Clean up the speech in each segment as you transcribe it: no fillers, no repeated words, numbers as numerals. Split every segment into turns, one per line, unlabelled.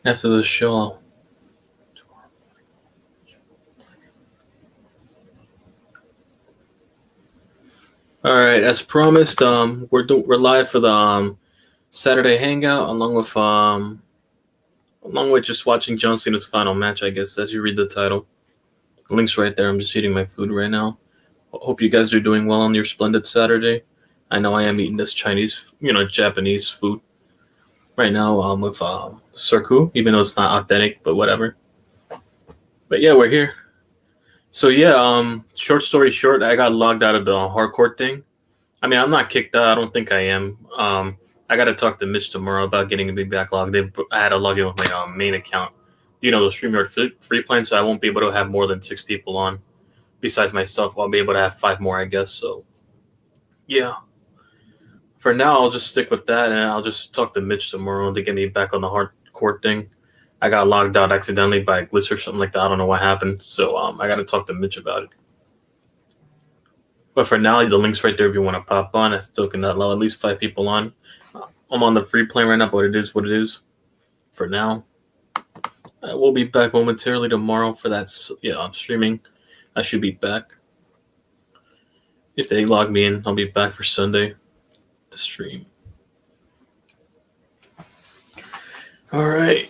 After the show. All right, as promised, we're live for the Saturday Hangout, along with just watching John Cena's final match. I guess as you read the title, the link's right there. I'm just eating my food right now. Hope you guys are doing well on your splendid Saturday. I know I am eating this Chinese, Japanese food right now with Circu, even though it's not authentic, but whatever. But yeah, we're here. So yeah, short story short, I got logged out of the hardcore thing. I mean, I'm not kicked out. I don't think I am. I got to talk to Mitch tomorrow about getting a big backlog. I had to log in with my main account, the StreamYard free plan, so I won't be able to have more than 6 people on. Besides myself, I'll be able to have 5 more, I guess. So, yeah. For now, I'll just stick with that, and I'll just talk to Mitch tomorrow to get me back on the hardcore thing. I got logged out accidentally by a glitch or something like that. I don't know what happened, so I got to talk to Mitch about it. But for now, the link's right there if you want to pop on. I still can allow at least 5 people on. I'm on the free plan right now, but it is what it is for now. I will be back momentarily tomorrow for that. Yeah, I'm streaming. I should be back. If they log me in, I'll be back for Sunday to stream. All right.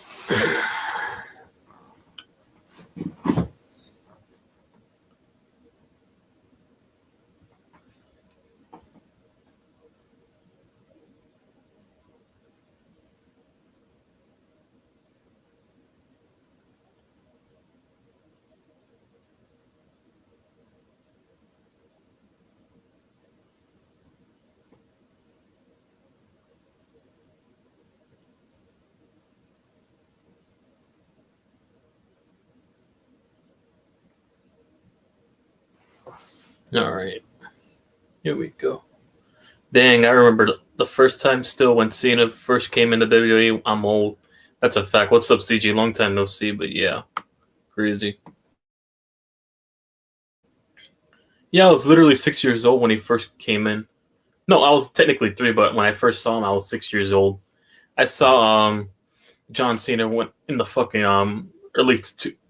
All right. Here we go. Dang, I remember the first time still when Cena first came into WWE. I'm old. That's a fact. What's up, CG? Long time no see, but yeah. Crazy. Yeah, I was literally 6 years old when he first came in. No, I was technically 3, but when I first saw him, I was 6 years old. I saw John Cena went in the fucking early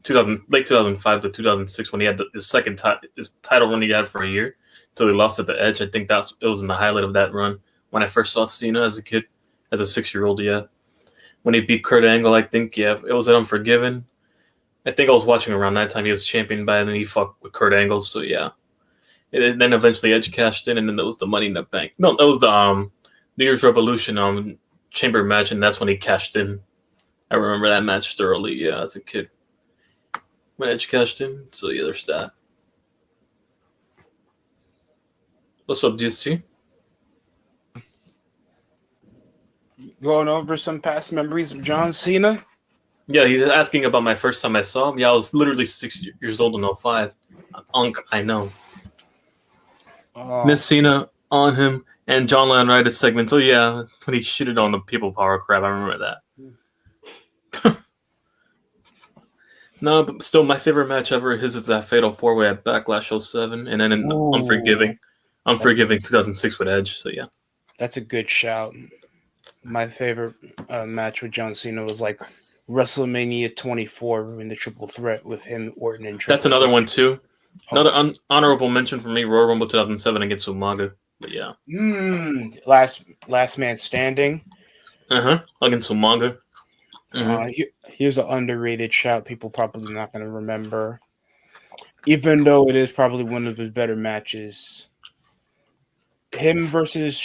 2000, late 2005 to 2006 when he had his second his title run he had for a year until he lost at the Edge. I think it was in the highlight of that run when I first saw Cena as a kid, as a 6-year-old. Yeah, when he beat Kurt Angle, I think it was at Unforgiven. I think I was watching around that time. He was champion by then. He fucked with Kurt Angle, so yeah. And then eventually Edge cashed in, and then there was the Money in the Bank. No, that was the New Year's Revolution chamber match, and that's when he cashed in. I remember that match thoroughly, yeah, as a kid. When Edge cashed in, so yeah, there's that. What's up, DST?
Going over some past memories of John Cena?
Yeah, he's asking about my first time I saw him. Yeah, I was literally 6 years old in 05. I know. Miss Cena on him and John Laurinaitis segment. So yeah, when he shitted on the people power crap, I remember that. No, but still, my favorite match ever his is that Fatal 4-Way at Backlash 07, and then in Unforgiving 2006 with Edge. So yeah,
that's a good shout. My favorite match with John Cena was like WrestleMania 24 in the Triple Threat with him, Orton, and Triple
that's another one too. Another honorable mention for me: Royal Rumble 2007 against Umaga. But yeah,
last man standing.
Against Umaga.
Here's an underrated shout people probably not going to remember, even though it is probably one of his better matches. Him versus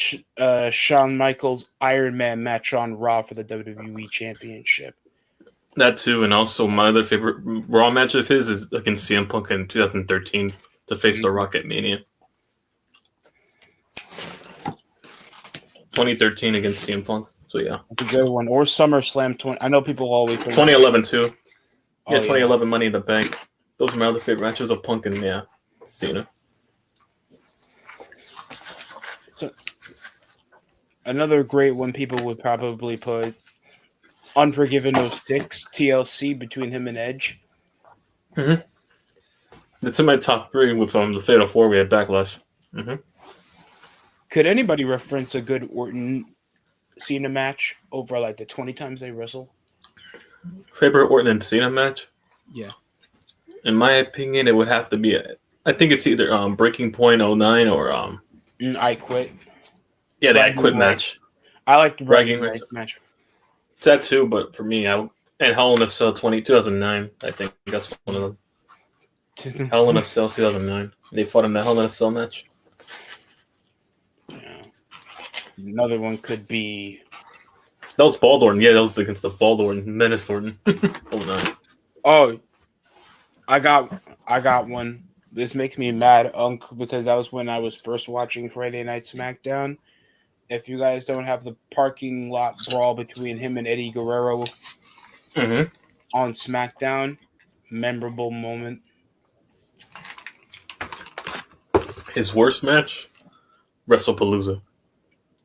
Shawn Michaels Iron Man match on Raw for the WWE Championship.
That too, and also my other favorite Raw match of his is against CM Punk in 2013 to face the Rocket Mania. 2013 against CM Punk. So yeah,
that's a good one. Or SummerSlam 20. I know people always
2011 too. Yeah, 2011 Money in the Bank. Those are my other favorite matches of Punk and Cena.
So, another great one people would probably put Unforgiven 06 TLC between him and Edge.
It's in my top 3 with the Fatal 4-Way at Backlash.
Could anybody reference a good Orton Cena match over like the 20 times they wrestle?
Favorite Orton and Cena match?
Yeah.
In my opinion, it would have to be. I think it's either Breaking Point '09 or
I quit.
yeah, the I
Bragging
Quit
rights.
match.
I like the
Bragging
bragging
rights.
rights match.
It's that too, but for me, and Hell in a Cell 2009. I think that's one of them. Hell in a Cell 2009. They fought in the Hell in a Cell match.
Yeah. Another one could be.
That was Bald Orton. Yeah, that was against the Bald Orton, Menace Orton. '09.
Oh, I got one. This makes me mad, because that was when I was first watching Friday Night SmackDown. If you guys don't have the parking lot brawl between him and Eddie Guerrero
Mm-hmm.
on SmackDown, memorable moment.
His worst match, WrestlePalooza.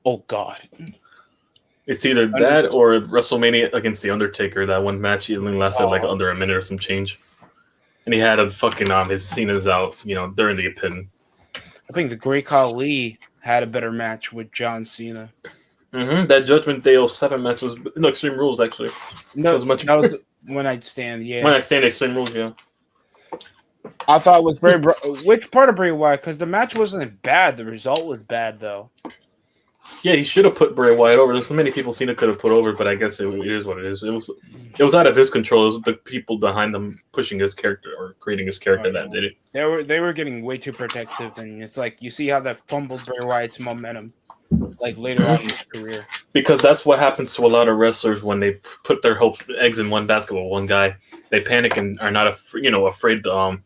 Oh God.
It's either that or WrestleMania against The Undertaker. That one match he only lasted like under a minute or some change. And he had a fucking his Cena's out, during the pin.
I think the Great Khali had a better match with John Cena.
Mm-hmm. That Judgment Day 07 match was Extreme Rules actually.
No,
was much
that was When I'd Stand. Yeah,
When I Stand Extreme Rules. Yeah,
I thought it was very. Which part of Bray Wyatt? Because the match wasn't bad. The result was bad though.
yeah. He should have put Bray Wyatt over. There's so many people Cena could have put over, but I guess it is what it is. It was out of his control. It was the people behind them pushing his character or creating his character that did it.
They were getting way too protective, and it's like you see how that fumbled Bray Wyatt's momentum, like later on in his career.
Because that's what happens to a lot of wrestlers when they put their eggs in one basket with one guy. They panic and are not afraid to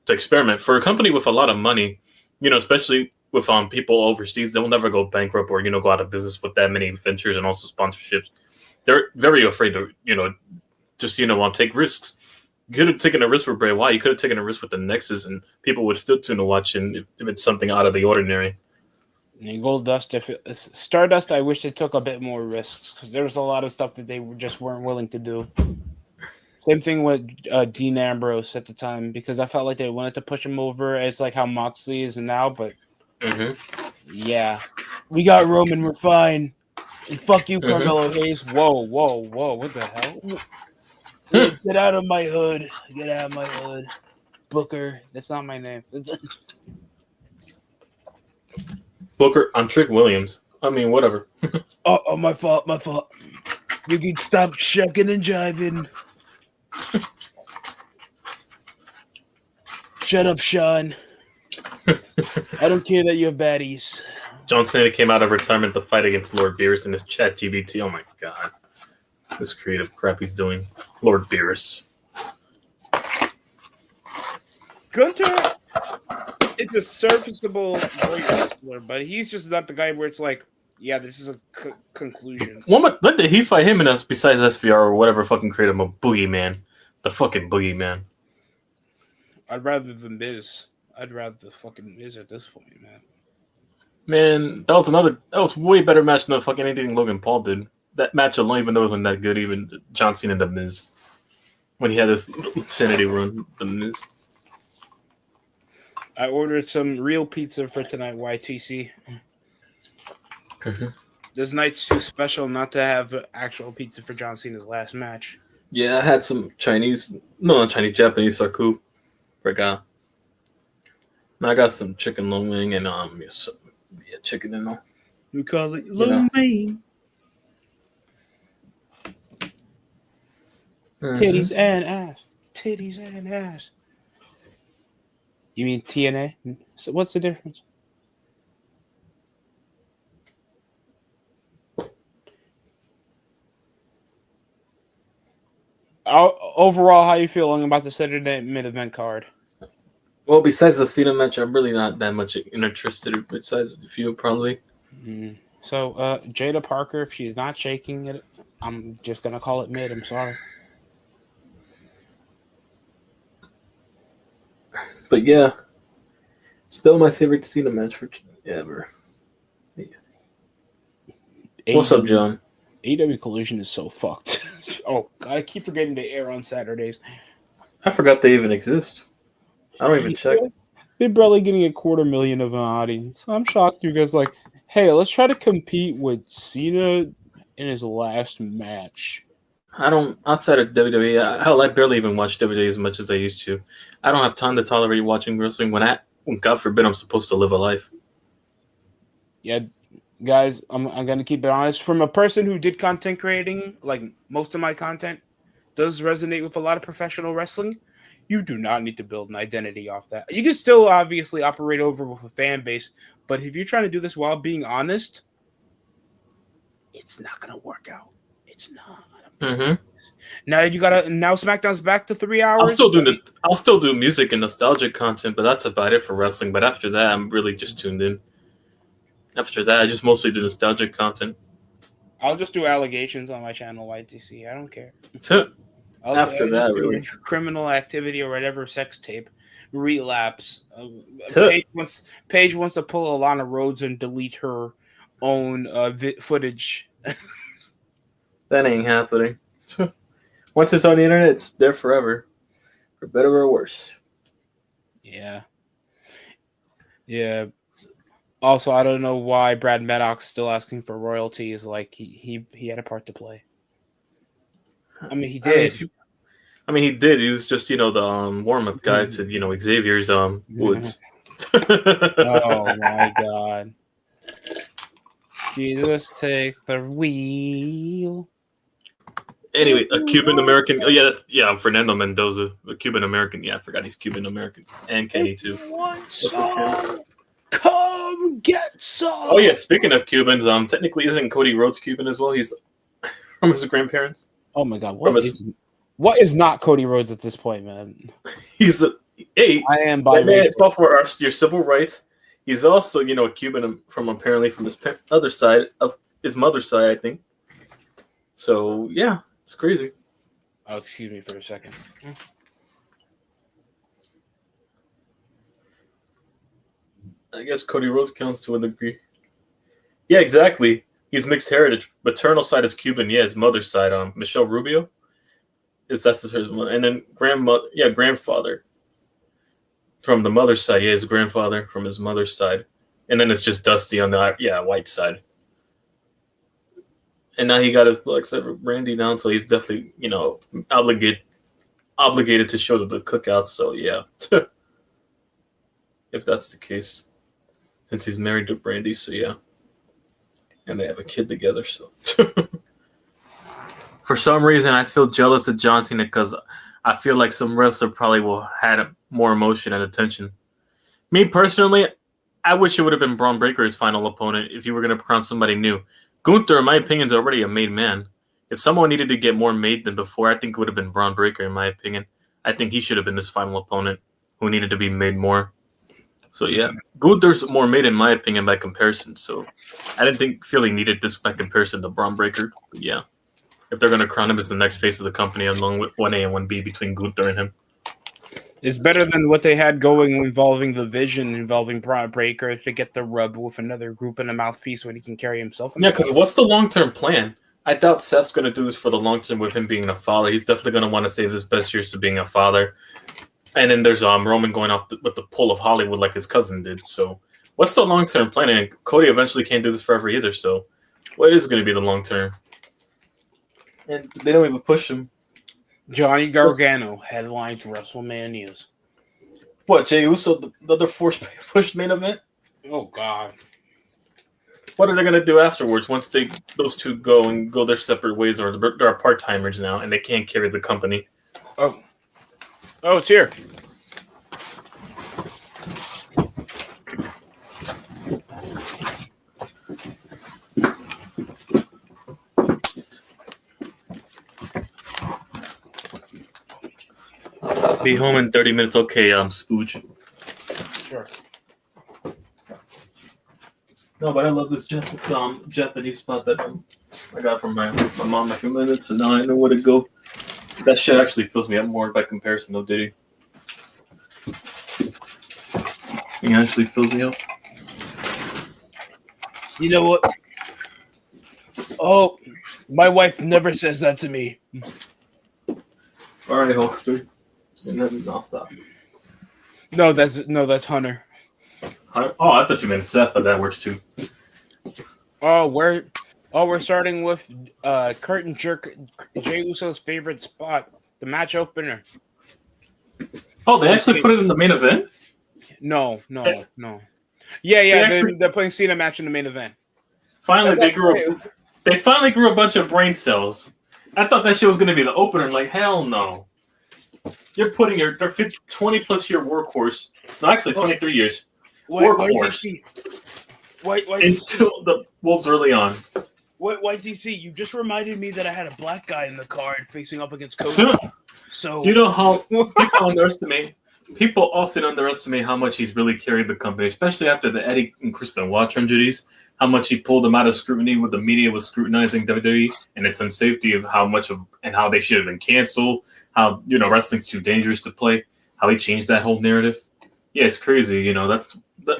experiment. For a company with a lot of money, especially with people overseas, they'll never go bankrupt or go out of business with that many ventures and also sponsorships. They're very afraid to just take risks. You could have taken a risk with Bray Wyatt. You could have taken a risk with the Nexus, and people would still tune to watch. And if it's something out of the ordinary.
And Goldust, Stardust, I wish they took a bit more risks because there was a lot of stuff that they just weren't willing to do. Same thing with Dean Ambrose at the time, because I felt like they wanted to push him over as like how Moxley is now, but yeah, we got Roman, we're fine. And fuck you, Carmelo Hayes. Whoa, what the hell? Get out of my hood. Get out of my hood. Booker, that's not my name.
Booker, I'm Trick Williams. I mean, whatever.
Oh, my fault. You can stop shucking and jiving. Shut up, Sean. I don't care that you have baddies.
John Cena came out of retirement to fight against Lord Beerus in his chat GBT. Oh my god. This creative crap he's doing. Lord Beerus.
Gunther is a serviceable great wrestler, but he's just not the guy where it's like, yeah, this is a conclusion.
When did he fight him in us besides SVR or whatever fucking created him a boogeyman? The fucking boogeyman.
I'd rather the Miz. I'd rather the fucking Miz at this point, man.
Man, that was way better match than fucking anything Logan Paul did. That match alone, even though it wasn't that good, even John Cena and The Miz. When he had this insanity run, The Miz.
I ordered some real pizza for tonight, YTC. This night's too special not to have actual pizza for John Cena's last match.
Yeah, I had some Japanese saku. Forgot. I got some chicken lo mein and chicken and all.
We call it lo mein. Titties and ass. Titties and ass. You mean TNA? So what's the difference? Overall, how you feeling about the Saturday mid-event card?
Well, besides the Cena match, I'm really not that much interested. Besides a few, probably.
So, Jada Parker, if she's not shaking it, I'm just gonna call it mid. I'm sorry.
But yeah, still my favorite Cena match for ever. Yeah. What's up, John?
AEW Collision is so fucked. Oh God, I keep forgetting they air on Saturdays.
I forgot they even exist. I don't even check.
They're barely getting 250,000 of an audience. I'm shocked you guys like, hey, let's try to compete with Cena in his last match.
I don't outside of WWE. Hell, I barely even watch WWE as much as I used to. I don't have time to tolerate watching wrestling when God forbid I'm supposed to live a life.
Yeah, guys, I'm gonna keep it honest. From a person who did content creating, like most of my content does resonate with a lot of professional wrestling. You do not need to build an identity off that. You can still obviously operate over with a fan base, but if you're trying to do this while being honest, it's not gonna work out. It's not.
Mm-hmm.
Now SmackDown's back to 3 hours.
I'll still do music and nostalgic content, but that's about it for wrestling. But after that, I'm really just tuned in. After that, I just mostly do nostalgic content.
I'll just do allegations on my channel, YTC. I don't care.
After
I'll
that,
just do
really.
criminal activity or whatever, sex tape, relapse.
To
Paige wants to pull Alana Rhodes and delete her own footage.
that ain't happening. Once it's on the internet, it's there forever, for better or worse.
Yeah. Yeah. Also, I don't know why Brad Maddox's still asking for royalties. Like he had a part to play. I mean, he did.
He did. He was just the warm-up guy to Xavier's Woods.
Oh my god! Jesus, take the wheel.
Anyway, a Cuban American. Oh yeah, Fernando Mendoza, a Cuban American. Yeah, I forgot he's Cuban American, and Kenny too.
Come get some.
Oh yeah, speaking of Cubans, technically isn't Cody Rhodes Cuban as well? He's from his grandparents.
Oh my god, what is not Cody Rhodes at this point, man?
He's
I am biracial.
Man fought for your civil rights. He's also a Cuban from his other side of his mother's side, I think. So yeah, it's crazy.
Oh, excuse me for a second.
I guess Cody Rhodes counts to a degree. Yeah, exactly. He's mixed heritage. Maternal side is Cuban. Yeah, his mother's side, Michelle Rubio, that's his mother, and then grandfather from the mother's side. Yeah, his grandfather from his mother's side, and then it's just Dusty on the white side. And now he got his black side with Brandy down, so he's definitely obligated to show to the cookout. So yeah, if that's the case, since he's married to Brandy, so yeah. And they have a kid together, so. For some reason, I feel jealous of John Cena because I feel like some wrestler probably will have more emotion and attention. Me personally, I wish it would have been Braun Breaker his final opponent if you were going to crown somebody new. Gunther, in my opinion, is already a made man. If someone needed to get more made than before, I think it would have been Braun Breaker, in my opinion. I think he should have been his final opponent who needed to be made more. So yeah, Gunther's more made in my opinion by comparison. So I didn't feel he needed this by comparison to Braun Breaker. But yeah, if they're gonna crown him as the next face of the company, along with 1A and 1B between Gunther and him,
it's better than what they had going involving the Vision, involving Braun Breaker to get the rub with another group and a mouthpiece when he can carry himself.
Yeah, because what's the long-term plan? I doubt Seth's gonna do this for the long term with him being a father. He's definitely gonna want to save his best years to being a father. And then there's Roman going off with the pull of Hollywood like his cousin did. So what's the long-term plan? And Cody eventually can't do this forever either. So what is going to be the long-term? And they don't even push him.
Johnny Gargano headlines WrestleManias.
What, Jey Uso, the other pushed main event?
Oh, God.
What are they going to do afterwards once those two go their separate ways, or they're part-timers now and they can't carry the company?
Oh, it's here.
Be home in 30 minutes. Okay, Spooge.
Sure.
No, but I love this Japanese spot that I got from my mom a few minutes, so now I know where to go. That shit actually fills me up more by comparison, though, Diddy. It actually fills me up.
You know what? Oh, my wife never says that to me.
All right, Hulkster. And then I'll stop.
No, that's Hunter.
Oh, I thought you meant Seth, but that works too.
Oh, where? Oh, we're starting with curtain jerk Jey Uso's favorite spot, the match opener.
Oh, they
From
actually put it in the main event.
no,
They,
no, no. Yeah,
they
yeah.
actually
They're putting Cena match in the main event.
finally
That's
they
like,
grew
wait,
up. They finally grew a bunch of brain cells. I thought that shit was gonna be the opener. I'm like, hell no. You're putting their 20 plus year workhorse. No, actually 23 years
wait,
workhorse
DC. Wait, DC.
into the Wolves early on.
Wait, DC. You just reminded me that I had a black guy in the card facing off against Cody.
You
So
know how people often underestimate how much he's really carried the company, especially after the Eddie and Chris Benoit tragedies. How much he pulled them out of scrutiny when the media was scrutinizing WWE and its unsafety of how much of and how they should have been canceled. How wrestling's too dangerous to play. How he changed that whole narrative. Yeah, it's crazy.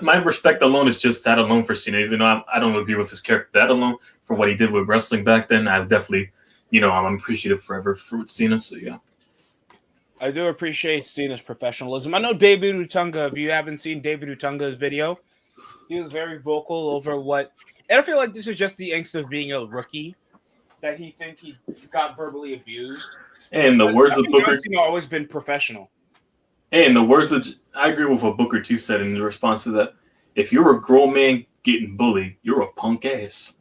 My respect alone is just that alone for Cena. Even though I don't agree with his character, that alone for what he did with wrestling back then, I've definitely, I'm appreciative forever for Cena. So yeah.
I do appreciate Cena's professionalism. I know David Utunga. If you haven't seen David Utunga's video, he was very vocal over what, and I feel like this is just the angst of being a rookie that he think he got verbally abused.
And the
But
words
I
of
think John
Booker,
Cena always been professional.
and the words of I agree with what Booker T said in response to that. If you're a grown man getting bullied, you're a punk ass.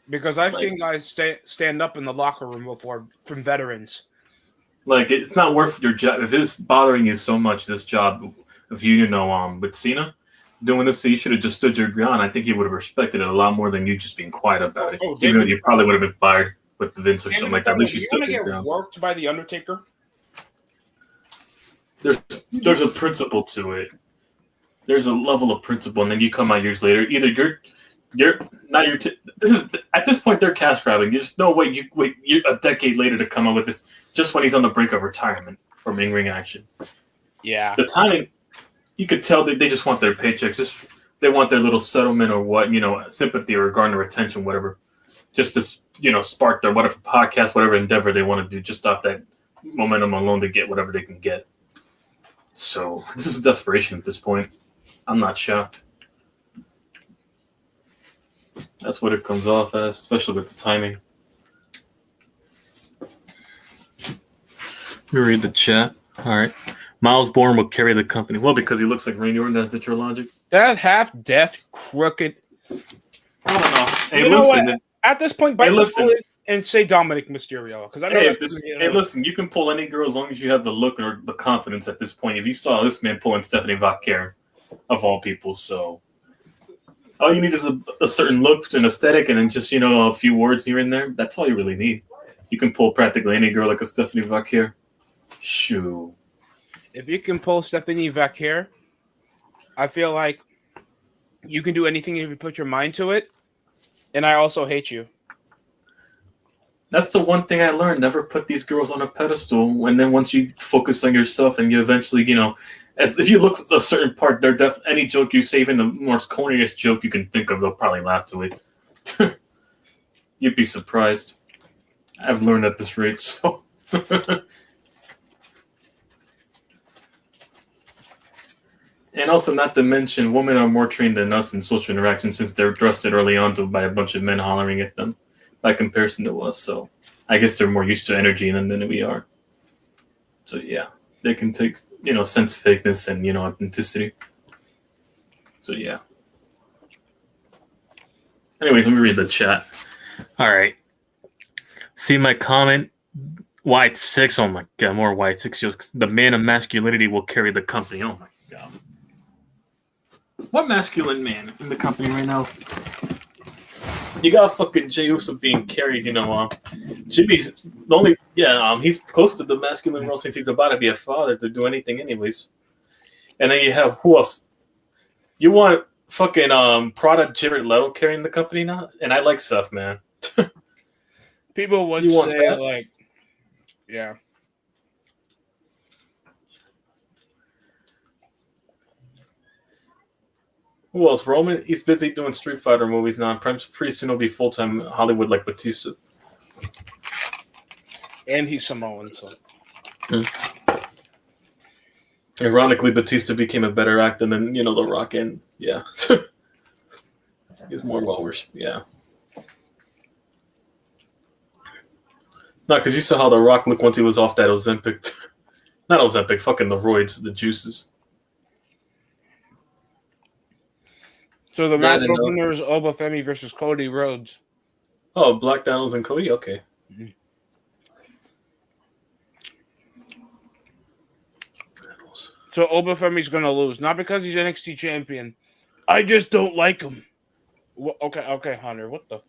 Because I've
Like,
seen guys stand up in the locker room before from veterans.
like it's not worth your job if it's bothering you so much. This job, if with Cena doing this, so you should have just stood your ground. I think he would have respected it a lot more than you just being quiet about it.
Oh,
Even though
David,
you probably would have been fired with the Vince or
David
something like that. At
Utunga,
least
do
you
you
stood
want to
your
get
ground.
worked by the Undertaker?
There's a principle to it. There's a level of principle, and then you come out years later. Either you're not your. This is at this point they're cash grabbing. There's no way you wait a decade later to come up with this just when he's on the brink of retirement from in-ring action.
Yeah.
The timing, you could tell that they just want their paychecks. They want their little settlement or what sympathy or garner attention, whatever. Just to spark their whatever podcast, whatever endeavor they want to do, just off that momentum alone to get whatever they can get. So this is desperation at this point. I'm not shocked. That's what it comes off as, especially with the timing. Let me read the chat. All right. Miles Bourne will carry the company. Well, because he looks like Randy Orton. That's your logic?
That half-deaf, crooked.
I don't know. Hey,
You know
listen.
what? At this point, bite the bullet and say Dominic Mysterio. Because I know
listen, you can pull any girl as long as you have the look or the confidence at this point. If you saw this man pulling Stephanie Vaquer, of all people, so all you need is a certain look and aesthetic and then just, a few words here and there. That's all you really need. You can pull practically any girl like a Stephanie Vaquer. Shoo.
If you can pull Stephanie Vaquer, I feel like you can do anything if you put your mind to it. And I also hate you.
That's the one thing I learned. Never put these girls on a pedestal. And then once you focus on yourself and you eventually, as if you look at a certain part, any joke you say, even the most corniest joke you can think of, they'll probably laugh to it. You'd be surprised. I've learned at this rate, so. And also, not to mention, women are more trained than us in social interaction since they're thrusted early on by a bunch of men hollering at them by comparison to us. So I guess they're more used to energy than we are. So yeah, they can take, sense fakeness and, authenticity. So yeah. Anyways, let me read the chat. All right. See my comment? White 6. Oh my God, more White 6 jokes. The man of masculinity will carry the company. Oh my God. What masculine man in the company right now? You got fucking Jey Uso being carried, Jimmy's the only, he's close to the masculine role since he's about to be a father to do anything anyways. And then you have, who else? You want fucking Prada Jared Leto carrying the company now? And I like Seth, man.
People would say, like, yeah.
Who else? Roman, he's busy doing Street Fighter movies now. Pretty soon he'll be full-time Hollywood like Batista.
And he's Samoan, so.
Ironically, Batista became a better actor than, The Rock, and yeah. He's more well, yeah. No, because you saw how The Rock looked once he was off that Ozempic. Not Ozempic, fucking the roids, the juices.
So the match opener is Obafemi versus Cody Rhodes.
Oh, Black Daniels and Cody? Okay.
Mm-hmm. So Obafemi's going to lose. Not because he's NXT champion. I just don't like him. Well, okay, Hunter. What the...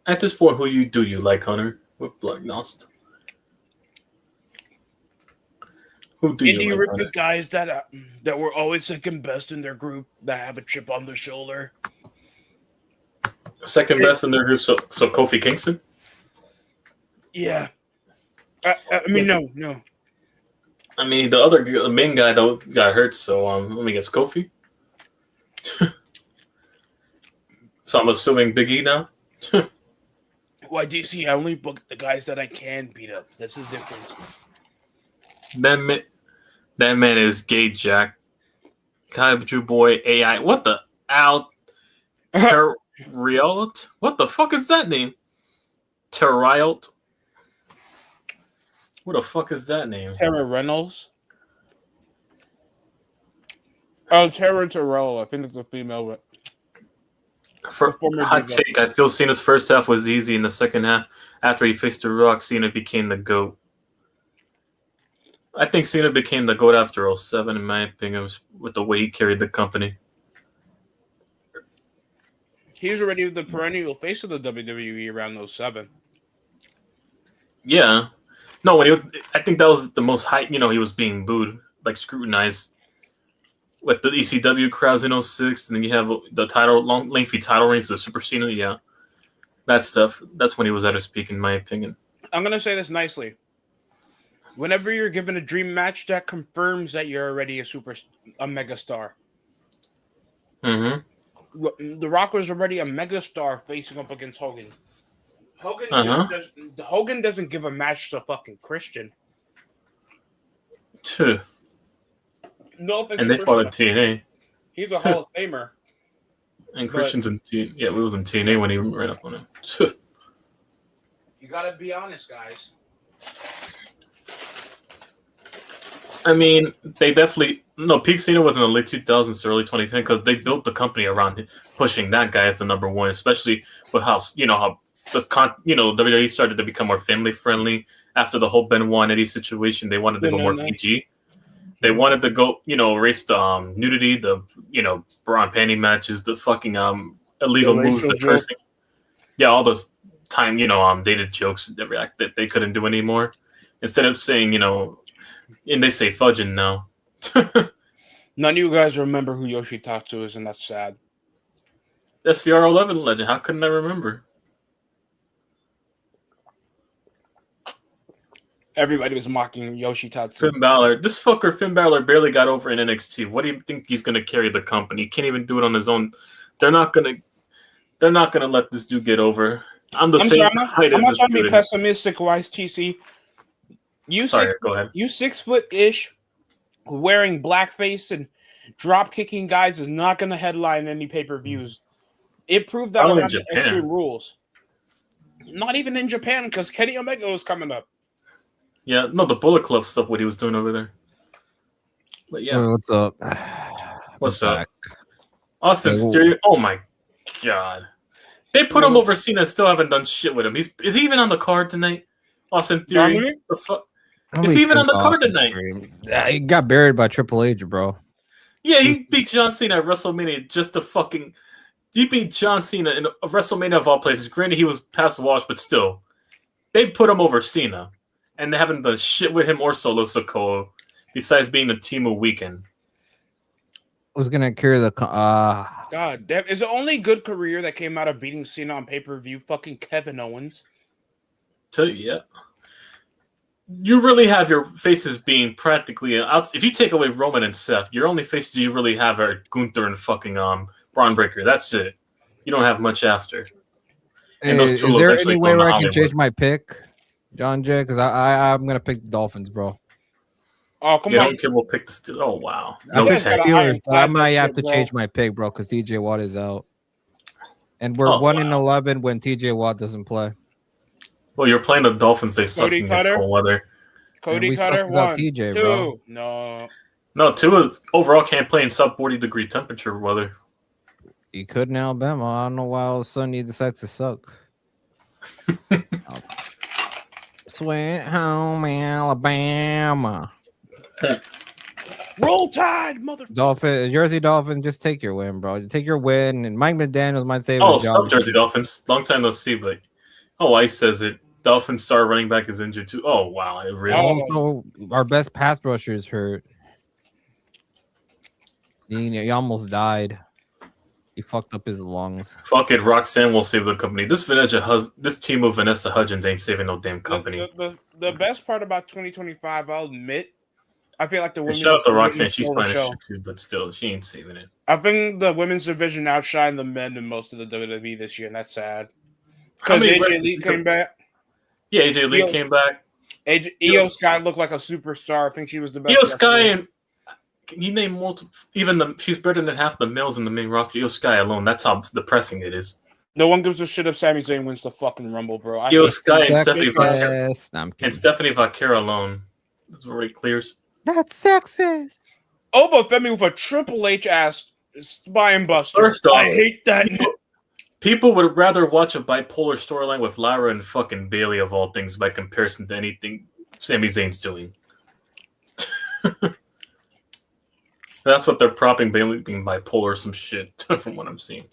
At this point, who do you like, Hunter? With Black Nost? Who do you like,
Hunter? Guys that were always second best in their group, that have a chip on their shoulder.
Second best in their group, so Kofi Kingston?
Yeah. I mean, no.
I mean, the main guy though got hurt, so let me guess, Kofi. So I'm assuming Big E now.
Why, DC? I only book the guys that I can beat up. That's the difference.
That man is gay, Jack. Kaiju boy AI. What the Terriot? What the fuck is that name? Terriot. What the fuck is that name?
Tara Reynolds. Oh, Tara Terrell. I think it's a female.
For hot take, I feel Cena's first half was easy. In the second half, after he faced The Rock, Cena became the GOAT. I think Cena became the GOAT after 07, in my opinion, with the way he carried the company.
He was already the perennial face of the WWE around 07.
Yeah. No, I think that was the most hype. He was being booed, like scrutinized, with the ECW crowds in 06, and then you have the lengthy title reigns, the Super Cena. Yeah, that stuff. That's when he was at his peak, in my opinion.
I'm gonna say this nicely. Whenever you're given a dream match, that confirms that you're already a mega star.
Mm-hmm.
The Rock was already a mega star facing up against Hogan. Hogan doesn't give a match to fucking Christian. No offense.
And they fought in TNA.
He's a Hall of Famer.
And Christian's in TNA. Yeah, we was in TNA when he ran up on him.
You gotta be honest, guys.
I mean, they definitely peak Cena was in the late 2000s to early 2010 because they built the company around pushing that guy as the number one, especially with how WWE started to become more family friendly after the whole Benoit and Eddie situation. They wanted to go more PG. They wanted to go, erase the nudity, the bra and panty matches, the fucking illegal moves, the cursing. Yeah, all those time dated jokes that they couldn't do anymore. Instead of saying and they say fudging now.
None of you guys remember who Yoshitatsu is, and that's sad.
That's VR11 legend. How couldn't I remember?
Everybody was mocking Yoshitatsu.
Finn Balor. This fucker, Finn Balor, barely got over in NXT. What do you think he's gonna carry the company? He can't even do it on his own. They're not gonna let this dude get over. I'm not trying
to be pessimistic, wise TC.
Go ahead.
You 6 foot-ish, wearing blackface and drop kicking guys is not going to headline any pay-per-views. It proved that around the Extreme Rules. Not even in Japan, because Kenny Omega was coming up.
Yeah, no, the Bullet Club stuff, what he was doing over there. But yeah.
What's up?
What's up? Austin Stereo. Oh my god. They put him over Cena and still haven't done shit with him. Is he even on the card tonight? Austin Theory? The fuck? Is he even on the card tonight?
He got buried by Triple H, bro.
Yeah, he beat John Cena at WrestleMania just to fucking... He beat John Cena in a WrestleMania of all places. Granted, he was past the wash, but still. They put him over Cena. And they haven't done shit with him or Solo Sikoa besides being the team of weekend.
Who's going to carry the...
God damn. Is the only good career that came out of beating Cena on pay-per-view fucking Kevin Owens?
Yeah. You really have your faces being practically out. If you take away Roman and Seth, your only faces you really have are Gunther and fucking Braun Breaker. That's it. You don't have much after.
Hey, is there any way where I can change my pick, John Jay? Because I'm gonna pick the Dolphins, bro.
Oh, come
Yeah,
on.
home kid will pick the Steelers. Oh wow,
I
no
picked
tank.
Steelers, but I might have to
bro.
change my pick, bro, because TJ Watt is out, and we're
Oh,
1-11 when TJ Watt doesn't play.
Well, you're playing the Dolphins. They suck
Cody
against
Cutter?
cold weather.
Cody
we suck
Cutter,
without
1,
TJ,
2.
bro.
No, Tua overall can't play in sub 40-degree temperature weather.
You could in Alabama. I don't know why all of a sudden you decide to suck. Sweet home Alabama.
Roll Tide, motherfucker.
Jersey Dolphins, just take your win, bro. Take your win. And Mike McDaniels might say,
Oh, sub Jersey Dolphins. Long time no see, but Ice says it. Dolphins star running back is injured too. Oh wow, it really.
Also, our best pass rusher is hurt. He almost died. He fucked up his lungs.
Fuck it, Roxanne will save the company. This team of Vanessa Hudgens ain't saving no damn company.
The best part about 2025, I'll admit, I feel like the women's
shout out to Roxanne, she's
playing
shit too, but still, she ain't saving it.
I think the women's division outshined the men in most of the WWE this year, and that's sad.
Because
AJ Lee came back.
Yeah, AJ Lee came back.
Io Sky looked like a superstar. I think she was the best.
Io Sky, and you name multiple. She's better than half the males in the main roster. Io Sky alone, that's how depressing it is.
No one gives a shit if Sami Zayn wins the fucking Rumble, bro.
Io Sky and Stephanie Vaquera alone. That's where it clears.
That's sexist.
Oba Femi with a Triple H ass spine buster.
First off,
I hate that.
People would rather watch a bipolar storyline with Lyra and fucking Bailey of all things by comparison to anything Sami Zayn's doing. That's what they're propping Bailey being bipolar or some shit from what I'm seeing.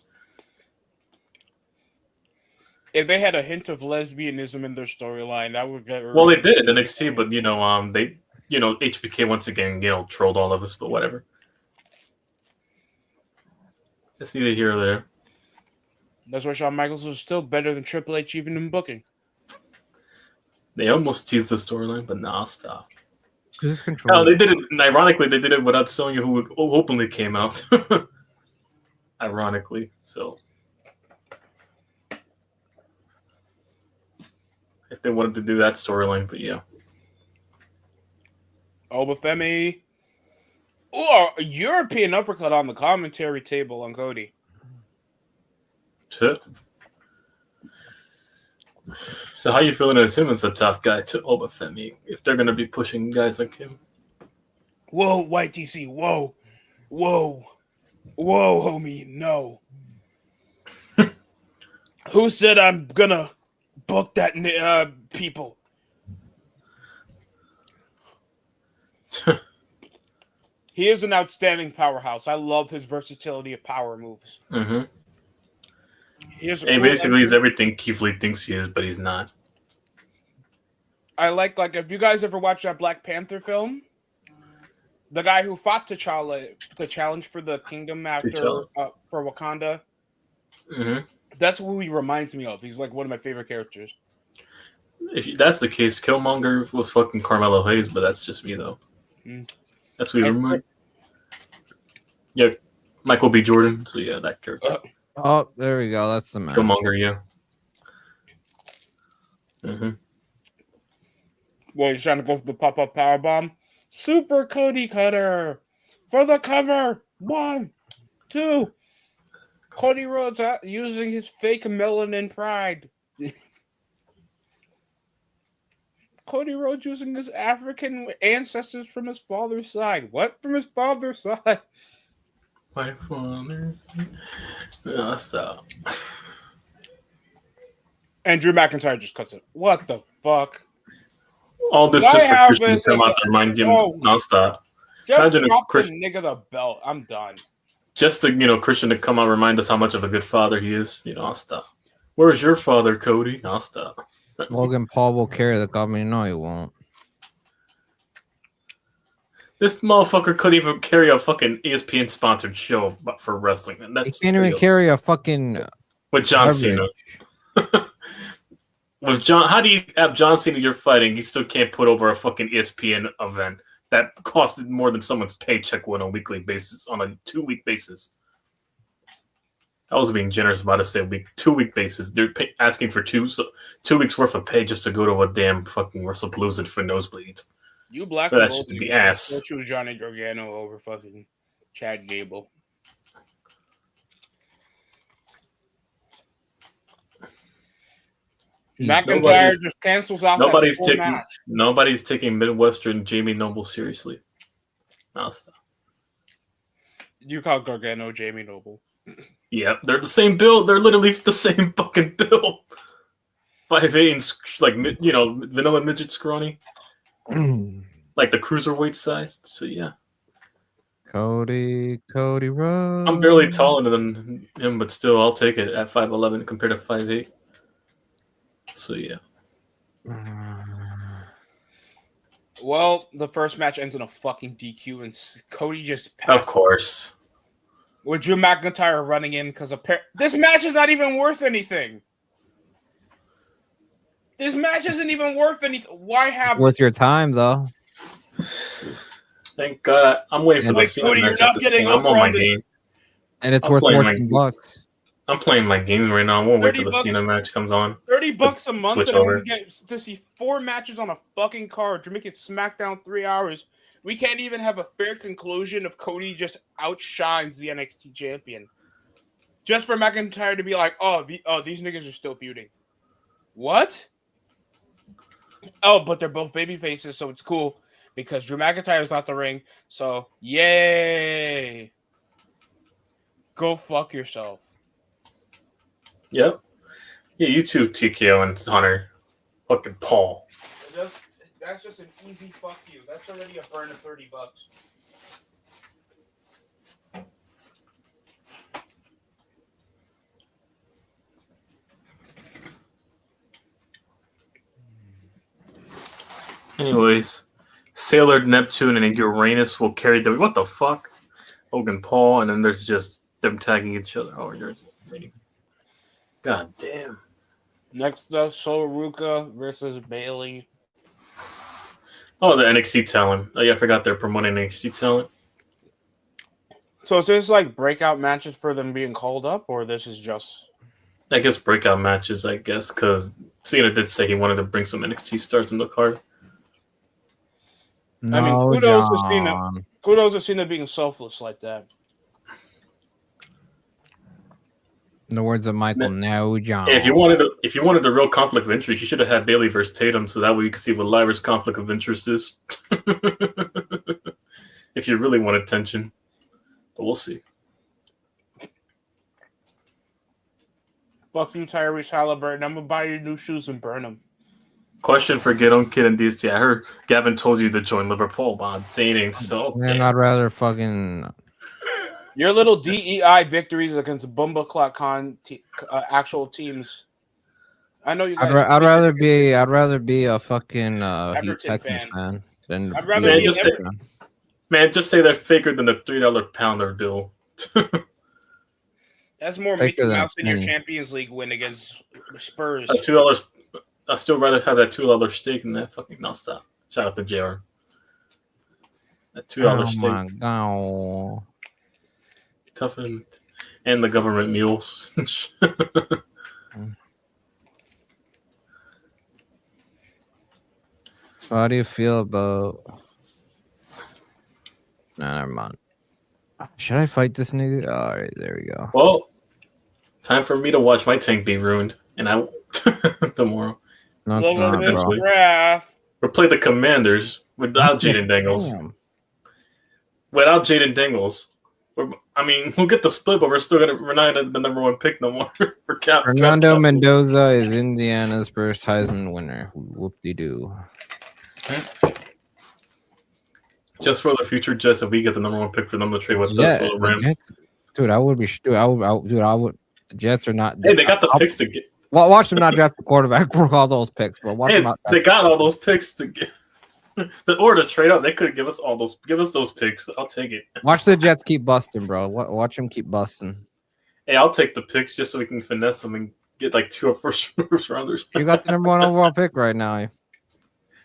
If they had a hint of lesbianism in their storyline, that would get.
Well, they did in NXT, but HBK once again, trolled all of us, but whatever. It's neither here or there.
That's why Shawn Michaels was still better than Triple H even in booking.
They almost teased the storyline, but nah, stop.
Just control.
They did it. And ironically, they did it without Sonya, who openly came out. Ironically, so if they wanted to do that storyline, but yeah.
Obafemi. Oh, a European uppercut on the commentary table on Cody.
So how you feeling as him as a tough guy to Obafemi if they're going to be pushing guys like him?
Whoa, White DC. Whoa, homie. No. Who said I'm going to book that people? He is an outstanding powerhouse. I love his versatility of power moves.
Mm-hmm.
He
basically is everything Keith Lee thinks he is, but he's not.
I like if you guys ever watch that Black Panther film, the guy who fought T'Challa to challenge for the kingdom for Wakanda, that's who he reminds me of. He's like one of my favorite characters.
If that's the case, Killmonger was fucking Carmelo Hayes, but that's just me though. That's what you remember. Yeah, Michael B. Jordan. So yeah, that character.
Oh, there we go. That's the match.
Killmonger, yeah.
Well, he's trying to go for the pop-up powerbomb. Super Cody Cutter for the cover. 1, 2. Cody Rhodes using his fake melanin pride. Cody Rhodes using his African ancestors from his father's side. What? From his father's side?
My father. No, stop.
And Drew McIntyre just cuts it. What the fuck?
All this just for Christian to come out and remind him nonstop.
Just drop the nigga the belt. I'm done.
Just to, Christian to come out and remind us how much of a good father he is. I'll stop. Where's your father, Cody? I'll stop.
Logan Paul will carry the company. No, he won't.
This motherfucker couldn't even carry a fucking ESPN sponsored show for wrestling. And
he can't even carry a fucking
with John Cena. With John, how do you have John Cena you're fighting? You still can't put over a fucking ESPN event that costed more than someone's paycheck on a weekly basis, on a 2-week basis. I was being generous about to say 2-week basis. They're asking for 2 weeks worth of pay just to go to a damn fucking WrestlePalooza for nosebleeds.
You black
But
and
that's
gold
just the
people should still
ass.
choose Johnny Gargano over fucking Chad Gable. McIntyre
Nobody's
just cancels out that
nobody's
full
taking
match.
nobody's taking Midwestern Jamie Noble seriously. No, stop.
You call Gargano Jamie Noble.
Yep, they're the same build. They're literally the same fucking build. 5'8" and like vanilla midget scrawny, like the cruiserweight size. So yeah,
Cody Rhodes.
I'm barely taller than him, but still, I'll take it at 5'11" compared to 5'8". So yeah.
Well, the first match ends in a fucking DQ, and Cody just passed.
Of course.
With Drew McIntyre running in because this match is not even worth anything. This match isn't even worth anything. Why have
worth your time though?
Thank God. I'm waiting for the Cena
Cody,
match.
you're not getting over on this.
Game.
And it's worth more than $10.
I'm playing my game right now. I won't wait till the Cena match comes on.
$30 a month, and we get to see 4 matches on a fucking card to make it SmackDown 3 hours. We can't even have a fair conclusion if Cody just outshines the NXT champion. Just for McIntyre to be like, these niggas are still feuding. What? Oh, but they're both baby faces, so it's cool because Drew McIntyre's out the ring. So, yay. Go fuck yourself.
Yep. Yeah, you too, TKO and Hunter. Fucking Paul.
That's just an easy fuck you. That's already a burn of $30.
Anyways, Sailor Neptune and Uranus will carry the what the fuck? Logan Paul, and then there's just them tagging each other. Oh, you're ready. God damn.
Next up, Sol Ruka versus Bailey.
Oh, the NXT talent. Oh yeah, I forgot they're promoting NXT talent.
So is this like breakout matches for them being called up, or this is just?
I guess breakout matches. I guess because Cena did say he wanted to bring some NXT stars in the card.
No,
I mean, kudos to Cena. Kudos to Cena being selfless like that.
In the words of Michael, no, John.
If you wanted a real conflict of interest, you should have had Bailey versus Tatum, so that way you could see what Lyra's conflict of interest is. If you really wanted tension, but we'll see.
Fuck you, Tyrese Halliburton. I'm gonna buy you new shoes and burn them.
Question for Get On Kid and DST. I heard Gavin told you to join Liverpool, but saying so.
Man, I'd rather fucking.
Your little DEI victories against Bumba Clock Con actual teams. I know you guys.
I'd rather be a fucking Texans fan than.
I'd rather be
just say they're faker than the $3 pounder bill.
That's more Mickey Mouse than your Champions League win against Spurs.
$2. I'd still rather have that $2 steak than that fucking. No, stop. Shout out to JR. That $2 steak.
My God.
Toughened. And the government mules.
How do you feel about? Nah, never mind. Should I fight this nigga? All right, there we go.
Well, time for me to watch my tank be ruined, and I tomorrow.
No, it's not, bro.
We'll play the Commanders without Jaden Dangles. Without Jaden Dangles. We'll get the split, but we're not the number 1 pick no more for cap.
Fernando Mendoza is Indiana's first Heisman winner. Whoop-de-doo.
Just for the future Jets, if we get the number 1 pick for them to trade with us, so the Rams.
Jets, dude, I would. The Jets are not.
Hey, they got the picks to get.
Well, watch them not draft the quarterback for all those picks, bro. Watch them not.
They got all those picks to get. Or to trade up, they could give us those picks. I'll take it.
Watch the Jets keep busting, bro. Watch them keep busting.
Hey, I'll take the picks just so we can finesse them and get like 2 first rounders.
You got the number 1 overall pick right now.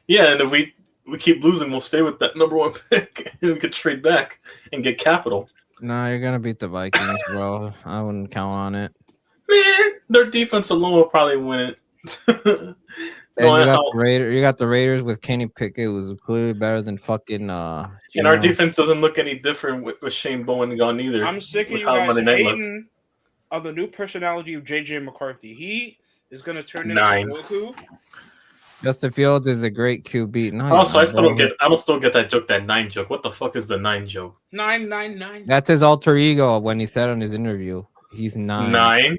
Yeah, and if we keep losing, we'll stay with that number 1 pick, and we could trade back and get capital.
No, you're gonna beat the Vikings, bro. I wouldn't count on it.
Man, their defense alone will probably win it.
And you got
how
the Raiders. You got the Raiders with Kenny Pickett, who's clearly better than fucking
and our defense doesn't look any different with Shane Bowen gone either.
I'm sick of
With
you
how
guys
Monday night looked.
hating on the new personality of JJ McCarthy. He is going to turn into
9.
Goku.
Justin Fields is a great QB. No,
Also, I still don't
bro.
get. I don't still get that joke. That 9 joke. What the fuck is the 9 joke?
999.
That's his alter ego when he said on his interview. He's 9.
9.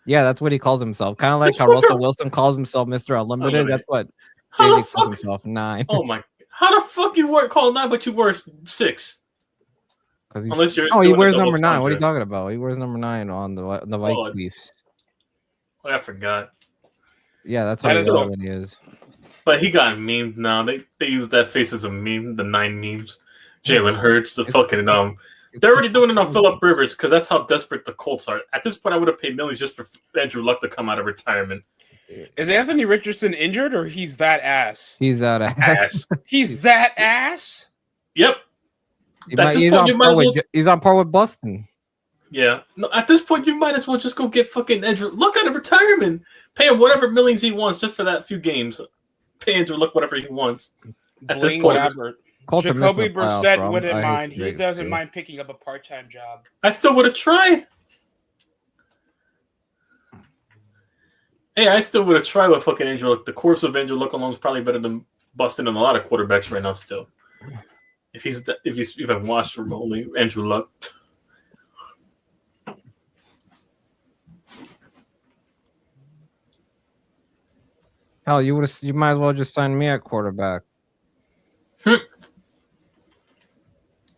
Yeah, that's what he calls himself. Kind of like
It's
how
what
Russell
the-
Wilson calls himself Mr. Unlimited.
Unlimited.
That's what
How the
JJ calls
fuck?
himself 9.
Oh my! How the fuck you weren't called 9, but you were 6?
Because
Unless you're
he
doing a
wears
double
number 9. What are you
entendre.
talking about? He wears number 9 on the Vikings. Beefs.
Oh, I forgot.
Yeah, that's how
That
he
is
is
a-
when he is.
But he got memed now. They use that face as a meme. The 9 memes. Jalen Hurts. The fucking They're already doing it on Phillip Rivers because that's how desperate the Colts are. At this point, I would have paid millions just for Andrew Luck to come out of retirement.
Is Anthony Richardson injured or he's that ass?
He's out of
Ass.
He's that ass?
Yep. At this point, you might as well.
He's on par with Boston.
Yeah. No, at this point, you might as well just go get fucking Andrew Luck out of retirement. Pay him whatever millions he wants just for that few games. Pay Andrew Luck whatever he wants. At this
Blaine
point,
Gabbert.
Colts are missing
Jacoby
the playoffs,
Brissett
bro.
wouldn't
I hate
mind. He
Drake,
doesn't
dude.
mind picking up a part-time job.
I still would have tried. Hey, I still would have tried with fucking Andrew Luck. The course of Andrew Luck alone is probably better than busting in a lot of quarterbacks right now. Still, if he's even watched remotely, Andrew Luck.
Hell, you might as well just sign me at quarterback.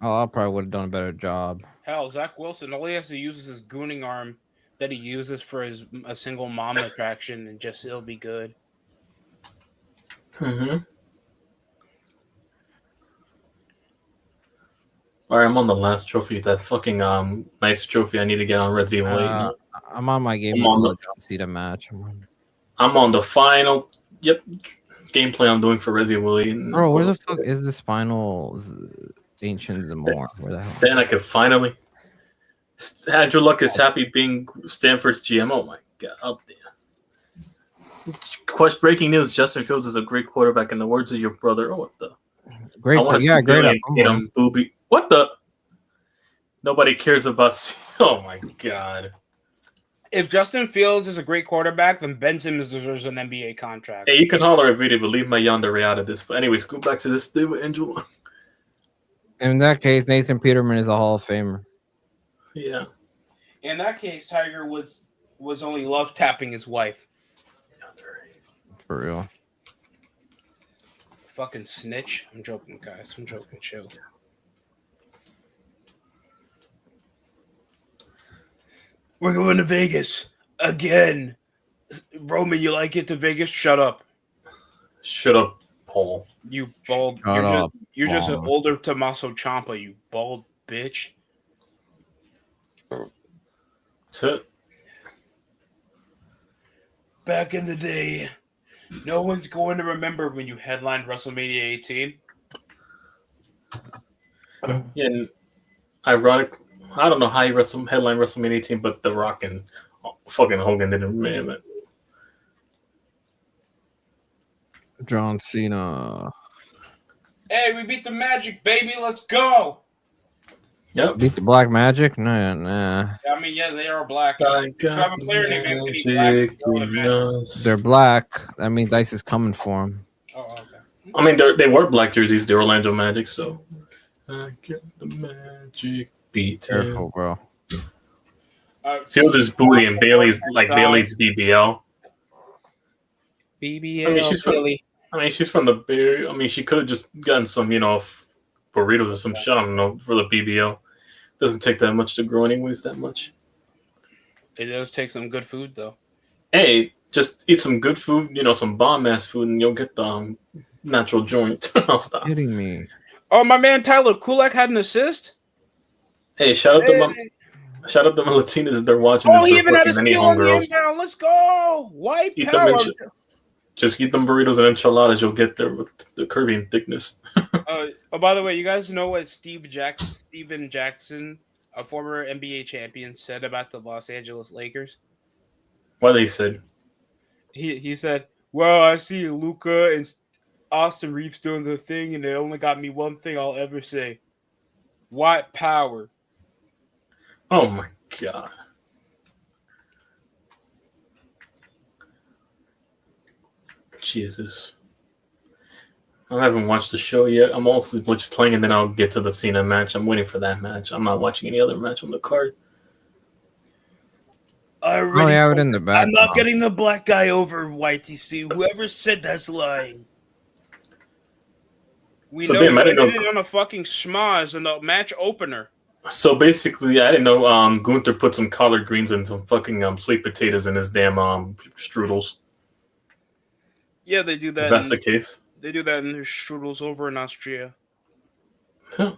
Oh, I probably would have done a better job.
Hell, Zach Wilson, all he has to use is his gooning arm that he uses for a single mom attraction, and just it'll be good.
Mm-hmm. All right, I'm on the last trophy. That fucking nice trophy I need to get on Red Evil 8.
I'm on my game
I'm
until
on
the John Cena match.
I'm on the final. Yep, gameplay I'm doing for Red Evil 8.
Bro, where the fuck is this final Ancient Zamor? Where the hell?
Then I could finally. Andrew Luck is happy being Stanford's GM. Oh my god! Out there. Breaking news: Justin Fields is a great quarterback. In the words of your brother, oh what the?
Great,
I want to
yeah,
see
great.
Billy and Tatum, booby. What the? Nobody cares about. Oh my god!
If Justin Fields is a great quarterback, then Ben Simmons deserves an NBA contract.
Hey, you can holler at me, but leave my yandere out of this. But anyways, go back to this thing with Andrew Luck.
In that case, Nathan Peterman is a Hall of Famer.
Yeah.
In that case, Tiger Woods was only love tapping his wife.
For real.
Fucking snitch. I'm joking, guys. I'm joking. Chill. We're going to Vegas again. Roman, you like it to Vegas? Shut up.
Shut up, Paul.
You bald.
Shut up,
You're just an
Paul.
older Tommaso Ciampa, you bald bitch.
That's it.
Back in the day, no one's going to remember when you headlined WrestleMania 18.
Yeah, and ironic. I don't know how he headline WrestleMania 18, but The Rock and fucking Hogan didn't remember it.
John Cena.
Hey, we beat the Magic, baby. Let's go.
Yep.
Beat the Black Magic? Nah.
I mean, yeah, they are black.
I
You have a player named Anthony Black.
They're black. That means Ice is coming for them.
Oh, okay.
I mean, they were black jerseys, the Orlando Magic, so I get the Magic beat.
Careful, bro.
Fields is booty and Bailey's like Bailey's BBL.
BBL,
I mean, she's from-
Billy.
She's from the Bay. I mean, she could have just gotten some, burritos or some shit. I don't know, for the BBL. Doesn't take that much to grow anyways, that much.
It does take some good food, though.
Hey, just eat some good food, some bomb-ass food, and you'll get the natural joint. I'll stop.
Kidding me.
Oh, my man Tyler Kulak had an assist.
Hey, shout out to my Latinas if they're watching
Oh,
this.
he
or
even had a
fucking any
skill on the
homegirls.
inbound. Let's go. White
Eat
power.
them Just eat them burritos and enchiladas. You'll get there with the curvy and thickness.
By the way, you guys know what Steven Jackson, a former NBA champion, said about the Los Angeles Lakers?
What they said?
He said, Well, I see Luca and Austin Reeves doing the thing, and it only got me one thing I'll ever say: White power.
Oh my god. Jesus. I haven't watched the show yet. I'm also just playing, and then I'll get to the Cena match. I'm waiting for that match. I'm not watching any other match on the card.
I
Oh,
already.
yeah, it in the back.
I'm not getting the black guy over, YTC. Whoever said that's lying. We
So
know
damn,
you
I didn't
ended
know.
it on a fucking schmaz in the match opener.
So basically, I didn't know Gunther put some collard greens and some fucking sweet potatoes in his damn strudels.
Yeah, they do
If
that.
that's the case.
They do that in their strudels over in Austria.
Huh.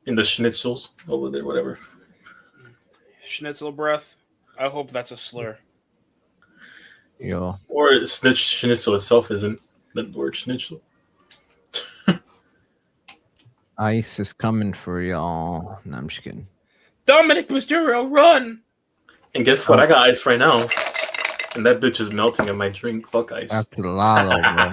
In the schnitzels over there, whatever.
Schnitzel breath. I hope that's a slur.
Yo,
Or schnitzel itself isn't the word schnitzel.
ice is coming for y'all. No, I'm just kidding.
Dominic Mysterio, run!
And guess what? I got ice right now. And that bitch is melting in my drink. Fuck ice.
That's Lalo, bro.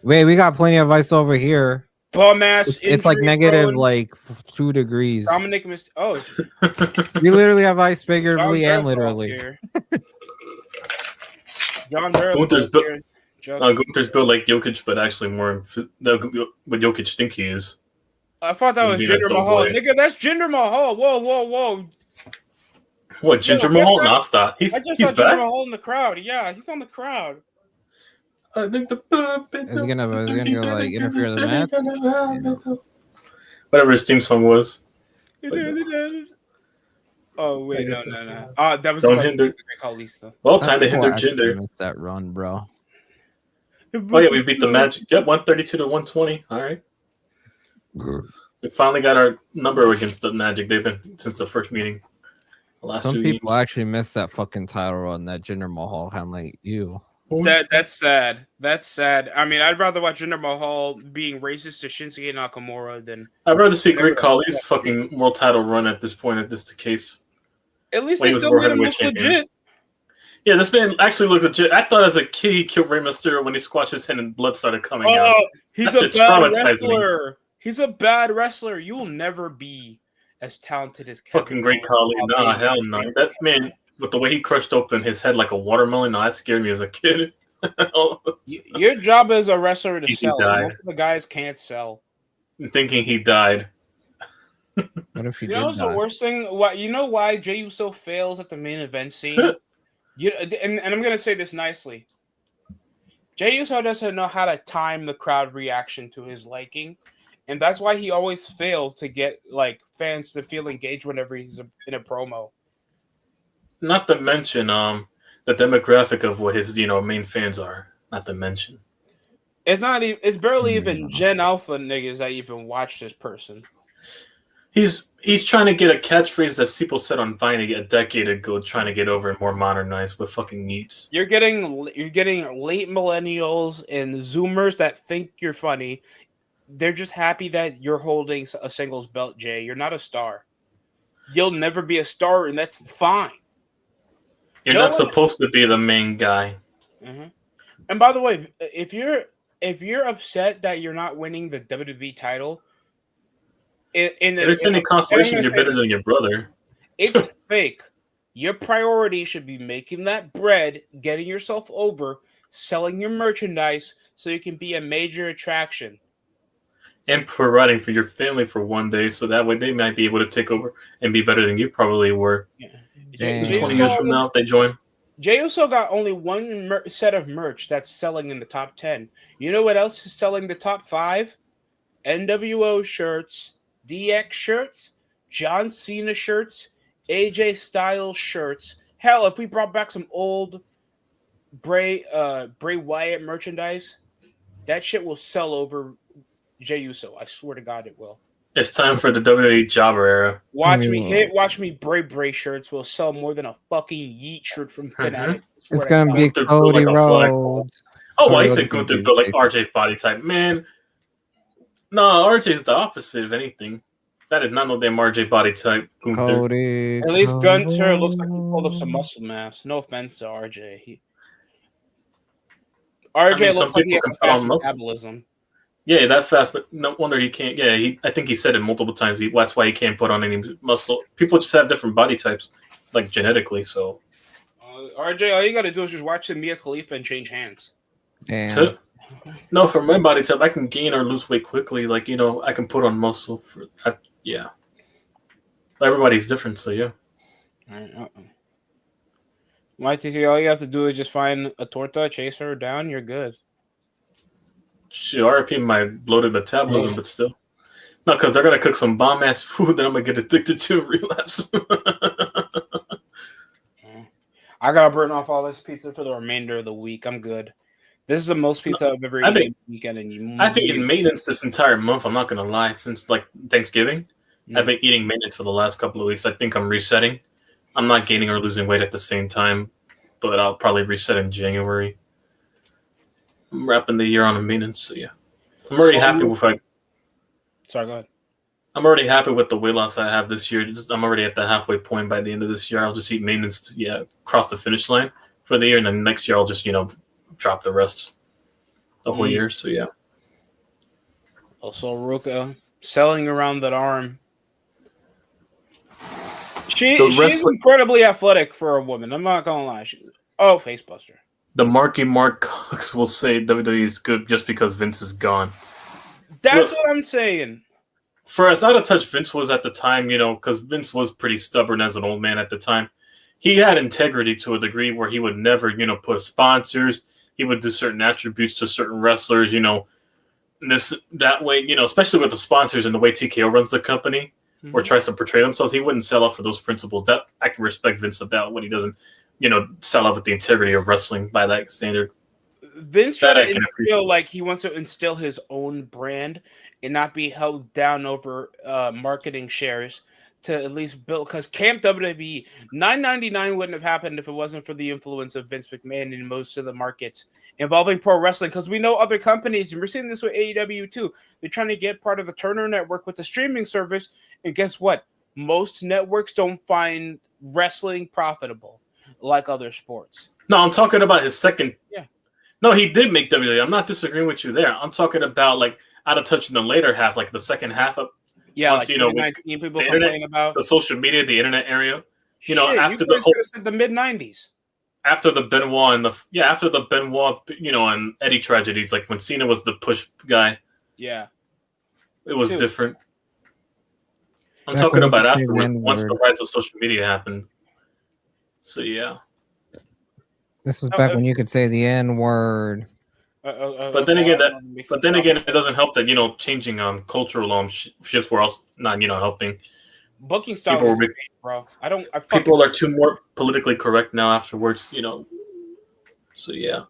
Wait, we got plenty of ice over here.
Bum ass.
It's like negative like 2 degrees.
Dominic Mysterio. Oh,
We literally have ice
John
figuratively and
Durslow's
literally.
here. John Durslow's
Gunther's built.
here.
Gunther's built like Jokic, but actually more. What Jokic think he is.
I thought that was
Maybe
Jinder
that's the
Mahal.
way.
Nigga, that's Jinder Mahal. Whoa, whoa, whoa.
What Ginger
Yo,
Mahal?
get that-
Nah, stop.
I just
He's
saw Jinder
back.
Mahal in the crowd. Yeah, he's on the crowd.
I think
Is he gonna like interfere with the match? Yeah.
Whatever his theme song was.
Oh wait, no. That was
Don't
like
hinder.
Khalifa.
Well,
Some
time to
people
hinder
actually
Jinder.
missed that run, bro.
Oh yeah, we beat the Magic. Yep, 132 to 120. All right. We finally got our number against the Magic. They've been since the first meeting. The last
Some
few
people
games.
actually missed that fucking title run that Jinder Mahal had. I'm like, you.
That's sad. That's sad. I mean, I'd rather watch Jinder Mahal being racist to Shinsuke Nakamura than.
I'd rather see Great Khali's fucking world title run at this point, if this is the case.
At least
When
they
he was
still
World
made him
Heavyweight
look
Champion.
legit.
Yeah, this man actually looked legit. I thought as a kid he killed Rey Mysterio when he squashed his head and blood started coming out.
Oh, he's
That
a
shit
bad
traumatized me.
wrestler. He's a bad wrestler. You will never be as talented as Kevin
Fucking Great
Owens
Khali.
while
Nah,
being
hell
a
no.
champion.
That man, with the way he crushed open his head like a watermelon, no, that scared me as a kid.
Your job as a wrestler to
He
sell.
died.
Most of the guys can't sell.
Thinking he died.
What if he
You know
did
what's the
die?
worst thing? Why you know why Jey Uso fails at the main event scene? And I'm gonna say this nicely. Jey Uso doesn't know how to time the crowd reaction to his liking, and that's why he always fails to get like fans to feel engaged whenever he's in a promo.
Not to mention the demographic of what his main fans are. Not to mention.
It's not even. It's barely even Gen Alpha niggas that even watch this person.
He's trying to get a catchphrase that people said on Vine a decade ago, trying to get over and more modernized with fucking needs.
You're getting late millennials and Zoomers that think you're funny. They're just happy that you're holding a singles belt, Jay. You're not a star. You'll never be a star, and that's fine.
You're not supposed to be the main guy.
Mm-hmm. And by the way, if you're upset that you're not winning the WWE title, if
it's any consolation, you're better than your brother.
It's fake. Your priority should be making that bread, getting yourself over, selling your merchandise, so you can be a major attraction.
And providing for your family for one day, so that way they might be able to take over and be better than you probably were.
Yeah.
20 years from now, if they join.
Jey Uso got only one set of merch that's selling in the top 10. You know what else is selling the top 5? NWO shirts, DX shirts, John Cena shirts, AJ Styles shirts. Hell, if we brought back some old Bray Wyatt merchandise, that shit will sell over Jey Uso. I swear to God, it will.
It's time for the WWE jobber era.
Watch me. Bray shirts will sell more than a fucking Yeet shirt from Fnatic.
It's gonna be Cody Rhodes.
Oh, well, he said Gunther built like RJ body type. Man, no, RJ's the opposite of anything. That is not no damn RJ body type. Gunther.
At least Gunther looks like he pulled up some muscle mass. No offense to RJ. RJ
I mean,
looks
some
like he
people
has
can
a
put
fast
on muscle.
metabolism.
Yeah, that fast, but no wonder he can't. Yeah, I think he said it multiple times. That's why he can't put on any muscle. People just have different body types, like genetically. So,
RJ, all you got to do is just watch the Mia Khalifa and change hands.
Damn.
no, for my body type, I can gain or lose weight quickly. Like I can put on muscle. Yeah, everybody's different. So yeah.
My TC, all you have to do is just find a torta, chase her down, you're good.
Shit, RIP my bloated metabolism, but still. No, because they're gonna cook some bomb ass food that I'm gonna get addicted to and relapse.
I gotta burn off all this pizza for the remainder of the week. I'm good. This is the most pizza I've ever eaten in a weekend.
I've been eating maintenance this entire month. I'm not gonna lie. Since like Thanksgiving, I've been eating maintenance for the last couple of weeks. I think I'm resetting. I'm not gaining or losing weight at the same time, but I'll probably reset in January. I'm wrapping the year on a maintenance. So yeah, I'm already happy with
Sorry, go ahead.
I'm already happy with the weight loss I have this year. I'm already at the halfway point by the end of this year. I'll just eat maintenance to cross the finish line for the year, and then next year I'll just drop the rest the whole year. So yeah.
Also, Ruka selling around that arm. She's incredibly athletic for a woman. I'm not gonna lie. Facebuster.
The Marky Mark Cox will say WWE is good just because Vince is gone.
That's what I'm saying.
For as out of touch Vince was at the time, because Vince was pretty stubborn as an old man at the time. He had integrity to a degree where he would never, put sponsors. He would do certain attributes to certain wrestlers, that way, especially with the sponsors and the way TKO runs the company or tries to portray themselves, he wouldn't sell out for those principles. That I can respect Vince about when he doesn't, sell out with the integrity of wrestling by that standard.
Vince tried to instill like he wants to instill his own brand and not be held down over marketing shares to at least build, because Camp WWE 999 wouldn't have happened if it wasn't for the influence of Vince McMahon in most of the markets involving pro wrestling, because we know other companies, and we're seeing this with AEW too, they're trying to get part of the Turner network with the streaming service, and guess what? Most networks don't find wrestling profitable like other sports.
No, I'm talking about his second.
Yeah.
No, he did make WWE. I'm not disagreeing with you there. I'm talking about like out of touch in the later half, like the second half of
once, like people complain about
the social media, the internet area. After
the whole the mid '90s,
after the Benoit and after the Benoit, and Eddie tragedies, like when Cena was the push guy.
Yeah,
it was different. I'm talking about afterwards, once the rise of social media happened. So yeah.
This was back when you could say the N word.
But then again, it doesn't help that changing cultural shifts were also not helping.
Booking style, bro.
People are too more politically correct now. Afterwards, So yeah.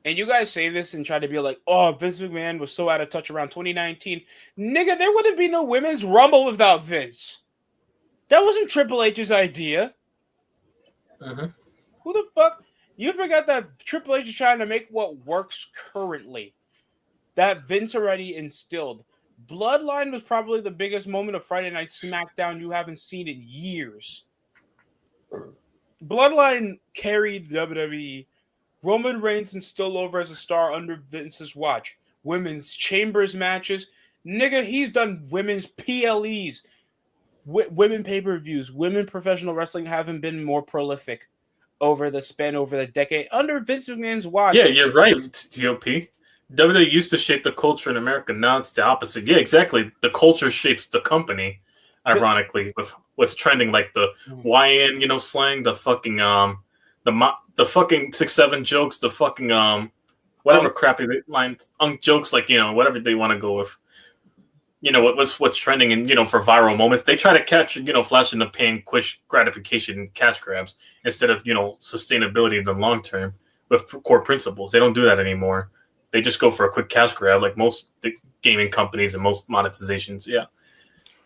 And you guys say this and try to be like, "Oh, Vince McMahon was so out of touch around 2019." Nigga, there wouldn't be no women's rumble without Vince. That wasn't Triple H's idea. Who the fuck? You forgot that Triple H is trying to make what works currently. That Vince already instilled. Bloodline was probably the biggest moment of Friday Night SmackDown you haven't seen in years. Bloodline carried WWE. Roman Reigns instilled over as a star under Vince's watch. Women's Chambers matches. Nigga, he's done women's PLEs. Women pay-per-views. Women professional wrestling haven't been more prolific over the decade under Vince McMahon's watch.
Yeah, you're right, TOP. WWE used to shape the culture in America. Now it's the opposite. Yeah, exactly. The culture shapes the company. Ironically, with what's trending, like the YN, slang, the fucking the fucking 6'7" jokes, the fucking whatever crappy lines, jokes, like whatever they want to go with. What's trending, and for viral moments, they try to capture flash in the pan, quick gratification, and cash grabs instead of sustainability in the long term with core principles. They don't do that anymore. They just go for a quick cash grab, like most gaming companies and most monetizations. Yeah,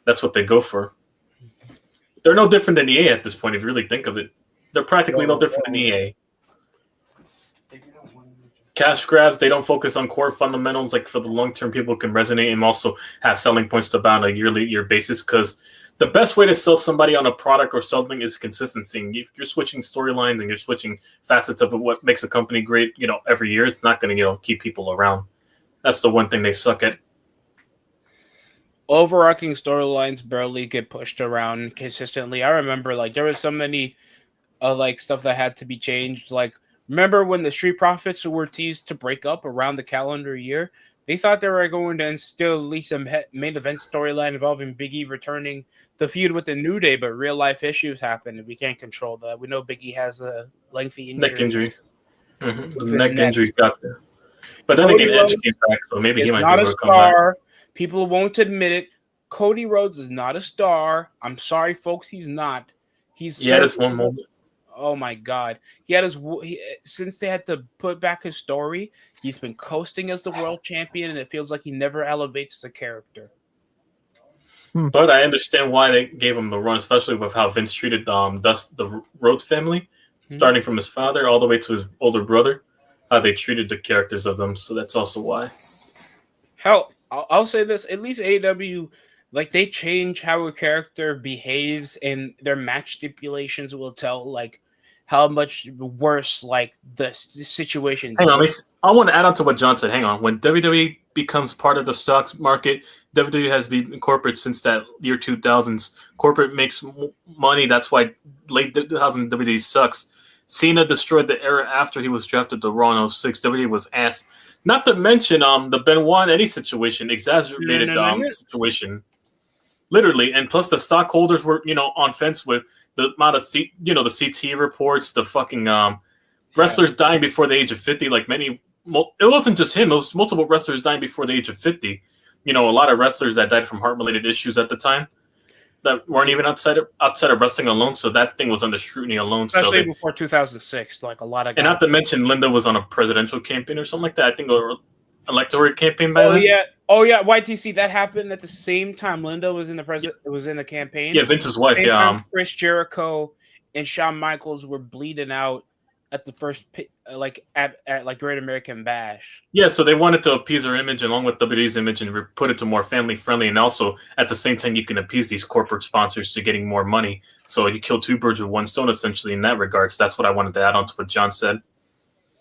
that's what they go for. They're no different than EA at this point. If you really think of it, they're practically no different than EA. Cash grabs, they don't focus on core fundamentals like for the long term people can resonate and also have selling points to buy on a year basis, because The best way to sell somebody on a product or something is consistency. If you're switching storylines and you're switching facets of what makes a company great, every year, it's not going to, keep people around. That's the one thing they suck at.
Overarching storylines barely get pushed around consistently. I remember there was so many stuff that had to be changed. Remember when the Street Profits were teased to break up around the calendar year? They thought they were going to instill at least a main event storyline involving Big E returning the feud with the New Day, but real life issues happen and we can't control that. We know Big E has a lengthy injury.
Neck injury. Mm-hmm. Neck injury got there. But then
Cody
again, Edge came back, so maybe he might be able to come back.
People won't admit it. Cody Rhodes is not a star. I'm sorry, folks. He's not. He's
this one moment.
Oh my God! Since they had to put back his story, he's been coasting as the world champion, and it feels like he never elevates as a character.
But I understand why they gave him the run, especially with how Vince treated the Rhodes family, starting from his father all the way to his older brother. How they treated the characters of them, so that's also why.
Hell, I'll say this: at least AEW, they change how a character behaves, and their match stipulations will tell how much worse the situation.
Hang on, I want to add on to what John said. Hang on, when WWE becomes part of the stocks market, WWE has been corporate since that year 2000s. Corporate makes money. That's why late 2000s WWE sucks. Cena destroyed the era after he was drafted to Raw in 06. WWE was ass. Not to mention the Benoit and Eddie situation exacerbated the situation. Literally, and plus the stockholders were, on fence with the amount of the CT reports, the fucking wrestlers dying before the age of 50. It wasn't just him; it was multiple wrestlers dying before the age of 50. A lot of wrestlers that died from heart-related issues at the time that weren't even outside of wrestling alone. So that thing was under scrutiny alone.
Especially before 2006, a lot of guys.
And not to mention, Linda was on a presidential campaign or something like that. I think an electoral campaign by then.
Oh yeah, YTC. That happened at the same time. Linda was in the campaign.
Yeah, Vince's wife.
Time Chris Jericho and Shawn Michaels were bleeding out at the first at Great American Bash.
Yeah, so they wanted to appease her image along with WWE's image and put it to more family friendly, and also at the same time you can appease these corporate sponsors to getting more money. So you kill two birds with one stone essentially in that regard. So that's what I wanted to add on to what John said.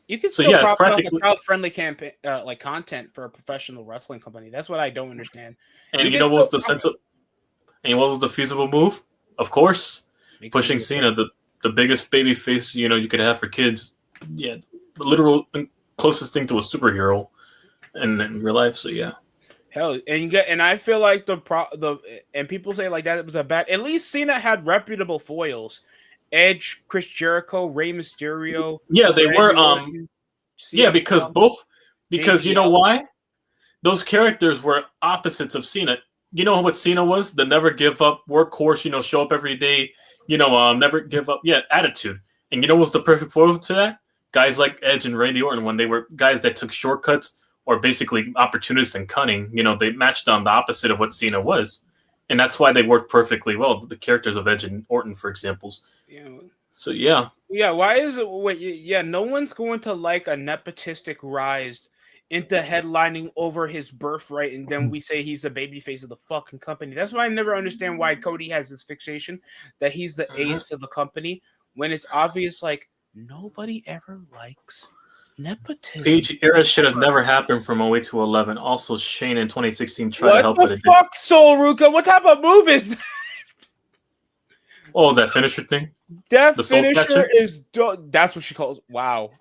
You can still profit off child-friendly campaign, content for a professional wrestling company. That's what I don't understand.
And what was the sense of? And what was the feasible move? Of course, pushing Cena, the biggest baby face you could have for kids. Yeah, the literal closest thing to a superhero, in real life. So yeah.
Hell, and I feel like and people say that it was a bad. At least Cena had reputable foils. Edge, Chris Jericho, Rey Mysterio.
Yeah, they were. Because you know why? Those characters were opposites of Cena. You know what Cena was? The never give up workhorse. Show up every day. Never give up. Yeah, attitude. And you know what's the perfect foil to that? Guys like Edge and Randy Orton, when they were guys that took shortcuts or basically opportunists and cunning. They matched on the opposite of what Cena was. And that's why they work perfectly well. The characters of Edge and Orton, for examples. Yeah. So, yeah.
Yeah, why is it? No one's going to like a nepotistic rise into headlining over his birthright, and then we say he's the babyface of the fucking company. That's why I never understand why Cody has this fixation that he's the ace of the company, when it's obvious, nobody ever likes nepotism.
Page era should have never happened from 08 to 11. Also, Shane in 2016 tried to help
it. What the fuck, Soul Ruka? What type of move is that?
Oh, that finisher thing?
That finisher is... That's what she calls... Wow.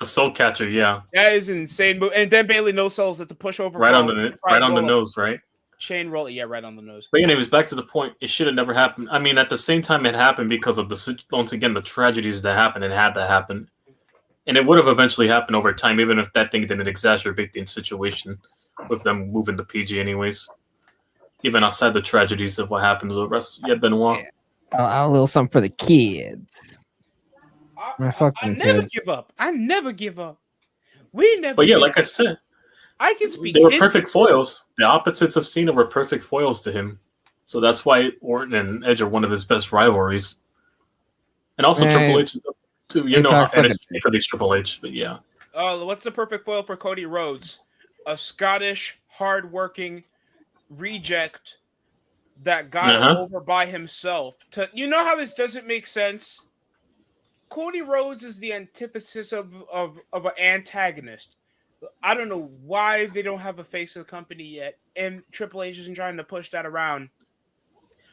The soul catcher, yeah.
That is an insane move. And then Bailey no-sells at the pushover.
Right on the nose, right?
Chain roll, yeah, right on the nose.
But anyways, back to the point. It should have never happened. I mean, at the same time, it happened because of once again, the tragedies that happened and had to happen. And it would have eventually happened over time, even if that thing didn't exacerbate the situation with them moving to PG anyways. Even outside the tragedies of what happened to the rest. Yeah, Benoit.
A little something for the kids.
I never give up. I never give up. We never.
But yeah, like I said,
I can speak.
They were perfect foils. The opposites of Cena were perfect foils to him. So that's why Orton and Edge are one of his best rivalries. And also Triple H too. And it's because Triple H, but yeah.
What's the perfect foil for Cody Rhodes? A Scottish, hardworking reject that got over by himself. You know how this doesn't make sense? Cody Rhodes is the antithesis of an antagonist. I don't know why they don't have a face of the company yet, and Triple H isn't trying to push that around.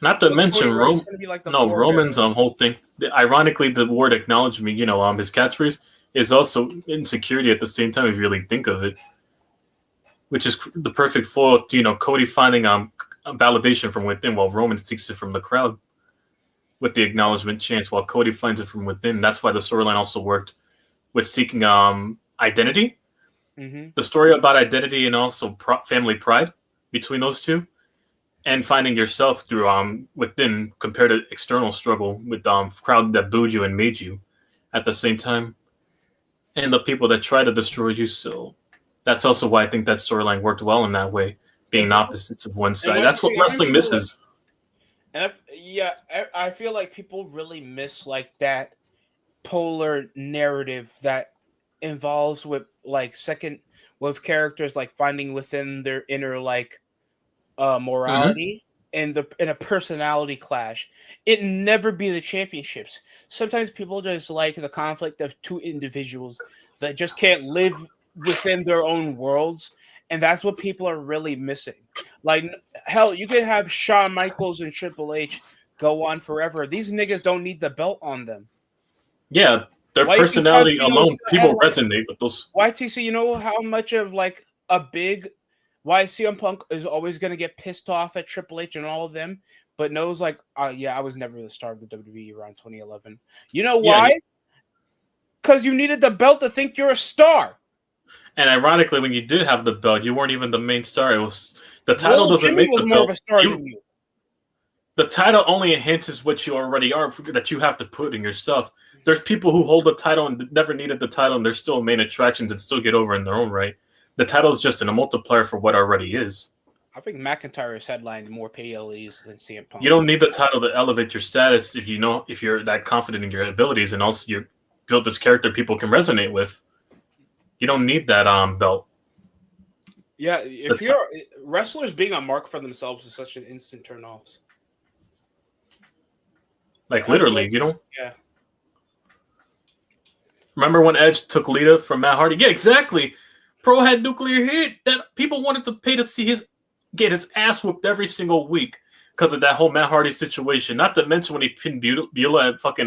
Not to
But
mention
Cody Rhodes is gonna be like the
Roman's whole thing. Ironically, the word acknowledgement, his catchphrase is also insecurity at the same time. If you really think of it, which is the perfect foil to Cody finding validation from within, while Roman seeks it from the crowd with the acknowledgement chance, while Cody finds it from within. That's why the storyline also worked with seeking identity.
Mm-hmm.
The story about identity and also family pride between those two, and finding yourself through within compared to external struggle with crowd that booed you and made you at the same time, and the people that try to destroy you. So that's also why I think that storyline worked well in that way, being the opposites of one side. That's what wrestling misses.
I feel like people really miss like that polar narrative that involves with characters like finding within their inner morality and a personality clash. It never be the championships. Sometimes people just like the conflict of two individuals that just can't live within their own worlds, and that's what people are really missing. Like, hell, you could have Shawn Michaels and Triple H go on forever. These niggas don't need the belt on them.
Yeah, their personality alone, people resonate with those.
YTC, you know how much of like a big why CM Punk is always going to get pissed off at Triple H and all of them, but knows like, I was never the star of the WWE around 2011. You know why? Because you needed the belt to think you're a star.
And ironically, when you did have the belt, you weren't even the main star. It was the title doesn't make the belt.
Of a star than you.
The title only enhances what you already are that you have to put in your stuff. There's people who hold the title and never needed the title, and they're still main attractions and still get over in their own right. The title is just a multiplier for what already is.
I think McIntyre has headlined more PLEs than CM Punk.
You don't need the title to elevate your status if you're that confident in your abilities and also you build this character people can resonate with. You don't need that belt.
Yeah, wrestlers being a mark for themselves is such an instant turn off.
Like literally,
Yeah.
Remember when Edge took Lita from Matt Hardy? Yeah, exactly. Pro had nuclear hit that people wanted to pay to see get his ass whooped every single week because of that whole Matt Hardy situation. Not to mention when he pinned Beulah at fucking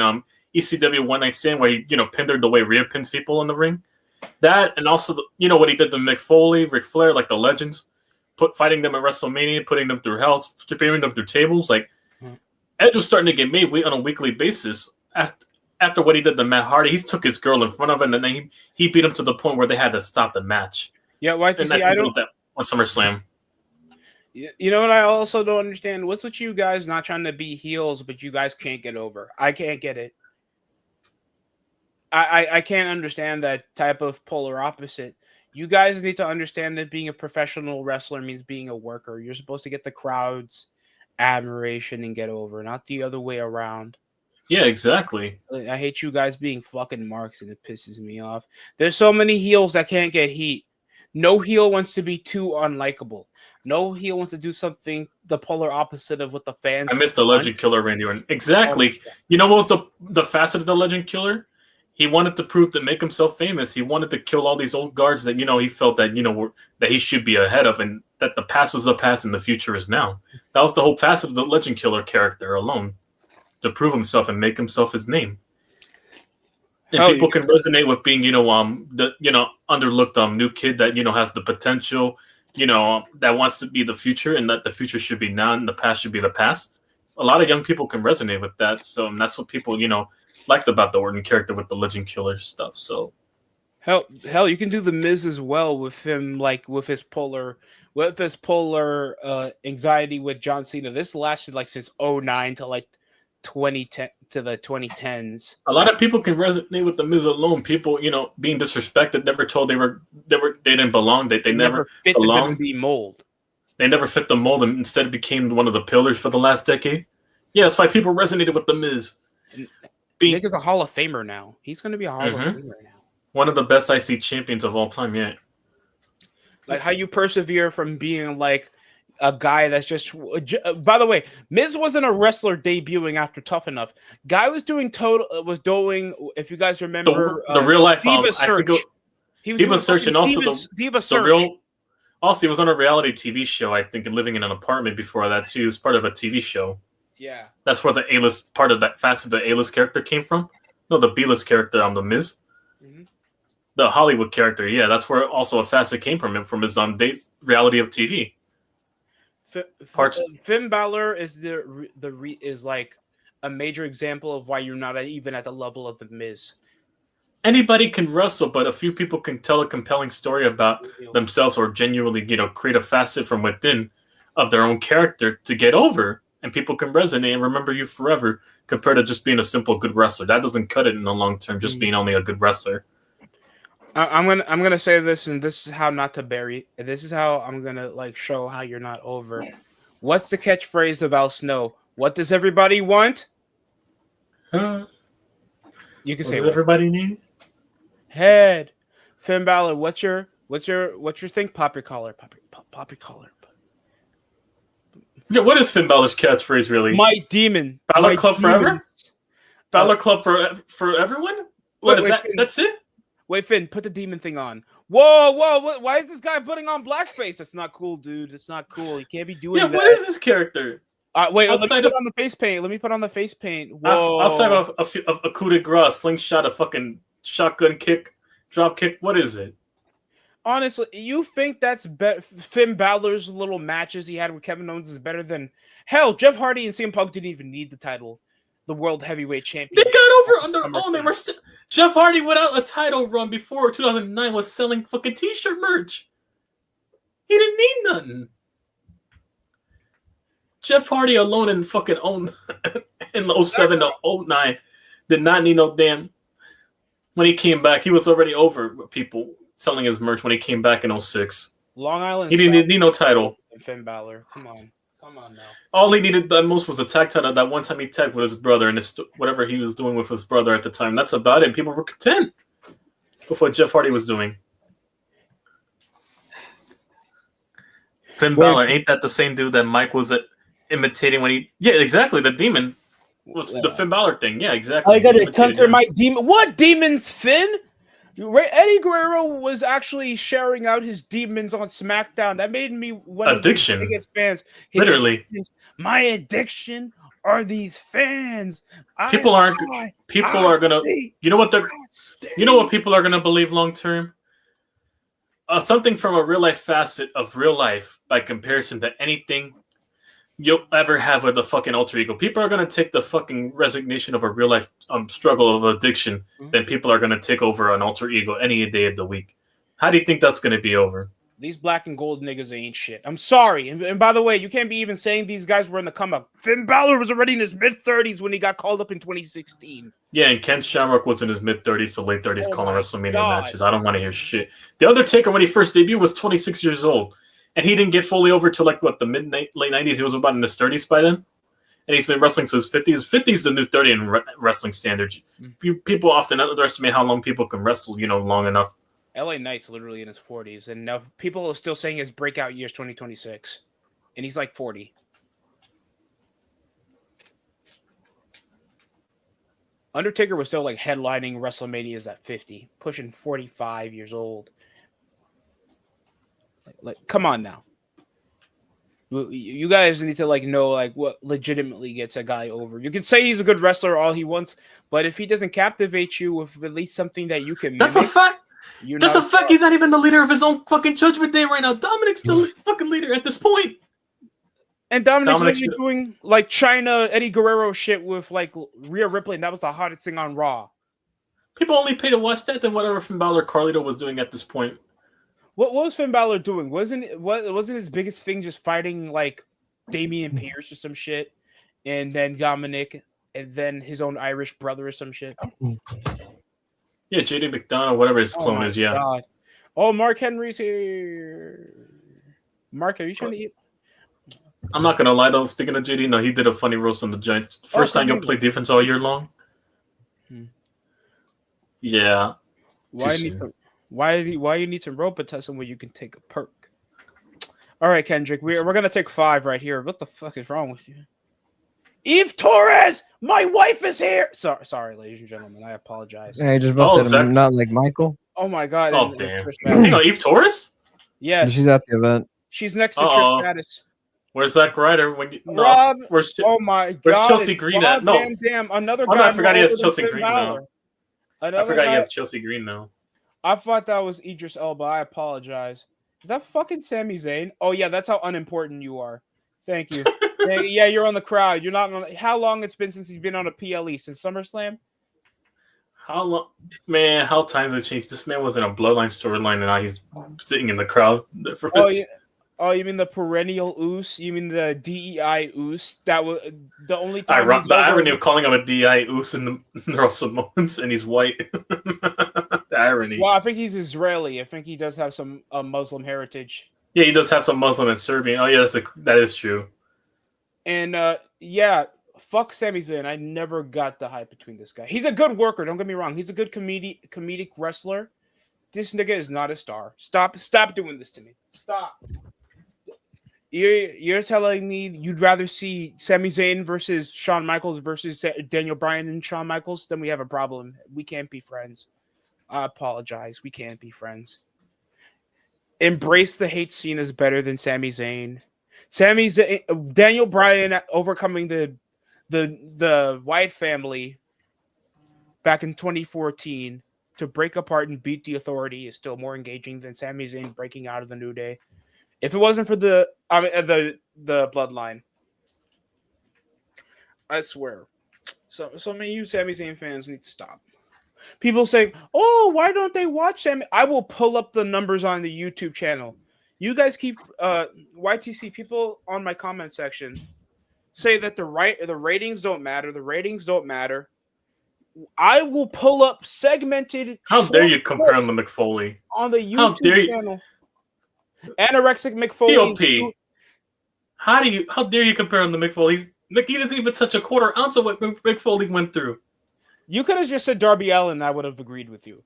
ECW One Night Stand, where he pinned her the way Rhea pins people in the ring. That and also what he did to Mick Foley, Ric Flair, like the legends, fighting them at WrestleMania, putting them through hell, spearing them through tables. Like Edge was starting to get made on a weekly basis after what he did to Matt Hardy. He took his girl in front of him, and then he beat him to the point where they had to stop the match.
Yeah, YTC,
I don't that on SummerSlam.
You know what I also don't understand? What's with you guys not trying to be heels, but you guys can't get over? I can't get it. I can't understand that type of polar opposite. You guys need to understand that being a professional wrestler means being a worker. You're supposed to get the crowd's admiration and get over, not the other way around.
Yeah, exactly.
I hate you guys being fucking marks, and it pisses me off. There's so many heels that can't get heat. No heel wants to be too unlikable. No heel wants to do something the polar opposite of what the fans
I missed the Legend Killer, Randy Orton. Exactly. Oh, yeah. What was the facet of the Legend Killer? He wanted to prove to make himself famous. He wanted to kill all these old guards that he felt that that he should be ahead of, and that the past was the past and the future is now. That was the whole facet of the Legend Killer character alone, to prove himself and make himself his name. And people can resonate with being the underlooked new kid that has the potential, that wants to be the future, and that the future should be now and the past should be the past. A lot of young people can resonate with that, so that's what people liked about the Orton character with the Legend Killer stuff. So
hell, you can do the Miz as well with him, like with his polar anxiety with John Cena. This lasted like since 2009 to like 2010 to the 2010s.
A lot of people can resonate with the Miz alone. People, being disrespected, never told they didn't belong. They never
fit the WWE mold.
They never fit the mold, and instead became one of the pillars for the last decade. Yeah, that's why people resonated with the Miz.
Nick is a Hall of Famer now. He's going to be a Hall of Famer now.
One of the best IC champions of all time, yeah.
Like how you persevere from being like a guy that's just. By the way, Miz wasn't a wrestler debuting after Tough Enough. Guy was doing total. Was doing. If you guys remember,
The real life.
Diva
I think
Search. He was
Diva
doing
Search,
fucking
and also
Diva
the
Search.
real. Also, he was on a reality TV show. I think, and living in an apartment before that too. He was part of a TV show.
Yeah.
That's where the A-list part of that facet, the A-list character came from. No, the B-list character on the Miz.
Mm-hmm.
The Hollywood character, yeah, that's where also a facet came from him, from his days reality of TV.
Finn Balor is is like a major example of why you're not even at the level of the Miz.
Anybody can wrestle, but a few people can tell a compelling story about themselves or genuinely, create a facet from within of their own character to get over, and people can resonate and remember you forever compared to just being a simple good wrestler. That doesn't cut it in the long term, just being only a good wrestler.
I'm gonna say this, and this is how not to bury. This is how I'm gonna show how you're not over. What's the catchphrase of Al Snow? What does everybody want?
You
can
what
say
does everybody need?
Head. Finn Balor, what's your thing? Pop your collar. Pop your collar.
Yeah, what is Finn Balor's catchphrase really?
My demon.
Balor Club forever? Balor Club for everyone? That's it?
Wait, Finn, put the demon thing on. Whoa, why is this guy putting on blackface? That's not cool, dude. It's not cool. You can't be doing that.
Yeah, what is this character?
Wait, let me put on the face paint. Whoa.
Outside of a coup de grace, slingshot, a fucking shotgun kick, drop kick, what is it?
Honestly, you think that's Finn Balor's little matches he had with Kevin Owens is better than... Hell, Jeff Hardy and CM Punk didn't even need the title. The World Heavyweight Champion.
They got over on their own. They were Jeff Hardy, without a title run before 2009, was selling fucking t-shirt merch. He didn't need nothing. Jeff Hardy alone in fucking in 07 to 09 did not need no damn. When he came back, he was already over people selling his merch when he came back in 06.
Long Island.
He didn't need no title.
Finn Balor, come on now.
All he needed the most was a tag title. That one time he tagged with his brother and whatever he was doing with his brother at the time. That's about it. People were content with what Jeff Hardy was doing. Finn Balor, ain't that the same dude that Mike was imitating when he... Yeah, exactly. The demon was the Finn Balor thing. Yeah, exactly.
I gotta conquer my demon. What demons, Finn? Eddie Guerrero was actually sharing out his demons on SmackDown. That made me one
addiction.
Of his biggest fans.
Literally,
my addiction are these fans.
People are gonna. You know what people are gonna believe long term. Something from a real life facet of real life by comparison to anything you'll ever have with a fucking alter ego. People are going to take the fucking resignation of a real life struggle of addiction, then people are going to take over an alter ego any day of the week. How do you think that's going to be over?
These black and gold niggas ain't shit. I'm sorry. And by the way, you can't be even saying these guys were in the come up. Finn Balor was already in his mid-30s when he got called up in 2016.
Yeah, and Ken Shamrock was in his mid-30s to late 30s calling WrestleMania matches. I don't want to hear shit. The Undertaker, when he first debuted, was 26 years old. And he didn't get fully over to late 90s. He was about in his 30s by then. And he's been wrestling to his 50s. 50 is the new 30 in wrestling standards. People often underestimate how long people can wrestle, long enough.
LA Knight's literally in his 40s. And now people are still saying his breakout year is 2026. And he's like 40. Undertaker was still headlining WrestleManias at 50, pushing 45 years old. Come on now. You guys need to know what legitimately gets a guy over. You can say he's a good wrestler all he wants, but if he doesn't captivate you with at least something that you can
that's a fact. That's a fact. He's not even the leader of his own fucking Judgment Day right now. Dominic's the fucking leader at this point.
And Dominic's doing China Eddie Guerrero shit with Rhea Ripley, and that was the hottest thing on Raw.
People only pay to watch that than whatever Finn Balor Carlito was doing at this point.
What was Finn Balor doing? Wasn't his biggest thing just fighting Damian Pierce or some shit, and then Dominic, and then his own Irish brother or some shit?
Yeah, JD McDonough, whatever his clone is. Yeah.
God. Oh, Mark Henry's here. Mark, are you trying to eat?
I'm not gonna lie though. Speaking of JD, no, he did a funny roast on the Giants. First time you'll play defense all year long. Yeah.
Why you need some rope testing where you can take a perk? All right, Kendrick, we're gonna take 5 right here. What the fuck is wrong with you? Eve Torres, my wife is here. Sorry, ladies and gentlemen, I apologize.
Yeah, he just
Oh,
busted
Zach.
him, not like Michael.
Oh my god,
Oh,
and
damn.
Trish
Hang
Stratus.
on, Eve Torres?
Yes,
She's at the event.
she's next to Trish
Uh-oh.
Stratus.
Where's Zack Ryder? When you, no,
Rob,
where's
oh my
where's
god,
Chelsea
it's
Green
Rob
at? No.
Van Dam, another
Oh, no,
guy
I forgot
more
he has
over than
Chelsea
Finn
Green
Balor.
now.
Another
I forgot
guy.
you have Chelsea Green now.
I thought that was Idris Elba. I apologize. Is that fucking Sami Zayn? Oh yeah, that's how unimportant you are. Thank you. Yeah, you're on the crowd. You're not on. How long it's been since he's been on a PLE? Since SummerSlam?
How long? Man, how times have changed. This man was in a Bloodline storyline, and now he's sitting in the crowd.
Oh, you mean the perennial Oos? You mean the DEI Oos? That was the only time he's
the
over.
irony of calling him a DI Us in the Russell Samoans, and he's white. The irony.
Well, I think he's Israeli. I think he does have some Muslim heritage.
Yeah, he does have some Muslim and Serbian. Oh yeah, that is true.
And yeah, fuck Sami Zayn. I never got the hype between this guy. He's a good worker. Don't get me wrong. He's a good comedic wrestler. This nigga is not a star. Stop doing this to me. Stop. You're telling me you'd rather see Sami Zayn versus Shawn Michaels versus Daniel Bryan and Shawn Michaels? Then we have a problem. We can't be friends. I apologize. We can't be friends. Embrace the hate scene is better than Sami Zayn. Daniel Bryan overcoming the Wyatt family back in 2014 to break apart and beat the Authority is still more engaging than Sami Zayn breaking out of the New Day. If it wasn't for the Bloodline, I swear. So many of you Sami Zayn fans need to stop. People say, "Oh, why don't they watch Sami?" I will pull up the numbers on the YouTube channel. You guys keep YTC people on my comment section say that the ratings don't matter. The ratings don't matter. I will pull up segmented.
How dare you compare him to McFoley
on the YouTube channel? Anorexic McFoley.
POP. How dare you compare him to McFoley? He doesn't even touch a quarter ounce of what McFoley went through.
You could have just said Darby Allin. I would have agreed with you.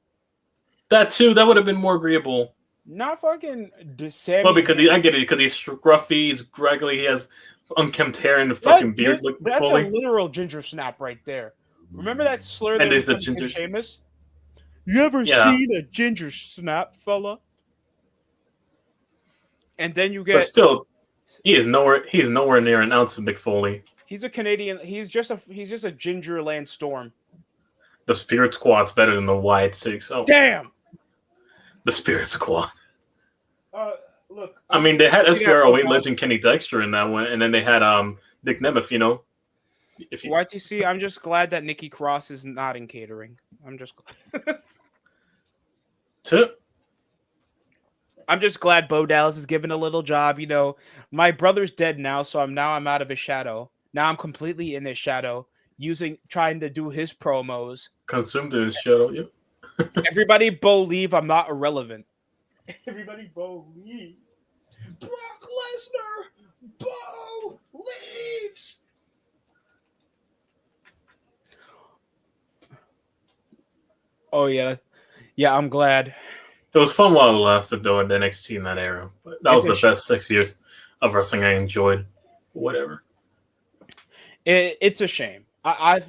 That too. That would have been more agreeable.
Not fucking Sami.
Well, because I get it. Because he's scruffy, he's scraggly, he has unkempt hair and a fucking beard.
That's a literal ginger snap right there. Remember that slur that was from Sheamus? You ever seen a ginger snap, fella? And then you get.
But still, he is nowhere near an ounce of McFoley.
He's a Canadian. He's just a ginger land storm.
The Spirit Squad's better than the Wyatt Six. Oh
damn!
The Spirit Squad.
Look.
I mean, they had SVROA legend Kenny Dykstra in that one, and then they had Nick Nemeth. You know.
YTC, I'm just glad that Nikki Cross is not in catering. I'm just glad. I'm just glad Bo Dallas is given a little job. You know, my brother's dead now, so I'm out of his shadow. Now I'm completely in his shadow, trying to do his promos.
Consumed in his shadow, yep.
Everybody believe I'm not irrelevant. Everybody believe. Brock Lesnar, Bo leaves. Oh yeah, I'm glad.
It was fun while it lasted, though, at NXT in that era. But that was the best 6 years of wrestling I enjoyed. Whatever.
It's a shame. I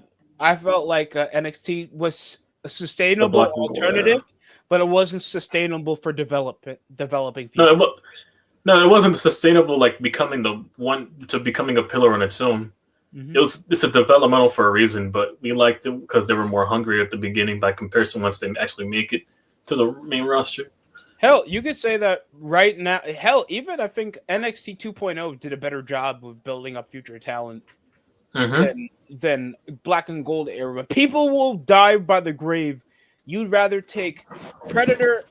felt like NXT was a sustainable alternative, but it wasn't sustainable for developing.
No, it wasn't sustainable. Like becoming a pillar on its own. Mm-hmm. It's a developmental for a reason, but we liked it because they were more hungry at the beginning by comparison once they actually make it to the main roster.
Hell, you could say that right now. Hell, even I think NXT 2.0 did a better job of building up future talent than Black and Gold era. People will dive by the grave. You'd rather take Predator,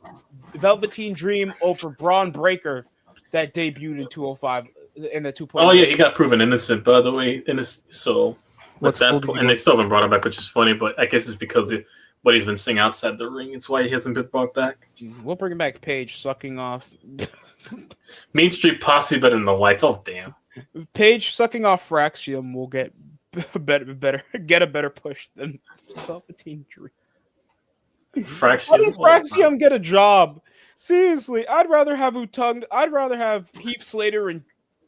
Velveteen Dream over Braun Breaker that debuted in 205 in the 2.0.
Oh yeah, he got proven innocent, by the way. So with that point, and they still haven't brought him back, which is funny. But I guess it's because of what he's been saying outside the ring. It's why he hasn't been brought back.
We'll bring him back. Paige sucking off.
Main Street Posse better than the Whites. Oh damn.
Paige sucking off Fraxium will get a better push than Velveteen Dream.
Fraxium.
How did Fraxium get a job? Seriously, I'd rather have Utang. I'd rather have Heath Slater and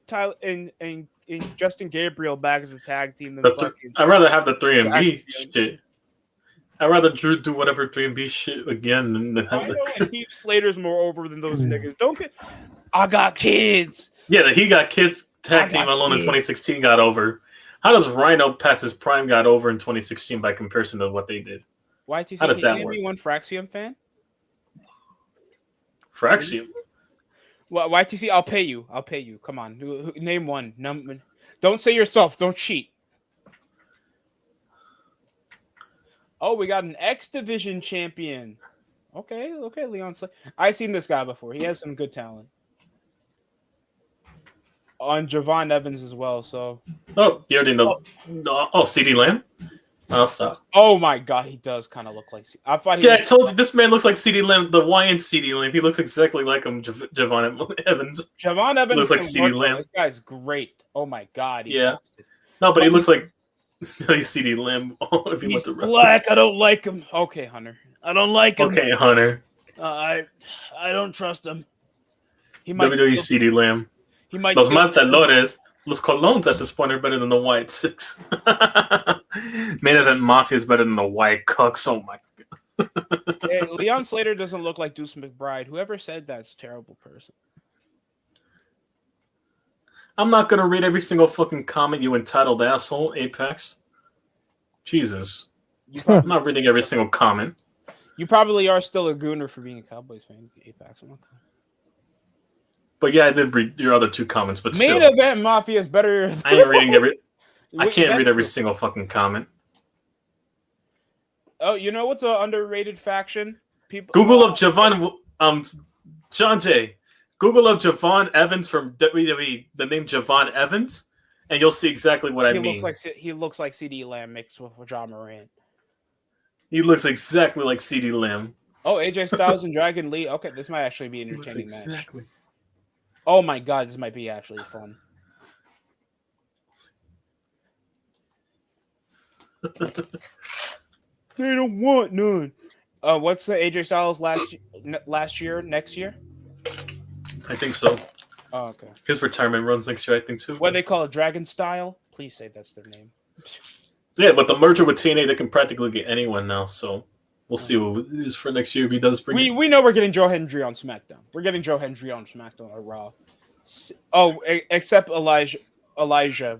Tyler and Justin Gabriel back as a tag team than fucking
I'd rather have the 3MB
Axiom.
shit. I'd rather Drew do whatever 3MB shit again than have
I know, and Heath Slater's more over than those niggas. Don't get. I got kids.
Yeah, that he got kids tag team alone in 2016 got over. How does Rhino past his prime got over in 2016 by comparison to what they did?
YTC,
How does that
name
work?
me one Fraxium fan?
Fraxium.
Well, YTC, I'll pay you. I'll pay you. Come on, name one. Don't say yourself. Don't cheat. Oh, we got an X Division champion. Okay, Leon. I've seen this guy before. He has some good talent. On Javon Evans as well. So.
Oh, you already know. Oh, CD Lamb. I'll stop.
Oh my god, he does kind of look like. I thought he.
Yeah, I told you this man looks like CD Lamb, the Hawaiian CD Lamb. He looks exactly like him, Javon Evans.
Javon Evans
looks like CD Lamb.
This guy's great. Oh my god.
Yeah. No, but he looks like CD Lamb. If
he's black. I don't like him. Okay, Hunter. I don't like him.
Okay, Hunter.
I don't trust him. He might
WWE CD Lamb.
He might.
Los Matadores, Los Colones at this point are better than the White Six. Main Event Mafia is better than the White Cucks. Oh my god.
Hey, Leon Slater doesn't look like Deuce McBride. Whoever said that's a terrible person.
I'm not gonna read every single fucking comment, you entitled asshole, Apex. Jesus. I'm not reading every single comment.
You probably are still a gooner for being a Cowboys fan, Apex. I'm not.
But yeah, I did read your other two comments, but still.
Main Event Mafia is better.
I ain't reading every. I can't read every single fucking comment.
Oh, you know what's an underrated faction? People.
Google up Javon. John Jay. Google up Javon Evans from WWE. The name Javon Evans, and you'll see exactly what I mean.
He looks like CD Lamb mixed with John Moran.
He looks exactly like CD Lamb.
Oh, AJ Styles and Dragon Lee. Okay, this might actually be an entertaining
exactly.
match. Oh my god, this might be actually fun. They don't want none. What's the AJ Styles next year?
I think so.
Oh, okay.
His retirement runs next year, I think too.
What they call it, Dragon Style? Please say that's their name.
Yeah, but the merger with TNA, they can practically get anyone now, so we'll see what it is for next year if he does bring it.
We know we're getting Joe Hendry on SmackDown. We're getting Joe Hendry on SmackDown or Raw. Oh, except Elijah.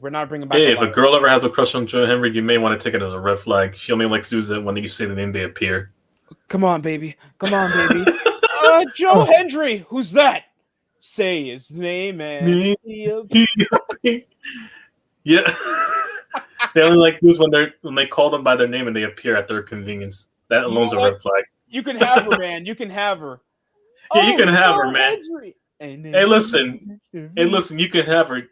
We're not bringing back.
Hey,
Elijah.
if a girl ever has a crush on Joe Henry, you may want to take it as a red flag. She only likes to use it when you say the name, they appear.
Come on, baby. Joe Hendry. Who's that? Say his name, man.
Yeah. They only like use when they call them by their name and they appear at their convenience. That alone's a red flag.
You can have her, man. You can have her.
Yeah, you can have her, man. Hey, listen. You can have her.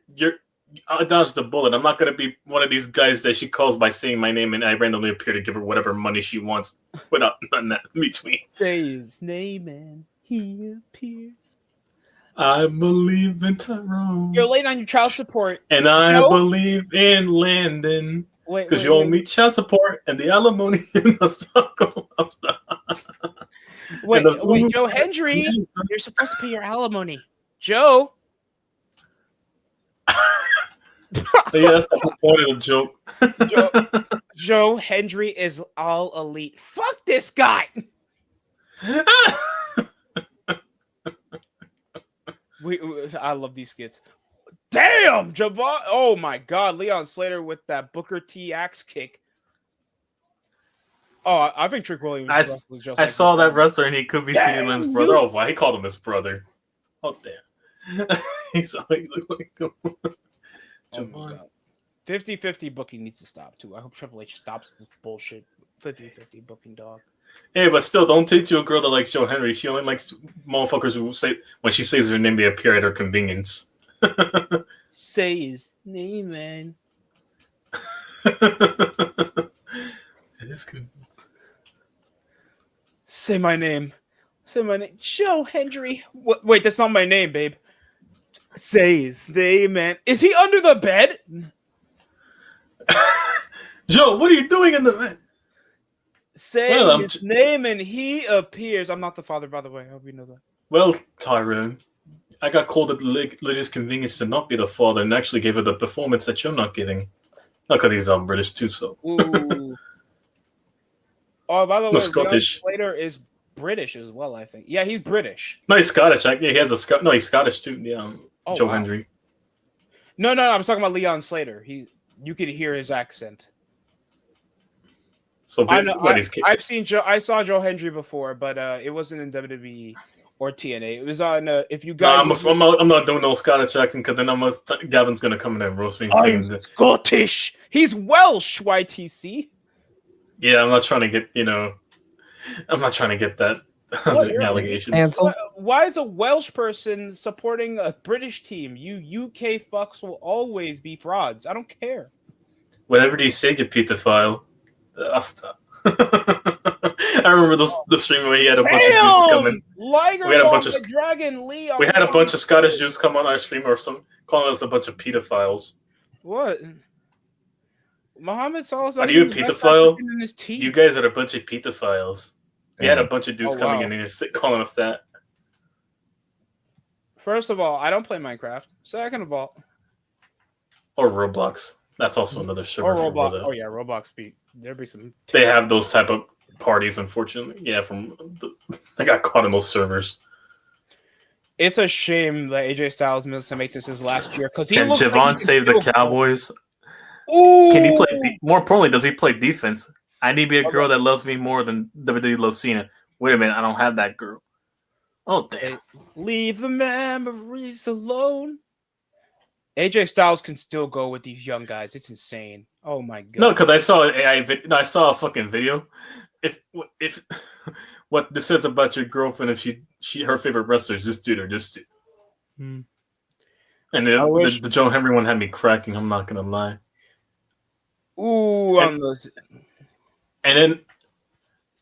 I dodged the bullet. I'm not gonna be one of these guys that she calls by saying my name and I randomly appear to give her whatever money she wants without none that in between.
Say his name and he appears.
I believe in Tyrone.
You're late on your child support.
And I believe in Landon. Because you owe me child support and the alimony in the circle.
Wait, Joe Hendry, you're supposed to pay your alimony. Joe.
Yeah, that's the whole point of the
joke. Joe Hendry is all elite. Fuck this guy. I love these skits. Damn, Javon. Oh my god, Leon Slater with that Booker T axe kick. Oh, I think Trick Williams was just.
I saw that wrestler, and he could be CD Lam's brother. Oh, why he called him his brother? Oh damn, he looked like him.
Oh my god. 50-50 booking needs to stop too. I hope Triple H stops this bullshit. 50-50 booking, dog.
Hey, but still, don't take to a girl that likes Joe Henry. She only likes motherfuckers who say when she says her name, they appear at her convenience.
Say his name, man.
It is good.
Say my name. Say my name. Joe Hendry. Wait, that's not my name, babe. Say his name, man. Is he under the bed?
Joe, what are you doing in the bed?
Say his name and he appears. I'm not the father, by the way. I hope you know that.
Well, Tyrone, I got called at the latest convenience to not be the father, and actually gave her the performance that you're not giving. Not because he's British too, so
Ooh. Oh, by the
no
way, Leon
Scottish.
Slater is British as well, I think. Yeah, he's British.
No, he's Scottish. Yeah, he has a no, he's Scottish too. Yeah,
Oh,
Joe
wow.
Hendry.
No, I was talking about Leon Slater. You could hear his accent.
So
I know,
basically,
I've seen Joe. I saw Joe Hendry before, but it wasn't in WWE or TNA. It was on. If you guys,
I'm not doing no Scottish accent because then Gavin's gonna come in and roast me.
I'm Scottish. He's Welsh. YTC.
Yeah, I'm not trying to get I'm not trying to get that allegations.
Why is a Welsh person supporting a British team? You UK fucks will always be frauds. I don't care.
Whatever they say, you pedophile. I'll stop. I remember the stream where he had a bunch of dudes come in.
We had a bunch of Dragon Lee.
We had a bunch of Scottish dudes come on our stream or some calling us a bunch of pedophiles.
What? Muhammad Salah's
are you a pedophile? You guys are a bunch of pedophiles. We had a bunch of dudes coming in here calling us that.
First of all, I don't play Minecraft. Second of all,
or Roblox. That's also another server.
Or Roblox. Oh yeah, Roblox. There'd be some.
They have those type of parties, unfortunately. Yeah, they got caught in those servers.
It's a shame that AJ Styles missed to make this his last year because
can Javon save the Cowboys? Ooh. Can he play? More importantly, does he play defense? I need to be a girl that loves me more than WWE loves Cena. Wait a minute, I don't have that girl. Oh damn!
Leave the memories alone. AJ Styles can still go with these young guys. It's insane. Oh my god!
No, because I saw a fucking video. If what this says about your girlfriend, if she her favorite wrestler is this dude or this dude. And the Joe Henry one had me cracking. I'm not gonna lie.
Ooh,
and then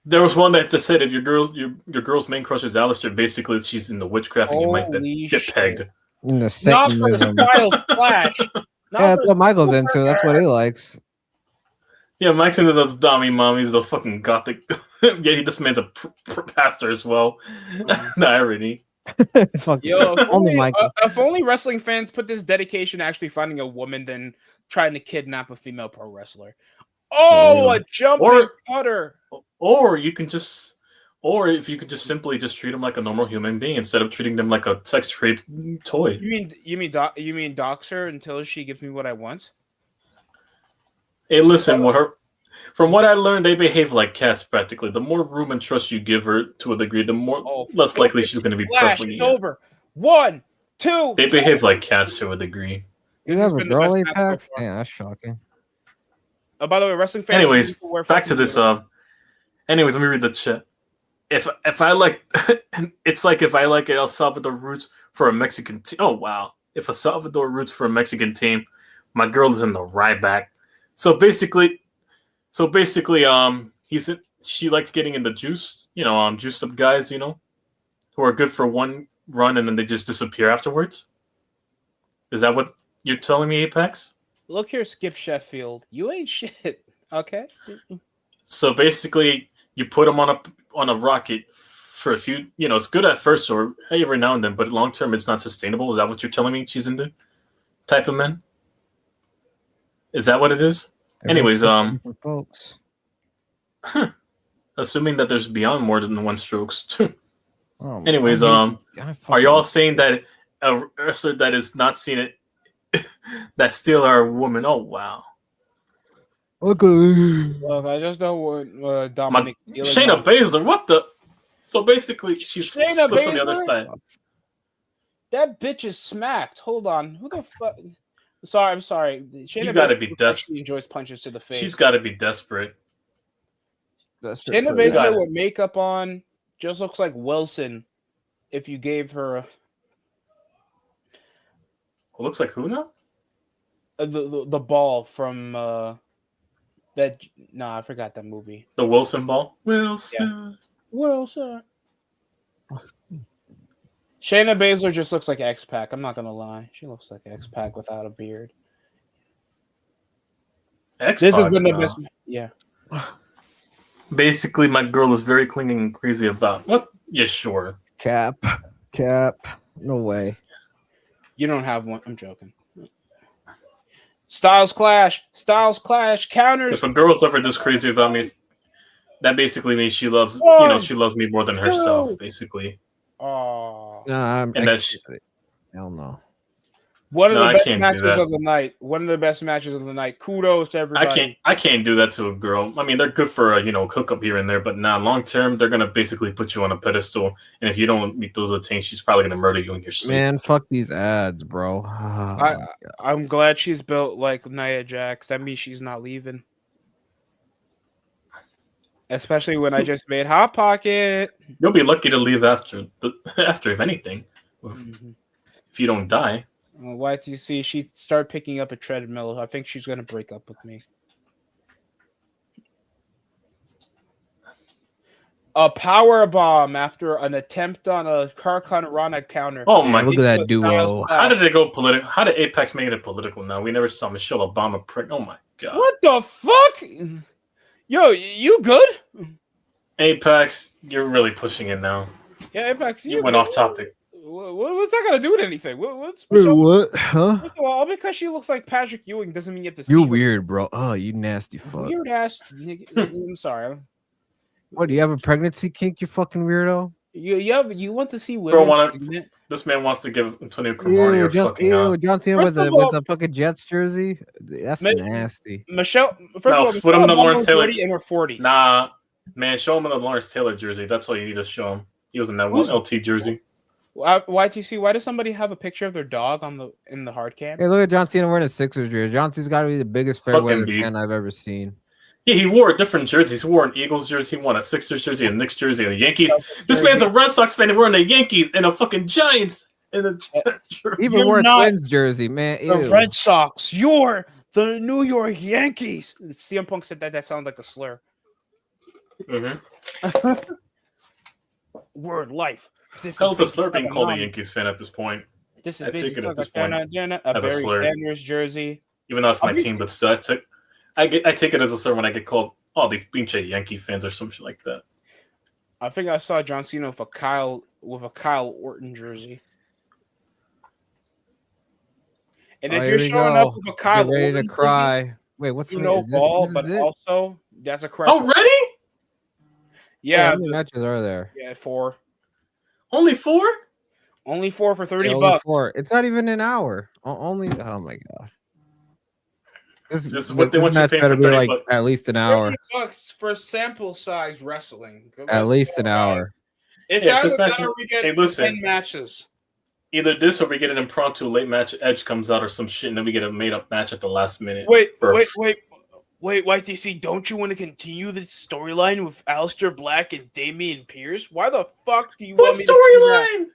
there was one that said if your girl's main crush is Alistair, basically she's in the witchcraft and you might get pegged.
In the
not for the Styles Flash.
Yeah, that's what Michael's into. That's what he likes.
Yeah, Mike's into those dummy mommies, those fucking gothic. Yeah, this man's a pastor as well. The irony.
Yo, if only wrestling fans put this dedication actually finding a woman than trying to kidnap a female pro wrestler. Oh, a jumping cutter.
Or you can just, or if you could just simply just treat them like a normal human being instead of treating them like a sex trade toy.
You mean dox her until she gives me what I want?
Hey, listen, from what I learned, they behave like cats practically. The more room and trust you give her to a degree, the less likely she's going to be perfectly.
It's over. 1, 2.
They behave like cats to a degree.
You have a girl Apex? Yeah, that's shocking.
By the way, wrestling fans.
Anyways, back to this. Anyways, let me read the chat. If I like, it's like if I like El Salvador roots for a Mexican team. Oh wow! If El Salvador roots for a Mexican team, my girl is in the right back. So basically, she likes getting in the juice. Juiced up guys. Who are good for one run and then they just disappear afterwards. Is that what you're telling me, Apex?
Look here, Skip Sheffield. You ain't shit. Okay.
So basically, you put them on a rocket for a few. It's good at first or every now and then, but long term, it's not sustainable. Is that what you're telling me? She's into type of men. Is that what it is? Anyways,
folks.
Assuming that there's beyond more than one strokes. Anyways, are y'all saying that a wrestler that is not seen it that still are a woman? Oh wow.
Okay.
Look, I just don't want Dominic.
Shayna Baszler, what the? So basically, she's
Shayna Baszler on
the other side.
That bitch is smacked. Hold on, who the fuck? I'm sorry.
Shayna you got to be desperate.
She enjoys punches to the face.
She's got to be desperate.
Shayna Baszler with makeup on just looks like Wilson. If you gave her
It looks like who now?
The ball from that. I forgot that movie.
The Wilson ball. Wilson.
Shayna Baszler just looks like X-Pac. I'm not gonna lie. She looks like X-Pac without a beard.
X-Pac,
this has been the best. Yeah.
Basically, my girl is very clinging and crazy about what? Yeah, sure.
Cap. Cap. No way.
You don't have one. I'm joking. Styles Clash. Counters.
If a girl's ever this crazy about me, that basically means she loves she loves me more than herself, basically.
Oh.
Nah,
And that's
hell no.
One of
No,
the
I
best
can't do
matches
that.
of the night. One of the best matches of the night. Kudos to everybody.
I can't do that to a girl. I mean, they're good for a hookup here and there, but nah, long term they're gonna basically put you on a pedestal. And if you don't meet those attains, she's probably gonna murder you in your sleep.
Man, fuck these ads, bro.
I'm glad she's built like Nia Jax. That means she's not leaving. Especially when I just made Hot Pocket.
You'll be lucky to leave after if anything,
Mm-hmm.
if you don't die.
YTC, she started picking up a treadmill. I think she's gonna break up with me. A power bomb after an attempt on a Karkan Rana counter.
Oh my!
Look at that duo.
How did they go political? How did Apex make it political now? We never saw Michelle Obama prick. Oh my god!
What the fuck? Yo, you good?
Apex, you're really pushing it now.
Yeah, Apex,
You went off topic.
What's that got to do with anything? What's
Wait, what? Huh?
First of all, because she looks like Patrick Ewing doesn't mean you have to see
You're
her.
weird, bro. Oh, you nasty fuck.
Weird ass. I'm sorry.
What, do you have a pregnancy kink, you fucking weirdo?
You want to see women pregnant?
This man wants to give Antonio Cromartie a fucking
John Cena with a fucking Jets jersey. That's nasty.
Michelle,
put him in the Lawrence Taylor
in her 40s.
Nah, man, show him in the Lawrence Taylor jersey. That's all you need to show him. He was in that one LT jersey.
YTC, why does somebody have a picture of their dog in the hard cam?
Hey, look at John Cena wearing a Sixers jersey. John Cena's got to be the biggest fair weather fan I've ever seen.
Yeah, he wore different jerseys. He wore an Eagles jersey, he won a Sixers jersey, a Knicks jersey, and a Yankees. This man's a Red Sox fan and wearing a Yankees and a fucking Giants and a
jersey. Even wore a Twins jersey, man.
Ew. The Red Sox. You're the New York Yankees. CM Punk said that sounded like a slur.
Mm-hmm.
Word life.
Hell, it's a slur being called a Yankees fan at this point.
This is
I take it at this point
a
as
very Sanders jersey.
Even though it's my team, but still, I take it as a slur when I get called, oh, these pinche Yankee fans or some shit like that.
I think I saw John Cena with a Kyle Orton jersey. And if you're showing up with a Kyle
Orton
jersey,
to cry. Wait, what's
the ball? But also, that's a correct.
Already?
Yeah.
How many matches are there?
Yeah, 4.
Only 4?
Only 4 for $30.
Only 4. It's not even an hour. Only. Oh my god. This is what they want you to pay for. Be like bucks. At least an hour.
$30 for sample size wrestling.
At least an hour.
It's either that or we get 10 matches.
Either this or we get an impromptu late match. Edge comes out or some shit, and then we get a made up match at the last minute.
Wait, YTC, don't you want to continue the storyline with Aleister Black and Damian Pierce? Why the fuck do you want me to do that?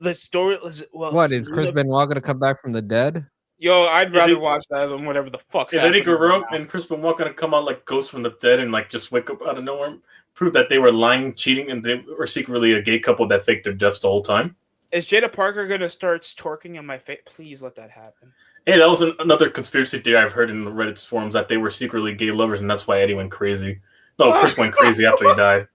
The story is
what is Chris Benoit going to come back from the dead?
Yo, I'd rather watch that than whatever the fuck's
happening. Eddie Guerrero and Chris Benoit going to come out like ghosts from the dead and like just wake up out of nowhere, prove that they were lying, cheating, and they were secretly a gay couple that faked their deaths the whole time?
Is Jada Parker going to start twerking in my face? Please let that happen.
Hey, that was another conspiracy theory I've heard in the Reddit forums that they were secretly gay lovers, and that's why Eddie went crazy. No, Chris went crazy after he died.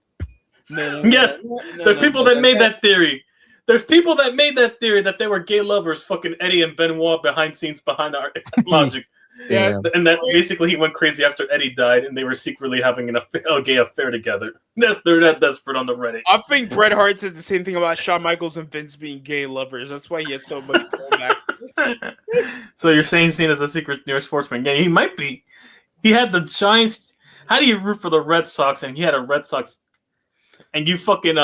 Yes, there's people that made that theory. There's people that made that theory that they were gay lovers, fucking Eddie and Benoit behind scenes behind our logic. Yeah, and that basically he went crazy after Eddie died, and they were secretly having a gay affair together. They're that desperate on the Reddit.
I think Bret Hart said the same thing about Shawn Michaels and Vince being gay lovers. That's why he had so much pullback.
So you're saying Cena's a secret New York sportsman? Yeah, he might be. He had the Giants. How do you root for the Red Sox and he had a Red Sox? And you fucking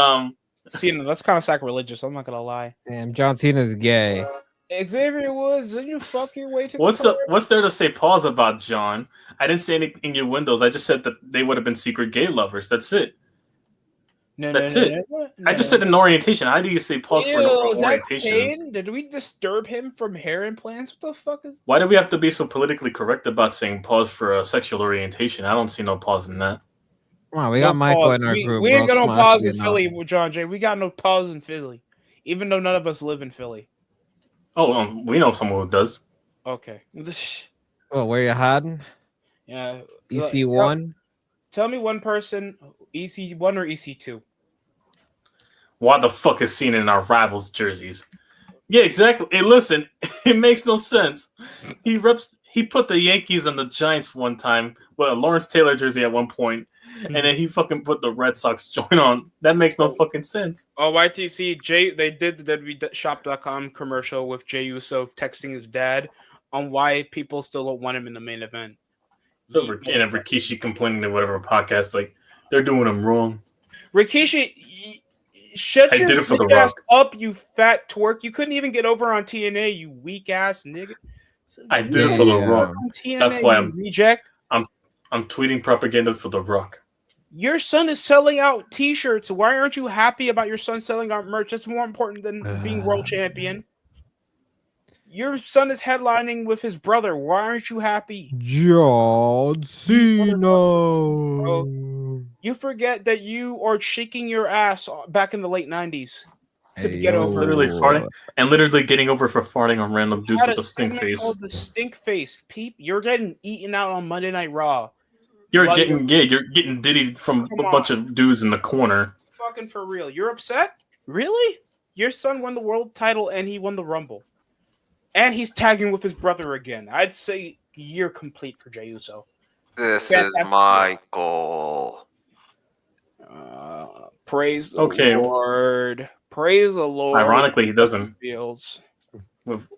Cena, that's kind of sacrilegious. I'm not gonna lie.
Damn, John Cena's gay.
Xavier Woods, did you fuck your way to
what's there to say pause about John? I didn't say anything in your windows. I just said that they would have been secret gay lovers. That's it. That's it. I just said an orientation. How do you say pause for an orientation?
Did we disturb him from hair implants? What the fuck is?
Why do we have to be so politically correct about saying pause for a sexual orientation? I don't see no pause in that.
Come on, we got Michael in our group.
We ain't got no pause in Philly with John Jay. We got no pause in Philly, even though none of us live in Philly.
Oh, we know someone who does.
Okay.
Well, where you hiding?
Yeah.
EC1.
Tell me one person, EC1 or EC2.
Why the fuck is Cena in our rivals' jerseys? Yeah, exactly. Hey, listen, it makes no sense. He put the Yankees and the Giants one time, well, a Lawrence Taylor jersey at one point, and then he fucking put the Red Sox joint on. That makes no fucking sense.
Oh, YTC, they did the WWEshop.com commercial with Jey Uso texting his dad on why people still don't want him in the main event.
And Rikishi complaining to whatever podcast, like, they're doing him wrong.
Rikishi, shut
I
your
did it for the
ass
Rock.
up, you fat twerk. You couldn't even get over on TNA, you weak ass nigga.
I did it for the Rock.
TNA,
that's why I'm
reject.
I'm tweeting propaganda for the Rock.
Your son is selling out T-shirts. Why aren't you happy about your son selling out merch? That's more important than being world champion. Your son is headlining with his brother. Why aren't you happy?
John Cena.
You forget that you are shaking your ass back in the late 90s to get over.
Literally farting and literally getting over for farting on random dudes with a stink face.
The stink face, peep. You're getting eaten out on Monday Night Raw.
You're getting diddied from a bunch of dudes in the corner.
Fucking for real. You're upset? Really? Your son won the world title and he won the Rumble. And he's tagging with his brother again. I'd say year complete for Jey Uso.
This is Michael.
Praise the Lord. Praise the Lord.
Ironically, he doesn't.
Feels.
With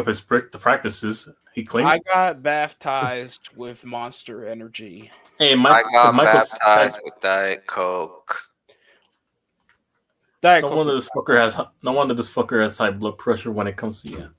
his the practices, he claimed.
I got baptized with Monster Energy.
Hey,
I got baptized with Diet Coke.
No wonder this fucker has high blood pressure when it comes to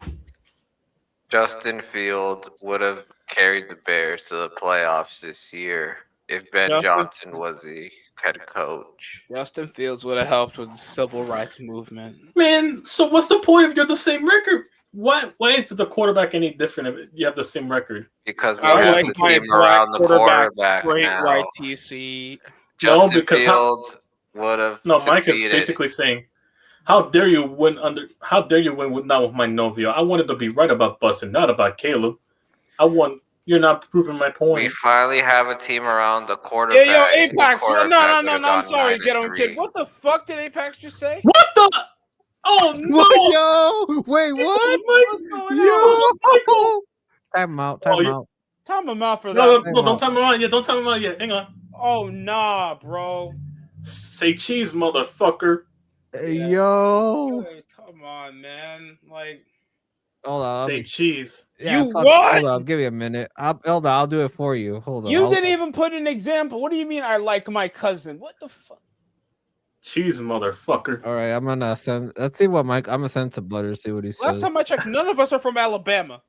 Justin Fields would have carried the Bears to the playoffs this year if Ben Johnson was the head coach.
Justin Fields would have helped with the civil rights movement.
Man, so what's the point if you're the same record? Why is the quarterback any different if you have the same record?
Because we have the team around the quarterback now.
YTC.
Justin Fields would have
Mike is basically saying, how dare you win not with my Novio? I wanted to be right about Bussin, not about Caleb. You're not proving my point.
We finally have a team around the quarterback.
Yo, Apex. No, I'm sorry, Ghetto Kid. What the fuck did Apex just say?
What the? Oh no!
What, yo, wait, what?
What's going on?
Time him out.
Time him out for that.
No, don't time him out yet. Don't time him out yet. Hang on.
Oh nah, bro.
Say cheese, motherfucker.
Hey, yo.
Hey, come on, man. Like,
hold on.
Say cheese.
Yeah, what? Hold on. Give me a minute. I'll do it for you. Hold on.
You didn't even put an example. What do you mean? I like my cousin. What the fuck?
Cheese, motherfucker.
All right, I'm gonna send. Let's see what Mike. I'm gonna send to Butter. See what he says.
Last time I checked, none of us are from Alabama.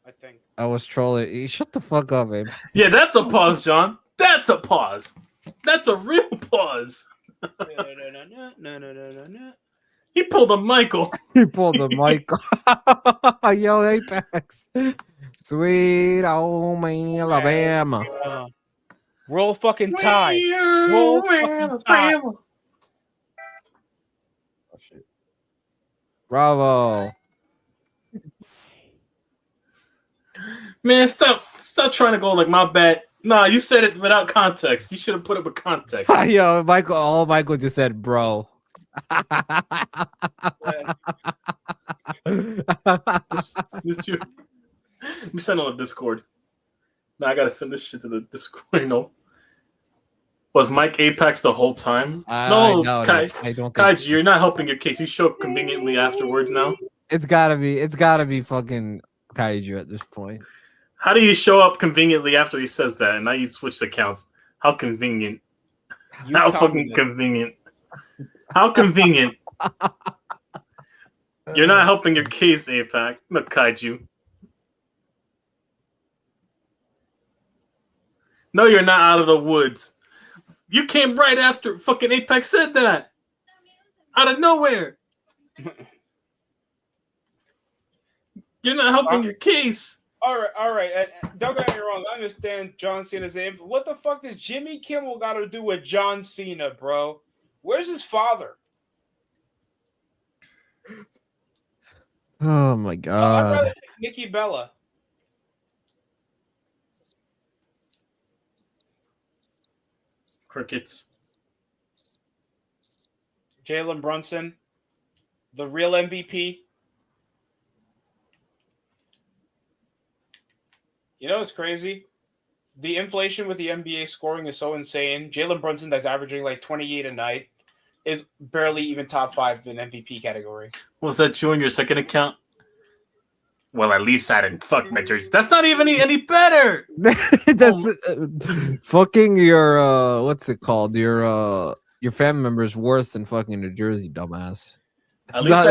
I think.
I was trolling. Shut the fuck up, babe.
Yeah, that's a pause, John. That's a pause. That's a real pause.
No.
He pulled a Michael.
He pulled a Michael. Yo, Apex. Sweet home Alabama.
Roll fucking Tide. Roll fucking Tide.
Oh, shit. Bravo.
Man, stop trying to go like my bad. Nah, you said it without context. You should have put it with context.
Yo, Michael just said, bro.
We send on the Discord. Now I gotta send this shit to the Discord. You know, was Mike Apex the whole time? No, Kai,
I don't.
Kaiji, so. You're not helping your case. You show up conveniently afterwards. Now
it's gotta be fucking Kaiju at this point.
How do you show up conveniently after he says that, and now you switch accounts? How convenient! How fucking convenient! How convenient! You're not helping your case, Apex. Look, Kaiju. No, you're not out of the woods. You came right after fucking Apex said that. Out of nowhere. You're not helping your case.
All right. Don't get me wrong. I understand John Cena's name. What the fuck does Jimmy Kimmel got to do with John Cena, bro? Where's his father?
Oh my god.
I'd rather pick Nikki Bella.
Crickets.
Jalen Brunson, the real MVP. You know, it's crazy. The inflation with the NBA scoring is so insane. Jalen Brunson, that's averaging like 28 a night, is barely even top 5 in MVP category.
Was that you on your second account? Well, at least I didn't fuck my jersey. That's not even any better.
That's fucking your what's it called? Your family member is worse than fucking your jersey, dumbass.
At least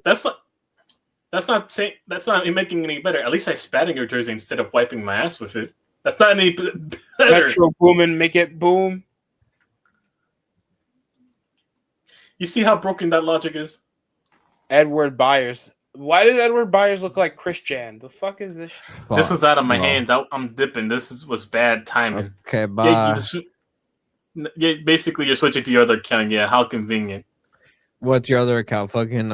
That's not
making any better. At least I spat in your jersey instead of wiping my ass with it. That's not any better.
Metro Boomin, make it boom.
You see how broken that logic is?
Edward Byers. Why did Edward Byers look like Christian? The fuck is this?
This was out of my hands. I'm dipping. This was bad timing.
Okay, bye.
Yeah, basically, you're switching to your other account. Yeah, how convenient.
What's your other account? Fucking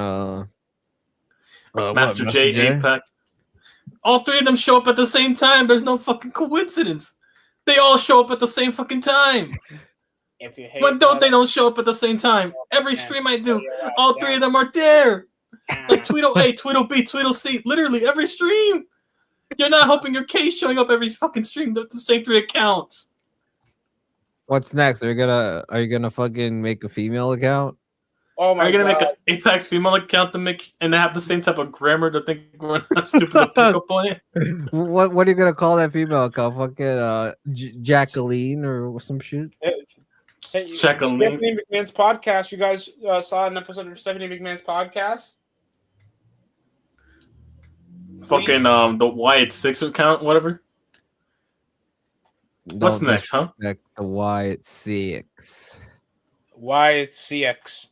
Master J, Apex. All three of them show up at the same time. There's no fucking coincidence. They all show up at the same fucking time.
If you hate
when they don't show up at the same time? Every stream I do, all three of them are there. Like Tweedle A, Tweedle B, Tweedle C. Literally every stream. You're not hoping your case showing up every fucking stream. The same 3 accounts.
What's next? Are you gonna fucking make a female account?
Oh my!
Are you gonna make an Apex female account to make and have the same type of grammar to think we're not stupid to pick up on it?
What are you gonna call that female account? Fucking Jacqueline or some shit?
Hey, Stephanie McMahon's podcast. You guys saw an episode of Stephanie McMahon's podcast?
Fucking the Wyatt 6 account, whatever. What's next, huh?
The Wyatt 6.
Wyatt CX.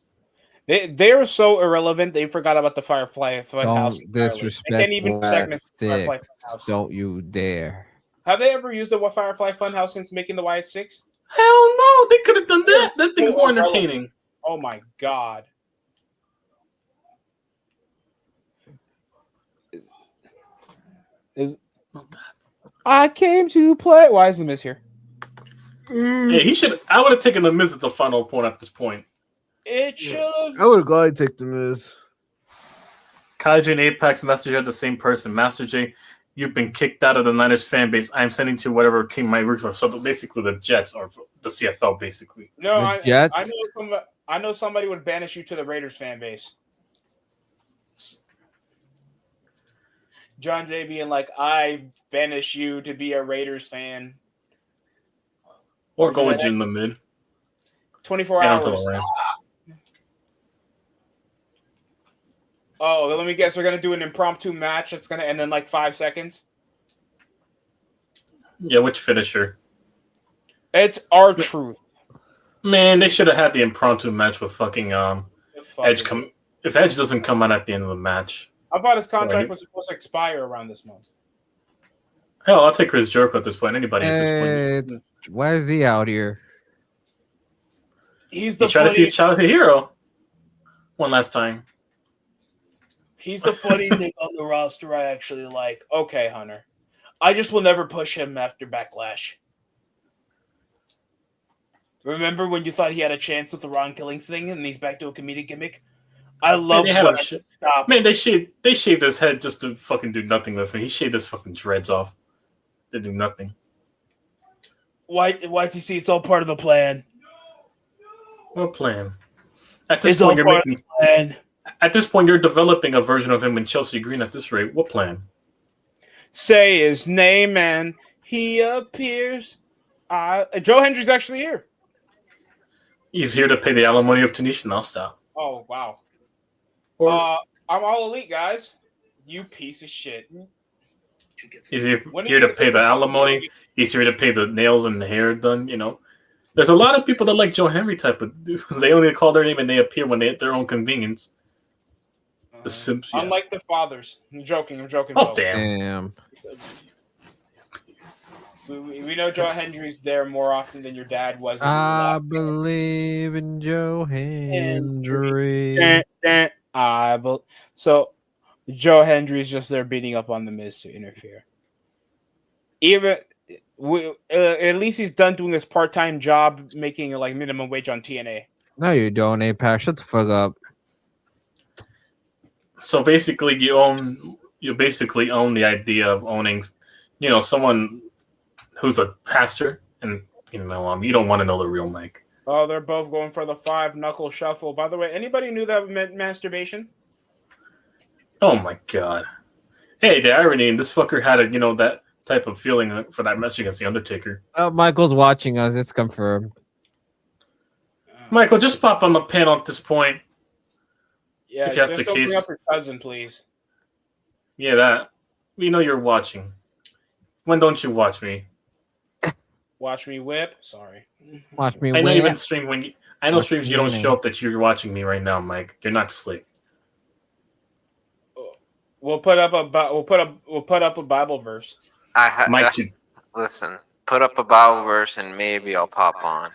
They are so irrelevant. They forgot about the Firefly Funhouse.
Don't disrespect. They can't even segment Firefly Funhouse. Don't you dare.
Have they ever used the Firefly Funhouse since making the Wyatt 6?
Hell no! They could have done that. That thing's more entertaining.
Oh my god. I came to play. Why is the Miz here?
Yeah, he should. I would have taken the Miz at the final point at this point.
It should have.
I would have gladly taken the Miz.
Kaiju and Apex, Master J are the same person. Master J, you've been kicked out of the Niners fan base. I'm sending to whatever team my root for. So basically, the Jets or the CFL, basically.
No, I know somebody would banish you to the Raiders fan base. John J being like, I banish you to be a Raiders fan.
Or go with Jim the mid.
24 hours. Oh, let me guess. We're going to do an impromptu match that's going to end in like 5 seconds.
Yeah, which finisher?
It's R-Truth.
Man, they should have had the impromptu match with fucking Edge. If Edge doesn't come out at the end of the match.
I thought his contract was supposed to expire around this month.
Hell, I'll take Chris Jericho at this point. Anybody at this point.
Why is he out here?
He's the
trying to see his childhood hero one last time.
He's the funny thing on the roster I actually like. Okay, Hunter. I just will never push him after Backlash. Remember when you thought he had a chance with the Ron Killings thing and he's back to a comedic gimmick? I love when stop.
Man, they shaved his head just to fucking do nothing with him. He shaved his fucking dreads off. They do nothing.
YTC, it's all part of the plan.
What plan? At this point, you're making plan. At this point, you're developing a version of him in Chelsea Green at this rate. What plan?
Say his name and he appears. Joe Hendry's actually here.
He's here to pay the alimony of Tunisia. I'll stop.
Oh, wow. I'm all elite, guys. You piece of shit.
He's here to pay the alimony. He's here to pay the nails and the hair done, you know. There's a lot of people that like Joe Henry type of they only call their name and they appear when they at their own convenience. The Sims, yeah.
Unlike the fathers. I'm joking.
Oh, damn.
We know Joe Hendry's there more often than your dad was.
I believe in Joe Hendry.
So Joe Hendry's just there beating up on the Miz to interfere. At least he's done doing his part-time job making like minimum wage on TNA.
No, you don't, Apex. Shut the fuck up.
So basically, you basically own the idea of owning, someone who's a pastor, and you don't want to know the real Mike.
Oh, they're both going for the 5-knuckle shuffle. By the way, anybody knew that meant masturbation?
Oh my god! Hey, the irony in this fucker had that type of feeling for that match against the Undertaker.
Michael's watching us. It's confirmed.
Michael, just pop on the panel at this point.
Yeah,
if that's
just
the
don't
case.
bring up your cousin, please.
Yeah, that. We know you're watching. When don't you watch me?
Watch me whip. Sorry.
Watch me.
I know
whip.
you've been streaming when I know
Watch
streams
me
you don't
winning.
show up that you're watching me right now, Mike. You're not slick.
We'll put up a Bible verse.
Mike, too.
Listen, put up a Bible verse and maybe I'll pop on.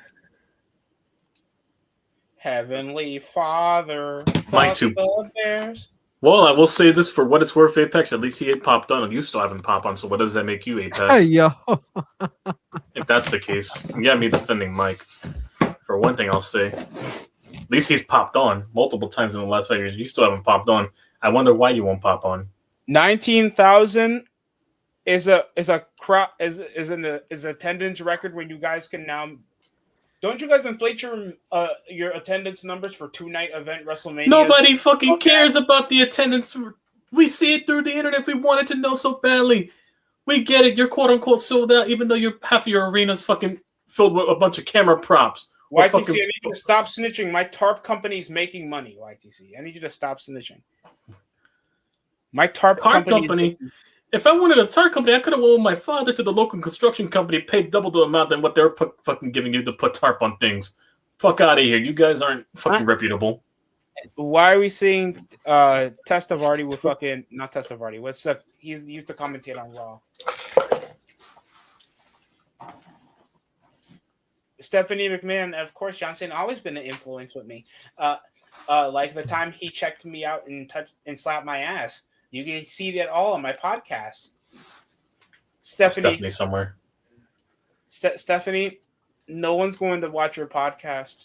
Heavenly Father,
Mike too.
the bears.
Well, I will say this for what it's worth, Apex. At least he had popped on, and you still haven't popped on. So what does that make you, Apex?
Hey, yo.
If that's the case, you got me defending Mike. For one thing, I'll say, at least he's popped on multiple times in the last 5 years. You still haven't popped on. I wonder why you won't pop on.
19,000 is attendance record when you guys can now. Don't you guys inflate your attendance numbers for 2-night event WrestleMania?
Nobody fucking cares about the attendance. We see it through the internet. We wanted to know so badly. We get it. You're quote unquote sold out, even though half of your arena's fucking filled with a bunch of camera props.
YTC, I need you to stop snitching. My tarp company is making money. YTC, I need you to stop snitching. My tarp company.
If I wanted a tarp company, I could have owed my father to the local construction company, paid double the amount than what they're fucking giving you to put tarp on things. Fuck out of here. You guys aren't fucking reputable.
Why are we seeing Testaverde with fucking not Testaverde? What's up? He used to commentate on Raw. Stephanie McMahon, of course, Johnson always been an influence with me. Like the time he checked me out and slapped my ass. You can see that all on my podcast. Stephanie
somewhere.
Stephanie, no one's going to watch your podcast.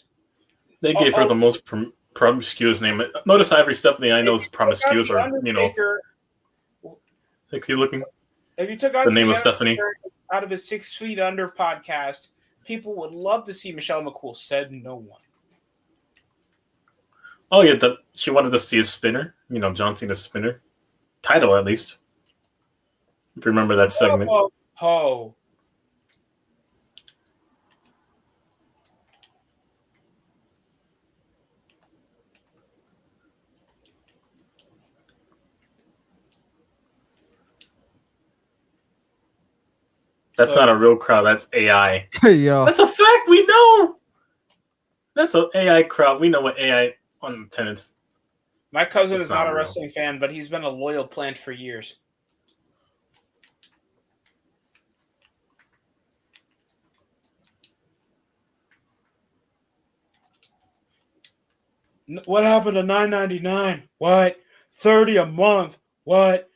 They gave her the most promiscuous name. Notice how every Stephanie I know is promiscuous or sexy looking.
If you took out
the name of Stephanie
out of his 6 Feet Under podcast, people would love to see Michelle McCool. Said no one.
Oh yeah, she wanted to see a spinner. John Cena's spinner title at least. If you remember that segment.
Oh.
That's not a real crowd. That's AI.
Yo.
That's a fact. We know. That's an AI crowd. We know what AI on attendance.
My cousin is not a wrestling fan, but he's been a loyal plant for years. What happened to $9.99? What? $30 a month? What?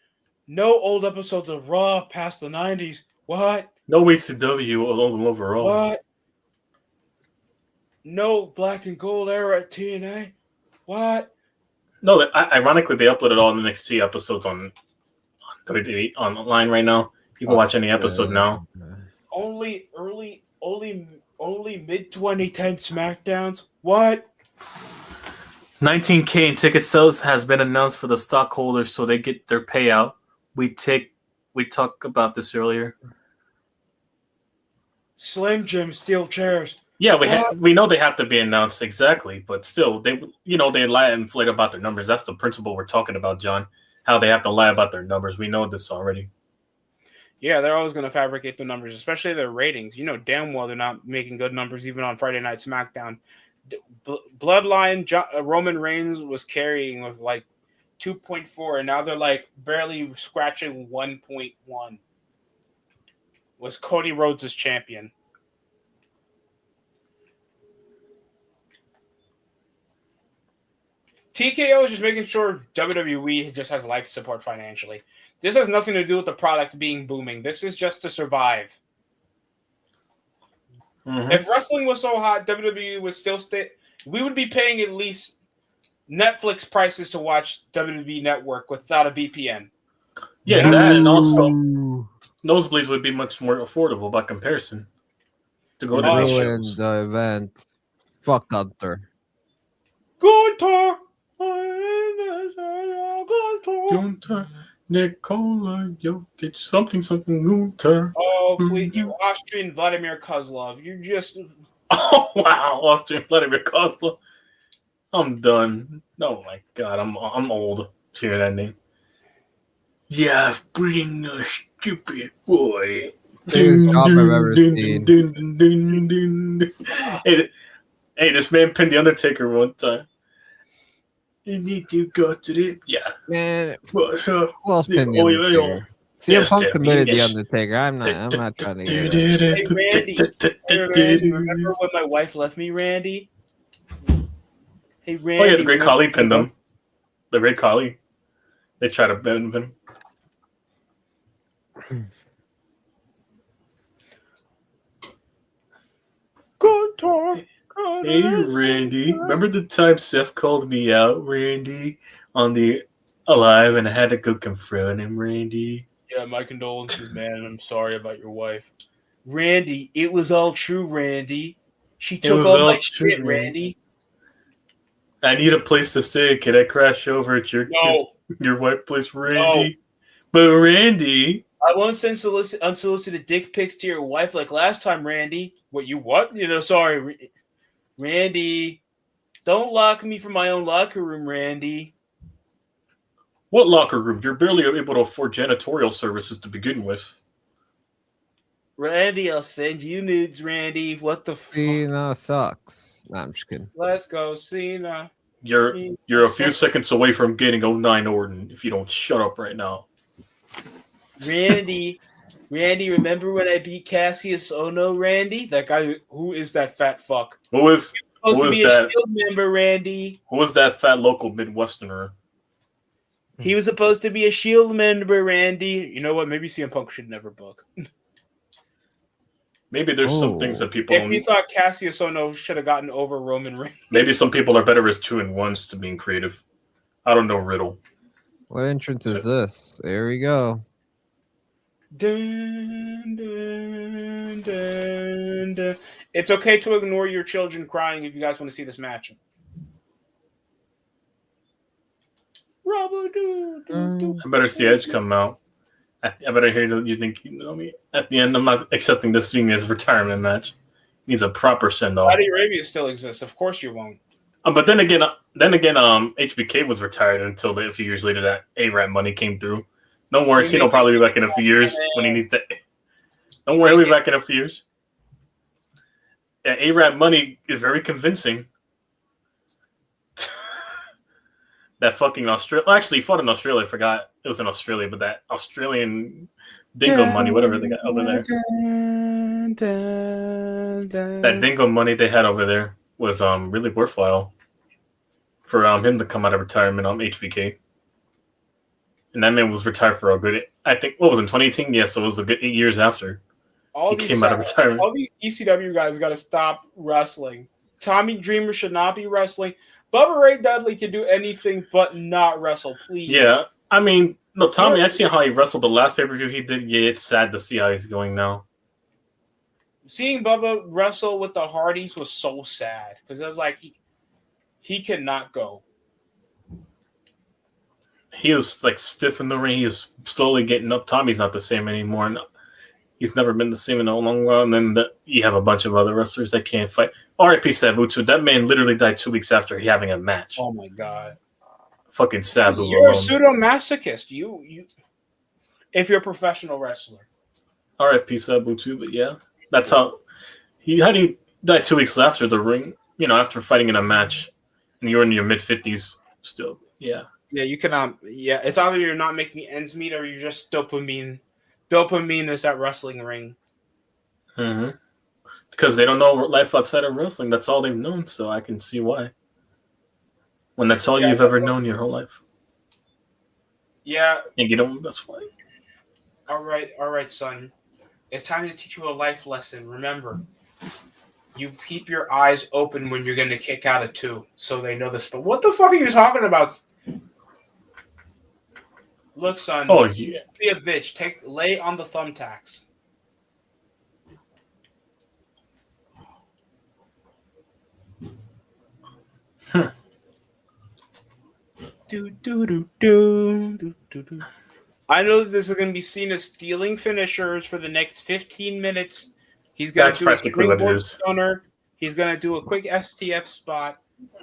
No old episodes of Raw past the 90s. What?
No WCW overall.
What? No Black and Gold era at TNA. What?
No, ironically, they uploaded all the NXT episodes on WWE online right now. You can watch any episode now.
Only mid 2010 SmackDowns. What?
19K in ticket sales has been announced for the stockholders, so they get their payout. We talked about this earlier.
Slim Jim steel chairs.
Yeah, we know they have to be announced exactly, but still, they lie and inflate about their numbers. That's the principle we're talking about, John. How they have to lie about their numbers. We know this already.
Yeah, they're always going to fabricate the numbers, especially their ratings. You know damn well they're not making good numbers even on Friday Night SmackDown. Bloodline Roman Reigns was carrying with like 2.4, and now they're like barely scratching 1.1. Was Cody Rhodes as champion? TKO is just making sure WWE just has life support financially. This has nothing to do with the product being booming. This is just to survive. Mm-hmm. If wrestling was so hot, WWE would still stay. we would be paying at least Netflix prices to watch WWE Network without a VPN.
Yeah, and also nosebleeds would be much more affordable by comparison. To go to these
ruined
shows.
the event. Fuck Gunther.
Gunther.
Nikola Jokic, something Gunter.
Oh, please, you Austrian Vladimir Kozlov. You're just.
Oh wow, Austrian Vladimir Kozlov. I'm done. Oh my god, I'm old to hear that name. Yeah, breeding a stupid boy.
Biggest job I've ever seen.
Hey, this man pinned the Undertaker one time. You need to go to the
Man, who else pinned the Undertaker? CM Punk submitted the Undertaker. I'm not trying to hear that.
Hey, Randy, remember when my wife left me, Randy? Hey, Randy.
Oh yeah, the Great Khali pinned him. The Great Khali. They try to bend him.
Good talk.
Hey, Randy. Remember the time Seth called me out, Randy, on the Alive, and I had to go confront him, Randy?
Yeah, my condolences, man. I'm sorry about your wife. Randy, it was all true, Randy. She took all my shit, Randy.
I need a place to stay. Can I crash over at your wife's place, Randy? No. But Randy,
I won't send unsolicited dick pics to your wife like last time, Randy. What? Sorry, Randy. Don't lock me from my own locker room, Randy.
What locker room? You're barely able to afford janitorial services to begin with.
Randy, I'll send you nudes, Randy. What the fuck?
Cena sucks. Nah, I'm just kidding.
Let's go, Cena.
You're a few seconds away from getting 09 Orton if you don't shut up right now.
Randy, remember when I beat Cassius Ohno, Randy? That guy, who is that fat fuck?
Who was
supposed to be a Shield member, Randy?
Who was that fat local Midwesterner?
He was supposed to be a Shield member, Randy. You know what? Maybe CM Punk should never book.
Maybe there's some things that people.
If you thought Cassius Ohno should have gotten over Roman Reigns,
maybe some people are better as 2-1s to being creative. I don't know, Riddle.
What entrance is this? There we go.
Dun, dun, dun, dun. It's okay to ignore your children crying if you guys want to see this match.
I better see Edge come out. I better hear that you think you know me. At the end, I'm not accepting this being his retirement match. He needs a proper send-off.
Saudi Arabia still exists. Of course you won't.
But then again, HBK was retired until a few years later that A-Rap money came through. Don't worry, Cena will probably be back in a few years when he needs to. Don't worry, he'll be back in a few years. Yeah, A-Rap money is very convincing. That fucking Australia. Well, actually, he fought in Australia. I forgot it was in Australia, but that Australian dingo money, whatever they got over there. That dingo money they had over there was really worthwhile for him to come out of retirement on HBK. And that man was retired for a good. I think what was in 2018. Yes, so it was a good 8 years after he came out of retirement.
All these ECW guys got to stop wrestling. Tommy Dreamer should not be wrestling. Bubba Ray Dudley can do anything but not wrestle, please.
Yeah, I mean, no, Tommy, I see how he wrestled the last pay-per-view he did. Yeah, it's sad to see how he's going now.
Seeing Bubba wrestle with the Hardys was so sad because it was like he cannot go.
He was like stiff in the ring. He was slowly getting up. Tommy's not the same anymore. No, he's never been the same in a long while. And then you have a bunch of other wrestlers that can't fight. R.I.P. Sabu too. That man literally died 2 weeks after having a match.
Oh my god!
Fucking Sabu.
You're a pseudo-masochist. You, if you're a professional wrestler.
R.I.P. Sabu too. But yeah, that's how he died 2 weeks after the ring. You know, after fighting in a match, and you're in your mid-50s still. Yeah.
Yeah, you cannot. Yeah, it's either you're not making ends meet or you're just dopamine. Dopamine is that wrestling ring.
Mm-hmm. Because they don't know life outside of wrestling. That's all they've known, so I can see why. When that's all you've ever known your whole life.
Yeah.
And you don't, that's why.
All right, son. It's time to teach you a life lesson. Remember, you keep your eyes open when you're going to kick out a 2, so they know this. But what the fuck are you talking about? Look, son.
Oh yeah.
Be a bitch. Lay on the thumbtacks. I know that this is going to be seen as stealing finishers for the next 15 minutes. He's going to do a springboard stunner. He's going to do a quick STF spot.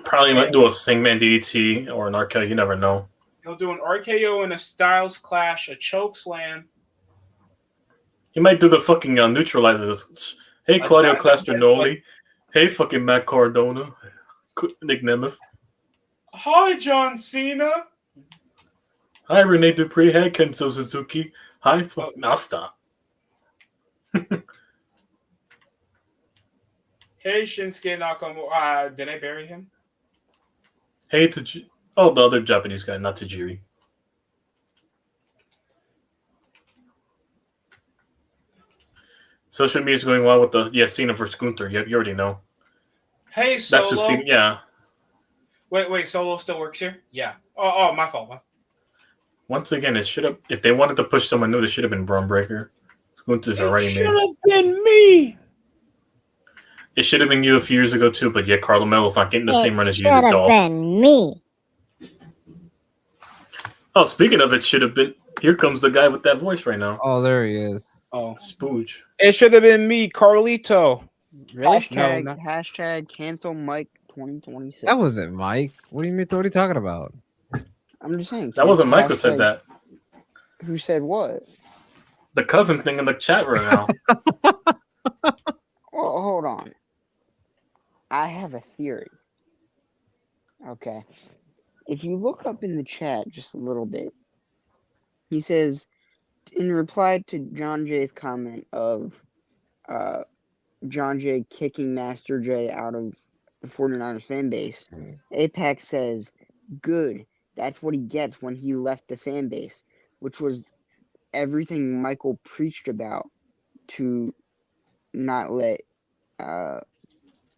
Probably might do a Singman DDT or an RKO. You never know.
He'll do an RKO and a Styles Clash, a choke slam.
He might do the fucking neutralizer. Hey, Claudio Castronoli. Hey, fucking Matt Cardona. Nick Nemeth.
Hi, John Cena.
Hi, Rene Dupree. Hey, Kenzo Suzuki. Hi, fuck. Now stop.
Hey, Shinsuke Nakamura. Did I bury him?
Hey, Tajiri. Oh, the other Japanese guy, not Tajiri. Social media's going well with the Cena versus Gunther. You already know.
Hey, Solo.
That's just Cena, yeah.
Wait, Solo still works here? Yeah. Oh, my fault.
Once again, it should have. If they wanted to push someone new, it should have been Braun Breaker. Gunther's already made. It
should have been me.
It should have been you a few years ago too, but Carlo Melo's not getting the same run as you.
It should have been me.
Oh, speaking of, it should have been. Here comes the guy with that voice right now.
Oh, there he is.
Oh,
Spooge.
It should have been me, Carlito.
Really? Hashtag cancel Mike 2026.
That wasn't Mike. What do you mean? What are you talking about?
I'm just saying.
That wasn't Mike who said that.
Who said what?
The cousin thing in the chat right now.
Well, hold on. I have a theory. Okay. If you look up in the chat just a little bit, he says, in reply to John Jay's comment of John Jay kicking Master Jay out of the 49ers fan base, Apex says, good. That's what he gets when he left the fan base, which was everything Michael preached about to not let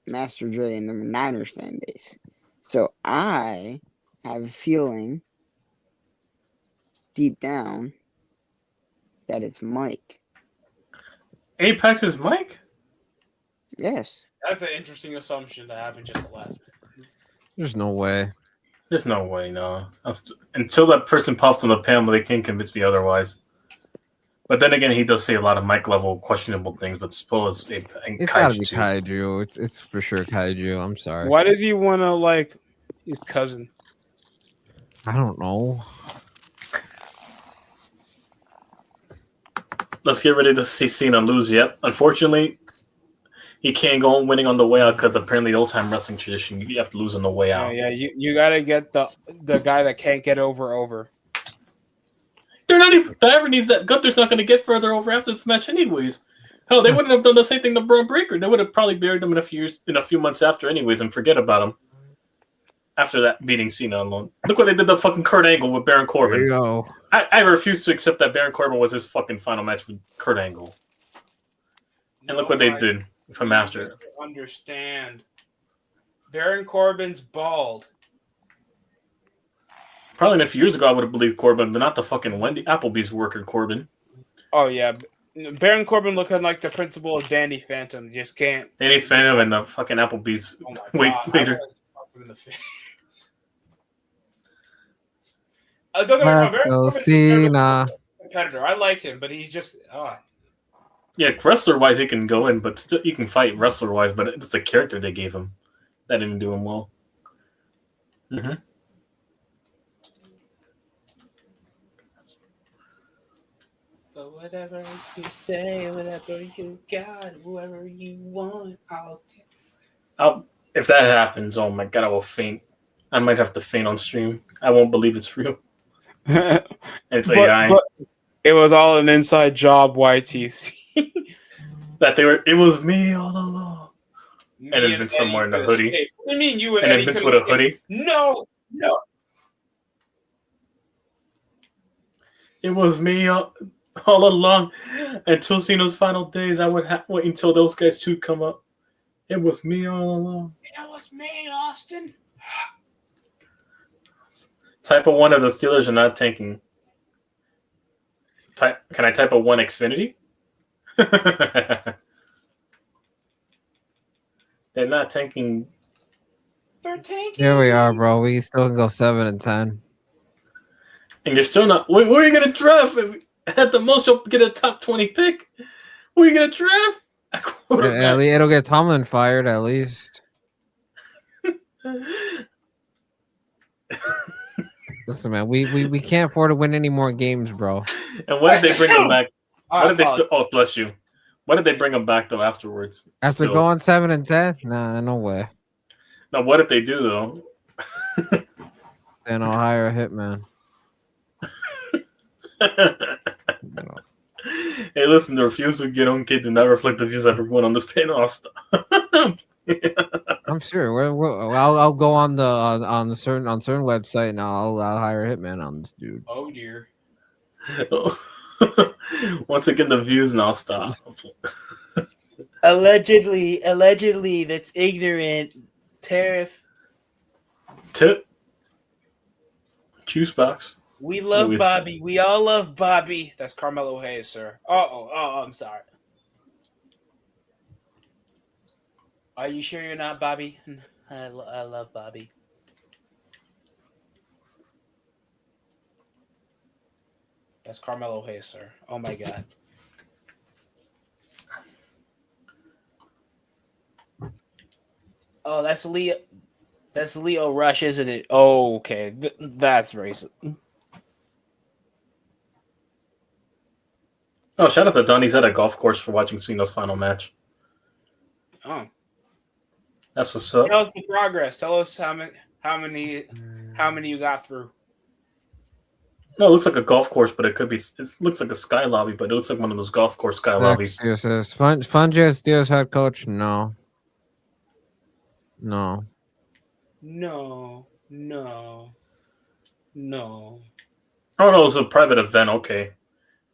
Master Jay in the Niners fan base. So I have a feeling deep down that it's Mike.
Apex is Mike?
Yes.
That's an interesting assumption to have in just the last minute.
There's no way.
There's no way, no. Until that person pops on the panel, they can't convince me otherwise. But then again, he does say a lot of Mike level questionable things, but suppose
it's gotta be Kaiju. It's for sure Kaiju. I'm sorry.
Why does he want to like his cousin?
I don't know.
Let's get ready to see Cena lose. Yep. Unfortunately, he can't go on winning on the way out because apparently the old-time wrestling tradition, you have to lose on the way out.
Yeah, you got to get the guy that can't get over.
They're not even. Whoever needs that. Gunther's not going to get further over after this match, anyways. Hell, they wouldn't have done the same thing to Braun Breaker. They would have probably buried him in a few months after, anyways, and forget about him. After that, beating Cena alone. Look what they did to fucking Kurt Angle with Baron Corbin.
There you go.
I refuse to accept that Baron Corbin was his fucking final match with Kurt Angle. And look what they did from after.
Understand. Baron Corbin's bald.
Probably a few years ago I would have believed Corbin, but not the fucking Wendy Applebee's worker Corbin.
Oh yeah, Baron Corbin looking like the principal of Danny Phantom. Just can't.
Danny Phantom and the fucking Applebee's waiter.
Don't get me wrong, Baron Corbin's
Cena.
Competitor. I like him, but he's just
Yeah, wrestler wise he can go in, but still you can fight wrestler wise, but it's the character they gave him that didn't do him well. Mm-hmm.
But whatever you say, whatever you got, whoever you want,
if that happens, oh my god, I will faint. I might have to faint on stream. I won't believe it's real. It's AI.
But it was all an inside job, YTC.
It was me all along. And it's been somewhere in the hoodie.
What do you mean you and
Eddie Vince with a hoodie?
No.
It was me all along. Until Cena's final days, I would wait until those guys two come up. It was me all along.
It was me, Austin.
Type of 1 of the Steelers are not tanking. Can I type a 1 Xfinity? They're not tanking.
They're tanking.
Here we are, bro. We still can go 7-10.
And you're still not. Where are you going to draft? At the most, you'll get a top 20 pick. Where are you going to draft?
It'll get Tomlin fired at least. Listen, man, we can't afford to win any more games, bro.
And what did they bring him back? What did they? Oh, bless you. What did they bring him back though afterwards?
After going 7-10? Nah, no way.
Now, what did they do though?
Then I'll hire a hitman.
Hey, listen, the reviews we get on Kid do not reflect the views of everyone on this panel.
I'm sure. I'll go on the certain website and I'll hire a hitman on this dude.
Oh dear.
Once again, the views and I'll stop.
Allegedly, that's ignorant. Tariff.
Tip. Juice box.
We love Bobby. We all love Bobby. That's Carmelo Hayes, sir. Oh, I'm sorry. Are you sure you're not Bobby? I love Bobby. That's Carmelo Hayes, sir. Oh my God. Oh, that's Leo. That's Leo Rush, isn't it? Oh, okay. That's racist.
Oh, shout out to Donnie's at a golf course for watching Cena's final match.
Oh,
that's what's up.
Tell us the progress. Tell us how many you got through.
No, it looks like a golf course, but it could be. It looks like a sky lobby, but it looks like one of those golf course sky lobbies.
Fungius Steelers head coach? No.
No.
Oh no, it was a private event. Okay,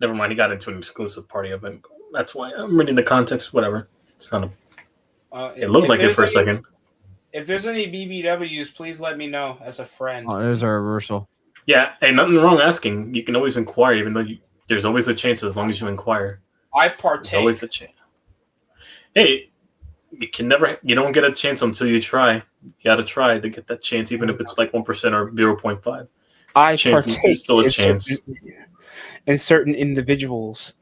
never mind. He got into an exclusive party event. That's why I'm reading the context. Whatever. It's not a. It looked like it for a second.
If there's any BBWs, please let me know as a friend.
Oh, there's a reversal.
Yeah, hey, nothing wrong asking. You can always inquire, even though there's always a chance as long as you inquire.
I partake.
There's always a chance. Hey, you don't get a chance until you try. You got to try to get that chance, even if it's like 1% or 0.5.
I partake.
There's still a chance.
In certain individuals.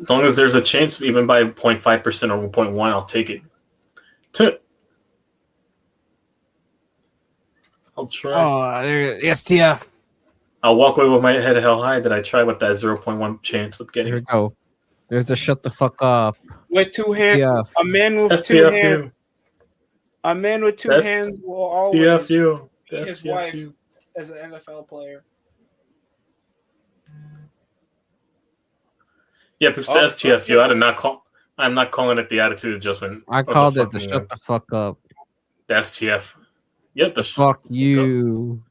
As long as there's a chance, even by 0.5% or 1.1, I'll take it. I'll try.
Oh, STF.
I'll walk away with my head held high that I try with that 0.1 chance of getting.
Here we go. There's the shut the fuck up.
With two hands.
STF.
A man with
STF
two hands. A man with two hands will always
beat
his wife as an NFL player.
Yeah, but it's the STFU. I'm not calling it the attitude adjustment.
I called it the shut the fuck up.
The STF. Yep, the
fuck you.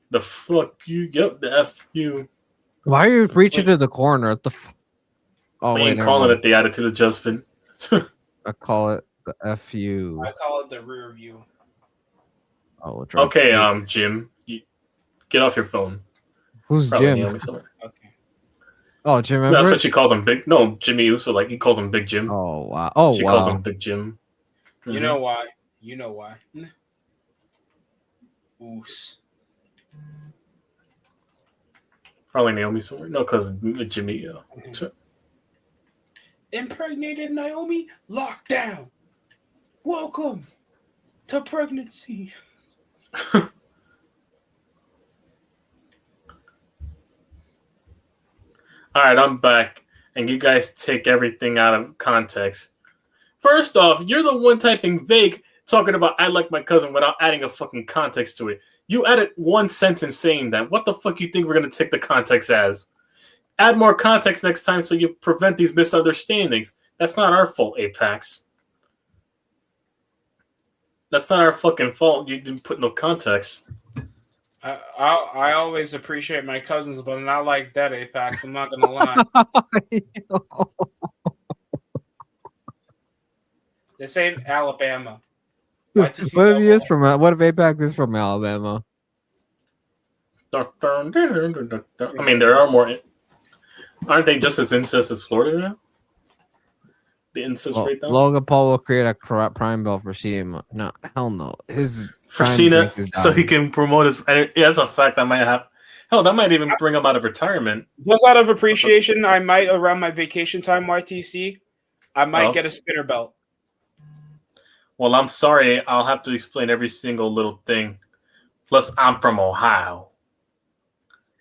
The fuck you. Yep, the FU.
Why are you reaching to the corner? What the
I ain't calling it the attitude adjustment.
I call it the FU.
I call it the rear view.
Oh,
okay, Jim. Get off your phone.
Who's
Probably
Jim?
Okay.
Oh, Jim.
That's what she calls him. Jimmy Uso. Like he calls him Big Jim.
Oh wow. Oh
she calls him Big Jim.
Mm-hmm. You know why? Oos.
Probably Naomi somewhere. No, because Jimmy. Sure.
Impregnated Naomi locked down. Welcome to pregnancy.
All right, I'm back, and you guys take everything out of context. First off, you're the one typing vague, talking about I like my cousin without adding a fucking context to it. You added one sentence saying that. What the fuck you think we're going to take the context as? Add more context next time so you prevent these misunderstandings. That's not our fault, Apex. That's not our fucking fault. You didn't put no context.
I always appreciate my cousins, but not like that, Apex. I'm not going to lie. This ain't Alabama.
What if he is from? What if Apex is from Alabama?
I mean, there are more. Aren't they just as incest as Florida now? The incest rate down.
Logan Paul will create a prime belt for Cena. No, hell no. His
for Cena, so he can promote his. Yeah, that's a fact that might happen. Hell, that might even bring him out of retirement.
Just out of appreciation, I might around my vacation time, YTC, I might get a spinner belt.
Well, I'm sorry. I'll have to explain every single little thing. Plus, I'm from Ohio.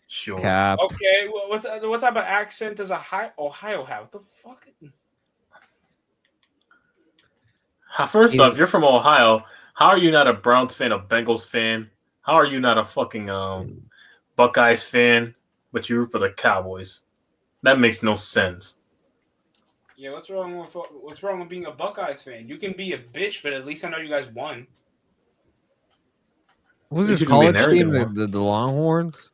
Sure.
Cap.
Okay. Well, what type of accent does Ohio have? What the fuck?
First off, you're from Ohio. How are you not a Browns fan, a Bengals fan? How are you not a fucking Buckeyes fan, but you root for the Cowboys? That makes no sense.
Yeah, what's wrong with being a Buckeyes fan? You can be a bitch, but at least I know you guys won.
Who's this college team? The Longhorns?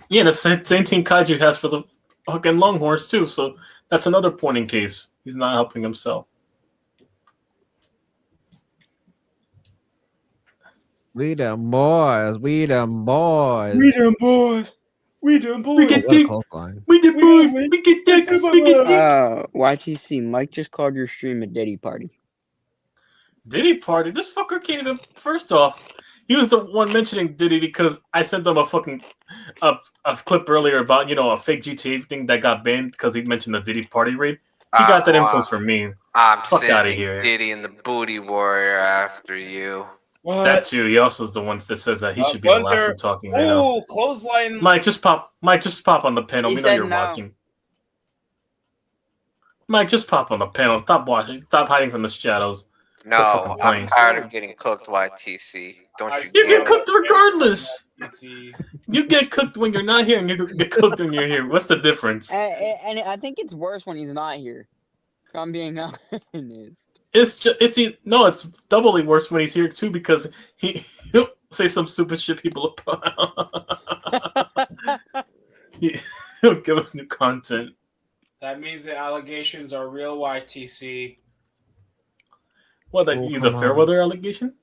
Yeah, the same team Kaiju has for the fucking Longhorns too. So that's another point in case he's not helping himself.
We them boys. We them boys.
We them boys. We them boys.
We get dick. We get boys. We get dick.
YTC, Mike just called your stream a Diddy party.
Diddy party? This fucker can't even. First off, he was the one mentioning Diddy because I sent them a fucking a clip earlier about a fake GTA thing that got banned because he mentioned the Diddy party raid. He got that influence from me.
I'm
Fuck out of
sending
here.
Diddy and the Booty Warrior after you.
What?
That too. He also is the one that says that he should be the last one talking right now.
Oh, clothesline.
Mike, just pop on the panel. We know you're watching. Mike, just pop on the panel. Stop watching. Stop hiding from the shadows.
No, I'm tired of getting cooked, YTC. Don't you?
You get cooked regardless. You get cooked when you're not here, and you get cooked when you're here. What's the difference?
And I think it's worse when he's not here. If I'm being honest.
It's doubly worse when he's here too because he'll say some stupid shit people he'll give us new content.
That means the allegations are real, YTC.
What, that he's a fair weather allegation?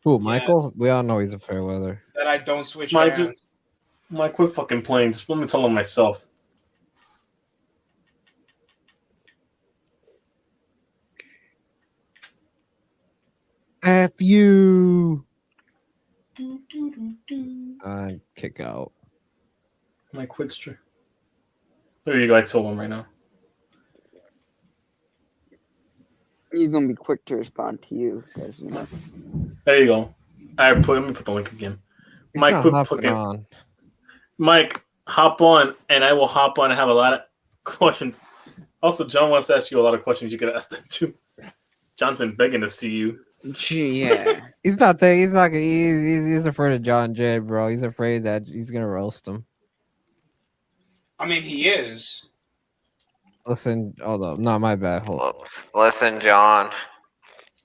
Who, Michael? Yes. We all know he's a fair weather.
That I don't switch hands.
Mike, quit fucking playing. Just let me tell him myself.
F you. Kick out.
My quit stream. There you go. I told him right now.
He's gonna be quick to respond to you, because
There you go. Let me put the link again.
He's
Mike, Mike, hop on, and I will hop on and have a lot of questions. Also, John wants to ask you a lot of questions. You could ask them too. John's been begging to see you.
Yeah.
He's afraid of John Jay, bro. He's afraid that he's gonna roast him.
I mean, he is.
Listen, hold up. No, my bad. Hold up.
Listen, John.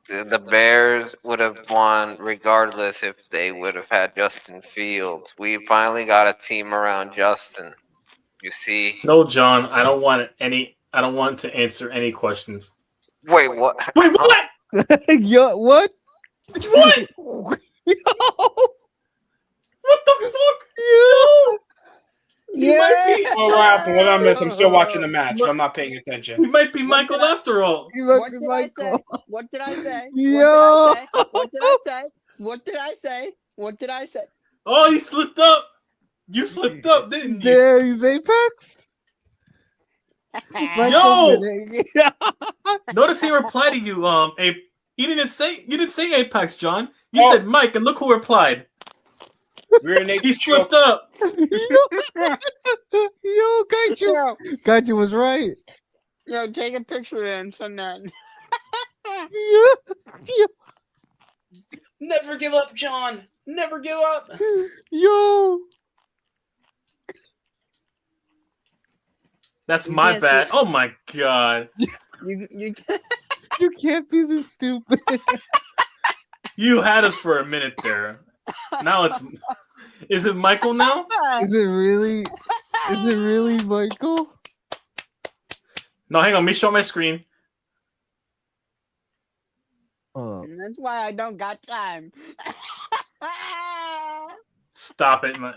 The Bears would have won regardless if they would have had Justin Fields. We finally got a team around Justin. You see?
No, John. I don't want to answer any questions.
Wait, what?
Wait, what?
Yo, what?
What? Yo! What the fuck?
Yo!
Yeah.
Oh, what happened? What I missed? I'm still watching the match, but I'm not paying attention.
We might be Michael after all.
What did I say?
Yo!
What did I say? What did I say? What did I say?
Oh, he slipped up. You slipped up, didn't you?
Yeah, he's Apex.
Yo! Notice he replied to you. You didn't say Apex, John. You said Mike, and look who replied. He slipped up.
Yo, Kaiju was right.
Yo, take a picture and send that.
Never give up, John. Never give up.
Yo.
That's my bad. Oh my god.
You
can't be this stupid.
You had us for a minute there. Now is it Michael now?
Is it really Michael?
No, hang on. Let me show my screen.
And that's why I don't got time.
Stop it, man.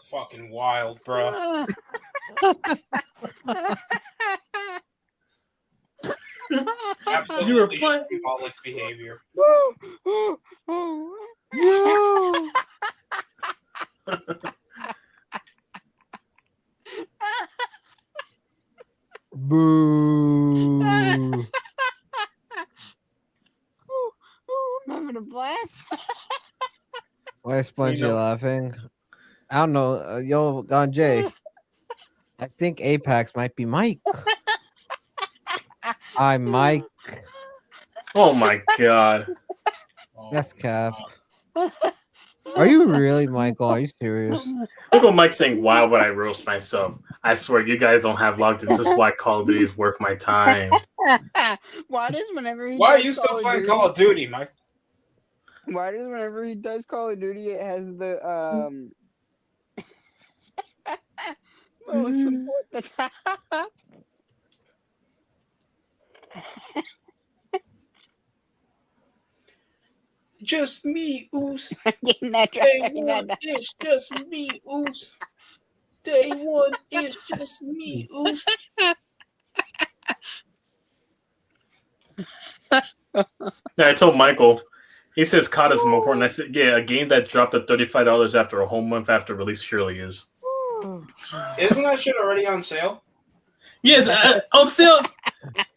Fucking wild, bro. Absolutely symbolic behavior.
No. Boo.
I'm having a blast.
Why is Spongy laughing? I don't know. Yo, Ganjay. I think Apex might be Mike. Hi, Mike.
Oh my god.
That's Cap. Are you really, Michael? Are you serious?
Look at Mike saying, "Why would I roast myself? I swear, you guys don't have luck. This is why Call of Duty is worth my time."
Why does whenever he
Why are
does
you still
Call of
playing
Duty-
Call of Duty, Mike?
Why does whenever he does Call of Duty, it has the most support the top?
Just me, Oos.
Getting that
Day
right.
one, it's just me, Oos. Day one, it's just me, Oos.
Yeah, I told Michael. He says COD is more important. I said, yeah, a game that dropped to $35 after a whole month after release surely is.
Isn't that shit already on sale?
Yes, on sale.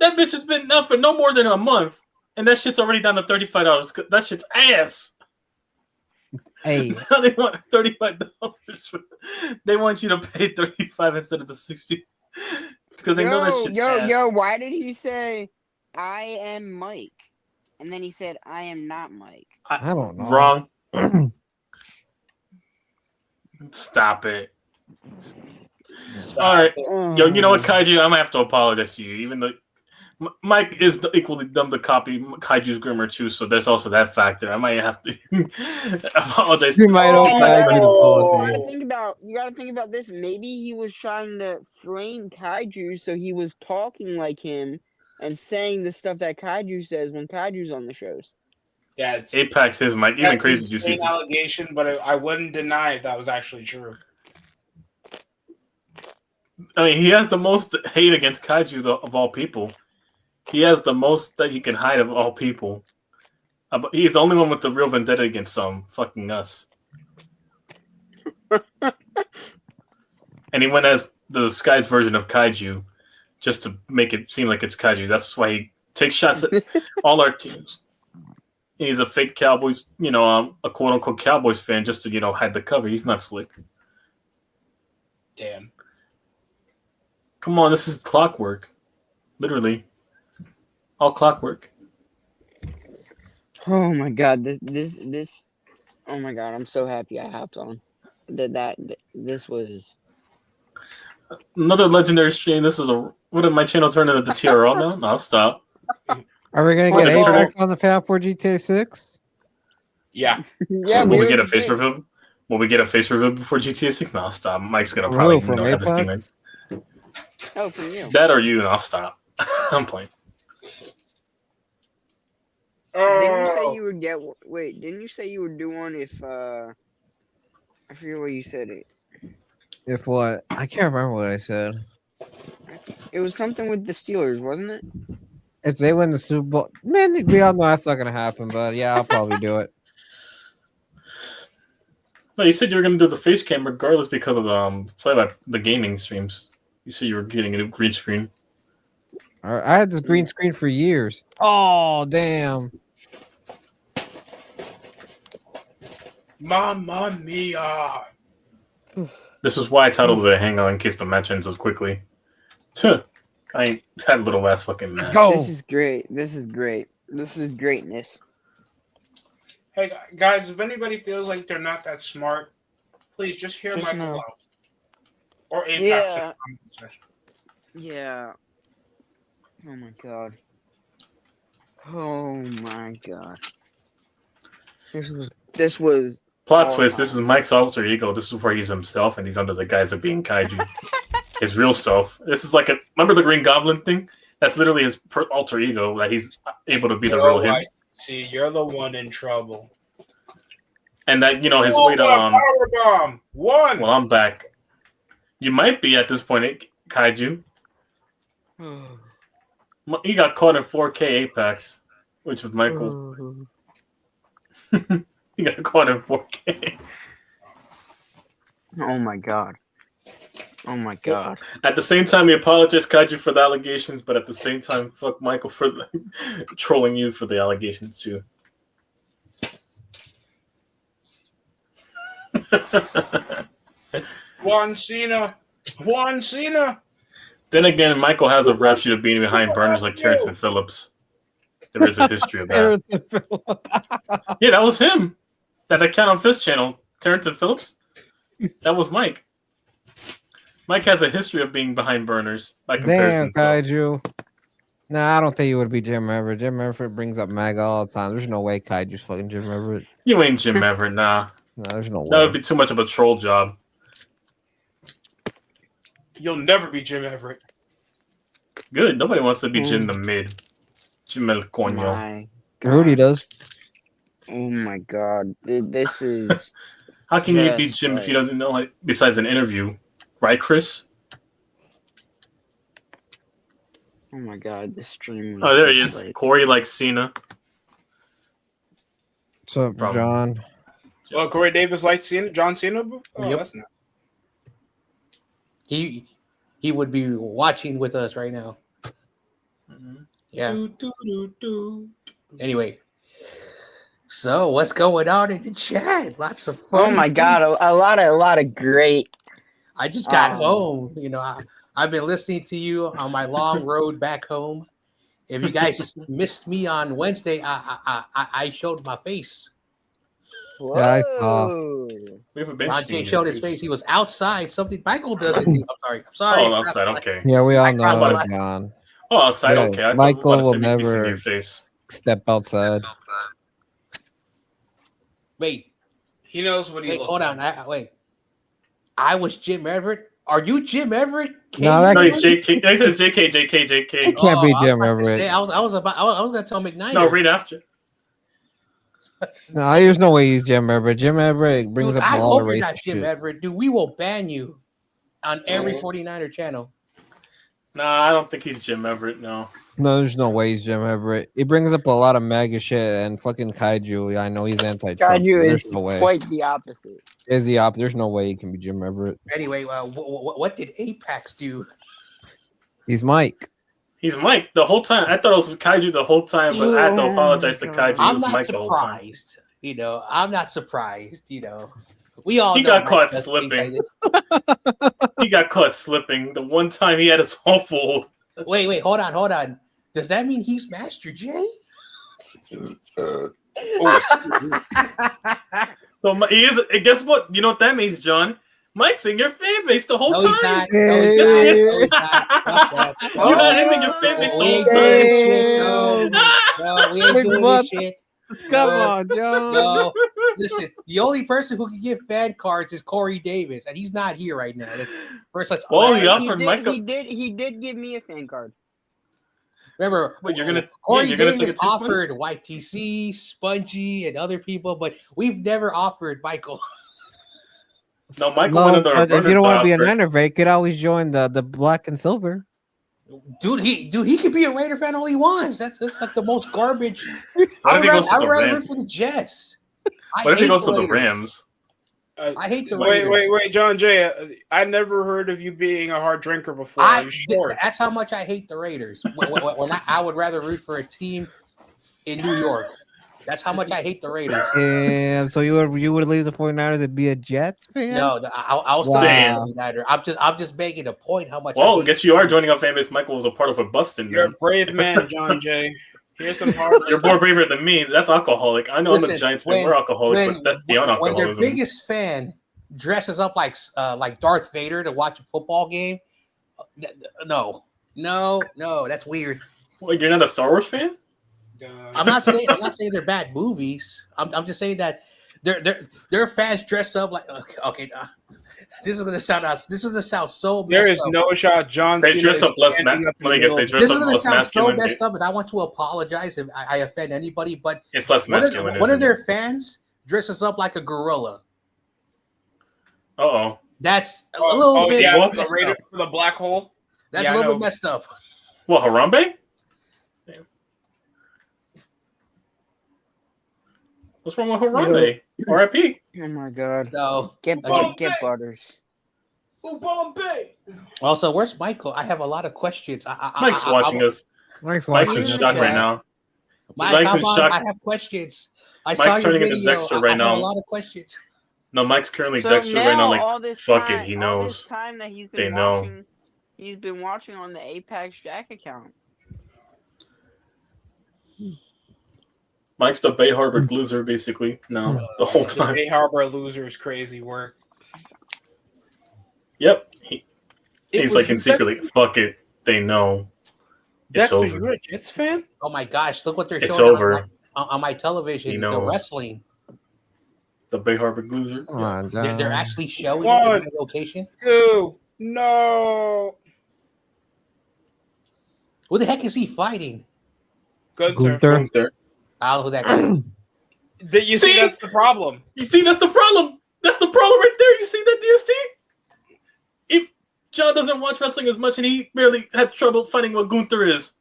That bitch has been up for no more than a month, and that shit's already down to $35. That shit's ass.
Hey,
Now they want $35. They want you to pay $35 instead of the $60 because they know that shit's ass.
Yo! Why did he say I am Mike, and then he said I am not Mike?
I don't know.
Wrong. Stop it. All right, yo, you know what, Kaiju? I'm gonna have to apologize to you, even though Mike is equally dumb to copy Kaiju's grammar too. So there's also that factor. I might have to apologize.
You might owe Kaiju an apology.
You gotta think about this. Maybe he was trying to frame Kaiju so he was talking like him and saying the stuff that Kaiju says when Kaiju's on the shows.
Yeah,
Apex is Mike. Even crazy
an
juicy
allegation, but I wouldn't deny if that was actually true.
I mean, he has the most hate against Kaiju of all people. He has the most that he can hide of all people. But he's the only one with the real vendetta against fucking us. And he went as the disguised version of Kaiju just to make it seem like it's Kaiju. That's why he takes shots at all our teams. And he's a fake Cowboys, a quote unquote Cowboys fan just to, hide the cover. He's not slick.
Damn.
Come on, this is clockwork. Literally. All clockwork.
Oh my god, this oh my god, I'm so happy I hopped on. This was
Another legendary stream. This is what did my channel turn into the TRL now? No, stop.
Are we gonna get Apex on the path for GTA 6?
Yeah.
yeah.
Will we get a face reveal? Will we get a face reveal before GTA 6? No, I'll stop. Mike's gonna probably have his teammates.
Oh, for you.
That or you, and I'll stop. I'm playing.
Didn't you say you would get? Wait, didn't you say you would do one if? I forget what you said.
If what? I can't remember what I said.
It was something with the Steelers, wasn't it?
If they win the Super Bowl, man, we all know that's not gonna happen. But yeah, I'll probably do it.
No, you said you were gonna do the face cam regardless because of the gaming streams. You said you were getting a new green screen.
I had this green screen for years. Oh damn!
Mamma mia!
This is why I titled the Hangout in case the match ends up quickly. I ain't that little ass fucking match.
Let's go.
This is great. This is great. This is greatness.
Hey guys, if anybody feels like they're not that smart, please just hear Michael out. Or
yeah. Yeah. Oh my god. Oh my god. This was
Plot
All
twist: this is
time.
Mike's alter ego. This is where he's himself, and he's under the guise of being kaiju. His real self. This is like remember the Green Goblin thing? That's literally his alter ego that he's able to be the real him.
See, you're the one in trouble.
And that his
Oh,
way to
power bomb. One.
Well, I'm back. You might be at this point, kaiju. He got caught in 4K Apex, which was Michael. He got caught in 4K.
Oh my god. Oh my god.
At the same time, he apologized, Kaiju, for the allegations, but at the same time, fuck Michael for trolling you for the allegations too.
One Cena.
Then again, Michael has a refuge of being behind burners like Terrence and Phillips. There is a history of that. Yeah, that was him. That account on Fist Channel, Terrence and Phillips. That was Mike. Mike has a history of being behind burners. By comparison,
damn, Kaiju. Nah, I don't think you would be Jim Everett. Jim Everett brings up MAGA all the time. There's no way Kaiju's fucking Jim Everett.
You ain't Jim Everett, nah.
No, there's no way.
That would be too much of a troll job.
You'll never be Jim Everett.
Good. Nobody wants to be Jim the Mid. Jim El Coño.
My God.
Rudy does.
Oh my god. This is
How can you be
Yes,
Jim if he
right.
doesn't know, like, besides an interview? Right, Chris?
oh my god, this stream
Oh, there he
just
is.
like-
Corey likes Cena.
What's up,
Probably.
John?
Oh, Corey Davis like Cena? John Cena? Oh,
Yep.
that's not.
He would be watching with us right now. Yeah. Anyway, so what's going on in the chat? Lots of fun.
Oh my god, a lot of great.
I just got home. You know, I've been listening to you on my long road back home. If you guys missed me on Wednesday, I showed my face.
Whoa.
Yeah, I saw.
We haven't been
Ron
seeing
J showed
his
his face. He was outside. Something Michael doesn't do. I'm sorry.
Oh, outside. Okay.
Yeah, we all
I
know
crossed
that,
my-
John.
Oh, outside.
Yeah,
Okay. I
Michael
thought
will
you were
never-
seeing your face.
Step outside.
Wait,
He knows what he looks
hold on.
like.
Wait. I was Jim Everett. Are you Jim Everett?
No, that
No,
Kane?
he's JK. No, he says JK, JK,
It
JK.
can't be
I was
Jim
about to
Everett.
say, I was gonna tell McKnight.
No, read after.
No, there's no way he's Jim Everett. Jim Everett brings
Dude,
up
I
a lot
hope
of
you're not
racist
Jim
shit.
Everett. Dude, we will ban you on every 49er channel.
Nah, I don't think he's Jim Everett. No.
No, there's no way he's Jim Everett. He brings up a lot of MAGA shit and fucking Kaiju. I know he's anti-Trump.
Kaiju
There's
is
no way.
quite the opposite.
Is the op? There's no way he can be Jim Everett.
Anyway, what did Apex do?
He's Mike.
He's Mike the whole time. I thought it was Kaiju the whole time, but I had to
Oh
apologize to
my
Kaiju. It
I'm
was
not
Mike the whole time.
surprised. You know, I'm not surprised. You know, we all
He
know
got
Mike
caught
does things
slipping.
like this.
He got caught slipping. The one time he had his whole fold.
Wait, hold on. Does that mean he's Master J?
So he is. Guess what? You know what that means, John? Mike's in your fan base the whole
No,
time.
he's not. No, he's not. No, he's not. Fuck that.
You had him in your fan base the
We
whole
ain't
time.
doing this shit. No, we ain't
Wait,
doing
what?
this shit.
Come
No.
on, John.
No, listen. The only person who can give fan cards is Corey Davis, and he's not here right now. Let's
Well,
He
he offered
did-
Michael.
He did give me a fan card.
remember.
But you're gonna-
Corey
yeah, you're gonna take
Davis
it to Sponge?
offered YTC, Spongy, and other people, but we've never offered Michael.
No, Michael
No,
went under
but
a
if you don't want to be a
burner
Niner fan, you could always join the black and silver.
Dude, he could be a Raider fan only once. That's like the most garbage.
What if he goes to
I
the
would rather
Rams?
root for the Jets.
What if he
hate
goes to the
Raiders.
Rams?
I hate the
Wait,
Raiders.
John Jay. I never heard of you being a hard drinker before. Are you sure?
That's how much I hate the Raiders. When I would rather root for a team in New York. That's how much I hate the Raiders.
And so you would leave the 49ers and be a Jets fan?
No, I'll still
Wow.
be a United. I'm just making a point how much.
Well,
I
I guess you are joining a fan base. Michael was a part of a busting.
You're a
Then.
brave man, John Jay. Here's some hard.
You're more braver than me. That's alcoholic. I know I'm a
Listen,
Giants fan. We're alcoholic, but that's beyond
when their
alcoholism.
biggest fan dresses up like Darth Vader to watch a football game, no, that's weird.
Well, you're not a Star Wars fan?
I'm not saying they're bad movies. I'm just saying that their fans dress up like okay. This is gonna sound so messed
There is
up.
no shot John
They
Cena
dress
is
up less.
standing up in the
I guess
middle
they
of
dress
This
up
is gonna
less
sound so
masculine.
messed up, and I want to apologize if I offend anybody. But
It's less masculine.
one of their fans dresses up like a gorilla.
Oh.
That's a little bit
what?
messed
Raider
up.
for the black hole.
That's
Yeah,
a little
I
bit
know.
messed up.
What, Harambe? What's wrong with Harambe? R.I.P.
Oh my god.
So
Get
Okay.
Butters.
also, where's Michael? I have a lot of questions.
Mike's watching us.
Mike's
Mike's
watching
in
the
shock right
chat.
now.
Mike,
Mike's
come
in
on,
shock.
I have questions. I
Mike's
saw your
turning into
video.
Dexter right
I have
now.
a lot of questions.
No, Mike's currently
So
Dexter
now,
right now. Like,
all this
fuck
time,
it, he
all this
knows.
time that he's
They
been
know.
watching, he's been watching on the Apex Jack account.
Mike's the Bay Harbor loser, basically. No, the whole
The
time.
Bay Harbor losers crazy work.
Yep.
It
He's
was
like
you,
in secretly, fuck it. They know. It's
Dexter,
over.
you're a Jets fan?
Oh my gosh, look what they're
It's
showing
over.
on my television.
He
The
knows.
wrestling.
The Bay Harbor loser.
Come on, John.
They're actually showing it in
One.
the location.
2. No.
Who the heck is he fighting?
Gunther.
Gunther.
I don't know who that guy is.
Did you see
See?
that's the problem?
You see, that's the problem. That's the problem right there. You see that, DST? If John doesn't watch wrestling as much and he barely had trouble finding what Gunther is,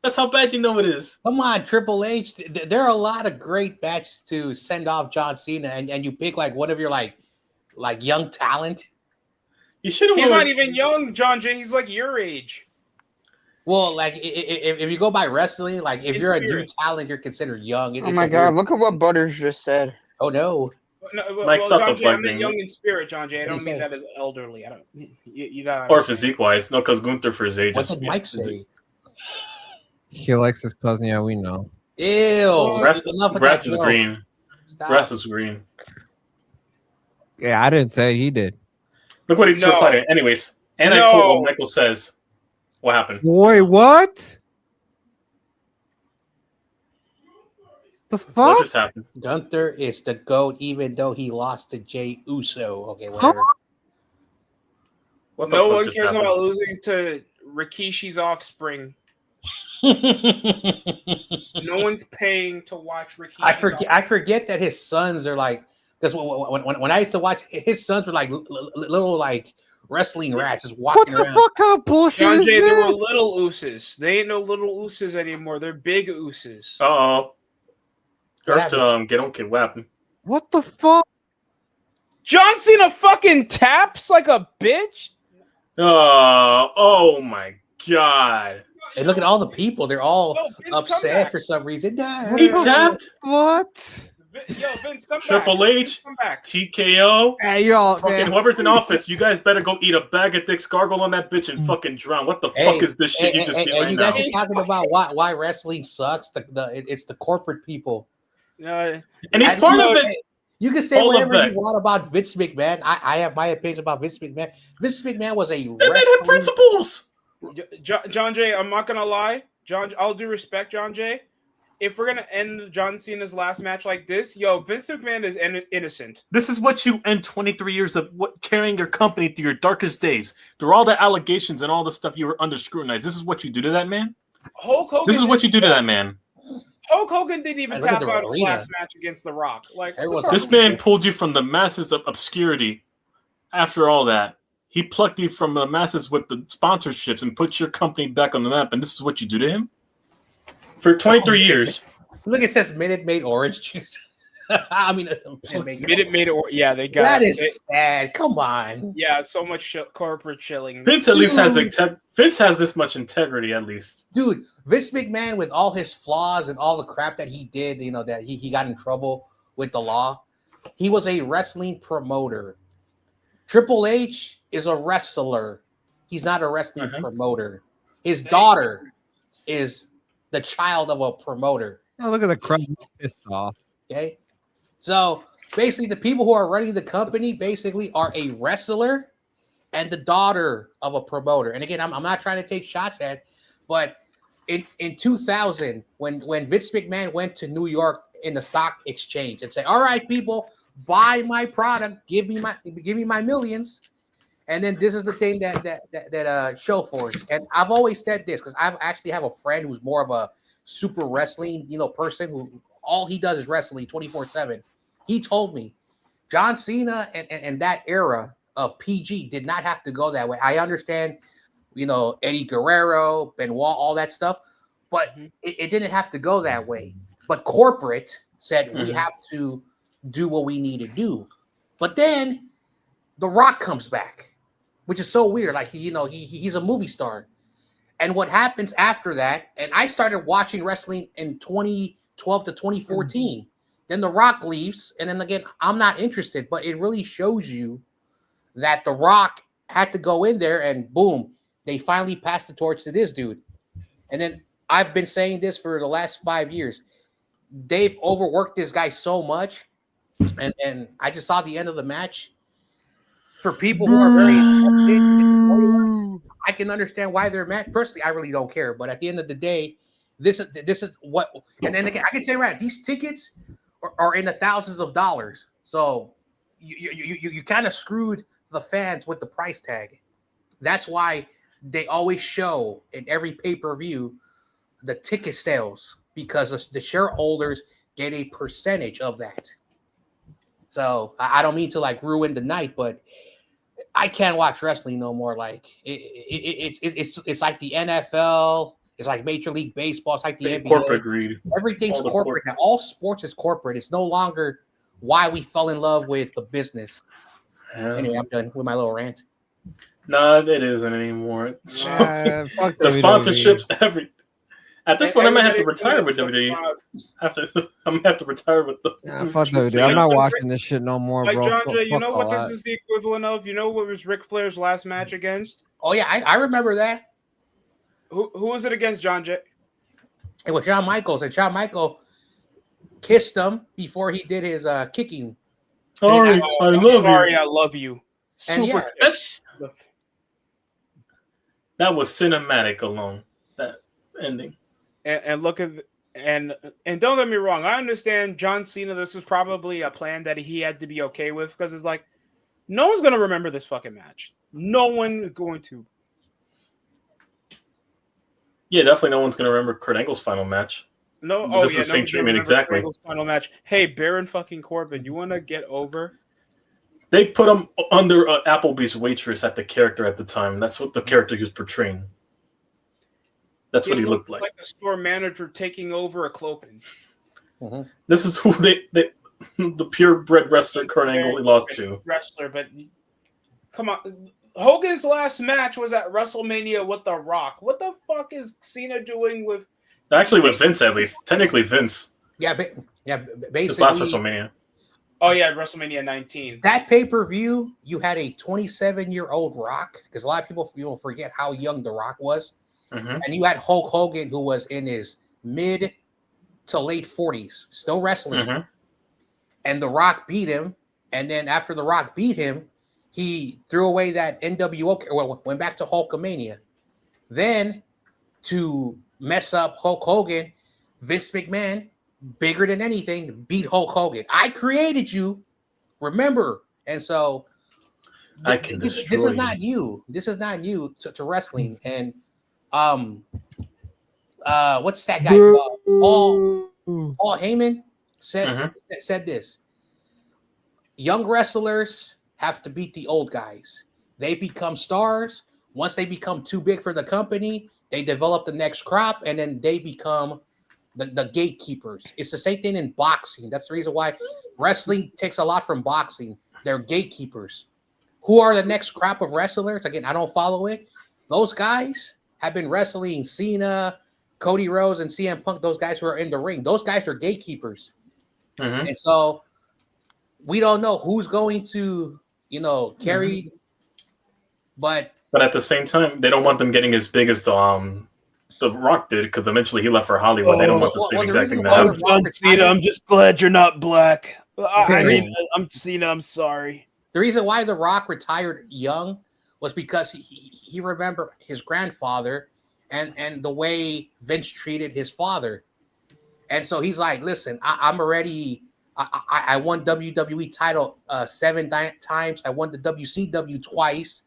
that's how bad you know it is.
Come on, Triple H. There are a lot of great matches to send off John Cena, and you pick like one of your like young talent.
You should have
He's
went
not
with-
even young, John Jay. He's like your age.
Well, like if you go by wrestling, like if
In
you're a new
spirit.
talent, you're considered young.
Oh my god, look at what Butters just said.
Oh no.
No,
Mike, stop
John Jay, I'm
deflecting.
young in spirit, John Jay. I
What
don't
do
mean
you
that as elderly. I don't. You got
or physique wise. No, because Gunther for his age
What
is.
did Mike say?
He likes his cousin. Yeah, we know.
Ew.
Grass,
Enough of
grass
that
is
joke.
green.
Stop.
Grass is green.
Yeah, I didn't say he did.
Look what he's
No.
replying. Anyways, and I
No.
quote what Michael says. What happened?
Boy, what? The
What
fuck?
just happened?
Gunther is the GOAT, even though he lost to Jay Uso. Okay, whatever.
What the
No
fuck
one
just
cares
happened?
about losing to Rikishi's offspring. No one's paying to watch Rikishi.
I forget that his sons are like, because when I used to watch, his sons were like little like wrestling rats just
What
walking
the
around.
fuck kind of bullshit
John
is
Jay, there were
this?
little ooses. They ain't no little ooses anymore. They're big ooses.
Uh-oh.
What
First, get on kid weapon.
What the fuck?
John Cena fucking taps like a bitch.
Oh my god.
And look at all the people; they're all
Yo, Vince, come
upset
back.
for some reason.
He tapped
What?
Yo, Vince, come
Triple
back.
H,
Come back.
TKO.
Hey, y'all,
Fucking
man.
whoever's in office, you guys better go eat a bag of dicks, gargle on that bitch, and fucking drown. What the fuck is this shit you just did right
you
now?
guys are talking about why wrestling sucks. It's the corporate people.
And he's
And
part
you
of
know,
it.
You can say
All of
whatever
that.
you want about Vince McMahon. I have my opinions about Vince McMahon. Vince McMahon was a
That man had
wrestling.
principles.
John Jay, I'm not gonna lie. I'll do respect, John Jay. If we're gonna end John Cena's last match like this, Vince McMahon is innocent.
This is what you end 23 years of carrying your company through your darkest days. Through all the allegations and all the stuff you were under scrutinized. This is what you do to that man?
Hulk Hogan.
This is what you do to that man.
Hulk Hogan didn't even
Look at
tap
the
out his
arena.
last match against The Rock. Like
Everyone's-
This man pulled you from the masses of obscurity after all that. He plucked you from the masses with the sponsorships and put your company back on the map. And this is what you do to him? For 23 years.
Look, it says Minute Maid orange juice. I mean,
Minute Maid or yeah, they got
that
it.
is sad. Come on.
Yeah, so much corporate chilling.
Vince at least has
Dude.
Vince has this much integrity at least.
Dude, Vince McMahon, with all his flaws and all the crap that he did, that he got in trouble with the law, he was a wrestling promoter. Triple H is a wrestler. He's not a wrestling promoter. His daughter is the child of a promoter.
Oh, look at the crowd pissed off.
Okay. So basically, the people who are running the company basically are a wrestler and the daughter of a promoter. And again, I'm not trying to take shots at, but in 2000, when Vince McMahon went to New York in the stock exchange and said, "All right, people, buy my product, give me my millions, and then this is the thing that show force. And I've always said this because I actually have a friend who's more of a super wrestling, person who all he does is wrestling 24/7. He told me John Cena and that era of PG did not have to go that way. I understand, Eddie Guerrero, Benoit, all that stuff, but it didn't have to go that way. But corporate said we have to do what we need to do. But then The Rock comes back, which is so weird. Like he's a movie star. And what happens after that, and I started watching wrestling in 2012 to 2014. Then The Rock leaves, and then again, I'm not interested, but it really shows you that The Rock had to go in there and boom, they finally passed the torch to this dude. And then I've been saying this for the last 5 years. They've overworked this guy so much, and I just saw the end of the match. For people who are very I can understand why they're mad. Personally, I really don't care. But at the end of the day, this is what. And then again, I can tell you right, these tickets are in the thousands of dollars. So you kind of screwed the fans with the price tag. That's why they always show in every pay-per-view the ticket sales because the shareholders get a percentage of that. So I don't mean to like ruin the night, but I can't watch wrestling no more. Like it's like the NFL. It's like Major League Baseball. It's like the NBA.
Corporate greed.
Everything's corporate now. All sports is corporate. It's no longer why we fell in love with the business. Anyway, I'm done with my little rant.
No, it isn't anymore.
Fuck
The
WWE.
sponsorships, everything. At this point, I might have to retire with WWE. I'm gonna have to retire with the.
Fuck WWE. I'm not watching this shit no more,
Like,
bro.
John
Fuck
Jay, you know
all
what this
that.
is the equivalent of? You know what was Ric Flair's last match against?
Oh yeah, I remember that.
Who was it against, John Jay?
It was Shawn Michaels, and Shawn Michaels kissed him before he did his kicking.
Sorry, I love
Sorry,
you.
I love you.
And
Super.
That was cinematic alone. That ending.
And look at and don't get me wrong. I understand John Cena. This was probably a plan that he had to be okay with because it's like no one's gonna remember this fucking match. No one is going to.
Yeah, definitely no one's gonna remember Kurt Angle's final match.
No,
This is the same treatment, exactly.
Final match. Hey, Baron fucking Corbin, you want to get over?
They put him under Applebee's waitress at the character at the time. That's what the character he was portraying. That's what he looked like.
Like a store manager taking over a clothing.
This is who they the purebred wrestler Kurt Angle lost to.
Wrestler, but come on. Hogan's last match was at WrestleMania with The Rock. What the fuck is Cena doing with?
Actually, with Vince, at least. Technically, Vince.
Yeah, basically.
His last WrestleMania.
Oh, yeah, WrestleMania 19.
That pay-per-view, you had a 27-year-old Rock, because a lot of people forget how young The Rock was. And you had Hulk Hogan, who was in his mid to late 40s, still wrestling. And The Rock beat him. And then after The Rock beat him, he threw away that NWO, went back to Hulkamania. Then, to mess up Hulk Hogan, Vince McMahon, bigger than anything, beat Hulk Hogan. I created you, remember? And so, this is not new. This is not new to wrestling. And what's that guy? Paul Heyman said this. Young wrestlers have to beat the old guys. They become stars. Once they become too big for the company, they develop the next crop, and then they become the gatekeepers. It's the same thing in boxing. That's the reason why wrestling takes a lot from boxing. They're gatekeepers. Who are the next crop of wrestlers? Again, I don't follow it. Those guys have been wrestling Cena, Cody Rhodes, and CM Punk. Those guys who are in the ring. Those guys are gatekeepers. And so we don't know who's going to, carry. But
at the same time, they don't want them getting as big as the Rock did, because eventually he left for Hollywood. They don't want the same exact thing to happen.
I'm Cena. I'm just glad you're not black. I'm Cena. I'm sorry.
The reason why The Rock retired young was because he remembered his grandfather and the way Vince treated his father. And so he's like, listen, I'm already I won WWE title 7 times. I won the WCW twice.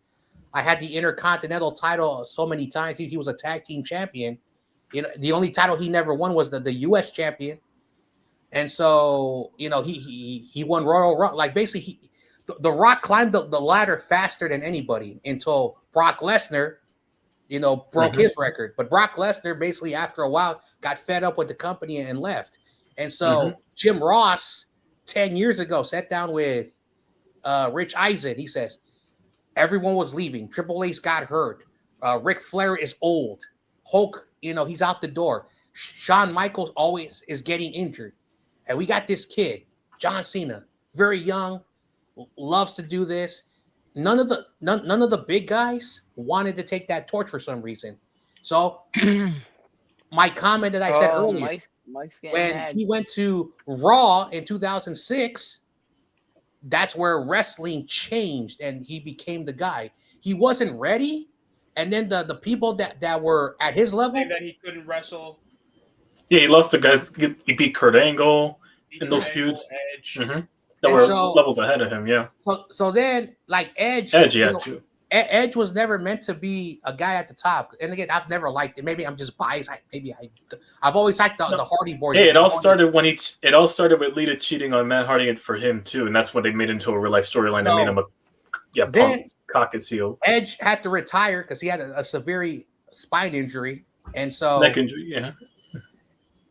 I had the Intercontinental title so many times. He was a tag team champion. You know, the only title he never won was the U.S. champion. And so, you know, he won Royal Rumble. Like basically, the Rock climbed the ladder faster than anybody until Brock Lesnar, you know, broke his record. But Brock Lesnar basically, after a while, got fed up with the company and left. And so Jim Ross, 10 years ago, sat down with Rich Eisen. He says, everyone was leaving. Triple H got hurt. Ric Flair is old. Hulk, you know, he's out the door. Shawn Michaels always is getting injured. And we got this kid, John Cena, very young, loves to do this. None of the big guys wanted to take that torch for some reason. So my comment that I said earlier, when he went to Raw in 2006, that's where wrestling changed and he became the guy. He wasn't ready. And then the people that were at his level,
that he couldn't wrestle.
Yeah, he lost to guys. He beat Kurt Angle in those feuds.
Edge.
That were levels ahead of him. Yeah.
So then, like Edge,
too.
Edge was never meant to be a guy at the top. And again, I've never liked it. Maybe I'm just biased. I've always liked the Hardy Boys.
Yeah, it all started with Lita cheating on Matt Hardy for him too, and that's when they made into a real life storyline that made him a cock his heel.
Edge had to retire because he had a severe spine injury, and so
neck injury. Yeah.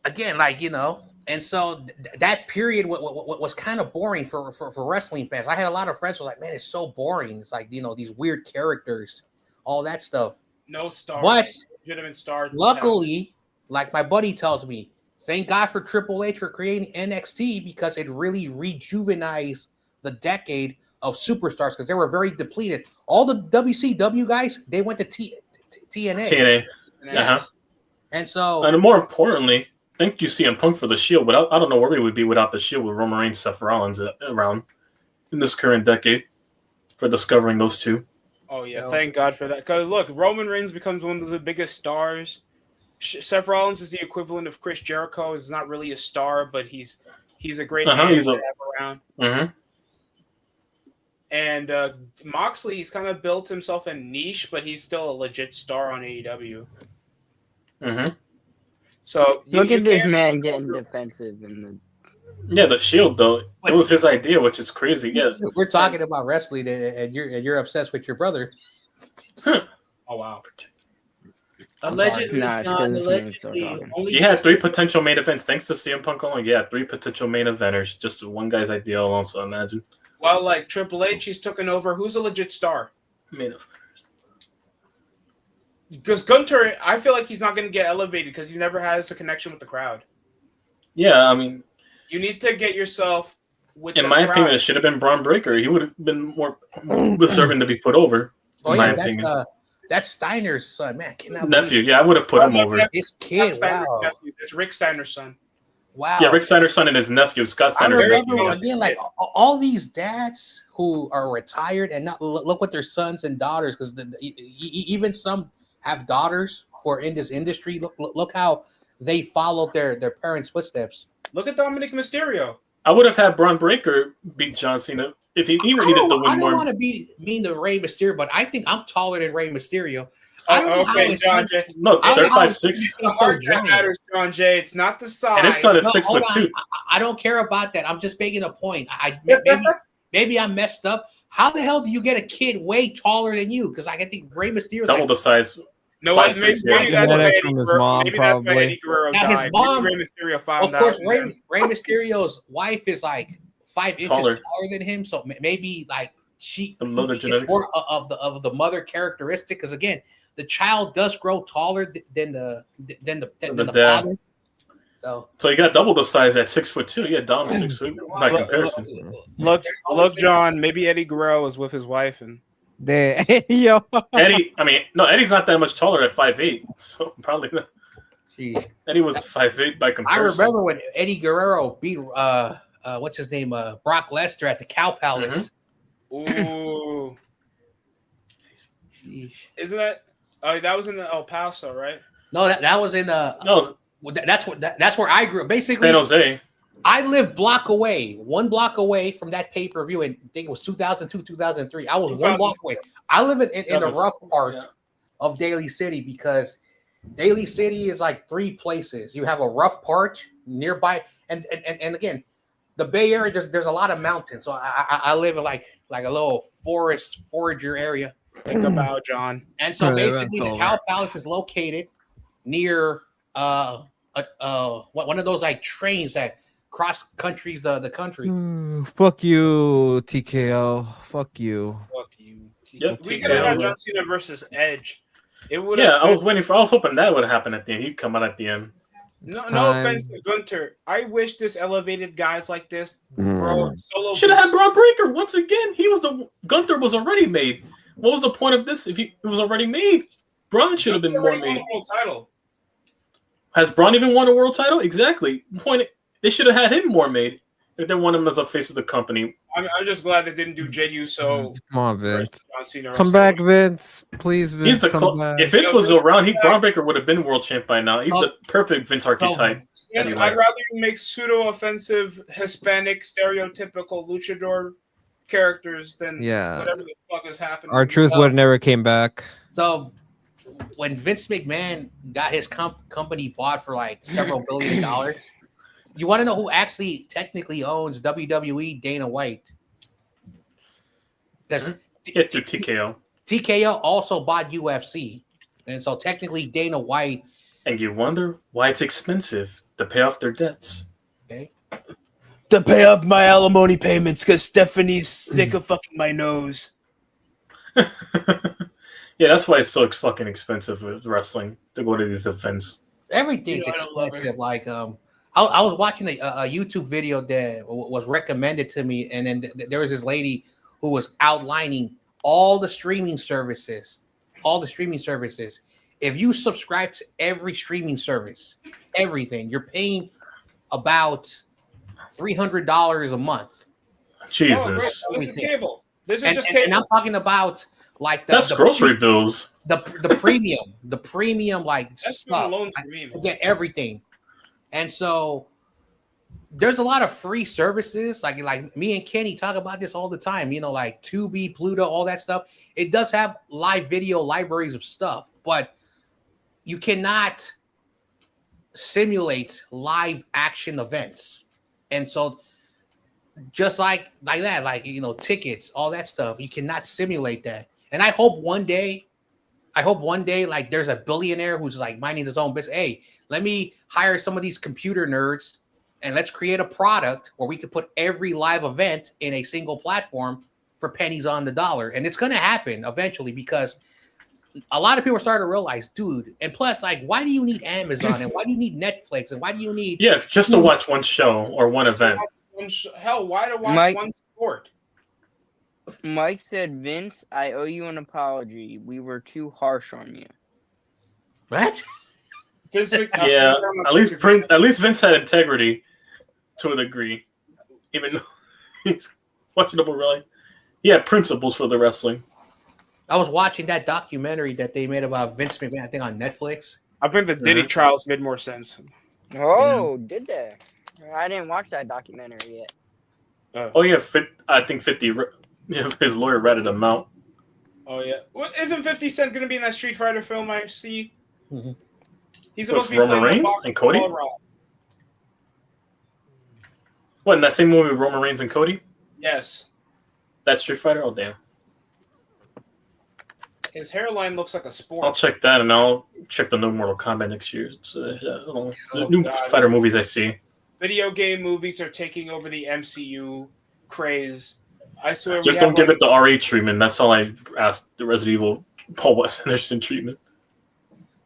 Again, like, you know, and so that period was kind of boring for wrestling fans. I had a lot of friends who were like, man, it's so boring. It's like, you know, these weird characters, all that stuff.
No stars.
But
legitimate stars.
Luckily, like my buddy tells me, thank God for Triple H for creating NXT because it really rejuvenized the decade of superstars because they were very depleted. All the WCW guys, they went to TNA.
TNA.
And so,
and more importantly, thank you, CM Punk, for the Shield. But I don't know where we would be without the Shield with Roman Reigns, Seth Rollins around in this current decade for discovering those two.
Oh, yeah. Thank God for that. Because, look, Roman Reigns becomes one of the biggest stars. Seth Rollins is the equivalent of Chris Jericho. He's not really a star, but he's a great man to have around. And Moxley, he's kind of built himself a niche, but he's still a legit star on AEW. So
look at this man getting defensive
the Shield though. It was his idea, which is crazy. Yeah,
we're talking about wrestling, and you're obsessed with your brother.
Oh wow! Allegedly,
he has 3 potential main events thanks to CM Punk only. Yeah, 3 potential main eventers. Just one guy's idea alone. So imagine.
Well, like Triple H, he's taken over. Who's a legit star?
Main event.
Because Gunter, I feel like he's not going to get elevated because he never has the connection with the crowd.
Yeah, I mean,
you need to get yourself with.
In my opinion, it should have been Braun Breaker. He would have been more deserving to be put over.
Oh yeah, that's Steiner's son, man.
Nephew, yeah, I would have put him over.
This kid, wow.
It's Rick Steiner's son.
Wow.
Yeah, Rick Steiner's son and his nephew, Scott Steiner's nephew.
Again, like all these dads who are retired and not look with their sons and daughters, because even some have daughters who are in this industry. Look how they followed their parents' footsteps.
Look at Dominic Mysterio.
I would have had Braun Breaker beat John Cena if he needed to win more.
I don't want to be mean to Rey Mysterio, but I think I'm taller than Rey Mysterio.
John Jay.
No, they're 5'6".
The heart that matters, John Jay. It's not the size.
And his son is 6'2".
I don't care about that. I'm just making a point. Maybe I'm messed up. How the hell do you get a kid way taller than you? Because I think Rey Mysterio
double the size.
No, maybe that's from his mom. Maybe that's why Eddie Guerrero died.
His mom,
Rey Mysterio found
of course, Rey Mysterio's wife is like 5 inches taller than him, so maybe like it's more of the mother characteristic. Because again, the child does grow taller than the father.
So you got double the size at 6'2". Yeah, Dom's 6 foot by comparison.
Look, John. Maybe Eddie Guerrero was with his wife and.
Yo.
Eddie's not that much taller at 5'8", so probably not.
Jeez.
Eddie was 5'8" by comparison.
I remember when Eddie Guerrero beat what's his name, Brock Lesnar at the Cow Palace.
Ooh. Isn't that? Oh, that was in El Paso, right?
No, that was in
no.
That's where I grew up. Basically,
San Jose.
I live one block away from that pay-per-view, and I think it was 2002, 2003. I was 1 block away. I live in the rough part of Daly City because Daly City is like 3 places. You have a rough part nearby, and again, the Bay Area, there's a lot of mountains. So I live in like a little forager area.
Think about John.
And so basically the Cow Palace is located near one of those like trains that cross countries the country.
Fuck you, TKO. Fuck you.
Fuck you.
Yep,
We could have had John Cena versus Edge. It would.
Yeah, I was hoping that would happen at the end. He'd come out at the end.
No offense to Gunter. I wish this elevated guys like this, bro.
Should have had Braun Breaker once again. Gunther was already made. What was the point of this if it was already made? Braun should have been more made.
World title.
Has Braun even won a world title? Exactly. They should have had him more made if they want him as a face of the company.
I'm just glad they didn't do Jey Uso.
Come on, Vince.
John Cena
Come back, Vince. Please, Vince. Come back.
If Vince was around, Braun Breaker would have been world champ by now. He's the perfect Vince archetype.
Vince, I'd rather you make pseudo-offensive, Hispanic, stereotypical luchador characters than whatever the fuck is happening.
R-Truth would have never came back.
So when Vince McMahon got his company bought for like several $1 billion, you want to know who actually technically owns WWE? Dana White. That's
TKO.
TKO also bought UFC, and so technically Dana White.
And you wonder why it's expensive to pay off their debts.
Okay.
To pay off my alimony payments because Stephanie's sick of fucking my nose.
Yeah, that's why it's so fucking expensive with wrestling to go to these events.
Everything's expensive. Like I was watching a YouTube video that was recommended to me, and then there was this lady who was outlining all the streaming services. If you subscribe to every streaming service, everything, you're paying about $300 a month.
Jesus.
Oh, this is cable. This is just
cable.
cable.
And I'm talking about like
that's grocery bills.
The premium like
that's
stuff to get everything. And so there's a lot of free services. Like me and Kenny talk about this all the time. You know, like Tubi, Pluto, all that stuff. It does have live video libraries of stuff, but you cannot simulate live action events. And so just like that, like, you know, tickets, all that stuff, you cannot simulate that. And I hope one day, like there's a billionaire who's like minding his own business. Hey, let me hire some of these computer nerds and let's create a product where we could put every live event in a single platform for pennies on the dollar. And it's going to happen eventually because a lot of people are starting to realize, dude, and plus, like, why do you need Amazon and why do you need Netflix and why do you need...
Yeah, just to watch one show or one event.
Hell, why to watch one sport?
Mike said, Vince, I owe you an apology. We were too harsh on you.
What?
Yeah, at least Vince had integrity to a degree. Even though he's questionable, really. He had principles for the wrestling.
I was watching that documentary that they made about Vince McMahon, I think on Netflix.
I think the Diddy trials made more sense.
Oh, did they? I didn't watch that documentary yet.
I think 50. His lawyer ratted him out.
Oh yeah, well, isn't 50 Cent going to be in that Street Fighter film? I see.
Mm-hmm.
He's supposed to be
Roman
playing
Reigns and Cody. What, in that same movie with Roman Reigns and Cody?
Yes.
That Street Fighter? Oh damn.
His hairline looks like a sport.
I'll check that, and I'll check the new Mortal Kombat next year. The new fighter movies I see.
Video game movies are taking over the MCU craze. I swear.
Just don't give it the R8 treatment. That's all I asked the Resident Evil Paul Wes Anderson treatment.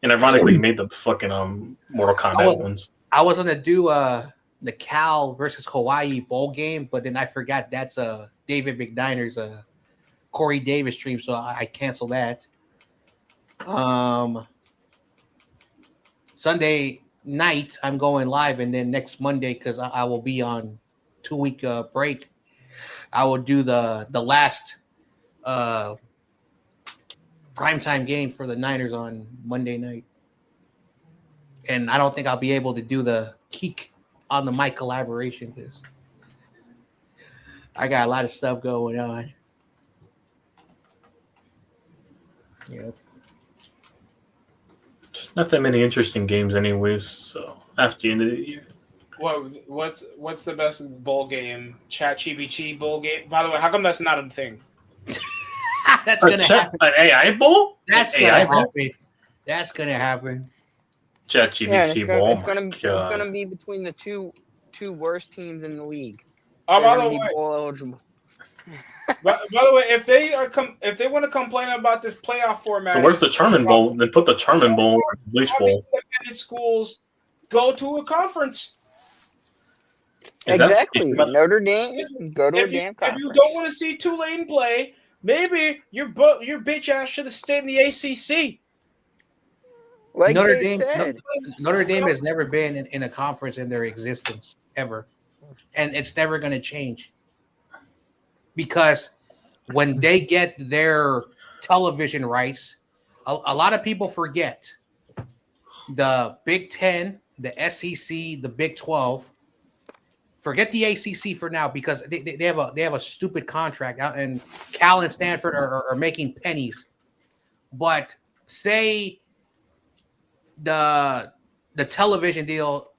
And ironically, he made the fucking Mortal Kombat ones.
I was gonna do the Cal versus Hawaii bowl game, but then I forgot that's David McDiner's Corey Davis stream, so I canceled that. Sunday night I'm going live, and then next Monday, because I will be on 2-week break, I will do the last primetime game for the Niners on Monday night. And I don't think I'll be able to do the on the mic collaboration because I got a lot of stuff going on. Yep.
Just not that many interesting games, anyways. So after the end of the year,
What's the best bowl game? ChatGPT bowl game. By the way, how come that's not a thing?
That's gonna happen.
An AI bowl?
That's
An
gonna
AI bowl?
happen. That's gonna happen.
ChatGPT bowl.
It's gonna be between the two worst teams in the league.
Oh,
They're
by
gonna
the
be
way,
bowl eligible.
by the way, if they want to complain about this playoff format,
So where's the Charmin bowl? Then put the Charmin bowl or the Bleach bowl.
Independent schools go to a conference.
If that's-
Exactly. Notre Dame, go to a
If you
damn conference.
don't want to see Tulane play, maybe your bitch ass should have stayed in the ACC.
Like
Notre
they
Dame,
said,
Notre Dame has never been in a conference in their existence ever, and it's never going to change because when they get their television rights, a lot of people forget the Big Ten, the SEC, the Big 12. Forget the ACC for now because they have a stupid contract out, and Cal and Stanford are making pennies. But say the television deal,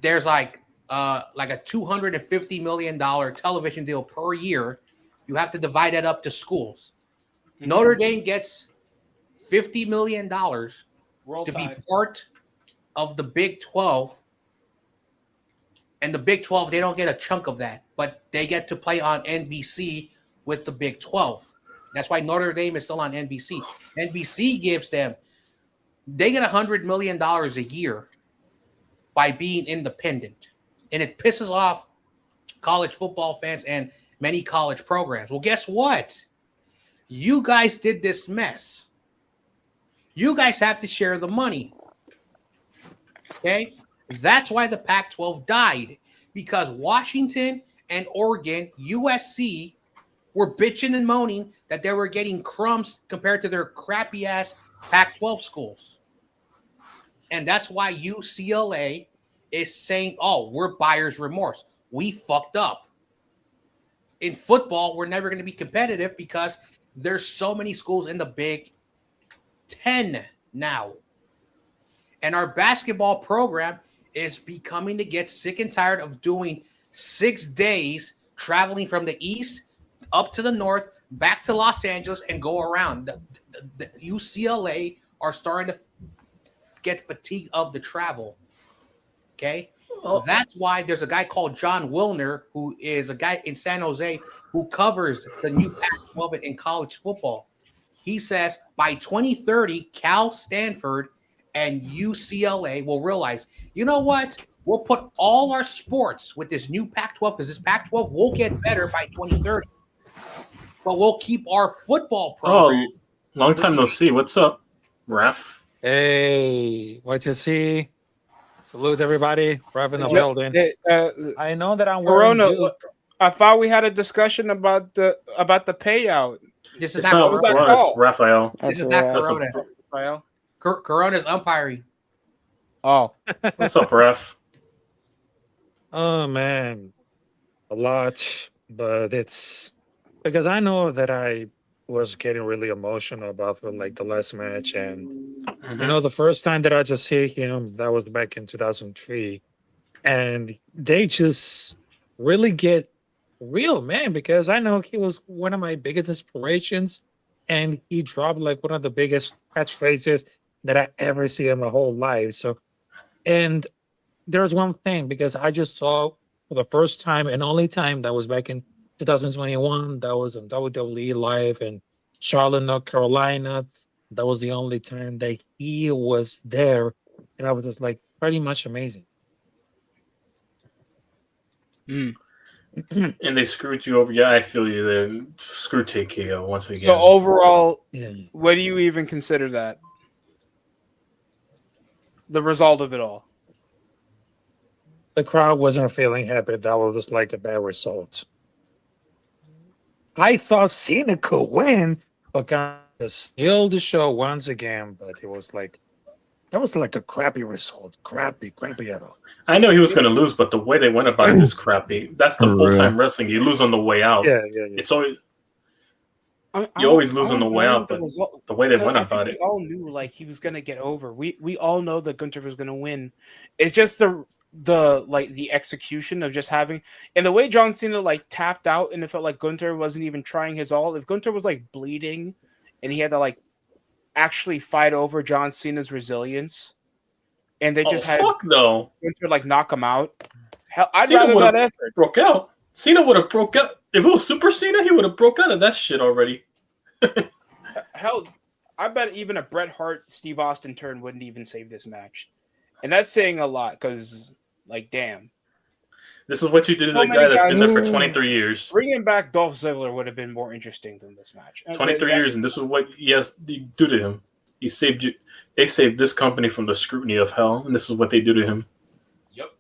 there's like a $250 million television deal per year. You have to divide that up to schools.
Mm-hmm.
Notre Dame gets $50 million to be part of the Big 12. And the Big 12, they don't get a chunk of that, but they get to play on NBC with the Big 12. That's why Notre Dame is still on NBC. NBC gives them, they get $100 million a year by being independent. And it pisses off college football fans and many college programs. Well, guess what? You guys did this mess. You guys have to share the money. Okay? That's why the Pac-12 died, because Washington and Oregon, USC, were bitching and moaning that they were getting crumbs compared to their crappy-ass Pac-12 schools. And that's why UCLA is saying, oh, we're buyer's remorse. We fucked up. In football, we're never going to be competitive because there's so many schools in the Big Ten now. And our basketball program is becoming to get sick and tired of doing 6 days traveling from the east up to the north, back to Los Angeles, and go around. The UCLA are starting to get fatigued of the travel. Okay?
Oh.
That's why there's a guy called John Wilner, who is a guy in San Jose who covers the new Pac-12 in college football. He says by 2030, Cal, Stanford, and UCLA will realize, you know what? We'll put all our sports with this new Pac-12 because this Pac-12 will get better by 2030. But we'll keep our football program.
Oh, long time no see. What's up, ref?
Hey, what you see? Salute everybody. Ref in the building. I know that I'm wearing
Corona.
blue.
I thought we had a discussion about the payout.
This is
It's
not
not
was that
Corona.
Corona, it's
called?
Raphael.
This is not
That's
Corona.
Rafael?
Corona's umpiring.
Oh,
What's up, ref?
Oh man, a lot, but it's because I know that I was getting really emotional about like the last match, and you know the first time that I just hit him, that was back in 2003, and they just really get real, man, because I know he was one of my biggest inspirations, and he dropped like one of the biggest catchphrases that I ever see in my whole life. So, and there's one thing because I just saw for the first time and only time that was back in 2021. That was on WWE Live in Charlotte, North Carolina. That was the only time that he was there, and I was just like pretty much amazing.
Mm.
And they screwed you over. Yeah, I feel you there. Screw TKO once again.
So overall,
Yeah.
what do you even consider that? The result of it all.
The crowd wasn't feeling happy. That was just like a bad result. I thought Cena could win, but kind of steal the show once again. But it was like That was like a crappy result. Crappy at all.
I know he was going to lose, but the way they went about it is crappy. That's the
For
full
real.
time wrestling. You lose on the way out.
Yeah.
It's always
I
you always lose on
don't
the way
mind
out,
the
but
result,
the way they
because
went
I think
about
we
it.
all knew like he was gonna get over. We all know that Gunther was gonna win. It's just the like the execution of just having, and the way John Cena like tapped out, and it felt like Gunther wasn't even trying his all. If Gunther was like bleeding, and he had to like actually fight over John Cena's resilience, and they
Oh
just had
fuck no!
Gunther like knock him out. Hell, I'd
Cena
rather
would
that
have
effort.
broke out. Cena would have broke out. If it was Super Cena, he would have broke out of that shit already.
Hell, I bet even a Bret Hart Steve Austin turn wouldn't even save this match, and that's saying a lot because, like, damn,
This is what you do to
So
the
many
guy that's
guys-
been there for 23 years.
bringing back Dolph Ziggler would have been more interesting than this match.
23 years, and this is what you do to him. He saved you. They saved this company from the scrutiny of hell, and this is what they do to him.
Yep.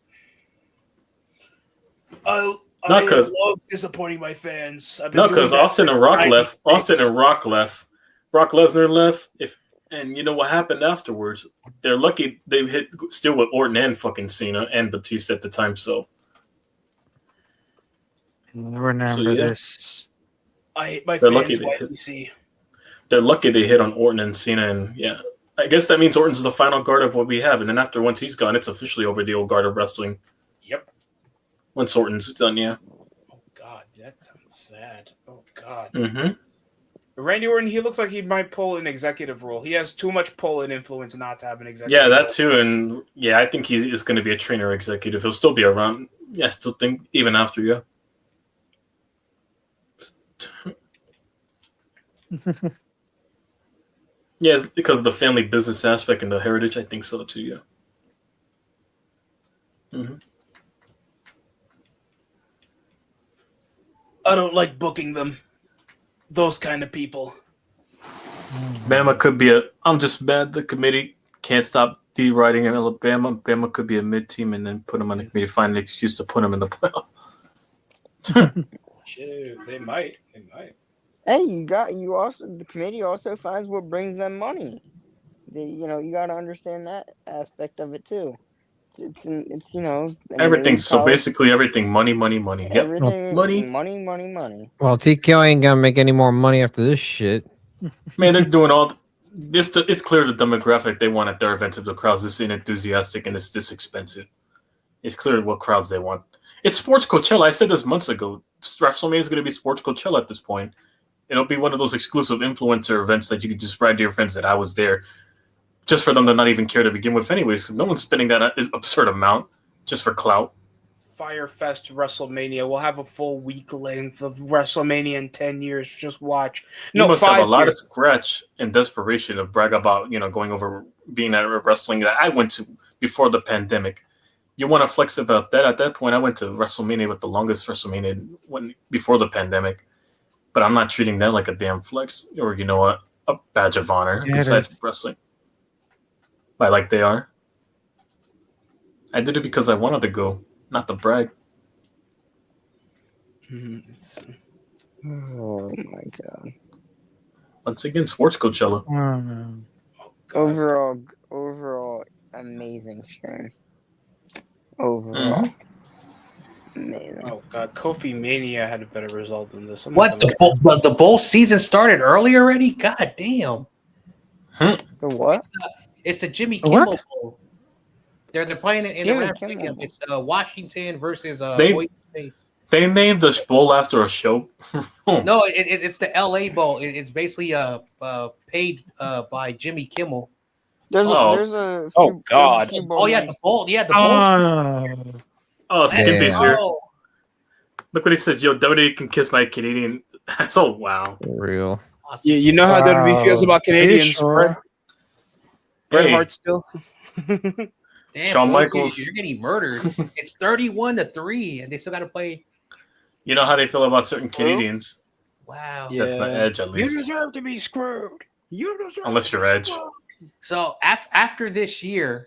Not
I
'cause-
love disappointing my fans. I've been
No,
doing
because
that
Austin and
since
Rock left.
96.
Austin and Rock left. Brock Lesnar left. And you know what happened afterwards? They're lucky they hit still with Orton and fucking Cena and Batista at the time. So
I remember
yeah.
this.
I hate my
They're
fans.
lucky they hit.
YBC.
they're lucky they hit on Orton and Cena, and yeah, I guess that means Orton's the final guard of what we have. And then once he's gone, it's officially over the old guard of wrestling.
Yep.
Once Orton's done, yeah.
Oh God, that sounds sad. Oh God.
Mm-hmm.
Randy Orton, he looks like he might pull an executive role. He has too much pull and influence not to have an executive.
Yeah, that
role.
too, and yeah, I think he is going to be a trainer executive. He'll still be around. Yeah, I still think even after, yeah. Yeah, it's because of the family business aspect and the heritage, I think so too. Yeah. Mm-hmm.
I don't like booking them. Those kind of people.
Bama could be I'm just mad the committee can't stop deriding in Alabama. Bama could be a mid-team and then put them on the committee, find an excuse to put them in the playoff.
Shit, they might. They might.
Hey, the committee also finds what brings them money. You got to understand that aspect of it too. It's I mean,
Everything.
in
So
college,
basically, everything. Money. Yep.
everything
Money.
money.
Well, TKO ain't gonna make any more money after this shit.
Man, they're doing all. It's clear the demographic they want at their events. If the crowd's this enthusiastic and it's this expensive, it's clear what crowds they want. It's sports Coachella. I said this months ago. WrestleMania is going to be sports Coachella at this point. It'll be one of those exclusive influencer events that you can just write to your friends that I was there, just for them to not even care to begin with, anyways. Because no one's spending that absurd amount just for clout.
Firefest WrestleMania. We'll have a full week length of WrestleMania in 10 years. Just watch.
You must have
5
a lot
years.
of scratch and desperation to brag about, going over being at a wrestling that I went to before the pandemic. You want to flex about that? At that point, I went to WrestleMania with the longest WrestleMania before the pandemic. But I'm not treating that like a damn flex or, a badge of honor besides wrestling. Like they are. I did it because I wanted to go, not to brag.
Oh my god!
Once again, sports Coachella.
Overall, amazing stream. Overall, amazing.
Oh God, Kofi Mania had a better result than this. I'm not
What
gonna-
the bowl season started early already? God damn!
The what?
It's the Jimmy Kimmel
What?
Bowl. They're playing it in
Jimmy
the Rams
Kimmel
Stadium.
Bowl.
It's Washington versus
They-
Boise State.
They named the bowl after a show.
No, it's the LA Bowl. It's basically paid by Jimmy Kimmel.
There's
Oh.
a
Oh,
few,
God.
There's a few bowl
Oh yeah,
games.
the bowl. Yeah, the bowl.
Oh, Skippy's
Yeah.
here.
Oh,
Look what he says. Yo, WWE can kiss my Canadian. So wow.
For real.
awesome.
You know how WWE feels about Canadians.
Sure?
Bret
Hey.
Hart still.
Damn,
Shawn
boys,
Michaels.
you're getting murdered. It's 31-3, and they still got to play.
You know how they feel about certain Canadians.
Wow.
Yeah.
That's my edge, at least.
deserve to be screwed. You deserve.
Unless you're Edge.
So after this year,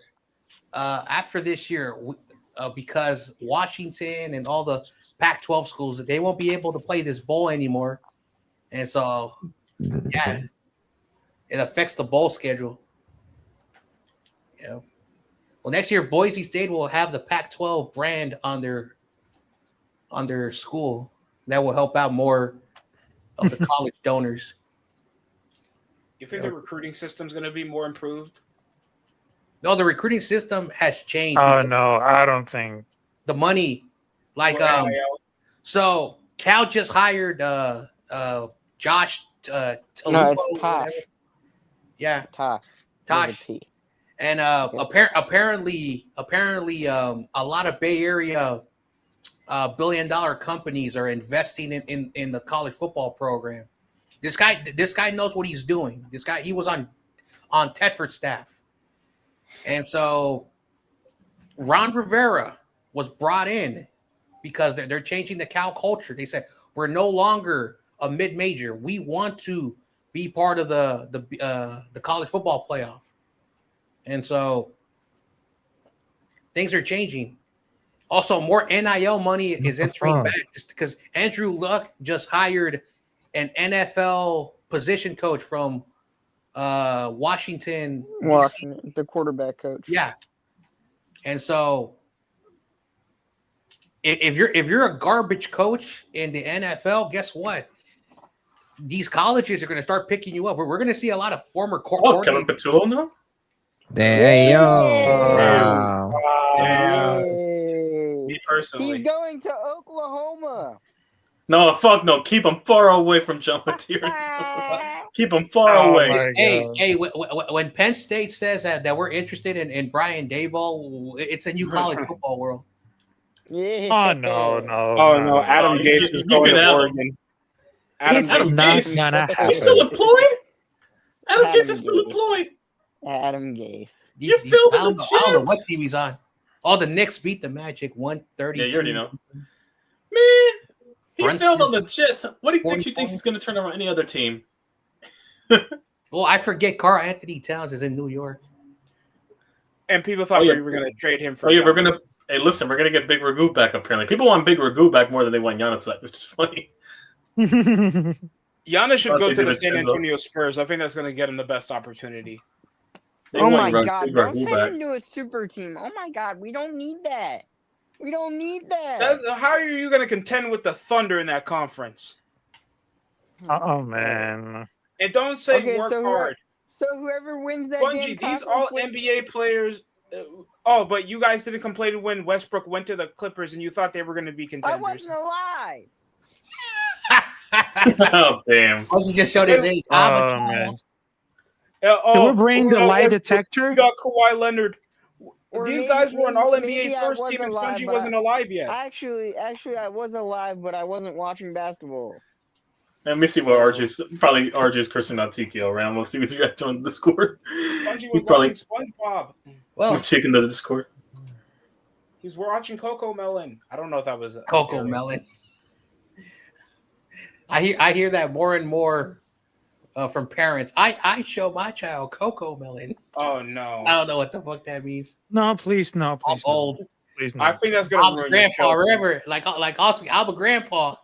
because Washington and all the Pac-12 schools, they won't be able to play this bowl anymore, and so yeah, it affects the bowl schedule. You know. Well, next year Boise State will have the Pac-12 brand on their school. That will help out more of the college donors.
You think the recruiting system's going to be more improved?
No, the recruiting system has changed.
Oh no, I don't think.
The money, like
Or NIL?
so Cal just hired Josh
No,
Toluco
it's
or
Tosh.
whatever. Yeah,
Tosh.
Tosh. And apparently, a lot of Bay Area billion-dollar companies are investing in the college football program. This guy knows what he's doing. He was on Tedford's staff, and so Ron Rivera was brought in because they're changing the Cal culture. They said we're no longer a mid-major. We want to be part of the college football playoff, and so things are changing. Also, more NIL money is entering back just because Andrew Luck just hired an NFL position coach from Washington,
the quarterback coach.
Yeah, and so if you're a garbage coach in the NFL, guess what? These colleges are going to start picking you up. We're going to see a lot of former
Kevin Patullo now?
Hey, yo.
Wow.
Yay.
Me personally.
He's going to Oklahoma.
No, fuck no. Keep him far away from John Material. Keep him far away.
Hey, when Penn State says that we're interested in Brian Daboll, it's a new college football world.
Yeah.
Oh no.
Oh no, Adam Gase is going to Oregon.
It's not gonna happen.
He's still employed? Adam Gase is still employed.
Adam Gase.
You're filming the
I don't know what
Jets.
team he's on. Oh, the Knicks beat the Magic 132.
Yeah, you already know. Man, he
Brunson's
failed on the Jets. What do you
40
think he's going to turn around any other team?
Well, I forget Karl Anthony Towns is in New York.
And people thought we were going to trade him for.
Oh yeah, we're gonna. Hey, listen, we're gonna get Big Ragu back. Apparently, people want Big Ragu back more than they want Giannis back, which is funny.
Giannis should go to the
DiVincenzo.
San Antonio Spurs. I think that's going to get him the best opportunity.
They
Oh
want
my God!
Big
Don't
Ragu
send
back.
him to a super team. Oh my God! We don't need that. We don't need that.
How are you going to contend with the Thunder in that conference?
Oh man.
And don't say
Okay,
work
so
hard.
So whoever wins that
Bungie,
damn
these all
conference
NBA players. But you guys didn't complain when Westbrook went to the Clippers and you thought they were going to be
I
contenders.
wasn't alive.
Oh damn!
Why he just showed his age?
Oh man.
Oh,
Can we bring the lie detector?
You got Kawhi Leonard.
Or
These
maybe-
guys were an All
maybe
NBA
I
first
wasn't
team, and
alive,
Spongy
but
wasn't alive yet.
Actually, I was alive, but I wasn't watching basketball.
Let me see what RJ's cursing out TKO around. We'll see what's reaction on the Discord.
Spongy
He's
was
probably
watching SpongeBob.
Well,
checking the Discord.
He was watching Coco Melon. I don't know if that was
Coco Melon. I hear that more and more from parents. I show my child Coco Melon.
Oh no!
I don't know what the fuck that means.
No, please, no,
I'm
please, no.
old.
Please, no.
I think that's gonna
I'm
ruin
grandpa.
your children.
Remember, like Oscar, I'm a grandpa.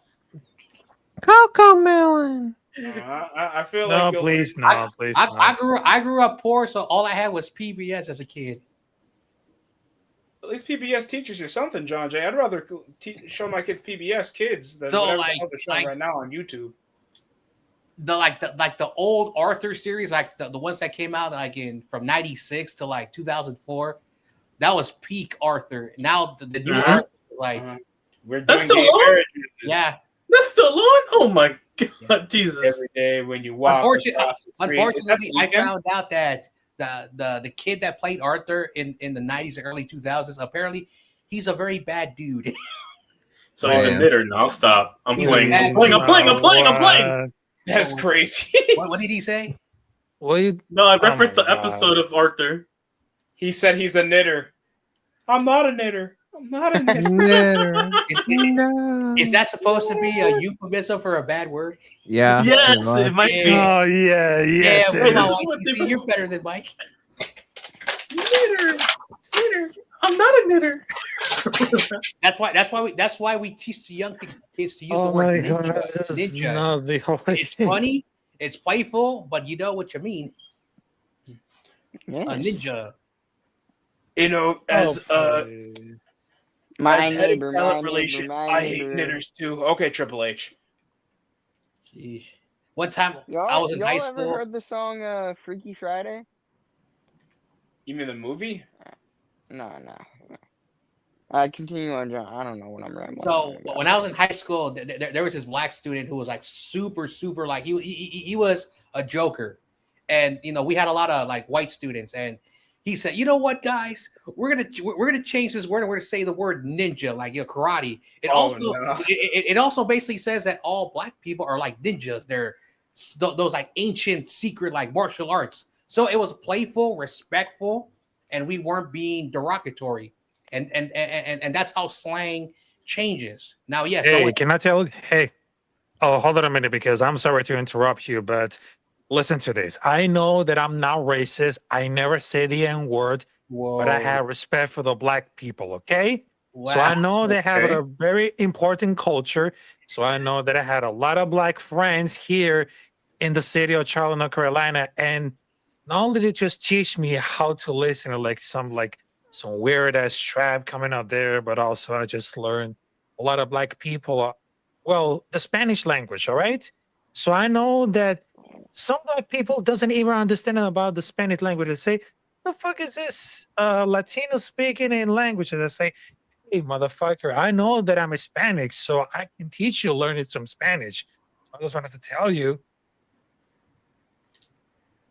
Coco Melon.
I feel
No,
like you'll-
please, no, please, no.
I grew up poor, so all I had was PBS as a kid.
At least PBS teaches you something, John Jay. I'd rather show my kids PBS Kids than
So,
whatever
like-
the hell they're showing right now on YouTube.
The old Arthur series, like the ones that came out from '96 to like 2004, that was peak Arthur. Now the new
Mhm.
Arthur,
We're
That's
doing
still
gay
on?
marriages
yeah.
That's still on. Oh my god, Jesus!
every day when you walk. across the street.
Unfortunately,
Is that
I
the weekend?
found out that the kid that played Arthur in the '90s and early 2000s, apparently he's a very bad dude.
So he's a
Man.
knitter now. Stop. I'm
He's
playing.
a
I'm playing.
That's crazy.
What did he say?
What?
No, I
Oh my
referenced the
God.
episode of Arthur.
He said he's a knitter. I'm not a knitter. I'm not a knitter.
Knitter.
Is,
No.
is that supposed to be a euphemism for a bad word?
Yeah.
Yes,
pretty much.
it might be.
Oh yeah, yes.
yeah,
it
come
is.
on, Mike. You see, you're better than Mike.
Knitter. I'm not a knitter.
That's why we teach the young kids to use the
Oh
word
my god,
ninja.
this is
Ninja.
not the whole
It's funny, it's playful, but you know what you mean.
Yes.
A ninja.
You know,
My
as head of
neighbor,
talent
my neighbor,
relations,
my
I hate
neighbor.
knitters too. Okay, Triple H.
Jeez. One time I
Y'all,
was in high
y'all ever
school.
heard the song "Freaky Friday"?
You mean the movie?
No. Continue on, John. I don't know what I'm rambling.
So
on
when I was in high school, there was this black student who was like super like he was a joker, and you know we had a lot of like white students, and he said, you know what, guys, we're gonna change this word and we're gonna say the word ninja, like karate. It also basically says that all black people are like ninjas. They're those like ancient secret like martial arts. So it was playful, respectful, and we weren't being derogatory. And that's how slang changes. Now, yes.
Hey, can I tell? Hey, oh, hold on a minute because I'm sorry to interrupt you, but listen to this. I know that I'm not racist. I never say the N word, but I have respect for the black people. Okay. So I know they have a very important culture. So I know that I had a lot of black friends here in the city of Charlotte, North Carolina, and not only did they just teach me how to listen to some weird ass trap coming out there, but also I just learned a lot of black people. Well, the Spanish language, all right. So I know that some black people doesn't even understand about the Spanish language. They say, "The fuck is this Latino speaking in language?" And I say, "Hey, motherfucker, I know that I'm Hispanic, so I can teach you learning some Spanish." I just wanted to tell you.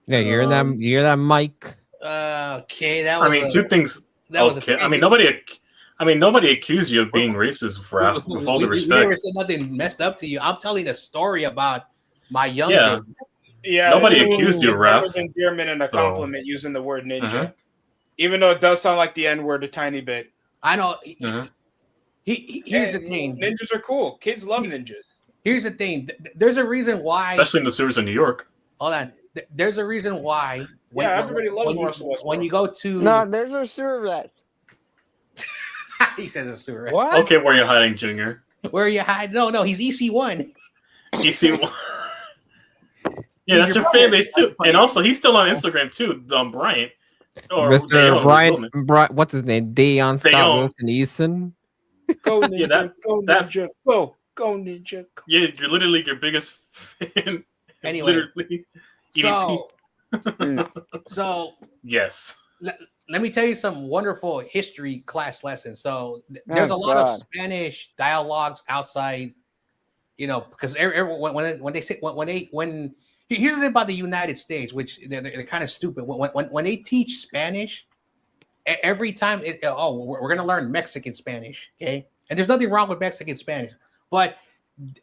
Yeah, you're that mic.
Okay, that was.
I mean, two things.
That was
Okay, nobody accused you of being racist, Raph. With all the
we
respect,
never said nothing messed up to you. I'm telling a story about my young days.
Yeah,
nobody
it's
accused you,
more
Raph.
of an endearment and a
So-
compliment using the word ninja, even though it does sound like the N word a tiny bit.
I know. Here's the thing.
Ninjas are cool. Kids love ninjas.
Here's the thing. There's a reason why.
Especially in the sewers of New York.
Hold on. There's a reason why.
Everybody loves Russell Westbrook.
When you go to.
No, there's a sewer rat.
He says a sewer rat.
What?
Okay, where you hiding, Junior?
Where are you hiding? No, he's EC1.
EC1. Yeah, that's your fan base too. And also, he's still on Instagram too, Bryant. Or
Mr.
Dayon,
Brian, what's his name? Dayon Scott
Dayon.
Wilson Eason.
Go ninja,
Yeah,
go ninja, go ninja. Go.
Yeah, you're literally your biggest fan.
Anyway,
literally.
So
yes.
Let me tell you some wonderful history class lessons. So there's a lot of Spanish dialogues outside, you know, because when they say when here's the thing about the United States, which they're kind of stupid. When they teach Spanish, every time we're gonna learn Mexican Spanish, okay? And there's nothing wrong with Mexican Spanish, but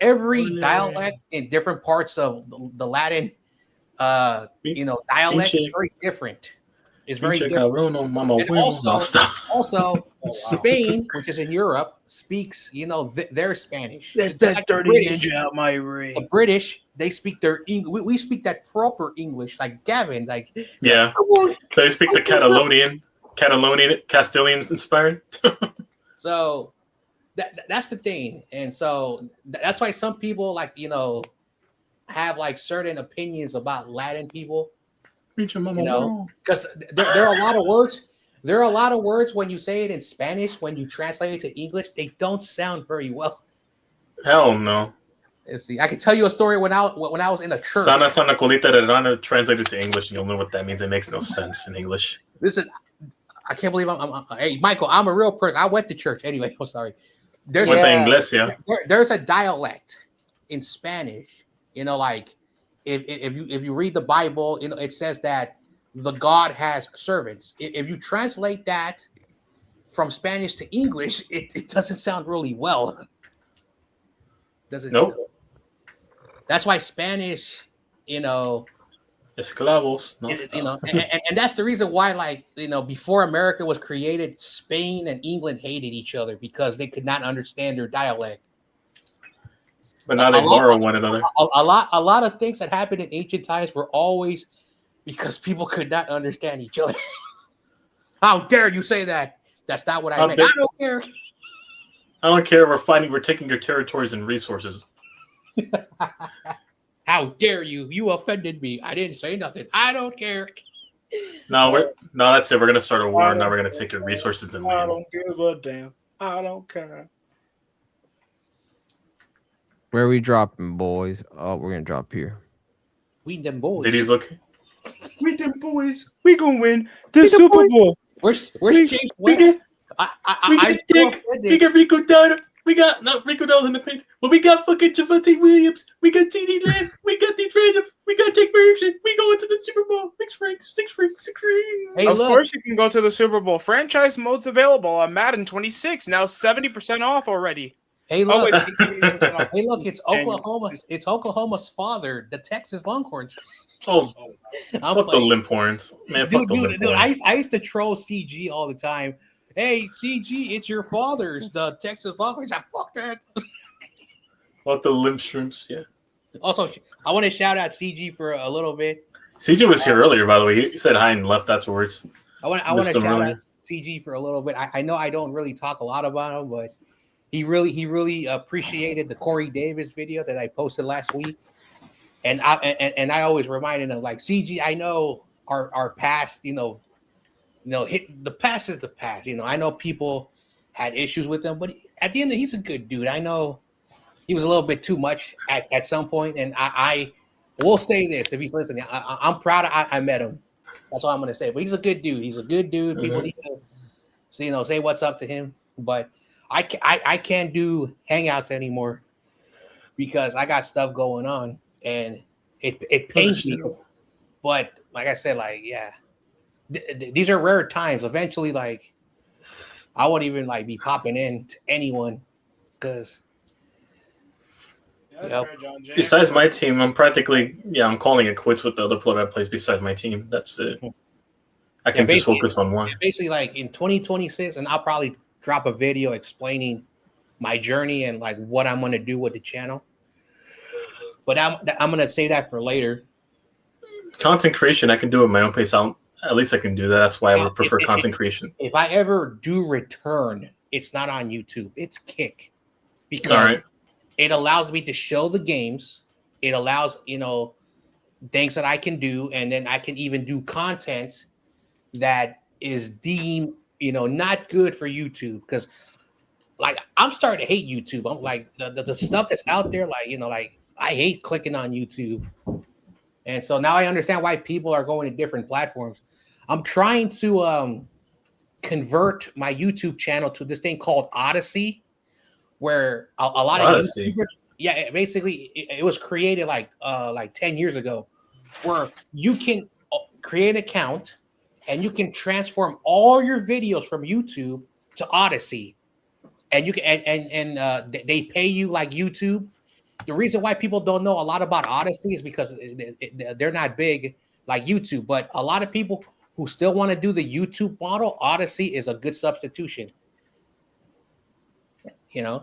every dialect in different parts of the Latin, dialect is very different. It's very different. And also, Spain, which is in Europe, speaks, their Spanish.
Get that dirty ninja out my ring.
The British, they speak their English. We speak that proper English, like Gavin, like
yeah.
Come on,
they speak the Catalonian, Castilian inspired.
So that's the thing, and so that's why some people have like certain opinions about Latin people. Because there are a lot of words. There are a lot of words when you say it in Spanish, when you translate it to English, they don't sound very well.
Hell no.
Let's see. I can tell you a story when I was in a church.
Sana colita de rana translated to English, and you'll know what that means. It makes no sense in English.
Listen, I can't believe I'm hey, Michael, I'm a real person. I went to church anyway. I'm sorry. There's a dialect in Spanish. Like if you read the Bible, it says that the God has servants. If you translate that from Spanish to English, it doesn't sound really well.
Nope.
That's why Spanish,
esclavos,
and that's the reason why, before America was created, Spain and England hated each other because they could not understand their dialect.
But now they borrow one another.
A lot of things that happened in ancient times were always because people could not understand each other. How dare you say that? That's not what I meant. I don't care.
I don't care. We're taking your territories and resources.
How dare you? You offended me. I didn't say nothing. I don't care.
No, that's it. We're gonna start a war. Now we're gonna take your resources and
I
land.
don't give a damn. I don't care.
Where are we dropping, boys? Oh, we're gonna drop here.
We them boys.
Did he look?
We them boys. We gonna win the Super Bowl.
Where's
we-
James
we
West?
We
I'm
got
so
Dick. We
offended.
got Rico Dowdle. We got not Rico Dowdle in the paint, but we got fucking Javante Williams. We got T.D. Lamb. We got these random. We got Jake Ferguson. We going to the Super Bowl. Six rings.
Hey,
Of
look.
course, you can go to the Super Bowl. Franchise mode's available on Madden 26. Now 70% off already.
Hey,
Oh,
look.
wait, 70% off.
Hey, look. It's
January.
Oklahoma. It's Oklahoma's father, the Texas Longhorns.
Oh,
I'm
fuck the
playing.
limp horns, man. Fuck the limp
Dude,
horns.
I used to troll CG all the time. Hey, CG, it's your father's, the Texas Longhorns. I fuck that.
Fuck the limp shrimps. Yeah.
Also, I want to shout out CG for a little bit.
CJ was here earlier, by the way. He said hi and left afterwards.
I want
Missed
to
him
shout
earlier.
out CG for a little bit. I know I don't really talk a lot about him, but he really appreciated the Corey Davis video that I posted last week. And I always reminded him, like, CG, I know our past, hit the past is the past. I know people had issues with him, but at the end of it, he's a good dude. I know he was a little bit too much at some point, and I will say this, if he's listening, I'm proud I met him. That's all I'm gonna say. But he's a good dude. He's a good dude. People need to say what's up to him. But I can't do hangouts anymore because I got stuff going on, and it pains me. But like I said, like, yeah, these are rare times. Eventually, like, I won't even like be popping in to anyone because. Yep.
Besides my team, I'm calling it quits with the other plug-in plays besides my team. That's it. I can just focus on one.
Basically, like in 2026, and I'll probably drop a video explaining my journey and like what I'm gonna do with the channel. But I'm gonna say that for later.
Content creation, I can do it at my own pace. At least I can do that. That's why I would prefer content creation.
If I ever do return, it's not on YouTube. It's Kick because it allows me to show the games. It allows things that I can do, and then I can even do content that is deemed not good for YouTube because like I'm starting to hate YouTube. I'm like the stuff that's out there, like I hate clicking on YouTube. And so now I understand why people are going to different platforms. I'm trying to convert my YouTube channel to this thing called Odyssey, where a lot of YouTubers, basically it was created like 10 years ago, where you can create an account and you can transform all your videos from YouTube to Odyssey, and you can and they pay you like YouTube. The reason why people don't know a lot about Odyssey is because they're not big like YouTube, but a lot of people who still want to do the YouTube model, Odyssey is a good substitution. A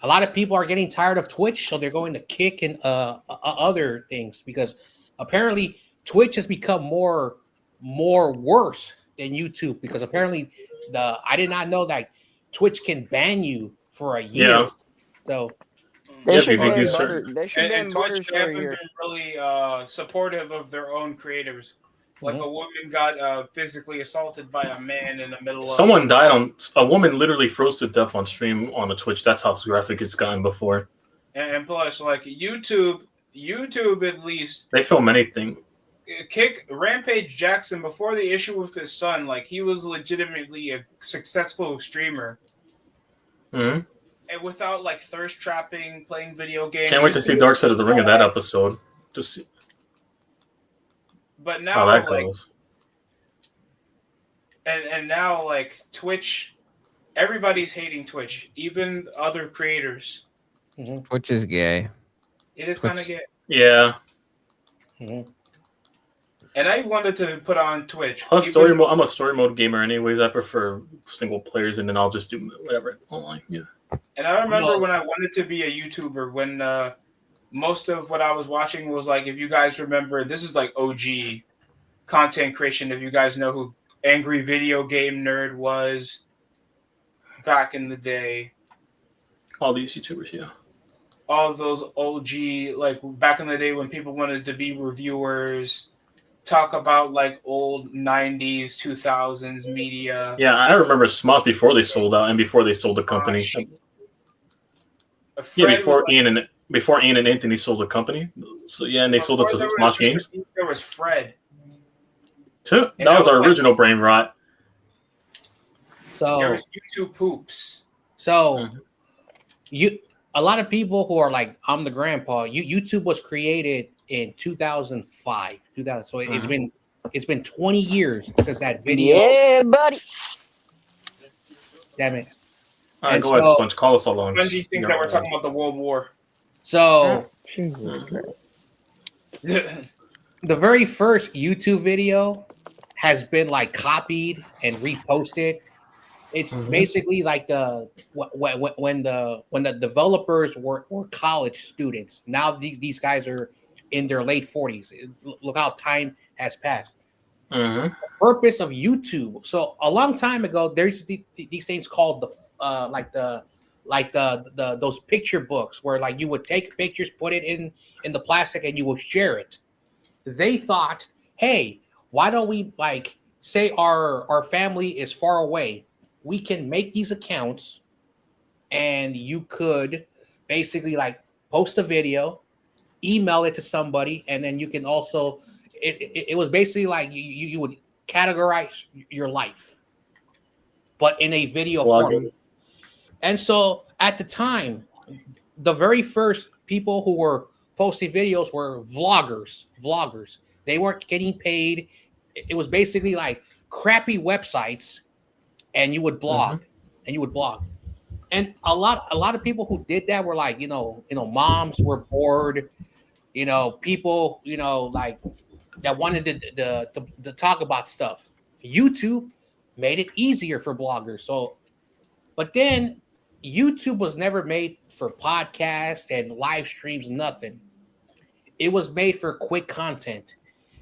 lot of people are getting tired of Twitch, so they're going to Kick and other things because apparently Twitch has become more worse than YouTube because apparently I did not know that Twitch can ban you for a year.
Yeah.
So
they should ban Butter. They should ban
Twitch
Butters for a
hasn't
year.
been really supportive of their own creators. Like a woman got physically assaulted by a man in the middle of.
Someone died a woman literally froze to death on stream on a Twitch. That's how graphic it's gotten before.
And plus, like YouTube at least
they film anything.
Kick Rampage Jackson before the issue with his son, like he was legitimately a successful streamer.
Mm-hmm.
And without like thirst trapping, playing video games.
Can't wait to see Dark Side of the Ring in that episode. Just
but now
how that goes.
And now like Twitch, everybody's hating Twitch, even other creators.
Twitch is gay.
It is kind of gay.
Yeah.
And I wanted to put on Twitch.
I'm a story mode gamer anyways. I prefer single players, and then I'll just do whatever online. Yeah.
And I remember when I wanted to be a YouTuber, when most of what I was watching was like, if you guys remember, this is like OG content creation. If you guys know who Angry Video Game Nerd was back in the day.
All these YouTubers, yeah.
All of those OG, like back in the day when people wanted to be reviewers talk about like old 90s, 2000s media.
Yeah, I remember Smosh before they sold out and before they sold the company.
Shit.
Yeah,
Fred was
before Ian and Anthony sold the company. So yeah, and they sold it to Smosh Games.
There was Fred.
Too. That was our original brain rot.
So
there was YouTube poops.
So a lot of people who are like, I'm the grandpa. YouTube was created in 2005. 2000. So it's been 20 years since that video.
Yeah, buddy.
Damn it.
All right, go ahead, Sponge. Call us along.
Spongy thinks that we're talking about the World War.
So
Jesus.
the very first YouTube video has been like copied and reposted. It's basically like when the developers were college students. Now these guys are in their late 40s. Look how time has passed. The purpose of YouTube. So a long time ago, there's these things called those picture books where like you would take pictures, put it in the plastic, and you will share it. They thought, hey, why don't we like say our family is far away? We can make these accounts and you could basically like post a video, email it to somebody, and then you can also it was basically like you would categorize your life, but in a video form. And so at the time, the very first people who were posting videos were vloggers. They weren't getting paid. It was basically like crappy websites, and you would blog, and a lot of people who did that were like, moms were bored, people, like that wanted to talk about stuff. YouTube made it easier for bloggers. So, but then YouTube was never made for podcasts and live streams, nothing. It was made for quick content.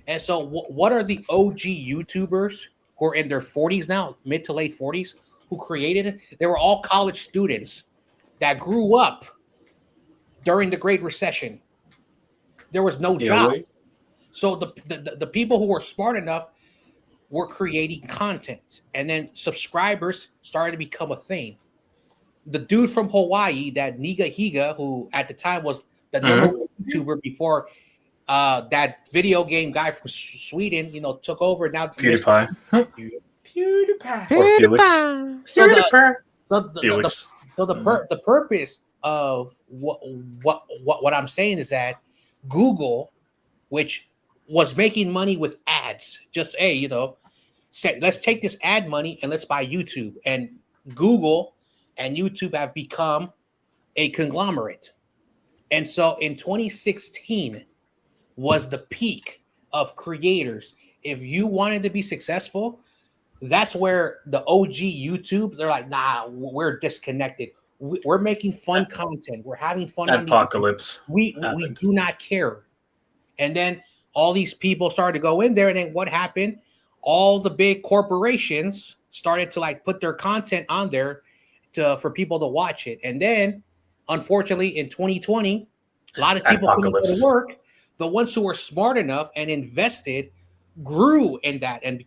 And so what are the OG YouTubers who are in their 40s now, mid to late 40s, who created it? They were all college students that grew up during the Great Recession. There was no jobs. So the people who were smart enough were creating content. And then subscribers started to become a thing. The dude from Hawaii, that Niga Higa, who at the time was the number one YouTuber before that video game guy from Sweden, took over. Now
PewDiePie.
PewDiePie.
Or Felix.
So the purpose of what I'm saying is that Google, which was making money with ads, just said, let's take this ad money and let's buy YouTube. And Google and YouTube have become a conglomerate. And so in 2016 was the peak of creators. If you wanted to be successful, that's where the OG YouTube, they're like, nah, we're disconnected. We're making fun content. We're having fun.
Apocalypse.
We do not care. And then all these people started to go in there. And then what happened? All the big corporations started to like put their content on there for people to watch it. And then, unfortunately, in 2020, a lot of people couldn't go to work. The ones who were smart enough and invested grew in that and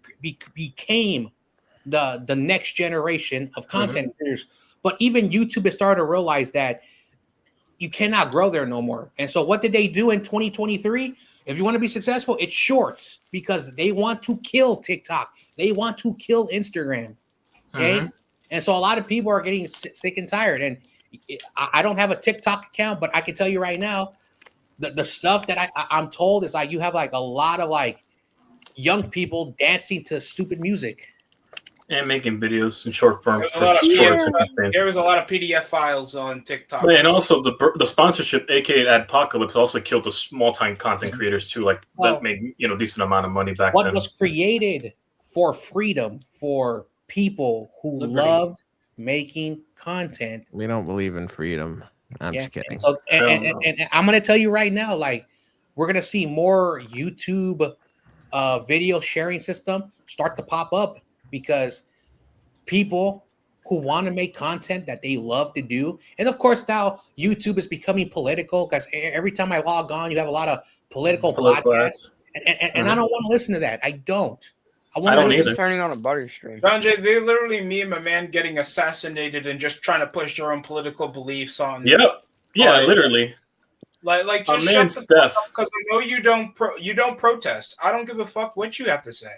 became the next generation of content creators. But even YouTube has started to realize that you cannot grow there no more. And so what did they do in 2023? If you want to be successful, it's shorts, because they want to kill TikTok. They want to kill Instagram. Okay. And so a lot of people are getting sick and tired. And I don't have a TikTok account, but I can tell you right now, the stuff that I'm told is like you have like a lot of like young people dancing to stupid music.
And making videos in short form.
There was a lot of PDF files on TikTok.
But, and also the sponsorship, aka Apocalypse, also killed the small-time content creators too. Like that made decent amount of money back then.
What was created for freedom, for people who loved making content.
We don't believe in freedom. I'm just kidding.
So, and I'm gonna tell you right now, like we're gonna see more YouTube video sharing system start to pop up, because people who want to make content that they love to do. And of course, now YouTube is becoming political, because every time I log on, you have a lot of political podcasts. And I don't want to listen to that. I don't. I
I
want
don't
to
either.
Just turning on a butter stream.
John Jay, they literally meme a man getting assassinated and just trying to push their own political beliefs on.
Yep. Yeah,
Oh,
literally.
Like
A
just shut
man's
the fuck
death.
up because I know you don't protest. I don't give a fuck what you have to say.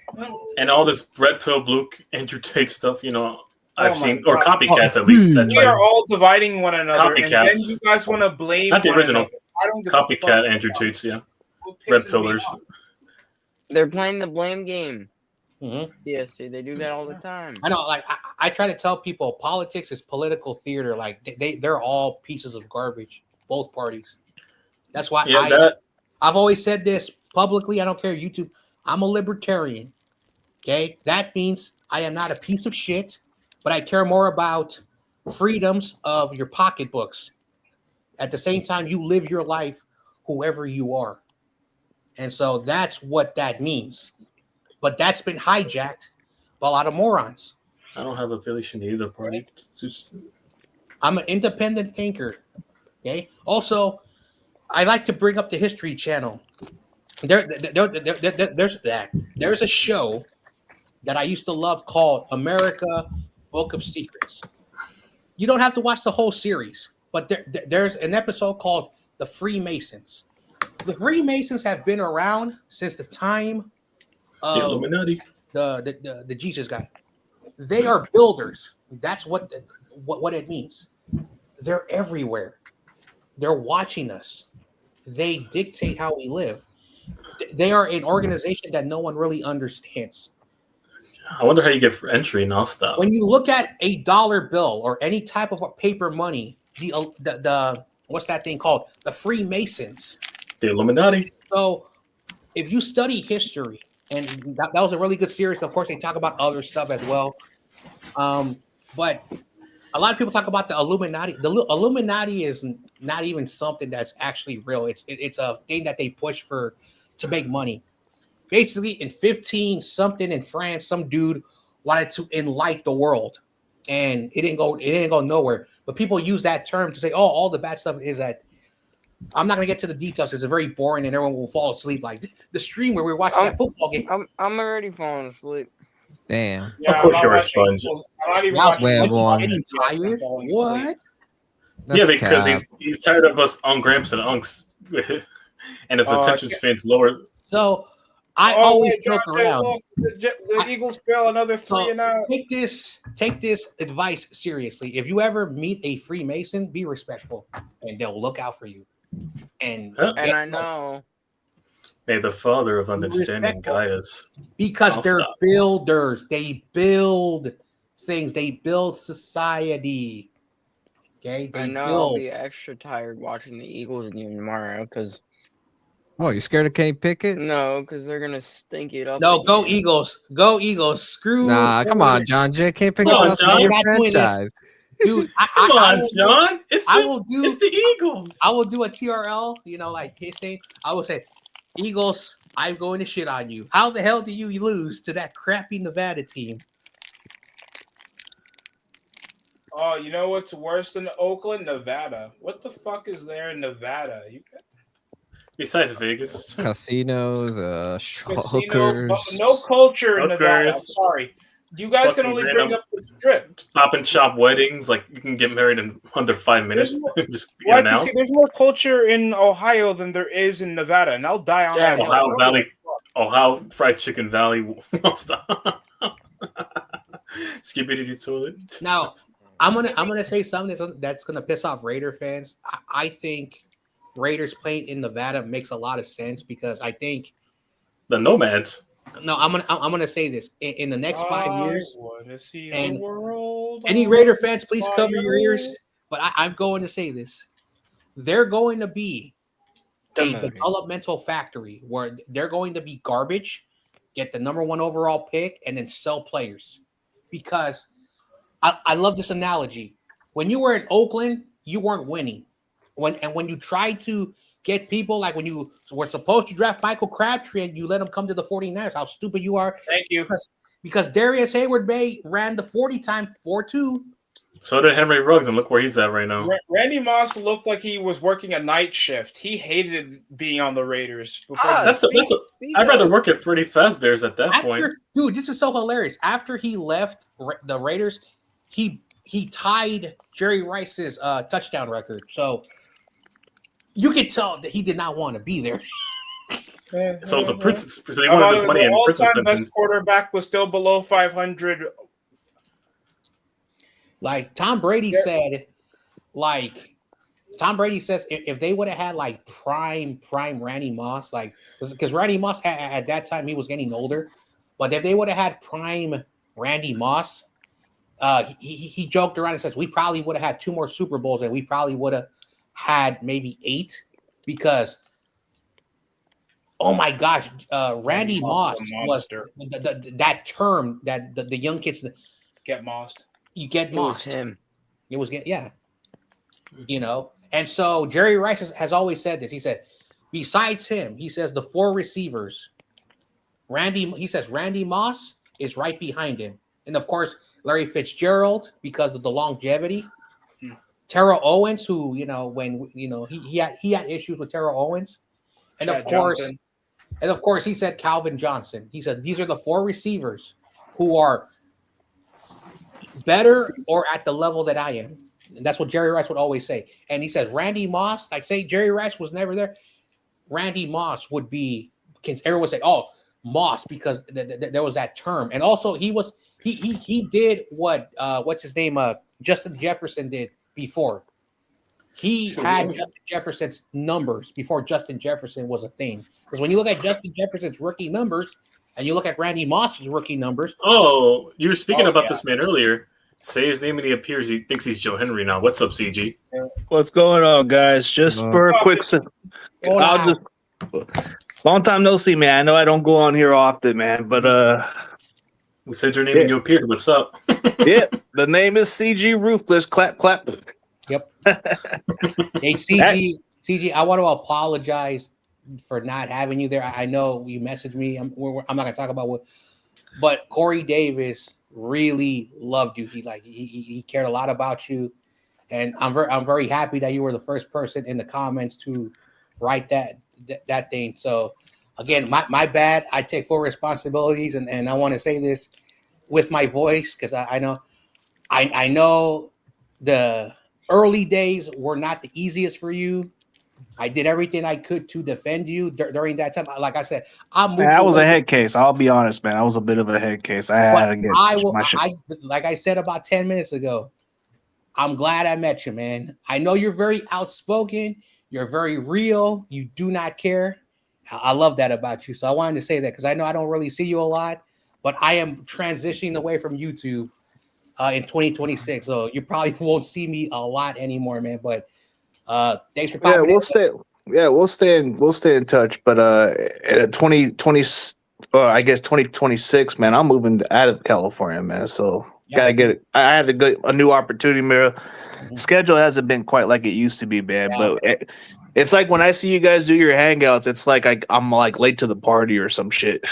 And all this red pill, blue Andrew Tate stuff, you know, I've
Oh my
seen, or
God.
copycats at least. That
We
try
are
to,
all dividing one another, and then
Copycats.
you guys want to blame
Not the
one
original.
another. I don't give a fuck.
copycat Andrew Tate's, yeah.
What
Red
pisses me
pillars.
off.
They're playing the blame game.
Mhm.
Yes, dude, they do that all the time.
I know, like I try to tell people, politics is political theater. Like they're all pieces of garbage, both parties. That's why
Yeah,
I've always said this publicly. I don't care YouTube. I'm a libertarian. Okay, that means I am not a piece of shit, but I care more about freedoms of your pocketbooks. At the same time, you live your life, whoever you are, and so that's what that means. But that's been hijacked by a lot of morons.
I don't have affiliation to either party. It's just,
I'm an independent thinker. Okay. Also, I like to bring up the History Channel. There's a show that I used to love called America Book of Secrets. You don't have to watch the whole series, but there's an episode called The Freemasons. The Freemasons have been around since the time
the
of
Illuminati.
the Jesus guy. They are builders. That's what it means. They're everywhere. They're watching us. They dictate how we live. They are an organization that no one really understands.
I wonder how you get for entry, and I'll stop.
When you look at a dollar bill or any type of paper money, the what's that thing called? The Freemasons.
The Illuminati.
So if you study history, and that was a really good series. Of course, they talk about other stuff as well. But a lot of people talk about the Illuminati. The Illuminati is not even something that's actually real. It's a thing that they push to make money. Basically, in 15 something in France, some dude wanted to enlighten the world, and it didn't go nowhere. But people use that term to say, "Oh, all the bad stuff is that." I'm not gonna get to the details. It's very boring, and everyone will fall asleep. Like the stream where we're watching that football game.
I'm already falling asleep.
Damn.
Yeah,
Of course
I'm
you're a
not watching-
sponge.
I'm not even
Now
watching
Swear
football
one.
getting
yet. I'm
tired.
falling asleep.
What?
That's
Yeah, because
cap.
he's tired of us on Gramps and Unks, and his attention span's lower.
So I
Oh,
always
wait,
joke
John Jay,
around.
look, the Eagles fail another three
So
and out.
take this advice seriously. If you ever meet a Freemason, be respectful, and they'll look out for you. And
Huh?
And I know.
May the Father of Understanding
Respectful.
guide us.
because
I'll
they're
stop.
builders, they build things, they build society. Okay,
I
they
know I'll
build.
be extra tired watching the Eagles game tomorrow because
What, you scared of Kenny Pickett?
they're gonna stink it up.
No, go
again.
Eagles, go Eagles. Screw.
Nah, come on, John Jay. Kenny Pickett
No,
lost
John,
your
we're not doing this.
franchise.
Dude.
Come
I
on,
will do-
John. It's
I
the,
will do.
it's the Eagles.
I will do a TRL. You know, like his thing. I will say, Eagles. I'm going to shit on you. How the hell do you lose to that crappy Nevada team?
Oh, you know what's worse than Oakland? Nevada. What the fuck is there in Nevada?
Besides Vegas.
Casinos,
Casino,
hookers.
no culture in Nevada. I'm
Hookers.
sorry. You guys can
Fucking
only
random-
bring up the strip.
Pop and shop weddings, like you can get married in under 5 minutes. Just get
Well,
announced.
see, there's more culture in Ohio than there is in Nevada, and I'll die on
Yeah,
that. hill.
Ohio Valley, Ohio Fried Chicken Valley. Skibbity toilet.
Now, I'm gonna say something that's gonna piss off Raider fans. I think Raiders playing in Nevada makes a lot of sense because I think
The Nomads.
no, I'm gonna say this in the next 5 years.
I wanna see
and
the world
Any
on
Raider fans, please cover
fire.
your ears. But I'm going to say this: they're going to be
The
a
movie.
developmental factory where they're going to be garbage, get the number 1 overall pick, and then sell players. Because I love this analogy. When you were in Oakland, you weren't winning. When you tried to get people, like when you were supposed to draft Michael Crabtree and you let him come to the 49ers, how stupid you are.
Thank you.
Because Darius Hayward Bay ran the 40 time 4-2,
So did Henry Ruggs, and look where he's at right now.
Randy Moss looked like he was working a night shift. He hated being on the Raiders.
I'd rather work at Freddy Fazbear's at that point.
Dude, this is so hilarious. After he left the Raiders, he tied Jerry Rice's touchdown record. So you could tell that he did not want to be there.
So it's a princess. So he wanted his money in princess.
All-time best quarterback was still below 500.
Like Tom Brady said, if they would have had like prime Randy Moss, like because Randy Moss at that time he was getting older, but if they would have had prime Randy Moss, he joked around and says we probably would have had 2 more Super Bowls and we probably would have had maybe 8 because oh my gosh, Randy Moss was that term that the young kids
get mossed.
You get mossed.
It was him.
You know, and so Jerry Rice has always said this. He said, besides him, he says the 4 receivers, Randy Moss is right behind him, and of course Larry Fitzgerald because of the longevity. Terrell Owens, who he had issues with Terrell Owens, and of course he said Calvin Johnson. He said these are the 4 receivers who are better or at the level that I am. And that's what Jerry Rice would always say. And he says Randy Moss, like say Jerry Rice was never there. Randy Moss would be, everyone would say, oh, Moss, because there was that term. And also he did what, what's his name? Justin Jefferson did before. He had Justin Jefferson's numbers before Justin Jefferson was a thing. Because when you look at Justin Jefferson's rookie numbers, and you look at Randy Moss's rookie numbers.
Oh, you were speaking about this man earlier. Say his name and he appears. He thinks he's Joe Henry now. What's up, CG?
What's going on, guys? Just for a quick long time no see, man. I know I don't go on here often, man, but
we said your name and you appeared. What's up?
Yeah, the name is CG Ruthless. Clap, clap.
Yep. Hey, CG, I want to apologize for not having you there. I know you messaged me. I'm not gonna talk about what, but Corey Davis really loved you. He cared a lot about you, and I'm very happy that you were the first person in the comments to write that thing. So again, my bad. I take full responsibilities, and I want to say this with my voice because I know the early days were not the easiest for you. I did everything I could to defend you during that time. Like I said,
I was a head case. I'll be honest, man. I was a bit of a head case. I had to get my shit.
Like I said about 10 minutes ago, I'm glad I met you, man. I know you're very outspoken. You're very real. You do not care. I love that about you. So I wanted to say that because I know I don't really see you a lot, but I am transitioning away from YouTube in 2026. So you probably won't see me a lot anymore, man. But thanks for popping
we'll stay in touch. But at 2020, I guess 2026, man, I'm moving out of California, man. So gotta get it. I had to get a new opportunity, man. Schedule hasn't been quite like it used to be, man. But it's like when I see you guys do your hangouts, it's like I'm like late to the party or some shit.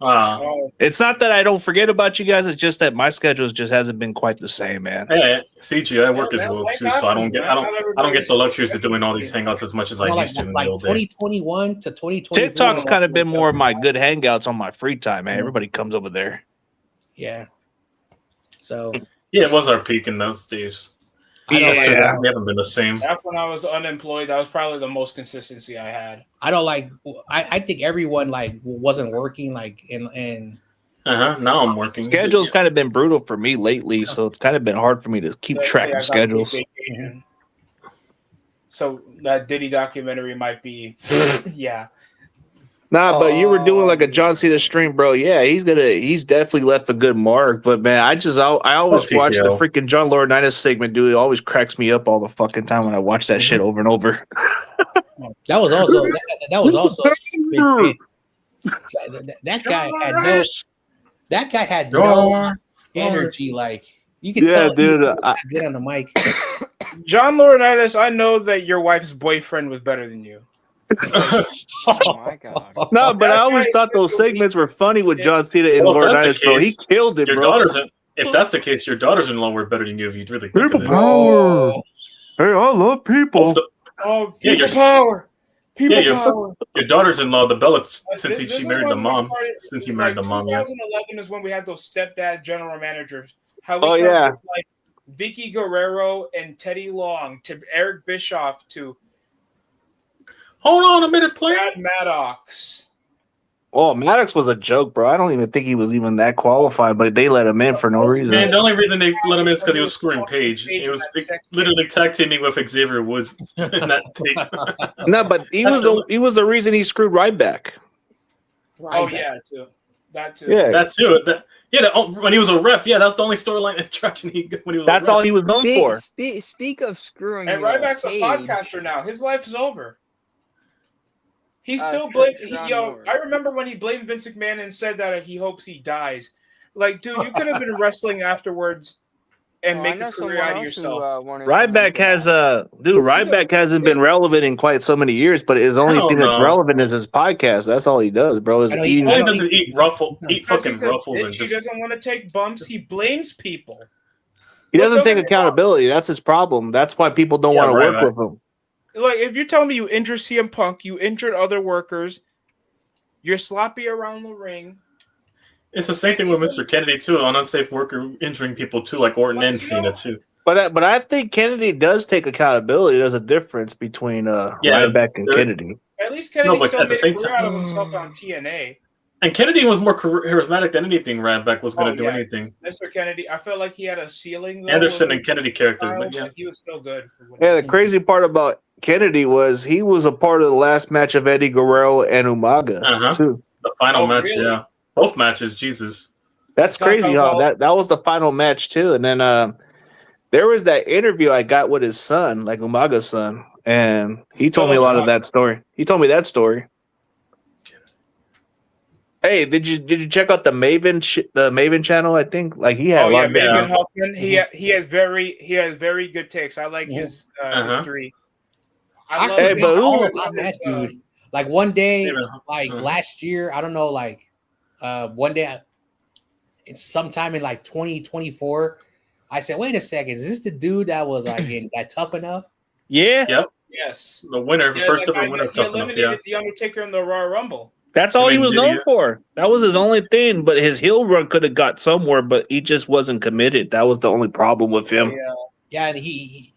It's not that I don't forget about you guys. It's just that my schedule just hasn't been quite the same, man.
Hey, CG, I work as well too, so I don't get the luxuries of doing all these hangouts as much as I used to in the old days.
2021 to 2024.
TikTok's kind of been more of my good hangouts on my free time, man. Everybody comes over there.
Yeah. So
yeah, it was our peak in those days. We haven't been the same.
That's when I was unemployed. That was probably the most consistency I had.
I think everyone wasn't working and
now I'm working.
Schedule's kind of been brutal for me lately, so it's kind of been hard for me to keep track of schedules.
So that Diddy documentary might be yeah.
Nah, but you were doing like a John Cena stream, bro. Yeah, he's definitely left a good mark. But man, I always watch the freaking John Laurinaitis segment, dude. It always cracks me up all the fucking time when I watch that shit over and over.
That was also that guy had no energy. Like you can tell,
dude.
Get on the mic.
John Laurinaitis, I know that your wife's boyfriend was better than you.
Oh my god!
No, but I always thought those segments were funny with John Cena and Laurinaitis, bro. He killed it,
your
bro.
If that's the case, your daughters-in-law were better than you if you really think
People
of it.
power. Hey, I love people.
Oh,
Yeah,
people
you're-
power. People
Yeah,
power.
your daughters-in-law, the Bella, since
This
she
is
married the
when we
mom.
started,
Since he married
like
the mom, yeah.
2011 is when we had those stepdad general managers. How we
Oh,
come
yeah.
from like Vicky Guerrero and Teddy Long to Eric Bischoff to
Hold on a minute, play.
Brad Maddox.
Oh, Maddox was a joke, bro. I don't even think he was even that qualified, but they let him in for no reason.
Man, the only reason they let him in is because he was screwing Paige. It was literally tag teaming with Xavier Woods in that tape.
No, but he was the reason he screwed Ryback.
Oh yeah, too. That too.
Yeah,
That too. When he was a ref, yeah, that's the only storyline attraction when he was.
that's
a ref.
all he was known for.
Speak of screwing.
And Ryback's a
Paige.
podcaster now. His life is over. He still
Sean
blamed.
Moore.
I remember when he blamed Vince McMahon and said that he hopes he dies. Like, dude, you could have been wrestling afterwards and make a career out of yourself.
Ryback has Ryback hasn't been relevant in quite so many years, but his only thing that's relevant is his podcast. That's all he does, bro. Is
he doesn't eat fucking ruffles and
He
just
doesn't want to take bumps. He blames people.
he doesn't take accountability. That's his problem. That's why people don't want to work with him.
Like, if you're telling me you injured CM Punk, you injured other workers, you're sloppy around the ring.
It's the same thing with Mr. Kennedy too, an unsafe worker injuring people too, like Orton and Cena too.
But I think Kennedy does take accountability. There's a difference between Ryback and Kennedy.
At least Kennedy still made a career out of himself on TNA.
And Kennedy was more charismatic than anything Ryback was going to do anything.
Mr. Kennedy, I felt like he had a ceiling.
Anderson and Kennedy characters, but yeah.
He was still good.
Yeah, the crazy part about Kennedy was he was a part of the last match of Eddie Guerrero and Umaga too.
The final match, yeah. Both matches, Jesus.
That's crazy, huh? That was the final match too. And then there was that interview I got with his son, like Umaga's son, and he told me a lot of that story. He told me that story. Hey, did you check out the Maven channel? I think like he had.
Maven Huffman. He has very good takes. I like his history. I love
that dude. Like one day, last year, I don't know, like one day, it's sometime in like 2024. I said, "Wait a second, is this the dude that was like that Tough Enough?"
Yeah.
Yep.
Yes.
The winner, first ever winner of Tough Enough.
He eliminated the Undertaker in the Royal Rumble.
That's all he was known for. That was his only thing. But his heel run could have got somewhere, but he just wasn't committed. That was the only problem with him.
Yeah, and he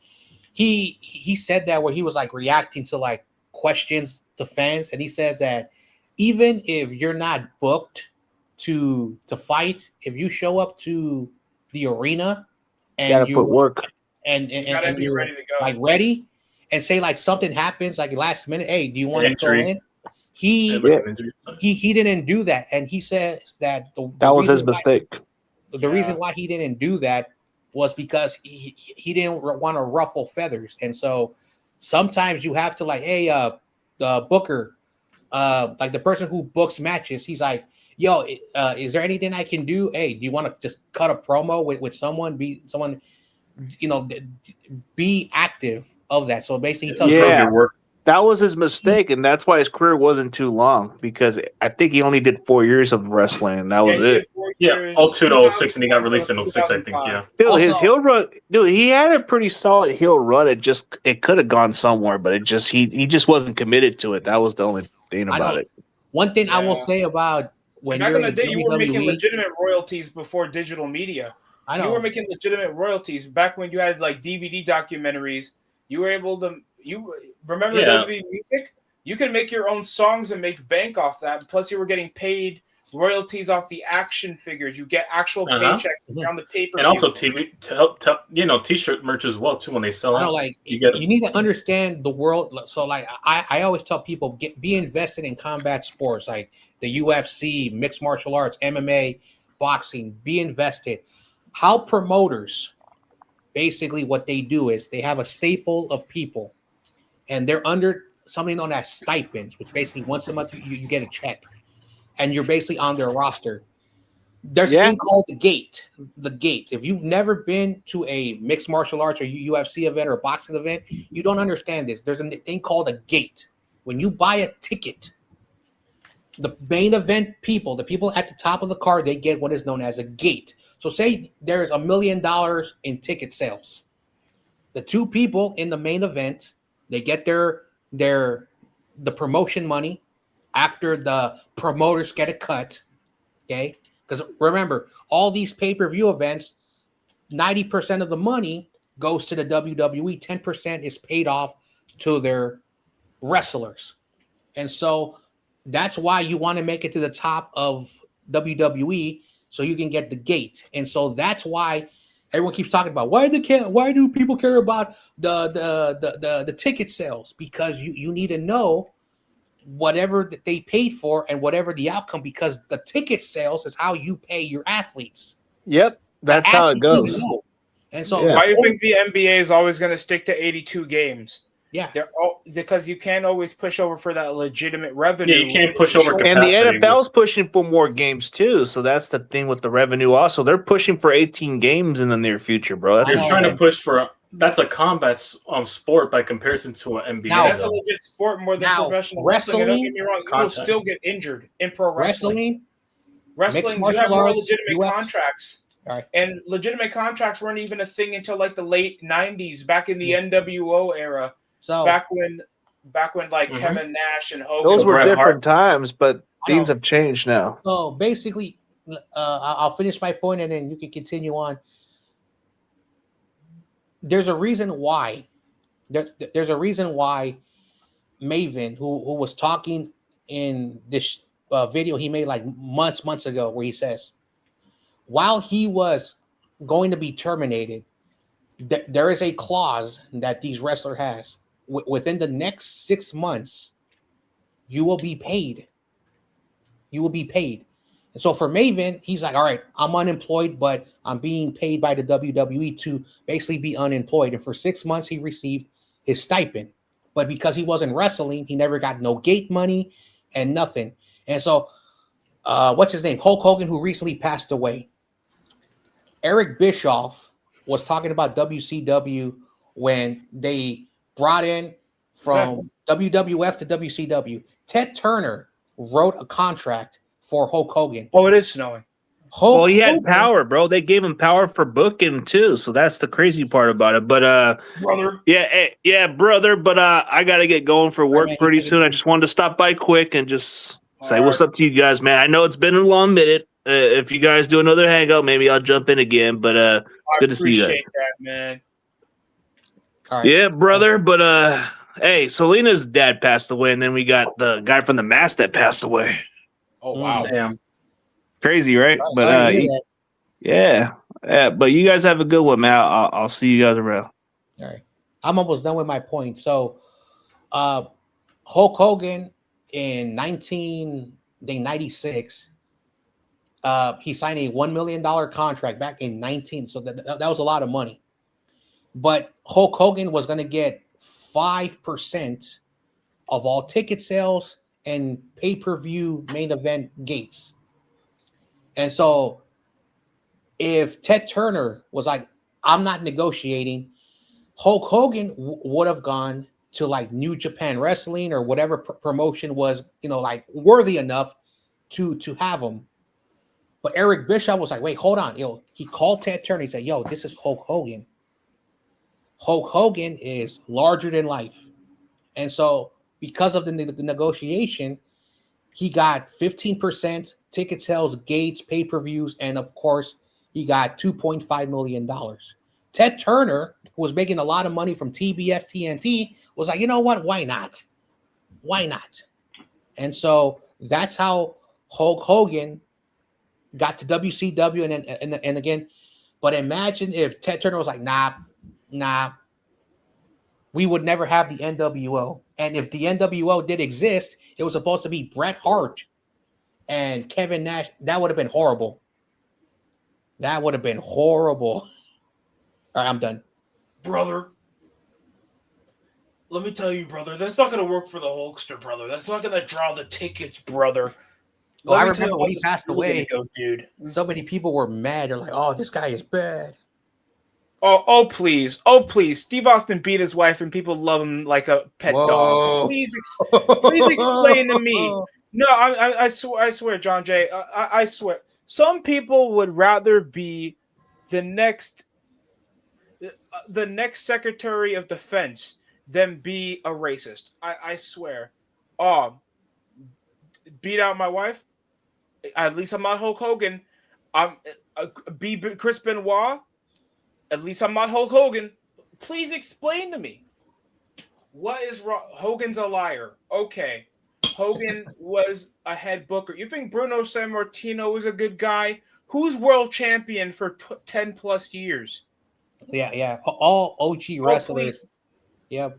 said that where he was like reacting to like questions to fans, and he says that even if you're not booked to fight, if you show up to the arena and
you gotta put work
and
gotta be
you're
ready to go,
like ready, and say like something happens like last minute, hey, do you want to fill in? He didn't do that, and he says that
that was his mistake.
The reason why he didn't do that was because he didn't want to ruffle feathers, and so sometimes you have to like, hey, the booker, like the person who books matches, he's like, yo, is there anything I can do? Hey, do you want to just cut a promo with someone? Be active of that. So basically, he tells
your work. That was his mistake, and that's why his career wasn't too long, because I think he only did 4 years of wrestling, and that was it.
Yeah, 02 to 06, and he got released in 06, I think, yeah.
Dude, also, his heel run, he had a pretty solid heel run. It could have gone somewhere, but he just wasn't committed to it. That was the only thing about it.
One thing I will say about when
back
you're
in the day,
WWE,
you were making legitimate royalties before digital media.
I know.
You were making legitimate royalties back when you had like DVD documentaries. You were able to. You remember WWE Music? You can make your own songs and make bank off that. Plus, you were getting paid royalties off the action figures. You get actual paychecks on the paper.
And also TV, T-shirt merch as well too when they sell.
I know, like you need to understand the world. So, like I always tell people, be invested in combat sports, like the UFC, mixed martial arts, MMA, boxing. Be invested. How promoters, basically, what they do is they have a staple of people. And they're under something known as stipends, which basically once a month you get a check, and you're basically on their roster. There's a thing called the gate. The gate. If you've never been to a mixed martial arts or UFC event or a boxing event, you don't understand this. There's a thing called a gate. When you buy a ticket, The main event people, the people at the top of the card, they get what is known as a gate. So say there's $1 million in ticket sales. The two people in the main event, they get the promotion money after the promoters get a cut. Okay, because remember, all these pay-per-view events, 90% of the money goes to the WWE, 10% is paid off to their wrestlers. And so that's why you want to make it to the top of WWE so you can get the gate. And so that's why everyone keeps talking about why do people care about the ticket sales? Because you need to know whatever that they paid for and whatever the outcome, because the ticket sales is how you pay your athletes.
Yep, that's how it goes.
And so
Yeah.
Why do you think the NBA is always going to stick to 82 games?
Yeah,
They're all, because you can't always push over for that legitimate revenue.
Yeah, you can't push over
And the
capacity.
NFL's pushing for more games too, so that's the thing with the revenue. Also, they're pushing for 18 games in the near future, bro. That's
They're
know,
trying
man.
to push for that's a combat sport by comparison to an NBA.
Now-
That's a legit sport more than
Now,
professional wrestling. And don't get me wrong, you will
contact.
still get injured in pro wrestling.
mixed
Wrestling, you
martial
have more
arts,
legitimate
UFC.
contracts.
All right.
And legitimate contracts weren't even a thing until like the late 90s, back in the NWO era.
So
Back when like
Mhm.
Kevin Nash and Hogan.
Those were
Bret
different
Hart.
times, but
I know.
things have changed now.
So basically, I'll finish my point and then you can continue on. There's a reason why. There's a reason why Maven, who was talking in this video he made like months ago, where he says, while he was going to be terminated, there is a clause that these wrestler has. Within the next 6 months, you will be paid. You will be paid. And so for Maven, he's like, all right, I'm unemployed, but I'm being paid by the WWE to basically be unemployed. And for 6 months, he received his stipend. But because he wasn't wrestling, he never got no gate money and nothing. And so, what's his name? Hulk Hogan, who recently passed away. Eric Bischoff was talking about WCW when they brought in from WWF to WCW. Ted Turner wrote a contract for Hulk Hogan.
Oh, it is snowing.
Hulk
Well, he had
Hogan-
power, bro. They gave him power for booking too, so that's the crazy part about it. But
Brother.
yeah, brother. But I gotta get going for work
man,
pretty
take it
soon. I
easy.
just wanted to stop by quick and just say
All
what's up to you guys, man. I know it's been a long minute. If you guys do another hangout, maybe I'll jump in again. But
I
good to see you guys.
appreciate that, man.
All right.
Yeah, brother. But hey, Selena's dad passed away, and then we got the guy from the Mask that passed away.
Oh, wow.
Damn.
Crazy, right?
Sorry
But
to hear that.
yeah. But you guys have a good one, man. I'll see you guys around.
All right. I'm almost done with my point. So, Hulk Hogan in 1996, he signed a $1 million contract back in 19. So that was a lot of money. But Hulk Hogan was going to get 5% of all ticket sales and pay-per-view main event gates. And so if Ted Turner was like, I'm not negotiating, Hulk Hogan would have gone to like New Japan Wrestling or whatever promotion was, like worthy enough to have him. But Eric Bischoff was like, wait, hold on. He called Ted Turner. He said, yo, this is Hulk Hogan. Hulk Hogan is larger than life. And so because of the negotiation, he got 15% ticket sales, gates, pay-per-views, and of course, he got $2.5 million. Ted Turner, who was making a lot of money from TBS, TNT, was like, you know what? Why not? Why not? And so that's how Hulk Hogan got to WCW and again. But imagine if Ted Turner was like, nah, we would never have the NWO. And if the NWO did exist, it was supposed to be Bret Hart and Kevin Nash. That would have been horrible. That would have been horrible. All right, I'm done.
Brother. Let me tell you, brother, that's not going to work for the Hulkster, brother. That's not going to draw the tickets, brother.
Oh, I
Let me tell
remember
you
when
how
he
this
passed
is gonna
away.
go, dude.
So many people were mad. They're like, oh, this guy is bad.
Oh, please. Oh, please. Steve Austin beat his wife and people love him like a pet
Whoa.
dog. Please explain to me. No, I swear, John Jay. I swear. Some people would rather be the next Secretary of Defense than be a racist. I swear. Um, beat out my wife. At least I'm not Hulk Hogan. I'm be Chris Benoit. At least I'm not Hulk Hogan. Please explain to me what is wrong. Hogan's a liar. Okay, Hogan was a head booker. You think Bruno Sammartino was a good guy? Who's world champion for 10+ years?
Yeah. All OG
Oh,
wrestlers.
please.
Yeah.
We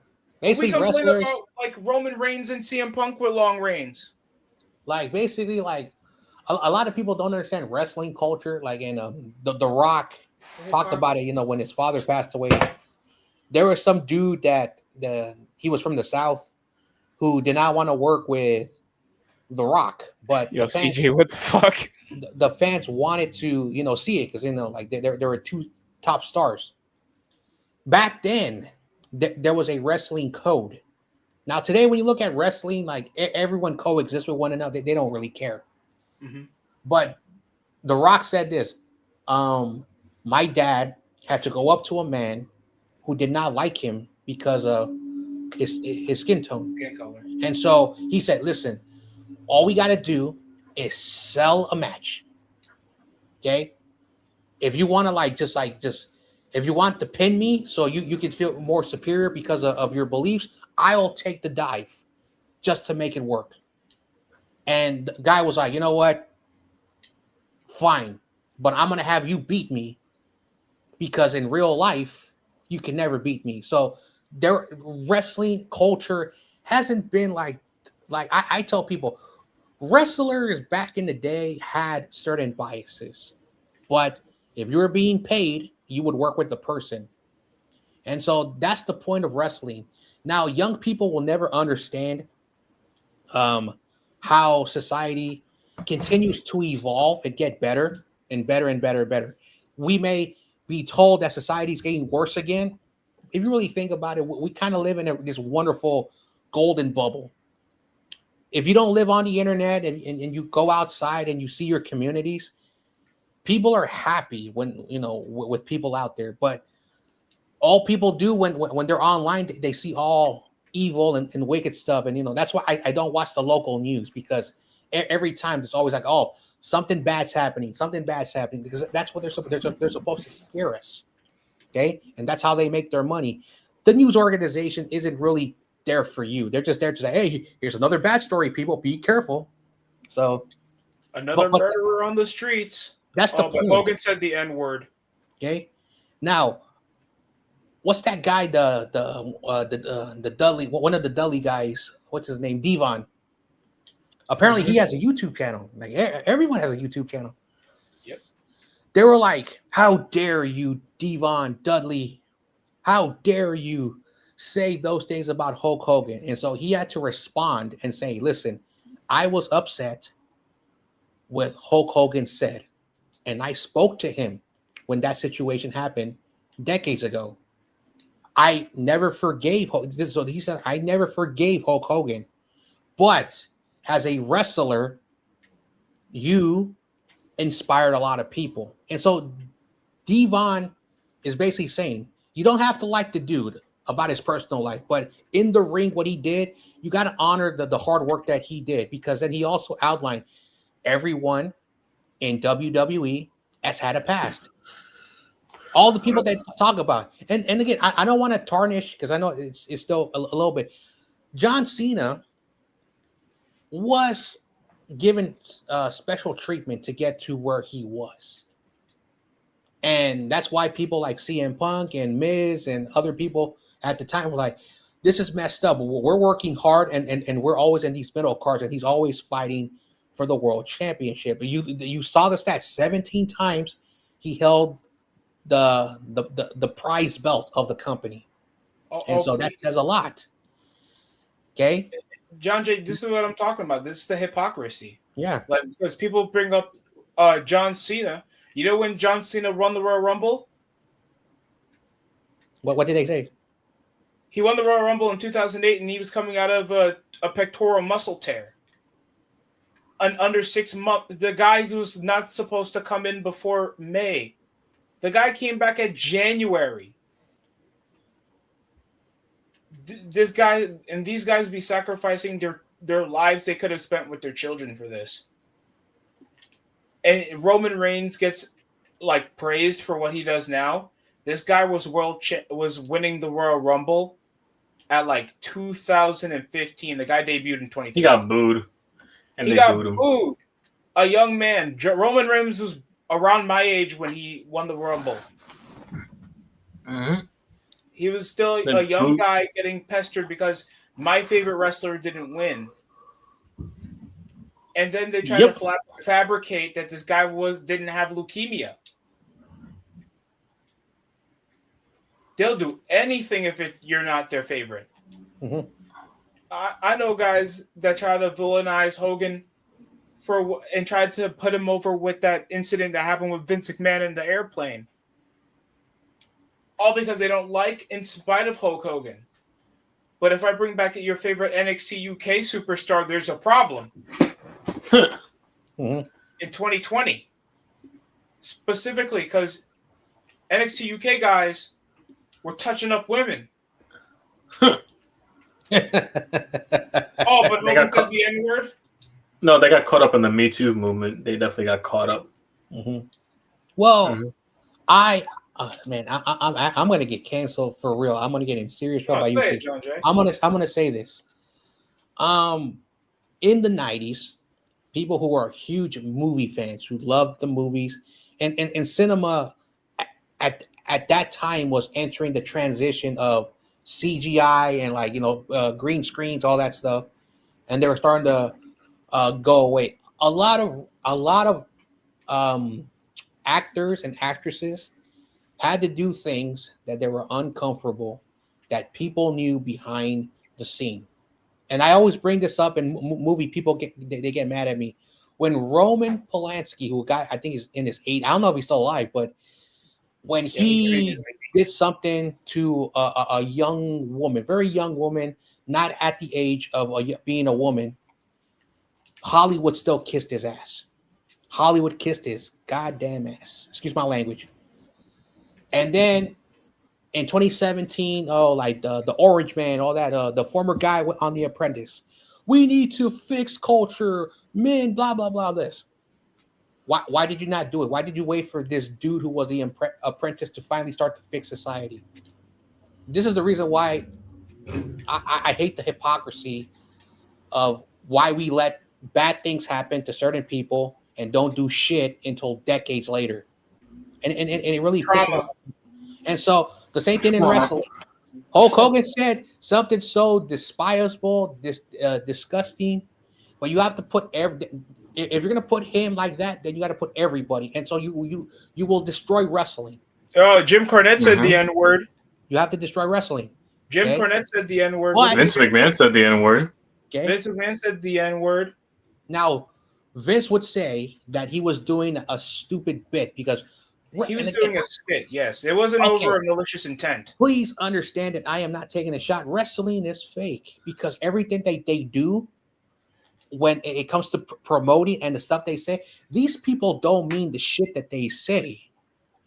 Basically,
complain
wrestlers
about like Roman Reigns and CM Punk with long reigns.
like basically like a lot of people don't understand wrestling culture. Like in the Rock talked about it. When his father passed away, there was some dude that he was from the South who did not want to work with the Rock, but
Yo, CJ, what the fuck?
the fans wanted to see it because like there were two top stars back then. There was a wrestling code. Now today, when you look at wrestling, like everyone coexists with one another. They don't really care.
Mm-hmm.
But The Rock said this: my dad had to go up to a man who did not like him because of his skin tone,
Skin color.
and so he said, "Listen, all we got to do is sell a match. Okay, if you want to just if you want to pin me so you can feel more superior because of your beliefs, I'll take the dive just to make it work." And the guy was like, "You know what? Fine, but I'm gonna have you beat me because in real life you can never beat me." So their wrestling culture hasn't been like I tell people, wrestlers back in the day had certain biases, but if you were being paid, you would work with the person. And so that's the point of wrestling. Now, young people will never understand um, how society continues to evolve and get better and better and better and better. We may be told that society is getting worse again. If you really think about it, we kind of live in this wonderful golden bubble. If you don't live on the internet and you go outside and you see your communities, people are happy when with people out there. But all people do when they're online, they see all evil and wicked stuff. And that's why I don't watch the local news, because every time it's always like, oh, something bad's happening, because that's what they're supposed to scare us. Okay, and that's how they make their money. The news organization isn't really there for you. They're just there to say, hey, here's another bad story, people, be careful. So
Another
but
murderer on the streets.
that's the
Oh, but
point.
Hogan said the N word.
Okay, now what's that guy? The Dudley, one of the Dudley guys. What's his name? Devon. Apparently, he has a YouTube channel. Like everyone has a YouTube channel.
Yep.
They were like, "How dare you, Devon Dudley? How dare you say those things about Hulk Hogan?" And so he had to respond and say, "Listen, I was upset with Hulk Hogan said, and I spoke to him when that situation happened decades ago. I never forgave." So he said, "I never forgave Hulk Hogan, but as a wrestler, you inspired a lot of people." And so Devon is basically saying, you don't have to like the dude about his personal life, but in the ring, what he did, you got to honor the hard work that he did, because then he also outlined everyone in WWE has had a past. All the people that talk about, and again, I don't want to tarnish, because I know it's still a little bit. John Cena was given special treatment to get to where he was, and that's why people like CM Punk and Miz and other people at the time were like, "This is messed up. We're working hard, and we're always in these middle cards, and he's always fighting for the world championship." You saw the stats 17 times he held the prize belt of the company. And so that says a lot. Okay.
John Jay, this is what I'm talking about. This is the hypocrisy.
Yeah.
Like, because people bring up John Cena. You know when John Cena won the Royal Rumble?
What did they say?
He won the Royal Rumble in 2008, and he was coming out of a pectoral muscle tear. an under 6 month. The guy who's not supposed to come in before May. The guy came back at January. This guy and these guys be sacrificing their lives they could have spent with their children for this. And Roman Reigns gets like praised for what he does now. This guy was was winning the Royal Rumble at like 2015. The guy debuted in 2015.
He got booed. And
he
they
got
booed him.
booed. A young man. Roman Reigns was around my age when he won the Rumble.
Mm-hmm.
He was still a young guy getting pestered because my favorite wrestler didn't win. And then they tried to fabricate that this guy didn't have leukemia. They'll do anything if you're not their favorite.
Mm-hmm.
I know guys that try to villainize Hogan and tried to put him over with that incident that happened with Vince McMahon in the airplane. All because they don't like in spite of Hulk Hogan. But if I bring back your favorite NXT UK superstar, there's a problem.
Mm-hmm.
In 2020. Specifically because NXT UK guys were touching up women. Oh, but Hogan says the N-word?
No, they got caught up in the Me Too movement. They definitely got caught up.
Mm-hmm. Well, I'm going to get canceled for real. I'm going to get in serious trouble by YouTube.
John Jay.
I'm going to say this. In the 90s, people who are huge movie fans who loved the movies and cinema at that time was entering the transition of CGI and green screens, all that stuff, and they were starting to go away. A lot of actors and actresses had to do things that they were uncomfortable that people knew behind the scene. And I always bring this up in movie people get mad at me. When Roman Polanski, I think is in his 80s, I don't know if he's still alive, but when he did something to a young woman, very young woman, not at the age of being a woman, Hollywood still kissed his ass. Hollywood kissed his goddamn ass. Excuse my language. And then in 2017, the Orange Man, all that, the former guy on The Apprentice. We need to fix culture, men, blah, blah, blah, this. Why did you not do it? Why did you wait for this dude who was the apprentice to finally start to fix society? This is the reason why I hate the hypocrisy of why we let bad things happen to certain people and don't do shit until decades later. And it really pisses off. And so the same thing in wrestling. Hulk Hogan said something so despisable, disgusting, but you have to put if you're gonna put him like that, then you got to put everybody, and so you will destroy wrestling.
Oh, Jim Cornette said the N-word.
You have to destroy wrestling.
Jim Cornette said the N-word.
Vince McMahon said the N-word.
Okay. Vince McMahon said the N-word.
Now, Vince would say that he was doing a stupid bit because
he was doing a skit. Yes, it wasn't over a malicious intent.
Please understand that I am not taking a shot. Wrestling is fake because everything they do when it comes to promoting and the stuff they say, these people don't mean the shit that they say.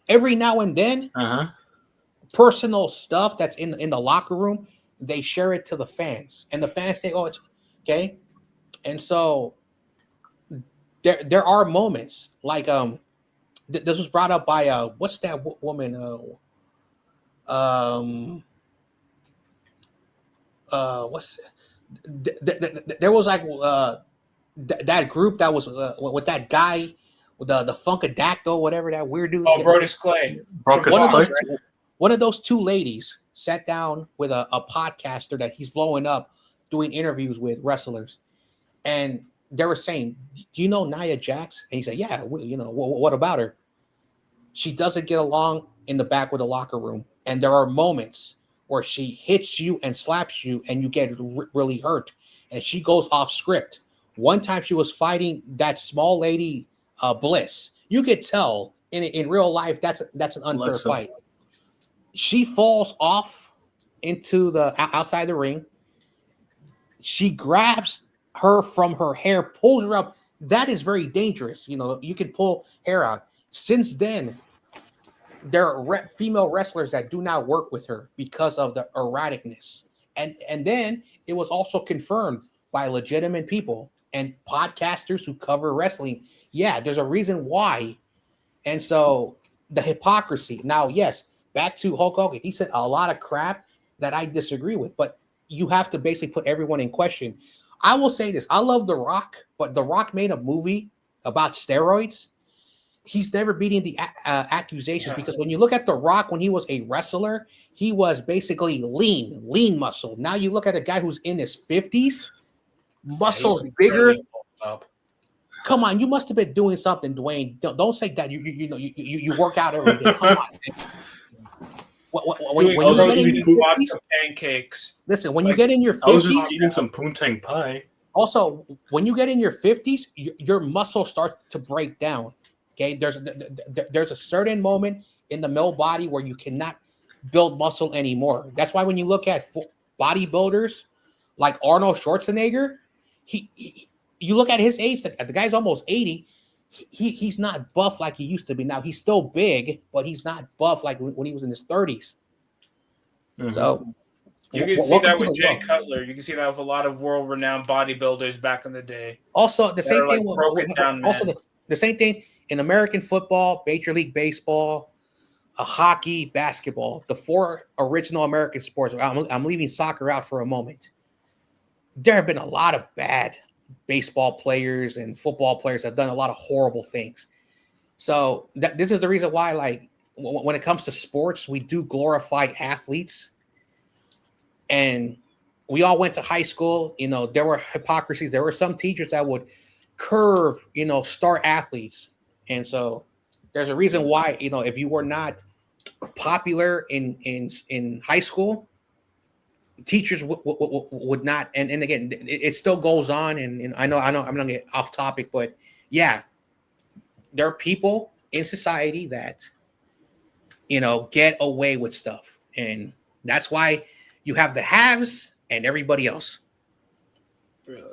Every now and then, personal stuff that's in the locker room, they share it to the fans, and the fans say, "Oh, it's okay." And so there are moments like this was brought up by what's that woman? There was like that group that was with that guy with the Funkadactyl, whatever that weird dude.
Oh, Brodus Clay.
One of those two ladies sat down with a podcaster that he's blowing up, doing interviews with wrestlers, and they were saying, "Do you know Nia Jax?" And he said, "Yeah, what about her?" She doesn't get along in the back with the locker room, and there are moments where she hits you and slaps you, and you get really hurt, and she goes off script. One time she was fighting that small lady, Bliss. You could tell in real life that's an unfair fight. She falls off into the outside the ring. She grabs her from her hair, pulls her up, that is very dangerous. You know, you can pull hair out. Since then, there are female wrestlers that do not work with her because of the erraticness. And then it was also confirmed by legitimate people and podcasters who cover wrestling. Yeah, there's a reason why. And so the hypocrisy. Now, yes, back to Hulk Hogan. He said a lot of crap that I disagree with, but you have to basically put everyone in question. I will say this. I love The Rock, but The Rock made a movie about steroids. He's never beating the accusations because when you look at The Rock when he was a wrestler, he was basically lean muscle. Now you look at a guy who's in his 50s, muscles bigger. Come on, you must have been doing something, Dwayne. Don't say that. You work out every day. Come on. When you get in your 50s,
pancakes.
Listen, when you get in your 50s,
I was just eating some poontang pie.
Also, when you get in your 50s, your muscles start to break down. Okay, there's a certain moment in the male body where you cannot build muscle anymore. That's why when you look at bodybuilders like Arnold Schwarzenegger, you look at his age. The guy's almost 80. He's not buff like he used to be. Now he's still big, but he's not buff like when he was in his 30s. Mm-hmm. So
you can see that with Jay Cutler. You can see that with a lot of world-renowned bodybuilders back in the day.
Also, the same thing. The same thing in American football, Major League Baseball, hockey, basketball. The 4 original American sports. I'm leaving soccer out for a moment. There have been a lot of bad baseball players and football players have done a lot of horrible things. So this is the reason why, like, when it comes to sports, we do glorify athletes. And we all went to high school. You know, there were hypocrisies. There were some teachers that would curve, star athletes. And so there's a reason why, if you were not popular in high school, teachers would not. And again, it still goes on. And I know I'm going to get off topic, but yeah, there are people in society that, get away with stuff. And that's why you have the haves and everybody else.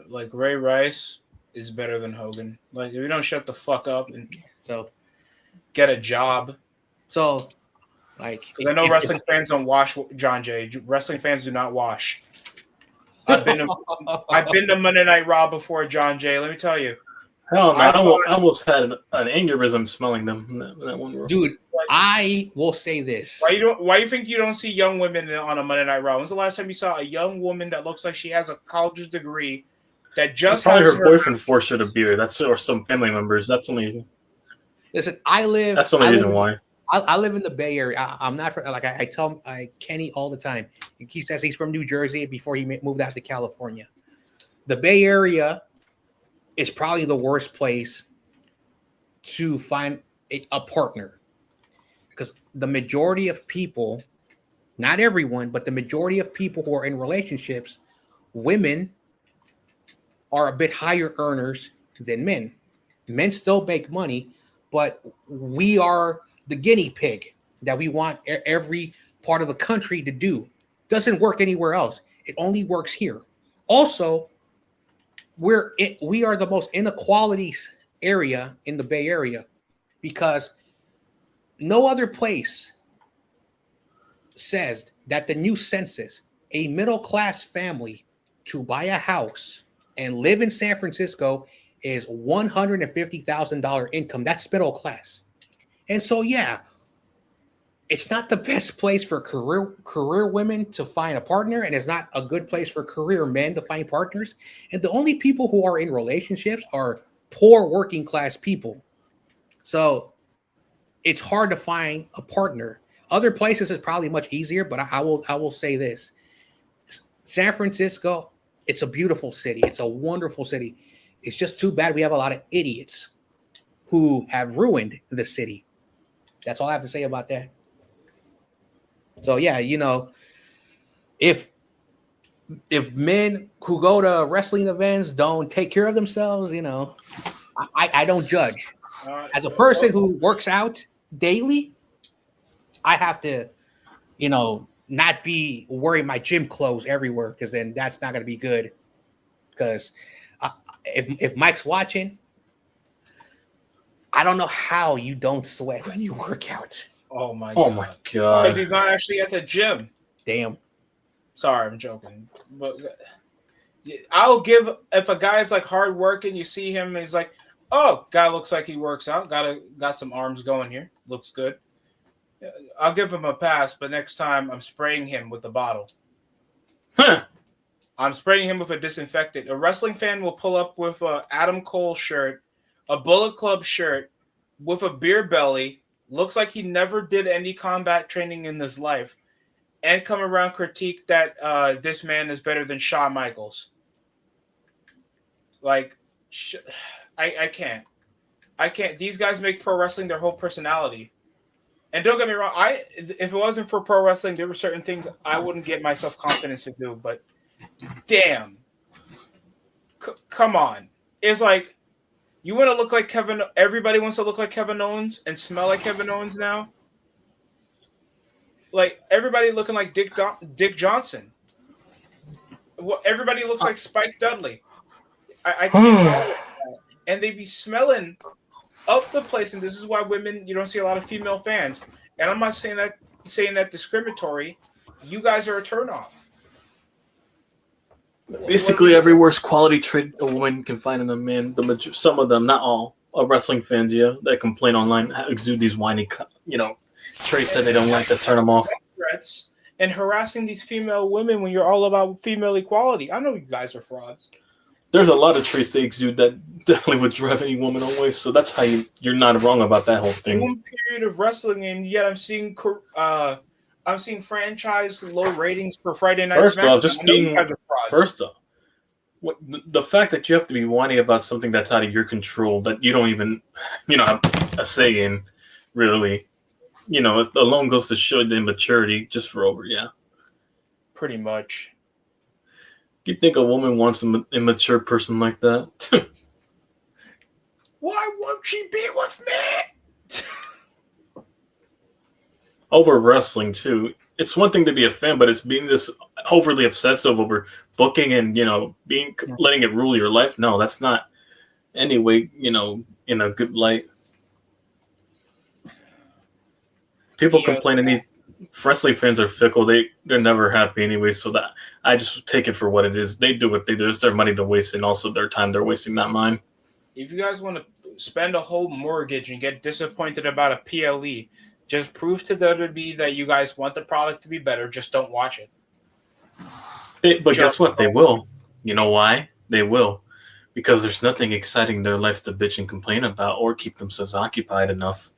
Like Ray Rice is better than Hogan. Like, if you don't shut the fuck up and get a job.
So, like,
because I know wrestling fans don't wash. John Jay, wrestling fans do not wash. I've been to Monday Night Raw before, John Jay. Let me tell you.
Hell no, I almost had an aneurysm smelling them. That one room.
Dude, I will say this.
Why you think you don't see young women on a Monday Night Raw? When's the last time you saw a young woman that looks like she has a college degree that just
probably her boyfriend forced her to be here? That's or some family members. That's the only reason.
Listen,
that's the only reason why.
I live in the Bay Area. I'm not like I tell Kenny all the time. He says he's from New Jersey before he moved out to California. The Bay Area is probably the worst place to find a partner, because the majority of people, not everyone, but the majority of people who are in relationships, women are a bit higher earners than men. Men still make money, but we are the guinea pig that we want every part of the country to do. Doesn't work anywhere else. It only works here. Also, we are the most inequalities area in the Bay Area, because no other place says that the new census, a middle-class family to buy a house and live in San Francisco is $150,000 income. That's middle class. And so, yeah, it's not the best place for career women to find a partner, and it's not a good place for career men to find partners. And the only people who are in relationships are poor working class people. So it's hard to find a partner. Other places is probably much easier, but I will say this. San Francisco, it's a beautiful city. It's a wonderful city. It's just too bad we have a lot of idiots who have ruined the city. That's all I have to say about that. So yeah, if men who go to wrestling events don't take care of themselves, I don't judge. As a person who works out daily, I have to, not be wearing my gym clothes everywhere, because then that's not going to be good. Because if Mike's watching, I don't know how you don't sweat when you work out.
Oh my
Oh
god.
my
Because
god.
he's not actually at the gym.
Damn.
Sorry, I'm joking. But I'll give if a guy's like hard working, you see him, he's like, oh, guy looks like he works out. Got some arms going here. Looks good. I'll give him a pass, but next time I'm spraying him with the bottle.
Huh.
I'm spraying him with a disinfectant. A wrestling fan will pull up with a Adam Cole shirt, a Bullet Club shirt, with a beer belly, looks like he never did any combat training in his life, and come around critique that this man is better than Shawn Michaels. Like, I can't. I can't. These guys make pro wrestling their whole personality. And don't get me wrong, if it wasn't for pro wrestling, there were certain things I wouldn't get myself confidence to do. But damn, come on, it's like you want to look like Kevin. Everybody wants to look like Kevin Owens and smell like Kevin Owens now. Like everybody looking like Dick Johnson. Well, everybody looks like Spike Dudley. I can't tolerate that. And they be smelling up the place, and this is why you don't see a lot of female fans. And I'm not saying that discriminatory. You guys are a turnoff.
Basically, every worst quality trait a woman can find in a man, some of them, not all, are wrestling fans, yeah, that complain online, exude these whiny, traits that they don't like that turn them off.
Threats and harassing these female women when you're all about female equality. I know you guys are frauds.
There's a lot of traits they exude that definitely would drive any woman away. So that's how you're not wrong about that whole thing.
One period of wrestling, and yet I'm seeing franchise low ratings for Friday Night SmackDown.
First off, the fact that you have to be whiny about something that's out of your control that you don't even, have a say in, really, it alone goes to show the immaturity just for over, yeah.
Pretty much.
You think a woman wants an immature person like that?
Why won't she be with me?
Over wrestling too. It's one thing to be a fan, but it's being this overly obsessive over booking and letting it rule your life. No, that's not anyway. In a good light. People complain. Wrestling fans are fickle. They're never happy anyway. So that I just take it for what it is. They do what they do. It's their money to waste, and also their time they're wasting, not mine.
If you guys want to spend a whole mortgage and get disappointed about a PLE, just prove to WWE that you guys want the product to be better. Just don't watch it.
But guess what? They will. You know why? They will. Because there's nothing exciting in their lives to bitch and complain about or keep themselves occupied enough.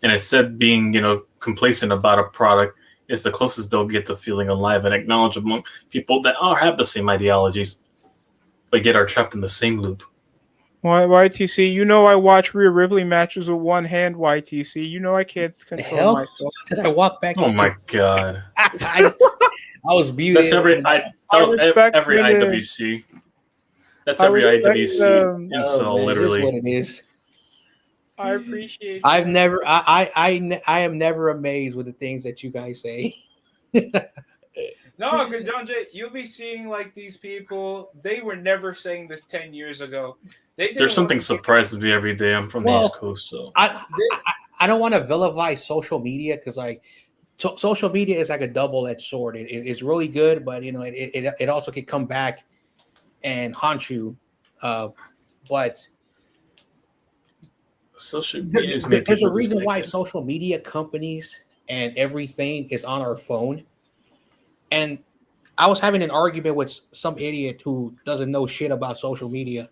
And instead being, complacent about a product is the closest they'll get to feeling alive and acknowledge among people that have the same ideologies, but yet are trapped in the same loop.
YTC, I watch Rhea Ripley matches with one hand, YTC. I can't control myself.
Did I walk back
Oh my god.
I was muted.
That's every IWC. That's every IWC insult, literally.
It is what it is.
I appreciate
I am never amazed with the things that you guys say.
No, because John Jay, you'll be seeing like these people. They were never saying this 10 years ago.
There's something surprising me every day. I'm from the East Coast, so
I don't want to vilify social media because social media is like a double-edged sword. It's really good, but it also can come back and haunt you. But
social media
there's a reason why social media companies and everything is on our phone. And I was having an argument with some idiot who doesn't know shit about social media.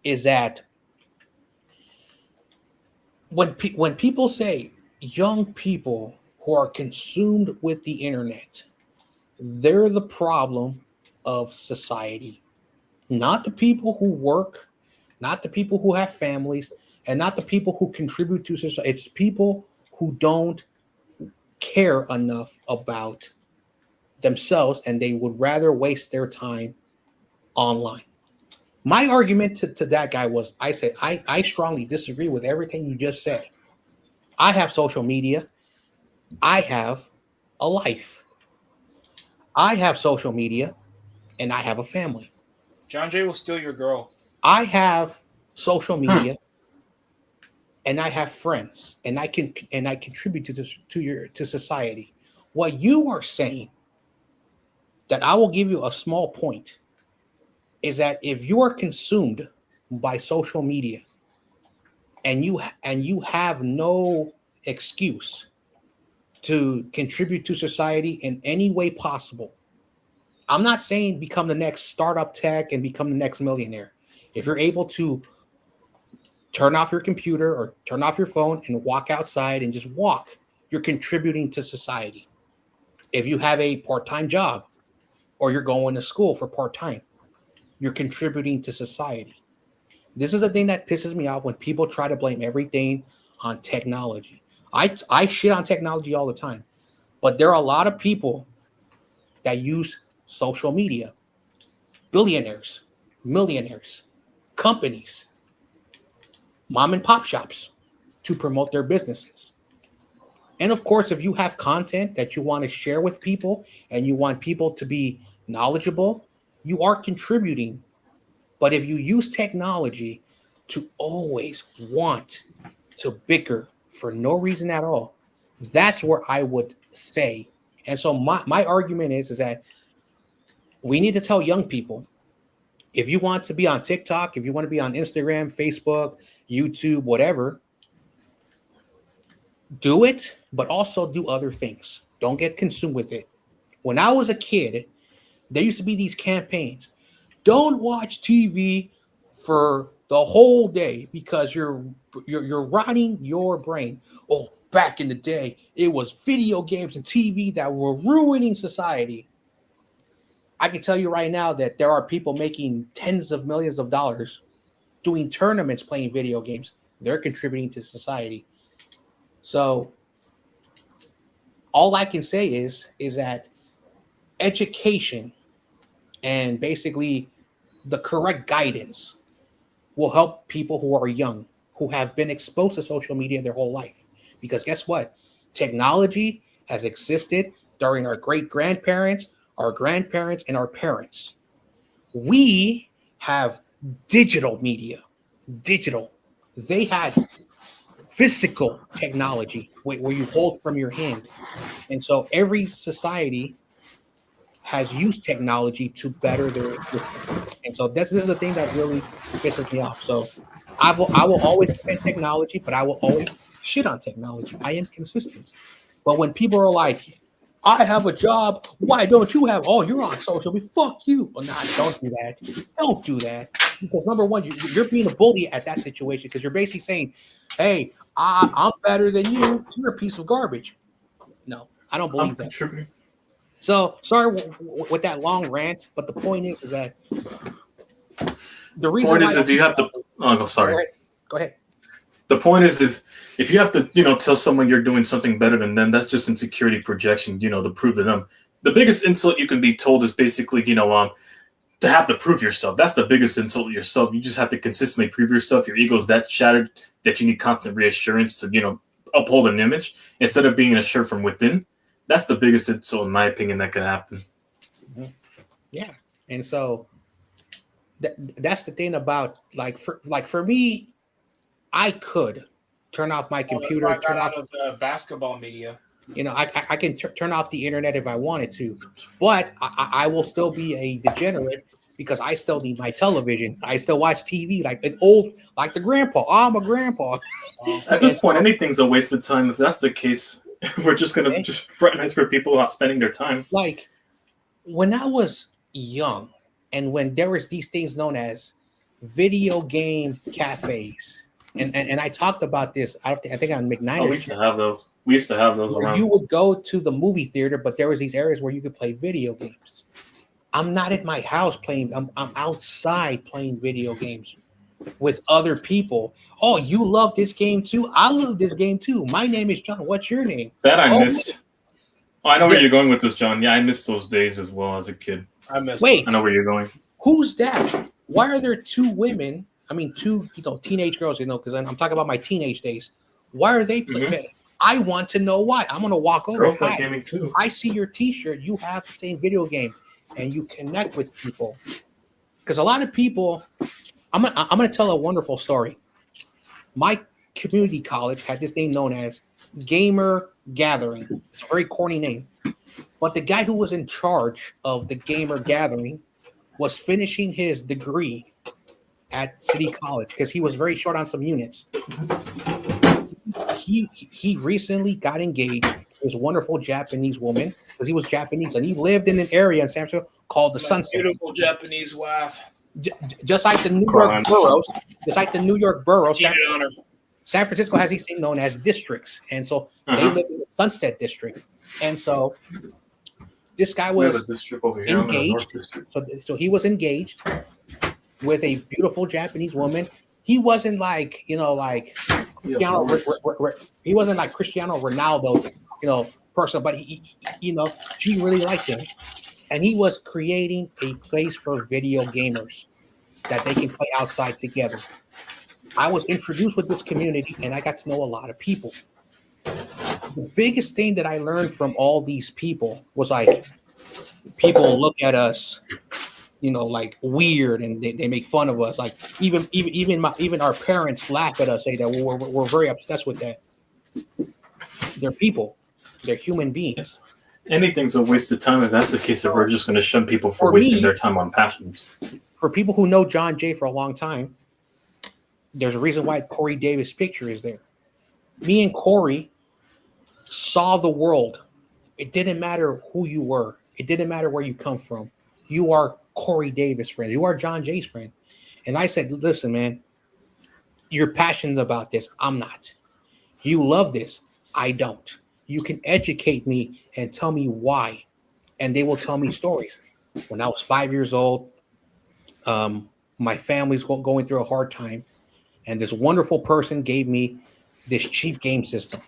Is that when people say young people who are consumed with the internet, they're the problem of society, not the people who work, not the people who have families, and not the people who contribute to society. It's people who don't care enough about themselves, and they would rather waste their time online. My argument to that guy was, I said, I strongly disagree with everything you just said. I have social media. I have a life. I have social media, and I have a family.
John Jay will steal your girl.
I have social media. and I have friends, and I contribute to society. What you are saying, that I will give you a small point, is that if you are consumed by social media and you have no excuse to contribute to society in any way possible, I'm not saying become the next startup tech and become the next millionaire. If you're able to turn off your computer or turn off your phone and walk outside and just walk, you're contributing to society. If you have a part-time job or you're going to school for part-time, you're contributing to society. This is the thing that pisses me off when people try to blame everything on technology. I shit on technology all the time, but there are a lot of people that use social media, billionaires, millionaires, companies, mom and pop shops, to promote their businesses. And of course, if you have content that you want to share with people and you want people to be knowledgeable, you are contributing. But if you use technology to always want to bicker for no reason at all, that's where I would say. And so my argument is that we need to tell young people, if you want to be on TikTok, if you want to be on Instagram, Facebook, YouTube, whatever, do it, but also do other things. Don't get consumed with it. When I was a kid, there used to be these campaigns. Don't watch TV for the whole day because you're rotting your brain. Oh, back in the day, it was video games and TV that were ruining society. I can tell you right now that there are people making tens of millions of dollars doing tournaments playing video games. They're contributing to society. So all I can say is that education and basically the correct guidance will help people who are young, who have been exposed to social media their whole life. Because guess what? Technology has existed during our great grandparents, our grandparents, and our parents. We have digital media, digital. They had physical technology where you hold from your hand. And so every society has used technology to better their existence. And so this is the thing that really pisses me off. So I will always defend technology, but I will always shit on technology. I am consistent. But when people are like, I have a job, why don't you have? Oh, you're on social media. Fuck you. Well, nah, don't do that. Don't do that. Because number one, you're being a bully at that situation because you're basically saying, hey, I'm better than you. You're a piece of garbage. No, I don't believe that.
Contributing.
So sorry with that long rant, but the point is that the reason
Point is that you have to. Oh, no, sorry.
Go ahead.
The point is if you have to, tell someone you're doing something better than them, that's just insecurity projection, to prove to them. The biggest insult you can be told is basically, to have to prove yourself. That's the biggest insult to yourself. You just have to consistently prove yourself. Your ego's that shattered that you need constant reassurance to, uphold an image instead of being assured from within. That's the biggest insult, in my opinion, that could happen.
Mm-hmm. Yeah, and so that's the thing about for me, I could turn off my computer, turn off
the basketball media.
I can turn off the internet if I wanted to, but I will still be a degenerate because I still need my television. I still watch TV like the grandpa. I'm a grandpa.
At this point, anything's a waste of time. If that's the case, we're just going to just fraternize for people not spending their time.
Like when I was young and when there was these things known as video game cafes, and I talked about this, I think on McNiner.
We used to have those. We used to have those around.
You would go to the movie theater, but there was these areas where you could play video games. I'm not at my house playing. I'm outside playing video games with other people. Oh, you love this game too? I love this game too. My name is John. What's your name?
That I missed. Oh, I know where you're going with this, John. Yeah, I missed those days as well as a kid.
I know where
you're going.
Who's that? Why are there two women? I mean, two teenage girls. Because I'm talking about my teenage days. Why are they playing? Mm-hmm. I want to know why. I'm gonna walk over.
Girls like gaming too.
I see your T-shirt. You have the same video game, and you connect with people. Because a lot of people, I'm gonna tell a wonderful story. My community college had this thing known as Gamer Gathering. It's a very corny name. But the guy who was in charge of the Gamer Gathering was finishing his degree at City College because he was very short on some units. He recently got engaged to this wonderful Japanese woman because he was Japanese and he lived in an area in San Francisco called the Sunset.
Beautiful Japanese wife.
Just like the New York boroughs, San Francisco has these things known as districts, and so they live in the Sunset District, and so this guy was engaged. So he was engaged with a beautiful Japanese woman. He wasn't like he wasn't like Cristiano Ronaldo, person, but he she really liked him, and he was creating a place for video gamers that they can play outside together. I was introduced with this community, and I got to know a lot of people. The biggest thing that I learned from all these people was like, people look at us, like weird, and they make fun of us. Like even our parents laugh at us, say that we're very obsessed with that. They're people, they're human beings.
Anything's a waste of time if that's the case. If we're just going to shun people for wasting their time on passions.
For people who know John Jay for a long time, there's a reason why Corey Davis' picture is there. Me and Corey saw the world. It didn't matter who you were. It didn't matter where you come from. You are Corey Davis' friend. You are John Jay's friend. And I said, listen, man, you're passionate about this. I'm not. You love this. I don't. You can educate me and tell me why. And they will tell me stories. When I was 5 years old, my family's going through a hard time. And this wonderful person gave me this cheap game system.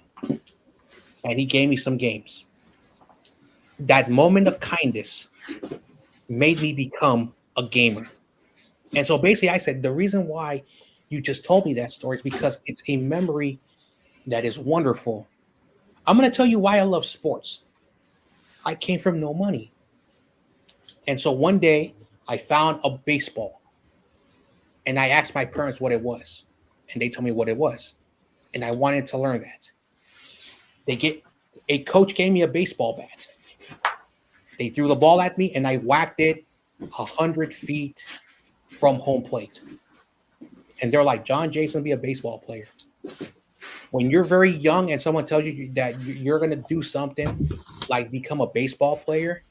And he gave me some games. That moment of kindness made me become a gamer. And so basically I said, the reason why you just told me that story is because it's a memory that is wonderful. I'm going to tell you why I love sports. I came from no money. And so one day I found a baseball. And I asked my parents what it was. And they told me what it was. And I wanted to learn that. A coach gave me a baseball bat. They threw the ball at me and I whacked it 100 feet from home plate. And they're like, John Jason, be a baseball player. When you're very young and someone tells you that you're going to do something like become a baseball player,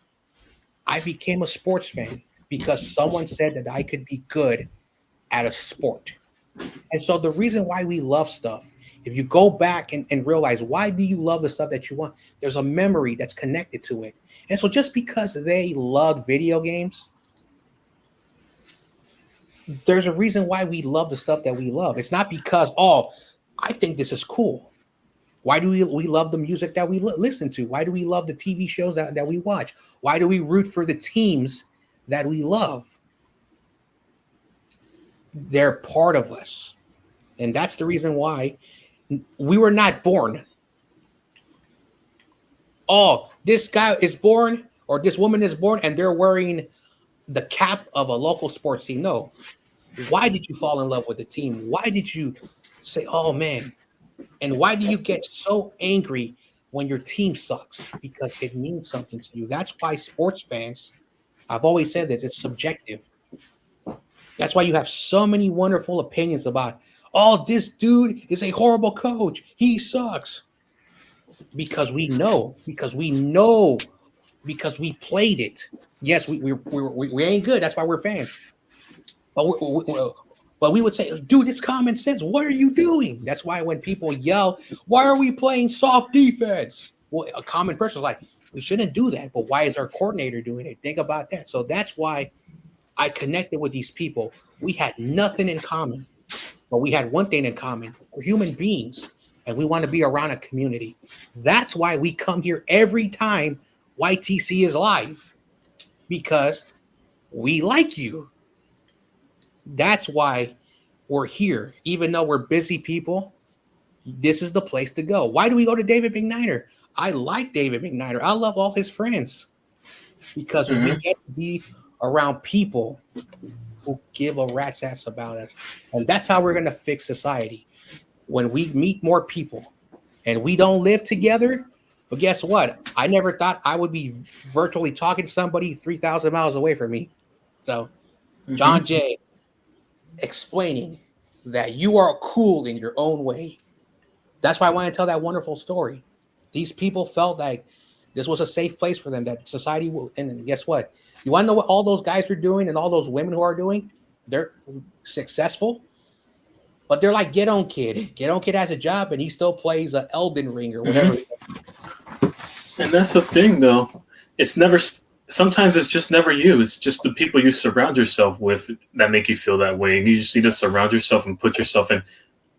I became a sports fan because someone said that I could be good at a sport. And so the reason why we love stuff, if you go back and realize why do you love the stuff that you want, there's a memory that's connected to it. And so just because they love video games, there's a reason why we love the stuff that we love. It's not because, I think this is cool. Why do we love the music that we listen to? Why do we love the TV shows that we watch? Why do we root for the teams that we love? They're part of us. And that's the reason why we were not born. This guy is born or this woman is born and they're wearing the cap of a local sports team. No. Why did you fall in love with the team? Why did you say, oh man? And why do you get so angry when your team sucks? Because it means something to you. That's why sports fans, I've always said that it's subjective. That's why you have so many wonderful opinions about, this dude is a horrible coach. He sucks. Because we know, because we played it. Yes, we ain't good. That's why we're fans. But we would say, dude, it's common sense. What are you doing? That's why when people yell, why are we playing soft defense? Well, a common person is like, we shouldn't do that. But why is our coordinator doing it? Think about that. So that's why I connected with these people. We had nothing in common, but we had one thing in common. We're human beings, and we want to be around a community. That's why we come here every time YTC is live, because we like you. That's why we're here. Even though we're busy people, this is the place to go. Why do we go to David McNider? I like David McNider. I love all his friends because we get to be around people who give a rat's ass about us. And that's how we're going to fix society. when we meet more people and we don't live together, but guess what? I never thought I would be virtually talking to somebody 3,000 miles away from me. So, John Jay explaining that you are cool in your own way. That's why I want to tell that wonderful story. These people felt like this was a safe place for them, that society will. And then guess what? You want to know what all those guys are doing and all those women who are doing? They're successful, but they're like Get On Kid. Get On Kid has a job and he still plays a Elden Ring or whatever.
And that's the thing, though. It's never. Sometimes it's just never you. It's just the people you surround yourself with that make you feel that way. And you just need to surround yourself and put yourself in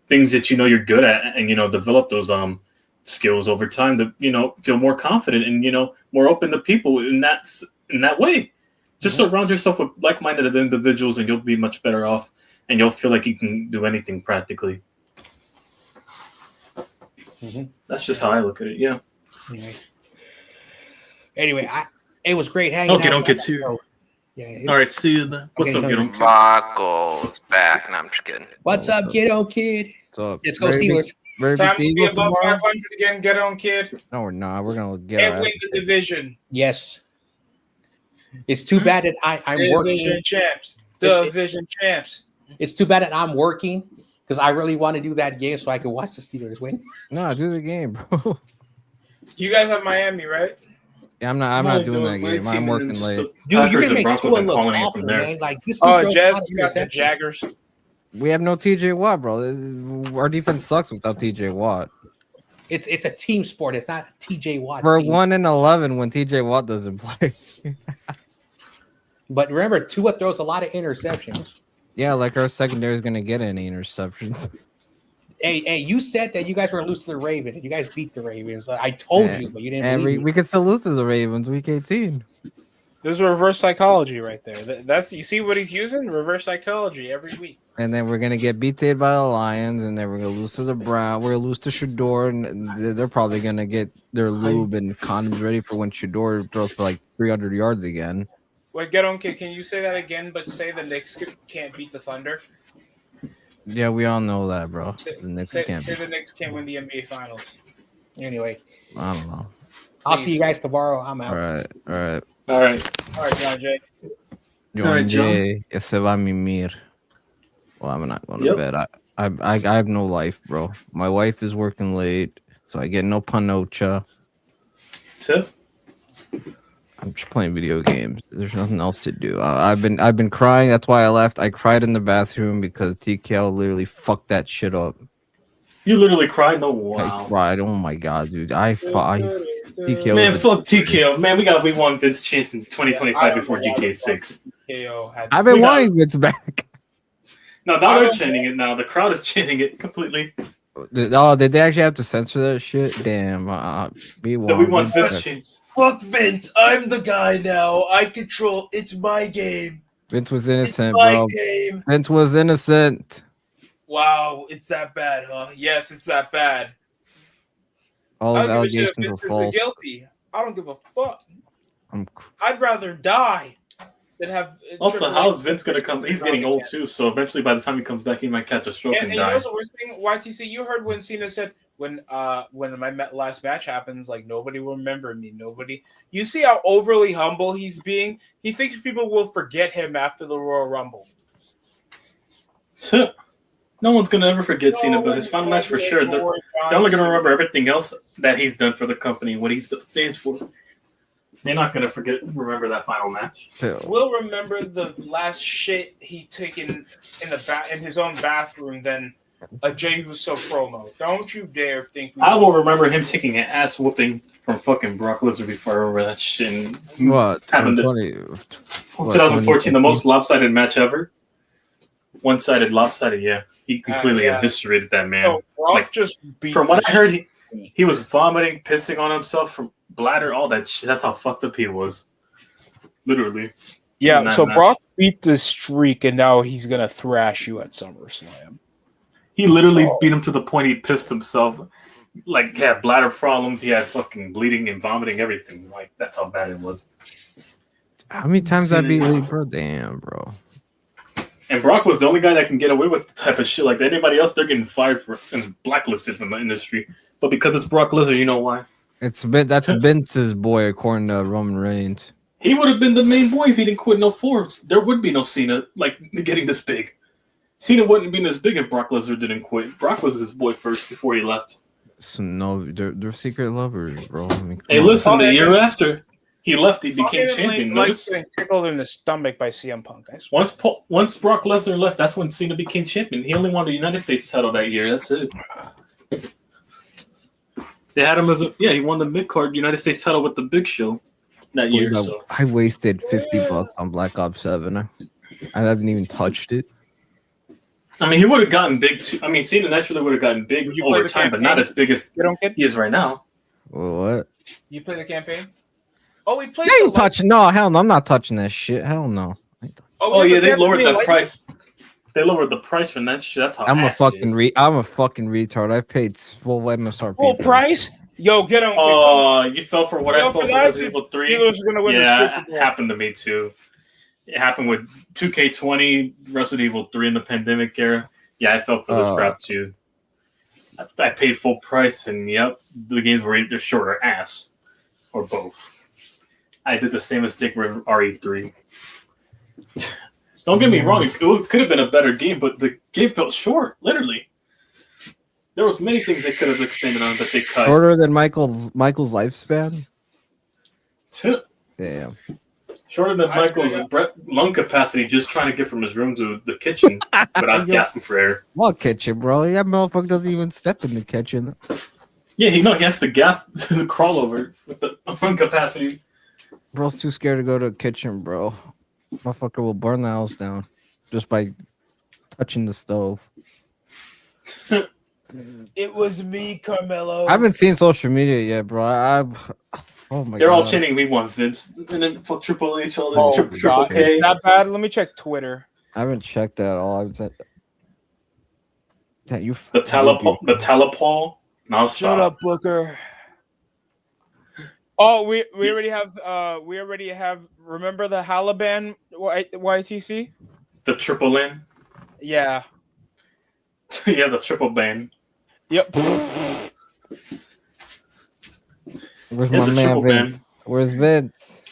things that you know you're good at, and develop those skills over time to feel more confident and more open to people in that way. Just surround yourself with like-minded individuals, and you'll be much better off, and you'll feel like you can do anything practically. That's just how I look at it. Yeah.
Anyway, it was great hanging out.
Okay, don't get too.
Yeah.
All right, see you then. What's up, Get On Kid?
Vaco's back. No, I'm just kidding.
What's up, Get On Kid?
What's up?
Let's go Steelers.
Time to be above 500 again. Get On Kid.
No, we're not. We're gonna get
And win the division.
Yes. It's too bad that I'm working.
Division champs. Division champs.
It's too bad that I'm working because I really want to do that game so I can watch the Steelers win.
No, do the game, bro.
You guys have Miami, right?
Yeah, I'm not doing that game. I'm working late.
Dude, you're gonna make Tua look awful, man. Like this.
Jets got the Jaggers.
We have no TJ Watt, bro. Our defense sucks without TJ Watt.
It's a team sport. It's not TJ Watt.
We're 1-11 when TJ Watt doesn't play.
But remember, Tua throws a lot of interceptions.
Yeah, like our secondary is gonna get any interceptions.
Hey, you said that you guys were gonna lose to the Ravens, and you guys beat the Ravens. I told you, but you didn't.
We could still lose to the Ravens week 18.
There's reverse psychology right there. That's you see what he's using? Reverse psychology every week.
And then we're gonna get beaten by the Lions, and then we're gonna lose to the Browns. We're gonna lose to Shador, and they're probably gonna get their lube and condoms ready for when Shador throws for like 300 yards again.
Wait, Get On Kid, can you say that again? But say the Knicks can't beat the Thunder.
Yeah, we all know that, bro. The Knicks can't.
Say the Knicks can't win the NBA Finals.
Anyway,
I don't know.
I'll see you guys tomorrow. I'm out.
All right.
All right, John Jay.
John Jay, ya se va a mimir. Well, I'm not going to bed. I have no life, bro. My wife is working late, so I get no panocha. I'm just playing video games. There's nothing else to do. I've been crying. That's why I left. I cried in the bathroom because TKL literally fucked that shit up.
You literally cried? No, wow.
I cried. Oh my god, dude. TKO.
Man, fuck TKO. Man, we got one Vince chance in 2025 before GTA 6.
I've been wanting Vince back.
No, now they're chanting it now. The crowd is chanting it completely.
Oh, did they actually have to censor that shit? Damn. We
want Vince chance.
Fuck Vince. I'm the guy now. I control. It's my game.
Vince was innocent, bro.
Game.
Vince was innocent.
Wow, it's that bad, huh? Yes, it's that bad.
All his allegations were false.
Guilty. I don't give a fuck. I'd rather die than have.
Also, how is Vince gonna come? He's getting old too, so eventually, by the time he comes back, he might catch a stroke and die.
You know the worst thing, YTC? You heard when Cena said, "When my last match happens, like nobody will remember me. Nobody." You see how overly humble he's being. He thinks people will forget him after the Royal Rumble.
No one's gonna ever forget Cena, but his final match for sure. They're only gonna remember everything else that he's done for the company, what he stands for. They're not gonna remember that final match.
We'll remember the last shit he taken in his own bathroom than a Jey Uso promo. Don't you dare think.
I will remember him taking an ass whooping from fucking Brock Lesnar before I remember that shit.
What?
2014, the most lopsided match ever. One-sided, lopsided, yeah. He completely eviscerated that man.
No, Brock just beat
from what I heard, he was vomiting, pissing on himself from bladder, all that shit. That's how fucked up he was. Literally.
Yeah, so Brock beat the streak, and now he's going to thrash you at SummerSlam.
He literally beat him to the point he pissed himself. Like, he had bladder problems. He had fucking bleeding and vomiting, everything. Like, that's how bad it was.
How many times I beat Lee, bro? Damn, bro.
And Brock was the only guy that can get away with the type of shit. Like anybody else, they're getting fired for and blacklisted from the industry. But because it's Brock Lesnar, you know why?
That's Vince's boy, according to Roman Reigns.
He would have been the main boy if he didn't quit no Forbes. There would be no Cena like getting this big. Cena wouldn't have been as big if Brock Lesnar didn't quit. Brock was his boy first before he left.
So no, they're secret lovers, bro. I mean,
Hey, listen, the year after he left, he became
Fucking
champion.
like
Notice?
getting tickled in the stomach by CM Punk. I swear.
Once Brock Lesnar left, that's when Cena became champion. He only won the United States title that year. That's it. They had him as he won the mid-card United States title with the Big Show that year. So
I wasted $50 on Black Ops 7. I haven't even touched it.
I mean, he would have gotten big too. I mean, Cena naturally would have gotten big over time, but not as big as he is right now.
What?
You play the campaign? Oh, we played.
I ain't touching. No, hell no. I'm not touching that shit. Hell no.
Oh yeah, they lowered the price. They lowered the price from that shit. That's how
I'm a fucking retard. I paid full MSRP.
Full price? Yo, get him.
Oh, you fell for what I fell for Resident Evil 3.
Steelers are gonna win
yeah,
the
it happened to me too. It happened with 2K20, Resident Evil 3 in the pandemic era. Yeah, I fell for the trap too. I paid full price, and yep, the games were either short or ass, or both. I did the same mistake with RE3. Don't get me wrong; it could have been a better game, but the game felt short. Literally, there was many things they could have extended on, but they cut.
Shorter than Michael's lifespan. Damn.
Shorter than Michael's lung capacity, just trying to get from his room to the kitchen without gasping for air.
What kitchen, bro? That motherfucker doesn't even step in the kitchen.
Yeah, he has to gas to crawl over with the lung capacity.
Bro's too scared to go to the kitchen, bro. Motherfucker will burn the house down just by touching the stove.
It was me, Carmelo.
I haven't seen social media yet, bro. Oh my
They're
God.
all chanting "We want Vince," and then fuck Triple H, all this Triple K.
Is that bad? Let me check Twitter.
I haven't checked that at all. I've said that you
the Telepol. Now stop.
Shut up, Booker. Oh, we already have. Remember the Halaban YTC?
The Triple N.
Yeah.
Yeah, the Triple Ban.
Yep.
Where's my man Vince? Where's Vince?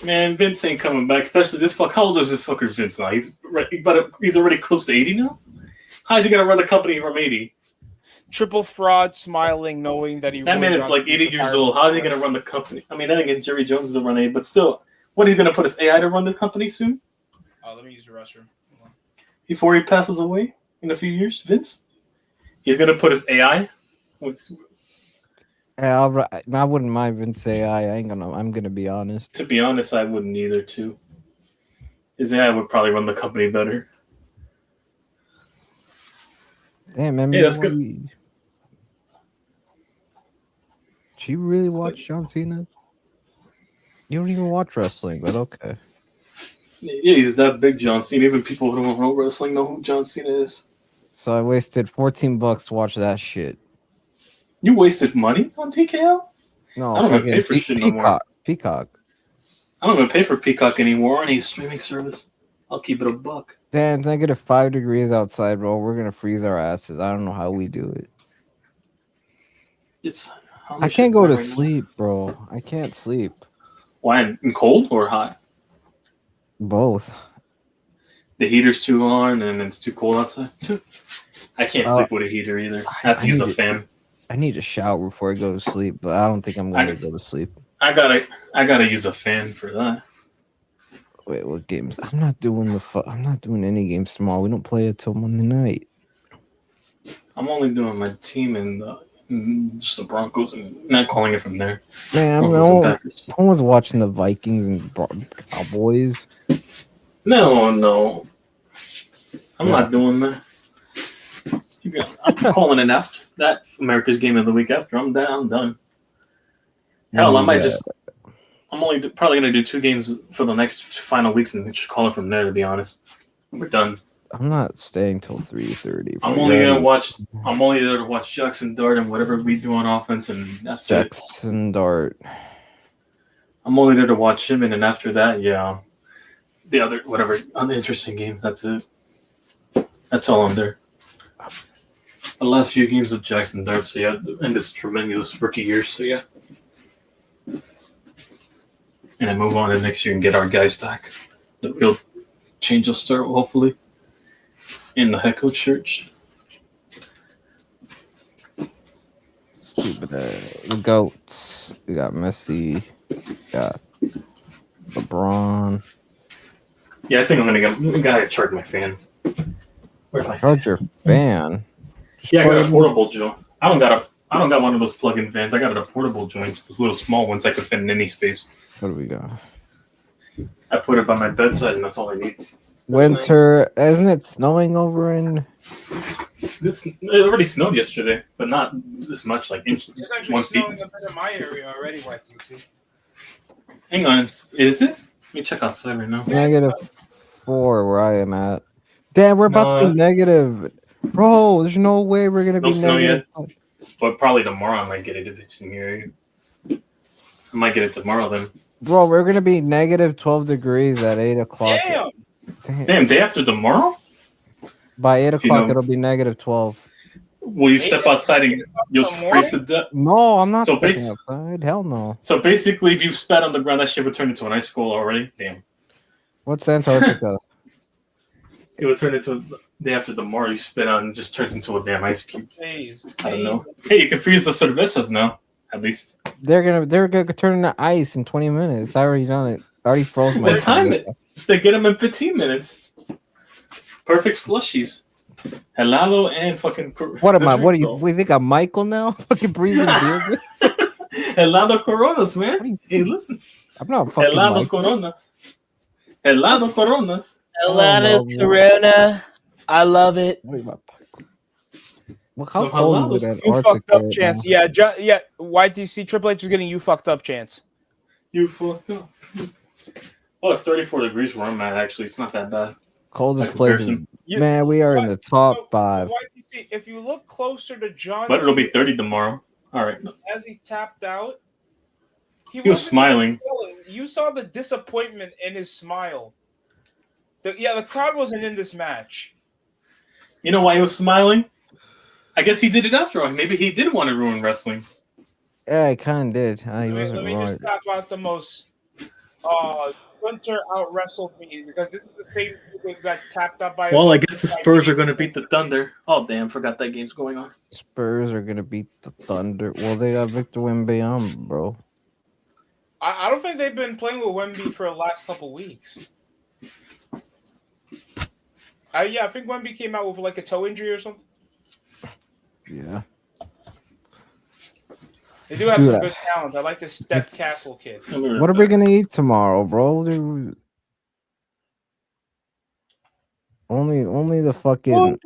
Man, Vince ain't coming back. Especially this fuck. How old is this fucker Vince now? He's already close to 80 now. How is he gonna run the company from 80?
Triple fraud, smiling, knowing that
that man is like 80 years old. How is he gonna run the company? I mean, then again, Jerry Jones is the run A, but still, what is he gonna put his AI to run the company soon?
Let me use the restroom.
Before he passes away in a few years, Vince, he's gonna put his AI.
Yeah, I wouldn't mind Vince AI. I'm gonna be honest.
To be honest, I wouldn't either. Too. His AI would probably run the company better.
Damn, man.
Yeah, that's good.
Did you really watch John Cena? You don't even watch wrestling, but okay.
Yeah, he's that big, John Cena. Even people who don't know wrestling know who John Cena is.
So I wasted $14 to watch that shit.
You wasted money on TKO?
No,
I don't even pay for shit no more.
Peacock.
I don't even pay for Peacock anymore or any streaming service. I'll keep it a buck.
Damn, it's negative 5 degrees outside, bro. We're gonna freeze our asses. I don't know how we do it. I can't go to sleep, bro. I can't sleep.
Why? In cold or hot?
Both.
The heater's too on and it's too cold outside. I can't sleep with a heater either. I have to use a fan.
I need a shower before I go to sleep, but I don't think I'm going to go to sleep.
I gotta use a fan for that.
Wait, what games? I'm not doing any games tomorrow. We don't play it till Monday night.
I'm only doing my team and just the Broncos and not calling it from there.
Man, no one's watching the Vikings and Cowboys.
No. I'm not doing that. I'm calling it after that America's Game of the Week after. I'm done. Hell, I'm only probably gonna do 2 games for the next final weeks and just call it from there. To be honest, we're done.
I'm not staying till 3:30.
I'm only there to watch Jackson Dart and whatever we do on offense, and that's
Jackson Dart.
I'm only there to watch him, and then after that, yeah, the other whatever uninteresting games. That's it. That's all on there. The last few games of Jackson Dart, so yeah, and this tremendous rookie year, so yeah. And I move on to next year and get our guys back. The real change will start, hopefully, in the head coach search.
Stupid. The GOATs. We got Messi. We got LeBron.
Yeah, I think I'm gotta charge my fan. Where's my
Charge your fan. Just
Yeah, I
plug
got
it
a
in.
portable joint. I don't got one of those plug-in fans. I got a portable joint, those little small ones I could fit in any space.
What do we got?
I put it by my bedside, and that's all I need.
Winter. Isn't it snowing over in?
It already snowed yesterday, but not this much, like inches.
It's actually
1
snowing
feet.
a bit in my area already, YTC.
Hang on, is it? Let me check outside right now.
-4 where I am at. Damn, we're about to be negative. Bro, there's no way we're gonna
No
be
snow
negative.
yet, but probably tomorrow I might get it if it's in here. I might get it tomorrow then.
Bro, we're gonna be negative 12 degrees at 8 o'clock.
Damn, day after tomorrow?
By 8
If you
o'clock,
know-
it'll be negative 12.
Will you step outside and you'll freeze to death?
No, I'm not
So
stepping outside. Hell no.
So basically, if you spat on the ground, that shit would turn into an ice skull already. Damn.
What's Antarctica?
It would turn into day after tomorrow. You spit on, it just turns into a damn ice cube. I don't know. Hey, you can freeze the cervezas now, at least.
They're gonna turn into ice in 20 minutes. I already done it. I already froze my
What time
cerveza.
They get them in 15 minutes. Perfect slushies. Helado and fucking.
What am I? What do you think I'm Michael now? Fucking breathing beer.
Helado Coronas, man. Hey, listen.
I'm not fucking
Helado
Michael.
Coronas. Helado Coronas.
Helado Corona. I love it.
Well, how
So
cold is it
Helado's-
at
You fucked
Antarctica
up
right
chance.
now?
Yeah, YTC Triple H is getting you fucked up chance.
You fucked up. Oh, it's 34 degrees where I'm at, actually. It's not that bad.
Coldest
By
place.
comparison.
Man, we are in the top 5.
YTC, if you look closer to John
But it'll be
Cena
30 tomorrow. All right.
as he tapped out,
He was
wasn't
smiling.
yelling. You saw the disappointment in his smile. The crowd wasn't in this match.
You know why he was smiling? I guess he did it after all. Maybe he did want to ruin wrestling.
Yeah, I kind of did. He
Let
wasn't
me
right.
just talk about the most Hunter out wrestled me because this is the same thing that tapped up by.
Well, I guess the Spurs are going to beat the Thunder. Oh, damn. Forgot that game's going on.
Spurs are gonna beat the Thunder. Well, they got Victor Wembanyama, bro.
I don't think they've been playing with Wemby for the last couple weeks. I think Wemby came out with like a toe injury or something.
Yeah.
They do have
Dude,
some good talent. I like this Steph
it's-
Castle kid.
What are we gonna eat tomorrow, bro? Only the fucking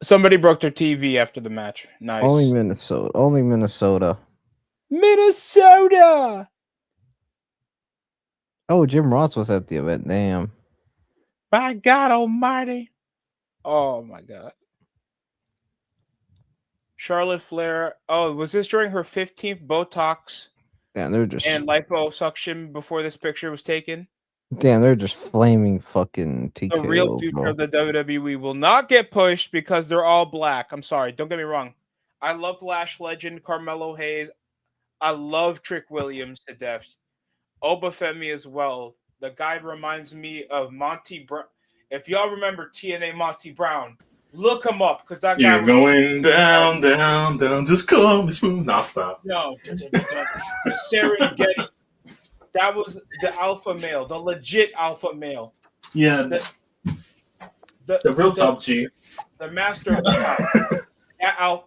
Somebody broke their TV after the match. Nice.
only Minnesota. Only Minnesota.
Minnesota.
Oh, Jim Ross was at the event. Damn.
By God Almighty. Oh my God. Charlotte Flair. Oh, was this during her 15th Botox
Damn, they're just
and liposuction before this picture was taken?
they're just flaming fucking TKO.
The real future
bro.
of the WWE will not get pushed because they're all black. I'm sorry. Don't get me wrong. I love Lash Legend, Carmelo Hayes. I love Trick Williams to death. Obafemi as well. The guy reminds me of Monty Brown. If y'all remember TNA Monty Brown, look him up because that guy
You're
was
going down, down, down. Just come smooth. Nah, stop.
no. The Serengeti. That was the alpha male, the legit alpha male.
Yeah, the real top G.
The master of the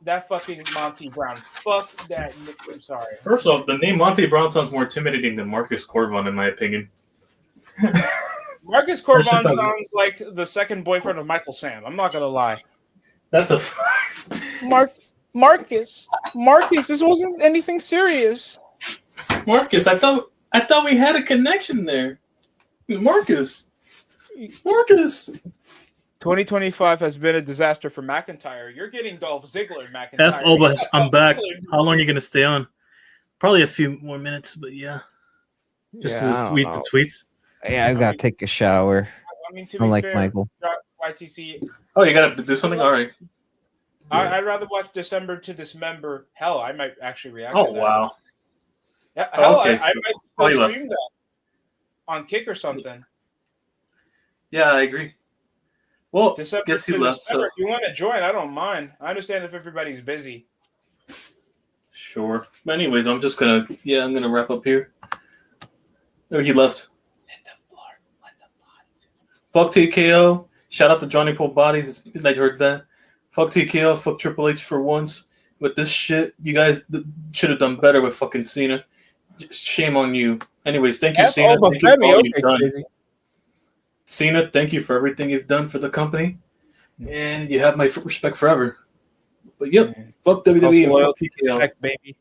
that fucking Monty Brown. Fuck that. I'm sorry.
First off, the name Monty Brown sounds more intimidating than Marcus Corvon, in my opinion.
Marcus
That's just
Corvon
a-
sounds like the second boyfriend of Michael Sam. I'm not gonna lie.
That's a.
Marcus, this wasn't anything serious.
Marcus, I thought we had a connection there. Marcus.
2025 has been a disaster for McIntyre. You're getting Dolph Ziggler, McIntyre.
F. Oba,
Yeah,
I'm
Dolph
back.
Ziggler.
How long are you gonna stay on? Probably a few more minutes, but yeah. Just
Yeah, I
to
don't
read
know.
the tweets.
Yeah, I gotta take a shower.
I mean, to be
Unlike
fair,
Michael.
YTC.
Oh, you gotta do something. All right.
I'd rather watch December to Dismember. Hell, I might actually react
Oh
to that.
wow.
Yeah,
Oh,
hell,
okay,
I
so-
might
oh, he
still
left.
stream that on Kick or something.
Yeah, I agree. Well,
December
guess he
to
left.
December.
So
If you want to join, I don't mind. I understand if everybody's busy.
sure. But anyways, I'm gonna wrap up here. Oh, he left.
Hit the floor. Let the bodies.
Fuck TKO. Shout out to Johnny Pull Bodies. I heard that. Fuck TKO. Fuck Triple H for once. With this shit, you guys should have done better with fucking Cena. Shame on you. Anyways, thank you, Cena. Thank you for all you've done. Cena, thank you for everything you've done for the company. And you have my respect forever. But yep, fuck WWE and fuck TKO.
Respect, baby.